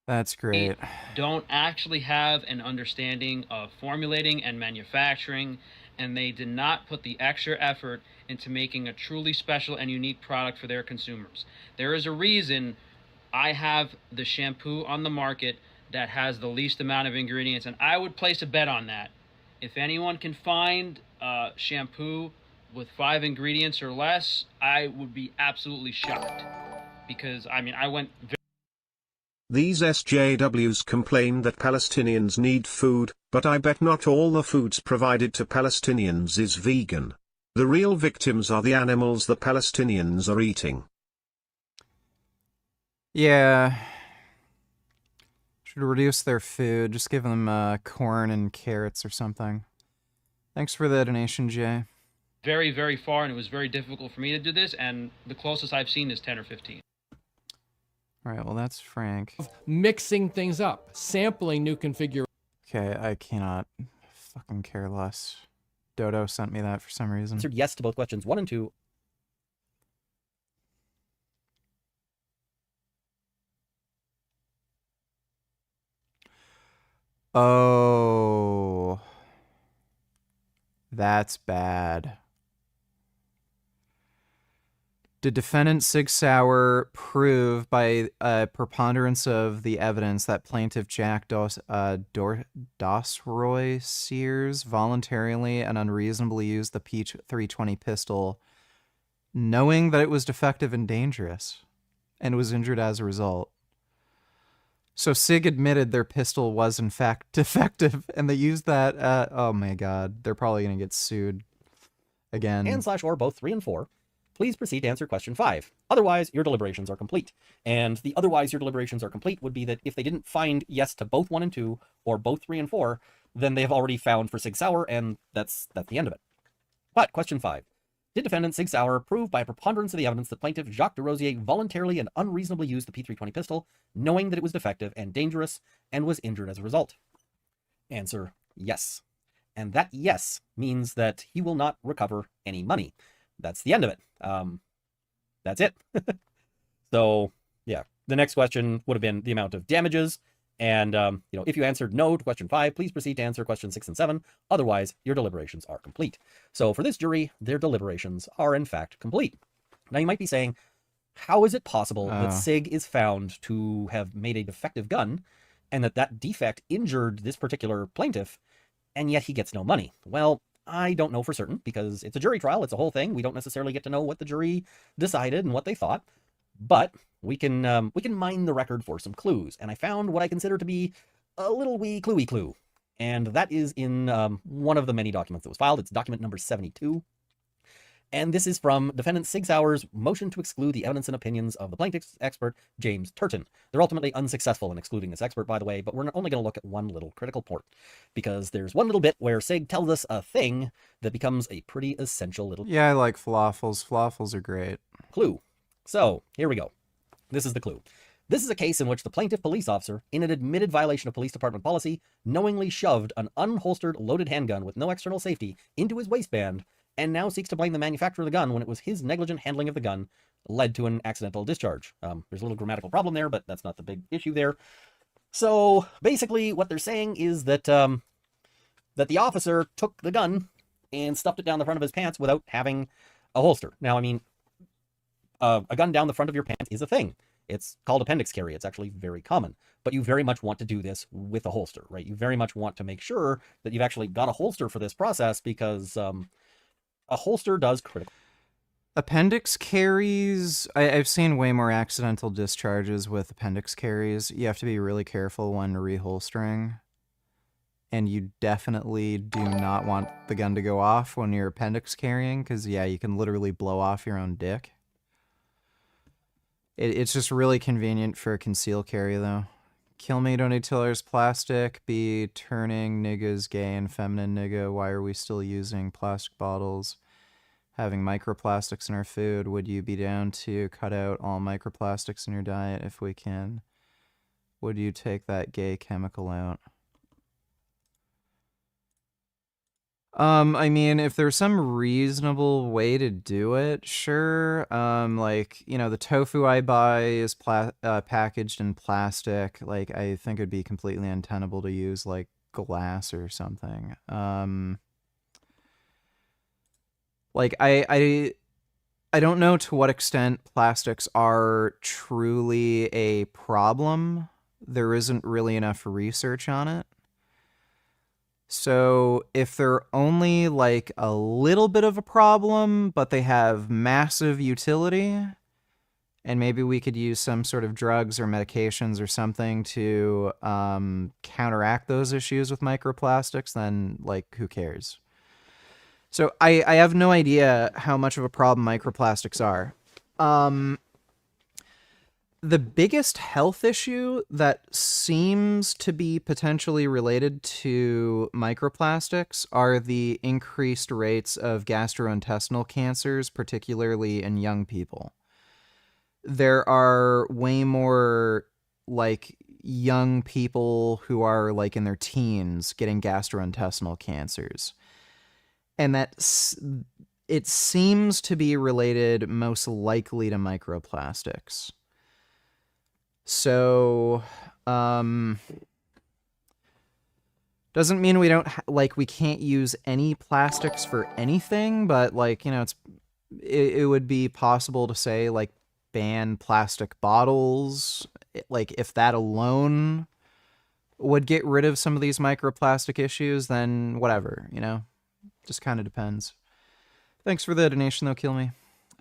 S3: That's great.
S24: Don't actually have an understanding of formulating and manufacturing, and they did not put the extra effort into making a truly special and unique product for their consumers. There is a reason I have the shampoo on the market that has the least amount of ingredients, and I would place a bet on that. If anyone can find shampoo with 5 ingredients or less, I would be absolutely shocked, because I mean, I went
S7: These SJWs complain that Palestinians need food, but I bet not all the foods provided to Palestinians is vegan. The real victims are the animals the Palestinians are eating.
S3: Yeah. Should reduce their food. Just give them corn and carrots or something. Thanks for the donation, Jay.
S24: very, very far, and it was very difficult for me to do this, and the closest I've seen is 10 or 15.
S3: All right, well, that's Frank.
S16: Mixing things up, sampling new configurations.
S3: Okay, I cannot fucking care less. Dodo sent me that for some reason.
S13: Answered yes to both questions 1 and 2.
S3: Oh. That's bad. Did defendant Sig Sauer prove by a preponderance of the evidence that plaintiff Jack Dosroy Sears voluntarily and unreasonably used the P320 pistol knowing that it was defective and dangerous and was injured as a result? So Sig admitted their pistol was in fact defective and they used that. Oh my god, they're probably going to get sued again.
S13: And/or both 3 and 4. Please proceed to answer question 5. Otherwise, your deliberations are complete. And the otherwise your deliberations are complete would be that if they didn't find yes to both 1 and 2 or both 3 and 4, then they have already found for Sig Sauer, and that's the end of it. But question 5. Did defendant Sig Sauer prove by a preponderance of the evidence that plaintiff Jacques de Rosier voluntarily and unreasonably used the P320 pistol, knowing that it was defective and dangerous, and was injured as a result? Answer, yes. And that yes means that he will not recover any money. That's the end of it. That's it. So, yeah, the next question would have been the amount of damages. And, if you answered no to question 5, please proceed to answer questions 6 and 7. Otherwise, your deliberations are complete. So for this jury, their deliberations are in fact complete. Now you might be saying, how is it possible that Sig is found to have made a defective gun and that defect injured this particular plaintiff, and yet he gets no money? Well, I don't know for certain because it's a jury trial. It's a whole thing. We don't necessarily get to know what the jury decided and what they thought, but we can mine the record for some clues. And I found what I consider to be a little wee cluey clue. And that is in one of the many documents that was filed. It's document number 72. And this is from defendant Sig Sauer's motion to exclude the evidence and opinions of the plaintiff's expert, James Turton. They're ultimately unsuccessful in excluding this expert, by the way, but we're only going to look at one little critical point, because there's one little bit where Sig tells us a thing that becomes a pretty essential little...
S3: Yeah, I like falafels. Falafels are great.
S13: Clue. So, here we go. This is the clue. This is a case in which the plaintiff police officer, in an admitted violation of police department policy, knowingly shoved an unholstered loaded handgun with no external safety into his waistband, and now seeks to blame the manufacturer of the gun when it was his negligent handling of the gun led to an accidental discharge. There's a little grammatical problem there, but that's not the big issue there. So basically what they're saying is that that the officer took the gun and stuffed it down the front of his pants without having a holster. Now, I mean, a gun down the front of your pants is a thing. It's called appendix carry. It's actually very common. But you very much want to do this with a holster, right? You very much want to make sure that you've actually got a holster for this process, because a holster does critical.
S3: Appendix carries, I've seen way more accidental discharges with appendix carries. You have to be really careful when reholstering. And you definitely do not want the gun to go off when you're appendix carrying, because, yeah, you can literally blow off your own dick. It's just really convenient for a conceal carry, though. Kill me, donate tillers, plastic, be turning niggas gay and feminine nigga. Why are we still using plastic bottles? Having microplastics in our food. Would you be down to cut out all microplastics in your diet if we can? Would you take that gay chemical out? I mean, if there's some reasonable way to do it, sure. Like, you know, the tofu I buy is packaged in plastic. Like, I think it'd be completely untenable to use, like, glass or something. Like, I don't know to what extent plastics are truly a problem. There isn't really enough research on it. So if they're only like a little bit of a problem, but they have massive utility, and maybe we could use some sort of drugs or medications or something to counteract those issues with microplastics, then, like, who cares? So I have no idea how much of a problem microplastics are. The biggest health issue that seems to be potentially related to microplastics are the increased rates of gastrointestinal cancers, particularly in young people. There are way more, like, young people who are, like, in their teens getting gastrointestinal cancers. And it seems to be related most likely to microplastics. So, doesn't mean we don't, we can't use any plastics for anything, but, like, you know, it would be possible to say, like, ban plastic bottles. Like, if that alone would get rid of some of these microplastic issues, then whatever, you know? Just kind of depends. Thanks for the donation, though, Kill Me.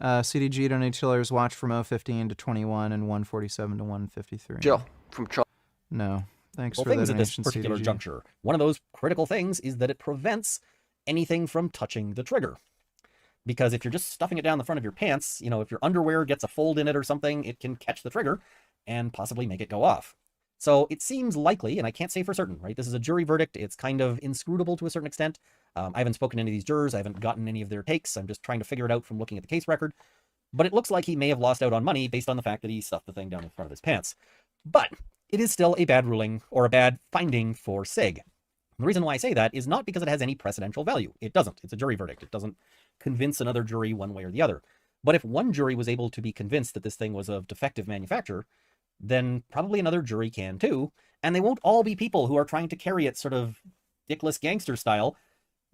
S3: CDG donated chillers watch from 015 to 21 and 147 to 153.
S8: Jill from Charles.
S3: No. Thanks
S13: Well,
S3: for the
S13: things at this
S3: donation,
S13: particular
S3: CDG.
S13: juncture. One of those critical things is that it prevents anything from touching the trigger. Because if you're just stuffing it down the front of your pants, you know, if your underwear gets a fold in it or something, it can catch the trigger and possibly make it go off. So it seems likely, and I can't say for certain, right? This is a jury verdict. It's kind of inscrutable to a certain extent. I haven't spoken to any of these jurors. I haven't gotten any of their takes. I'm just trying to figure it out from looking at the case record. But it looks like he may have lost out on money based on the fact that he stuffed the thing down in front of his pants. But it is still a bad ruling or a bad finding for SIG. The reason why I say that is not because it has any precedential value. It doesn't. It's a jury verdict. It doesn't convince another jury one way or the other. But if one jury was able to be convinced that this thing was of defective manufacture, then probably another jury can too. And they won't all be people who are trying to carry it sort of dickless gangster style,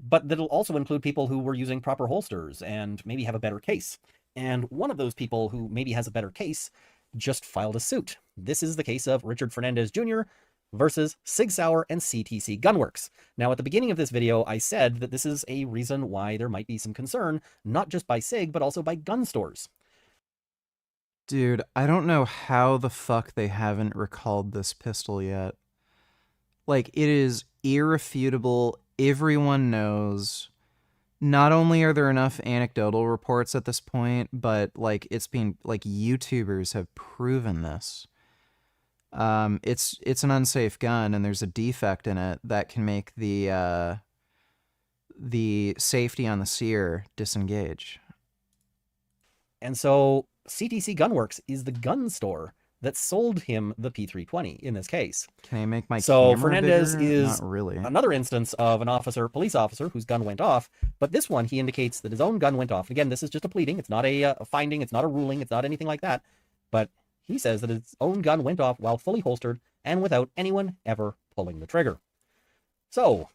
S13: but that'll also include people who were using proper holsters and maybe have a better case. And one of those people who maybe has a better case just filed a suit. This is the case of Richard Fernandez Jr. versus Sig Sauer and CTC Gunworks. Now, at the beginning of this video, I said that this is a reason why there might be some concern, not just by Sig, but also by gun stores.
S3: Dude, I don't know how the fuck they haven't recalled this pistol yet. Like, it is irrefutable. Everyone knows. Not only are there enough anecdotal reports at this point, but, like, it's been, like, YouTubers have proven this. It's an unsafe gun, and there's a defect in it that can make the safety on the sear disengage.
S13: And so CTC Gunworks is the gun store that sold him the P320 in this case.
S3: Can I make my
S13: So
S3: camera
S13: Fernandez
S3: bigger?
S13: is
S3: Not really.
S13: another instance of an police officer whose gun went off, but this one he indicates that his own gun went off. Again, this is just a pleading. It's not a finding. It's not a ruling. It's not anything like that. But he says that his own gun went off while fully holstered and without anyone ever pulling the trigger. So,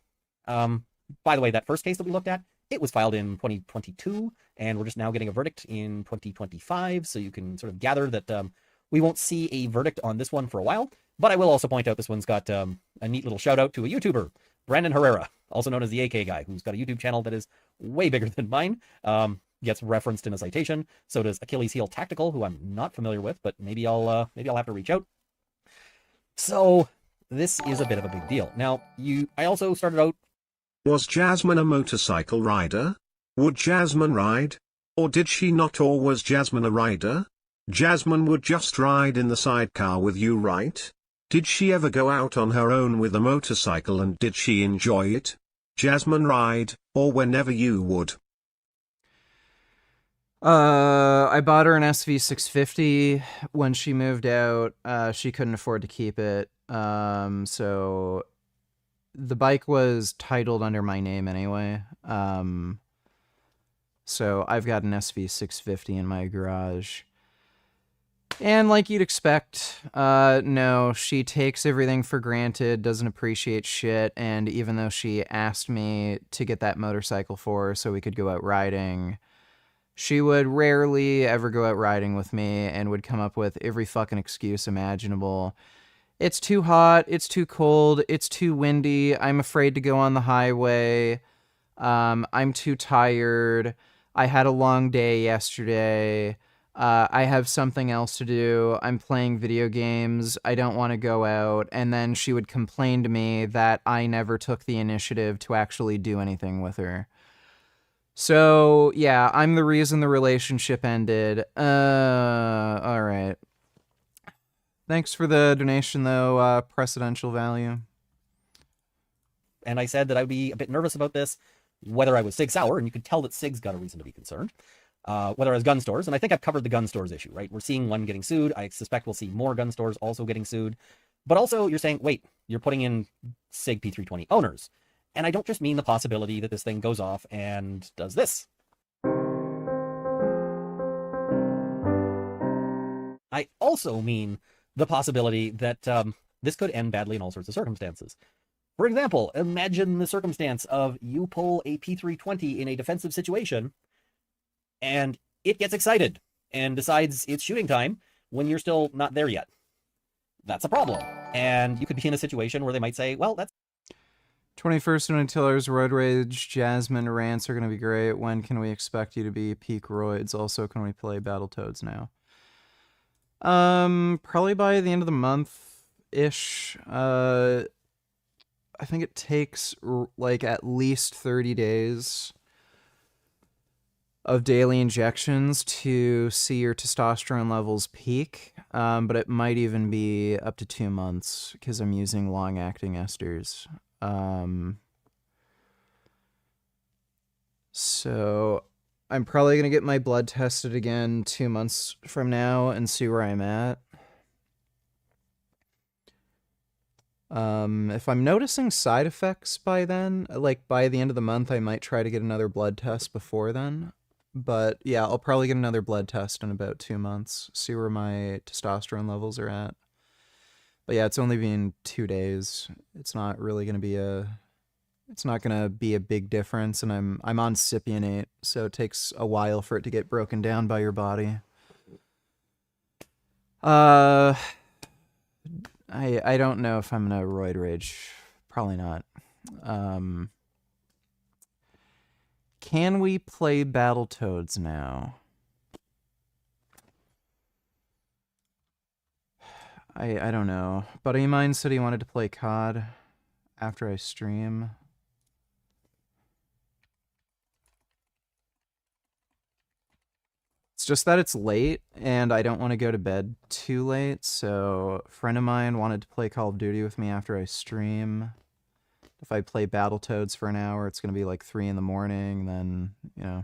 S13: by the way, that first case that we looked at, It was filed in 2022, and we're just now getting a verdict in 2025, so you can sort of gather that we won't see a verdict on this one for a while. But I will also point out this one's got a neat little shout out to a YouTuber, Brandon Herrera, also known as the AK guy, who's got a YouTube channel that is way bigger than mine. Gets referenced in a citation. So does Achilles Heel Tactical, who I'm not familiar with, but maybe I'll have to reach out. So this is a bit of a big deal. Now, I also started out.
S7: Was Jasmine a motorcycle rider? Would Jasmine ride? Or did she not, or was Jasmine a rider? Jasmine would just ride in the sidecar with you, right? Did she ever go out on her own with a motorcycle, and did she enjoy it? Jasmine ride, or whenever you would.
S3: I bought her an SV650 when she moved out. She couldn't afford to keep it. So the bike was titled under my name anyway. So I've got an SV650 in my garage. And like you'd expect, no, she takes everything for granted, doesn't appreciate shit, and even though she asked me to get that motorcycle for her so we could go out riding, she would rarely ever go out riding with me and would come up with every fucking excuse imaginable. It's too hot, it's too cold, it's too windy, I'm afraid to go on the highway, I'm too tired, I had a long day yesterday, I have something else to do, I'm playing video games, I don't want to go out, and then she would complain to me that I never took the initiative to actually do anything with her. So, yeah, I'm the reason the relationship ended. Alright. Thanks for the donation, though, precedential value.
S13: And I said that I would be a bit nervous about this, whether I was Sig Sauer, and you could tell that Sig's got a reason to be concerned. Whether as gun stores, and I think I've covered the gun stores issue, right? We're seeing one getting sued. I suspect we'll see more gun stores also getting sued. But also, you're saying, wait, you're putting in SIG P320 owners. And I don't just mean the possibility that this thing goes off and does this. I also mean the possibility that this could end badly in all sorts of circumstances. For example, imagine the circumstance of you pull a P320 in a defensive situation, and it gets excited and decides it's shooting time when you're still not there yet. That's a problem. And you could be in a situation where they might say, well, that's
S3: 21st and Untiller's Road Rage, Jasmine rants are going to be great. When can we expect you to be peak roids? Also, can we play Battletoads now? Probably by the end of the month-ish. I think it takes, like, at least 30 days of daily injections to see your testosterone levels peak, but it might even be up to 2 months because I'm using long-acting esters. So I'm probably going to get my blood tested again 2 months from now and see where I'm at. If I'm noticing side effects by then, like by the end of the month, I might try to get another blood test before then. But yeah, I'll probably get another blood test in about 2 months, see where my testosterone levels are at. But yeah, it's only been 2 days. It's not really going to be it's not going to be a big difference, and I'm on Cypionate, so it takes a while for it to get broken down by your body. I don't know if I'm going to roid rage. Probably not. Can we play Battletoads now? I don't know. Buddy of mine said he wanted to play COD after I stream. It's just that it's late, and I don't want to go to bed too late, so a friend of mine wanted to play Call of Duty with me after I stream. If I play Battletoads for an hour, it's going to be like 3 in the morning, then, you know.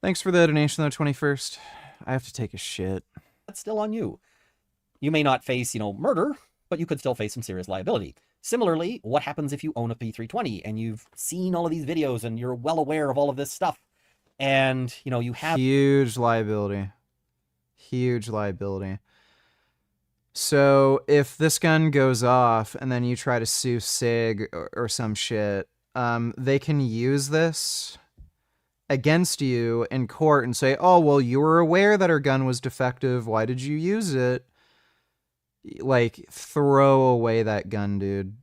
S3: Thanks for the donation, though, 21st. I have to take a shit.
S13: That's still on you. You may not face, murder, but you could still face some serious liability. Similarly, what happens if you own a P320 and you've seen all of these videos and you're well aware of all of this stuff? And, you have...
S3: Huge liability. Huge liability. So, if this gun goes off and then you try to sue SIG or some shit, they can use this against you in court and say, oh, well, you were aware that our gun was defective. Why did you use it? Like, throw away that gun, dude.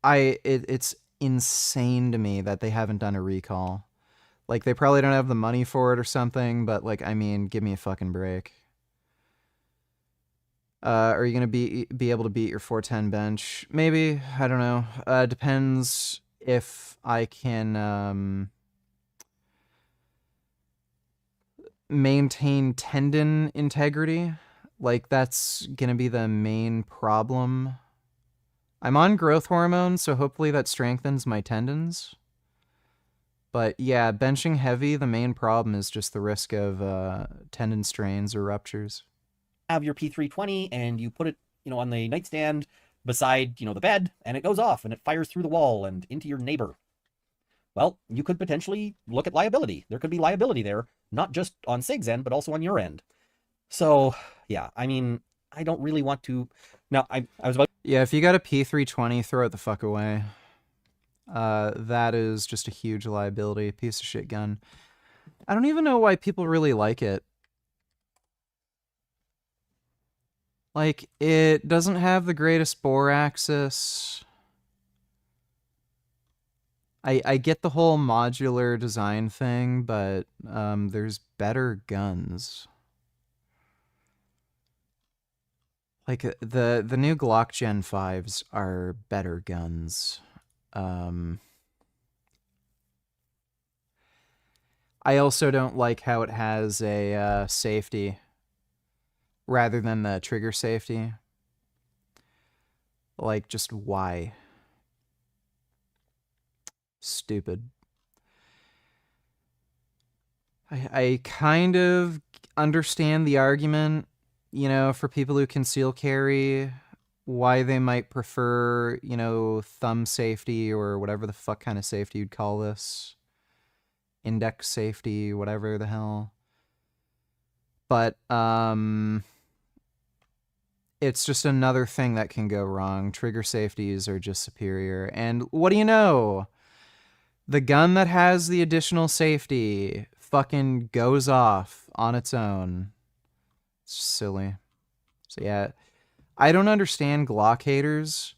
S3: It's insane to me that they haven't done a recall. Like, they probably don't have the money for it or something, but, like, I mean, give me a fucking break. Are you gonna be able to beat your 410 bench? Maybe. I don't know. Depends if I can maintain tendon integrity. Like, that's gonna be the main problem. I'm on growth hormone, so hopefully that strengthens my tendons. But yeah, benching heavy, the main problem is just the risk of tendon strains or ruptures.
S13: Have your P320 and you put it, on the nightstand beside, the bed, and it goes off and it fires through the wall and into your neighbor. Well, you could potentially look at liability. There could be liability there, not just on SIG's end, but also on your end. So, yeah, I mean, I don't really want to... Now, I was about...
S3: Yeah, if you got a P320, throw it the fuck away. That is just a huge liability, piece of shit gun. I don't even know why people really like it. Like, it doesn't have the greatest bore axis. I get the whole modular design thing, but there's better guns. Like, the new Glock Gen 5s are better guns. I also don't like how it has a safety rather than the trigger safety. Like, just why? Stupid. I kind of understand the argument, for people who conceal carry, why they might prefer, thumb safety or whatever the fuck kind of safety you'd call this. Index safety, whatever the hell. But, it's just another thing that can go wrong. Trigger safeties are just superior. And what do you know? The gun that has the additional safety fucking goes off on its own. It's just silly. So yeah, I don't understand Glock haters.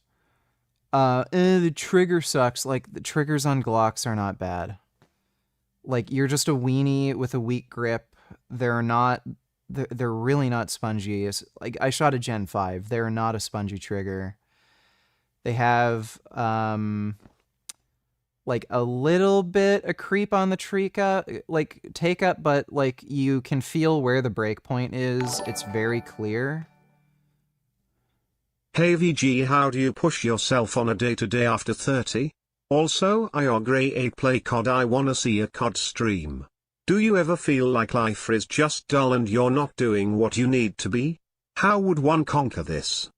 S3: The trigger sucks. Like, the triggers on Glocks are not bad. Like, you're just a weenie with a weak grip. They're really not spongy. Like, I shot a Gen 5. They're not a spongy trigger. They have, like, a little bit of creep on the take up, but, like, you can feel where the break point is. It's very clear.
S7: Hey VG, how do you push yourself on a day-to-day after 30? Also, I agree a play COD, I wanna see a COD stream. Do you ever feel like life is just dull and you're not doing what you need to be? How would one conquer this?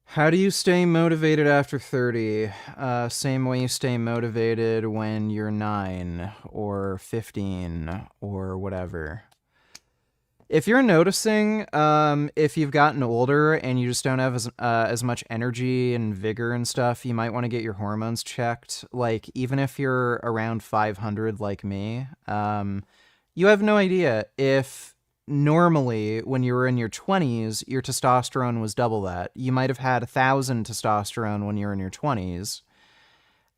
S3: How do you stay motivated after 30? Same way you stay motivated when you're 9 or 15 or whatever. If you're noticing, if you've gotten older and you just don't have as much energy and vigor and stuff, you might want to get your hormones checked. Like, even if you're around 500 like me, you have no idea if normally when you were in your 20s, your testosterone was double that. You might have had 1,000 testosterone when you were in your 20s.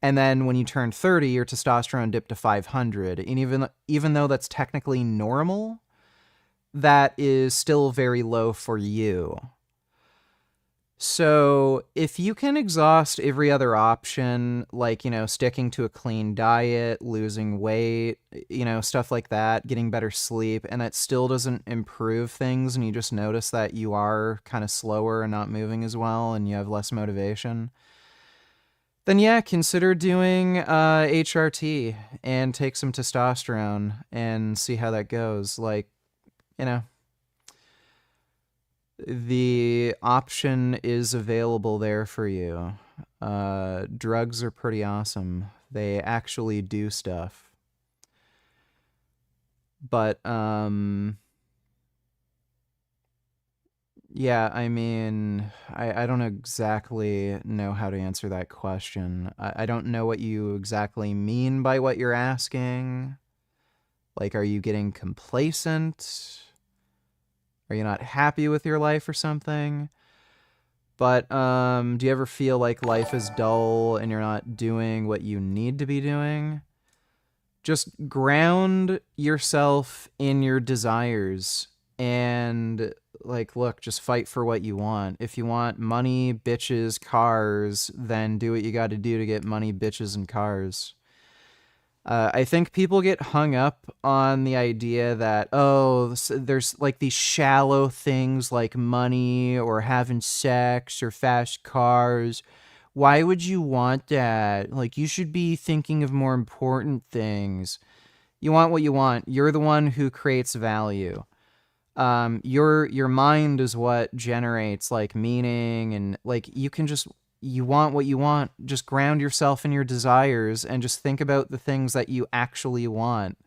S3: And then when you turned 30, your testosterone dipped to 500. And even though that's technically normal, that is still very low for you. So if you can exhaust every other option, like, sticking to a clean diet, losing weight, stuff like that, getting better sleep, and that still doesn't improve things, and you just notice that you are kind of slower and not moving as well, and you have less motivation, then yeah, consider doing HRT and take some testosterone and see how that goes. Like, the option is available there for you. Drugs are pretty awesome. They actually do stuff. But, Yeah, I mean, I don't exactly know how to answer that question. I don't know what you exactly mean by what you're asking. Like, are you getting complacent? Are you not happy with your life or something? But do you ever feel like life is dull and you're not doing what you need to be doing? Just ground yourself in your desires and like look, just fight for what you want. If you want money, bitches, cars, then do what you got to do to get money, bitches, and cars. I think people get hung up on the idea that, oh, there's like these shallow things like money or having sex or fast cars. Why would you want that? Like, you should be thinking of more important things. You want what you want. You're the one who creates value. Your mind is what generates like meaning, and like you want what you want. Just ground yourself in your desires and just think about the things that you actually want.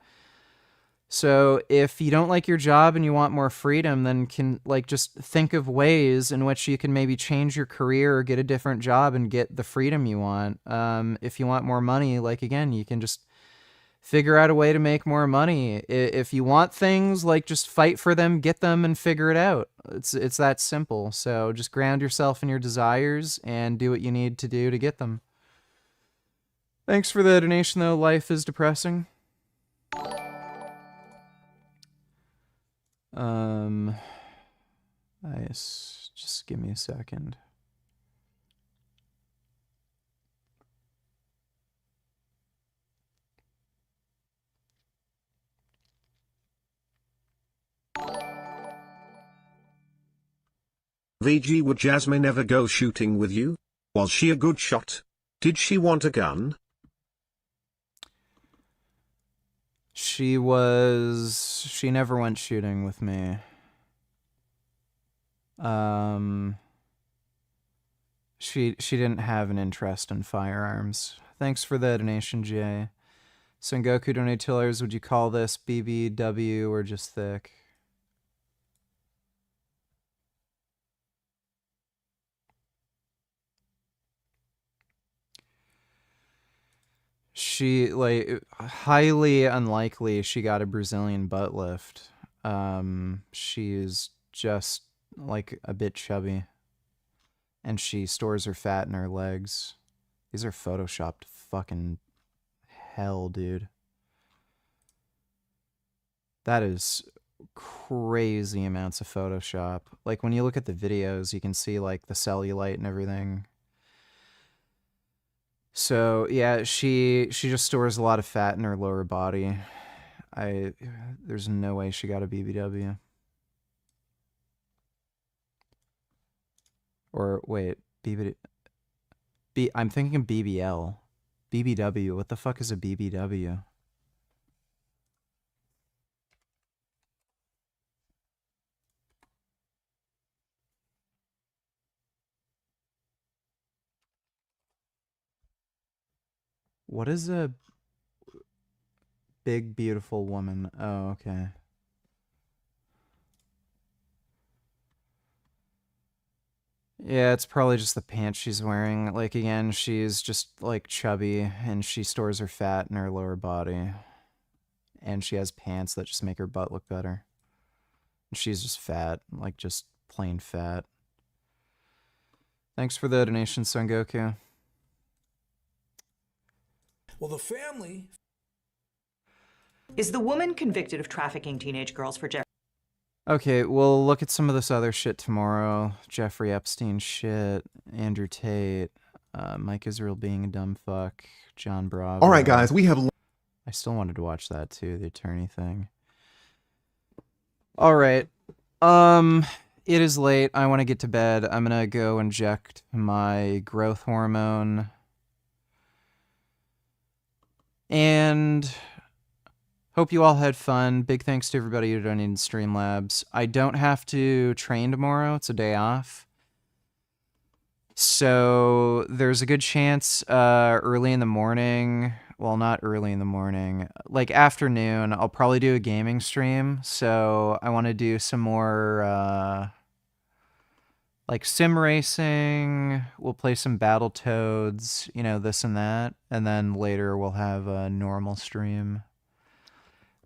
S3: So if you don't like your job and you want more freedom, then can like just think of ways in which you can maybe change your career or get a different job and get the freedom you want. If you want more money, like again, you can just figure out a way to make more money. If you want things, like just fight for them, get them, and figure it out. It's that simple. So just ground yourself in your desires and do what you need to do to get them. Thanks for the donation, though. Life is depressing. Just give me a second.
S7: VG, would Jasmine ever go shooting with you? Was she a good shot? Did she want a gun?
S3: She never went shooting with me. She didn't have an interest in firearms. Thanks for the donation, Jay. Sengoku donate tillers, would you call this BBW or just thick? She, like, highly unlikely she got a Brazilian butt lift. She's just, like, a bit chubby. And she stores her fat in her legs. These are photoshopped fucking hell, dude. That is crazy amounts of Photoshop. Like, when you look at the videos, you can see, like, the cellulite and everything. So, yeah, she just stores a lot of fat in her lower body. There's no way she got a BBW. Or, wait, I'm thinking BBL. BBW, what the fuck is a BBW? What is a big, beautiful woman? Oh, okay. Yeah, it's probably just the pants she's wearing. Like, again, she's just, like, chubby, and she stores her fat in her lower body. And she has pants that just make her butt look better. And she's just fat, like, just plain fat. Thanks for the donation, Son Goku.
S8: Well, the family...
S9: Is the woman convicted of trafficking teenage girls for Jeffrey?
S3: Okay, we'll look at some of this other shit tomorrow. Jeffrey Epstein shit, Andrew Tate, Mike Israel being a dumb fuck, John Bravo.
S15: All right, guys, we have...
S3: I still wanted to watch that too, the attorney thing. All right. It is late. I want to get to bed. I'm going to go inject my growth hormone. And hope you all had fun. Big thanks to everybody who donated Streamlabs. I don't have to train tomorrow. It's a day off. So there's a good chance early in the morning, well, not early in the morning, like afternoon, I'll probably do a gaming stream. So I want to do some more like sim racing. We'll play some Battletoads, you know, this and that. And then later we'll have a normal stream.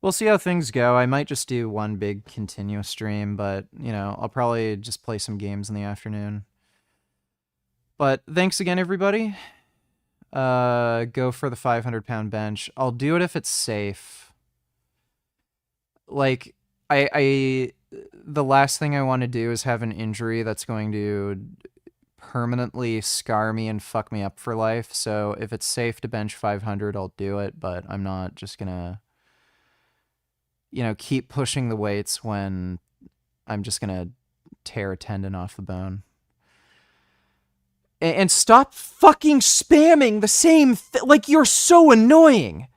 S3: We'll see how things go. I might just do one big continuous stream, but, you know, I'll probably just play some games in the afternoon. But thanks again, everybody. Go for the 500-pound bench. I'll do it if it's safe. Like, the last thing I want to do is have an injury that's going to permanently scar me and fuck me up for life. So if it's safe to bench 500, I'll do it, but I'm not just gonna, you know, keep pushing the weights when I'm just gonna tear a tendon off the bone. And stop fucking spamming the same like, you're so annoying.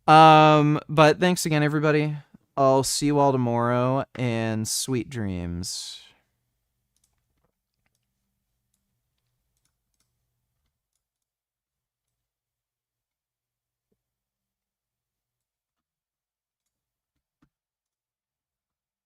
S3: But thanks again, everybody. I'll see you all tomorrow, and sweet dreams.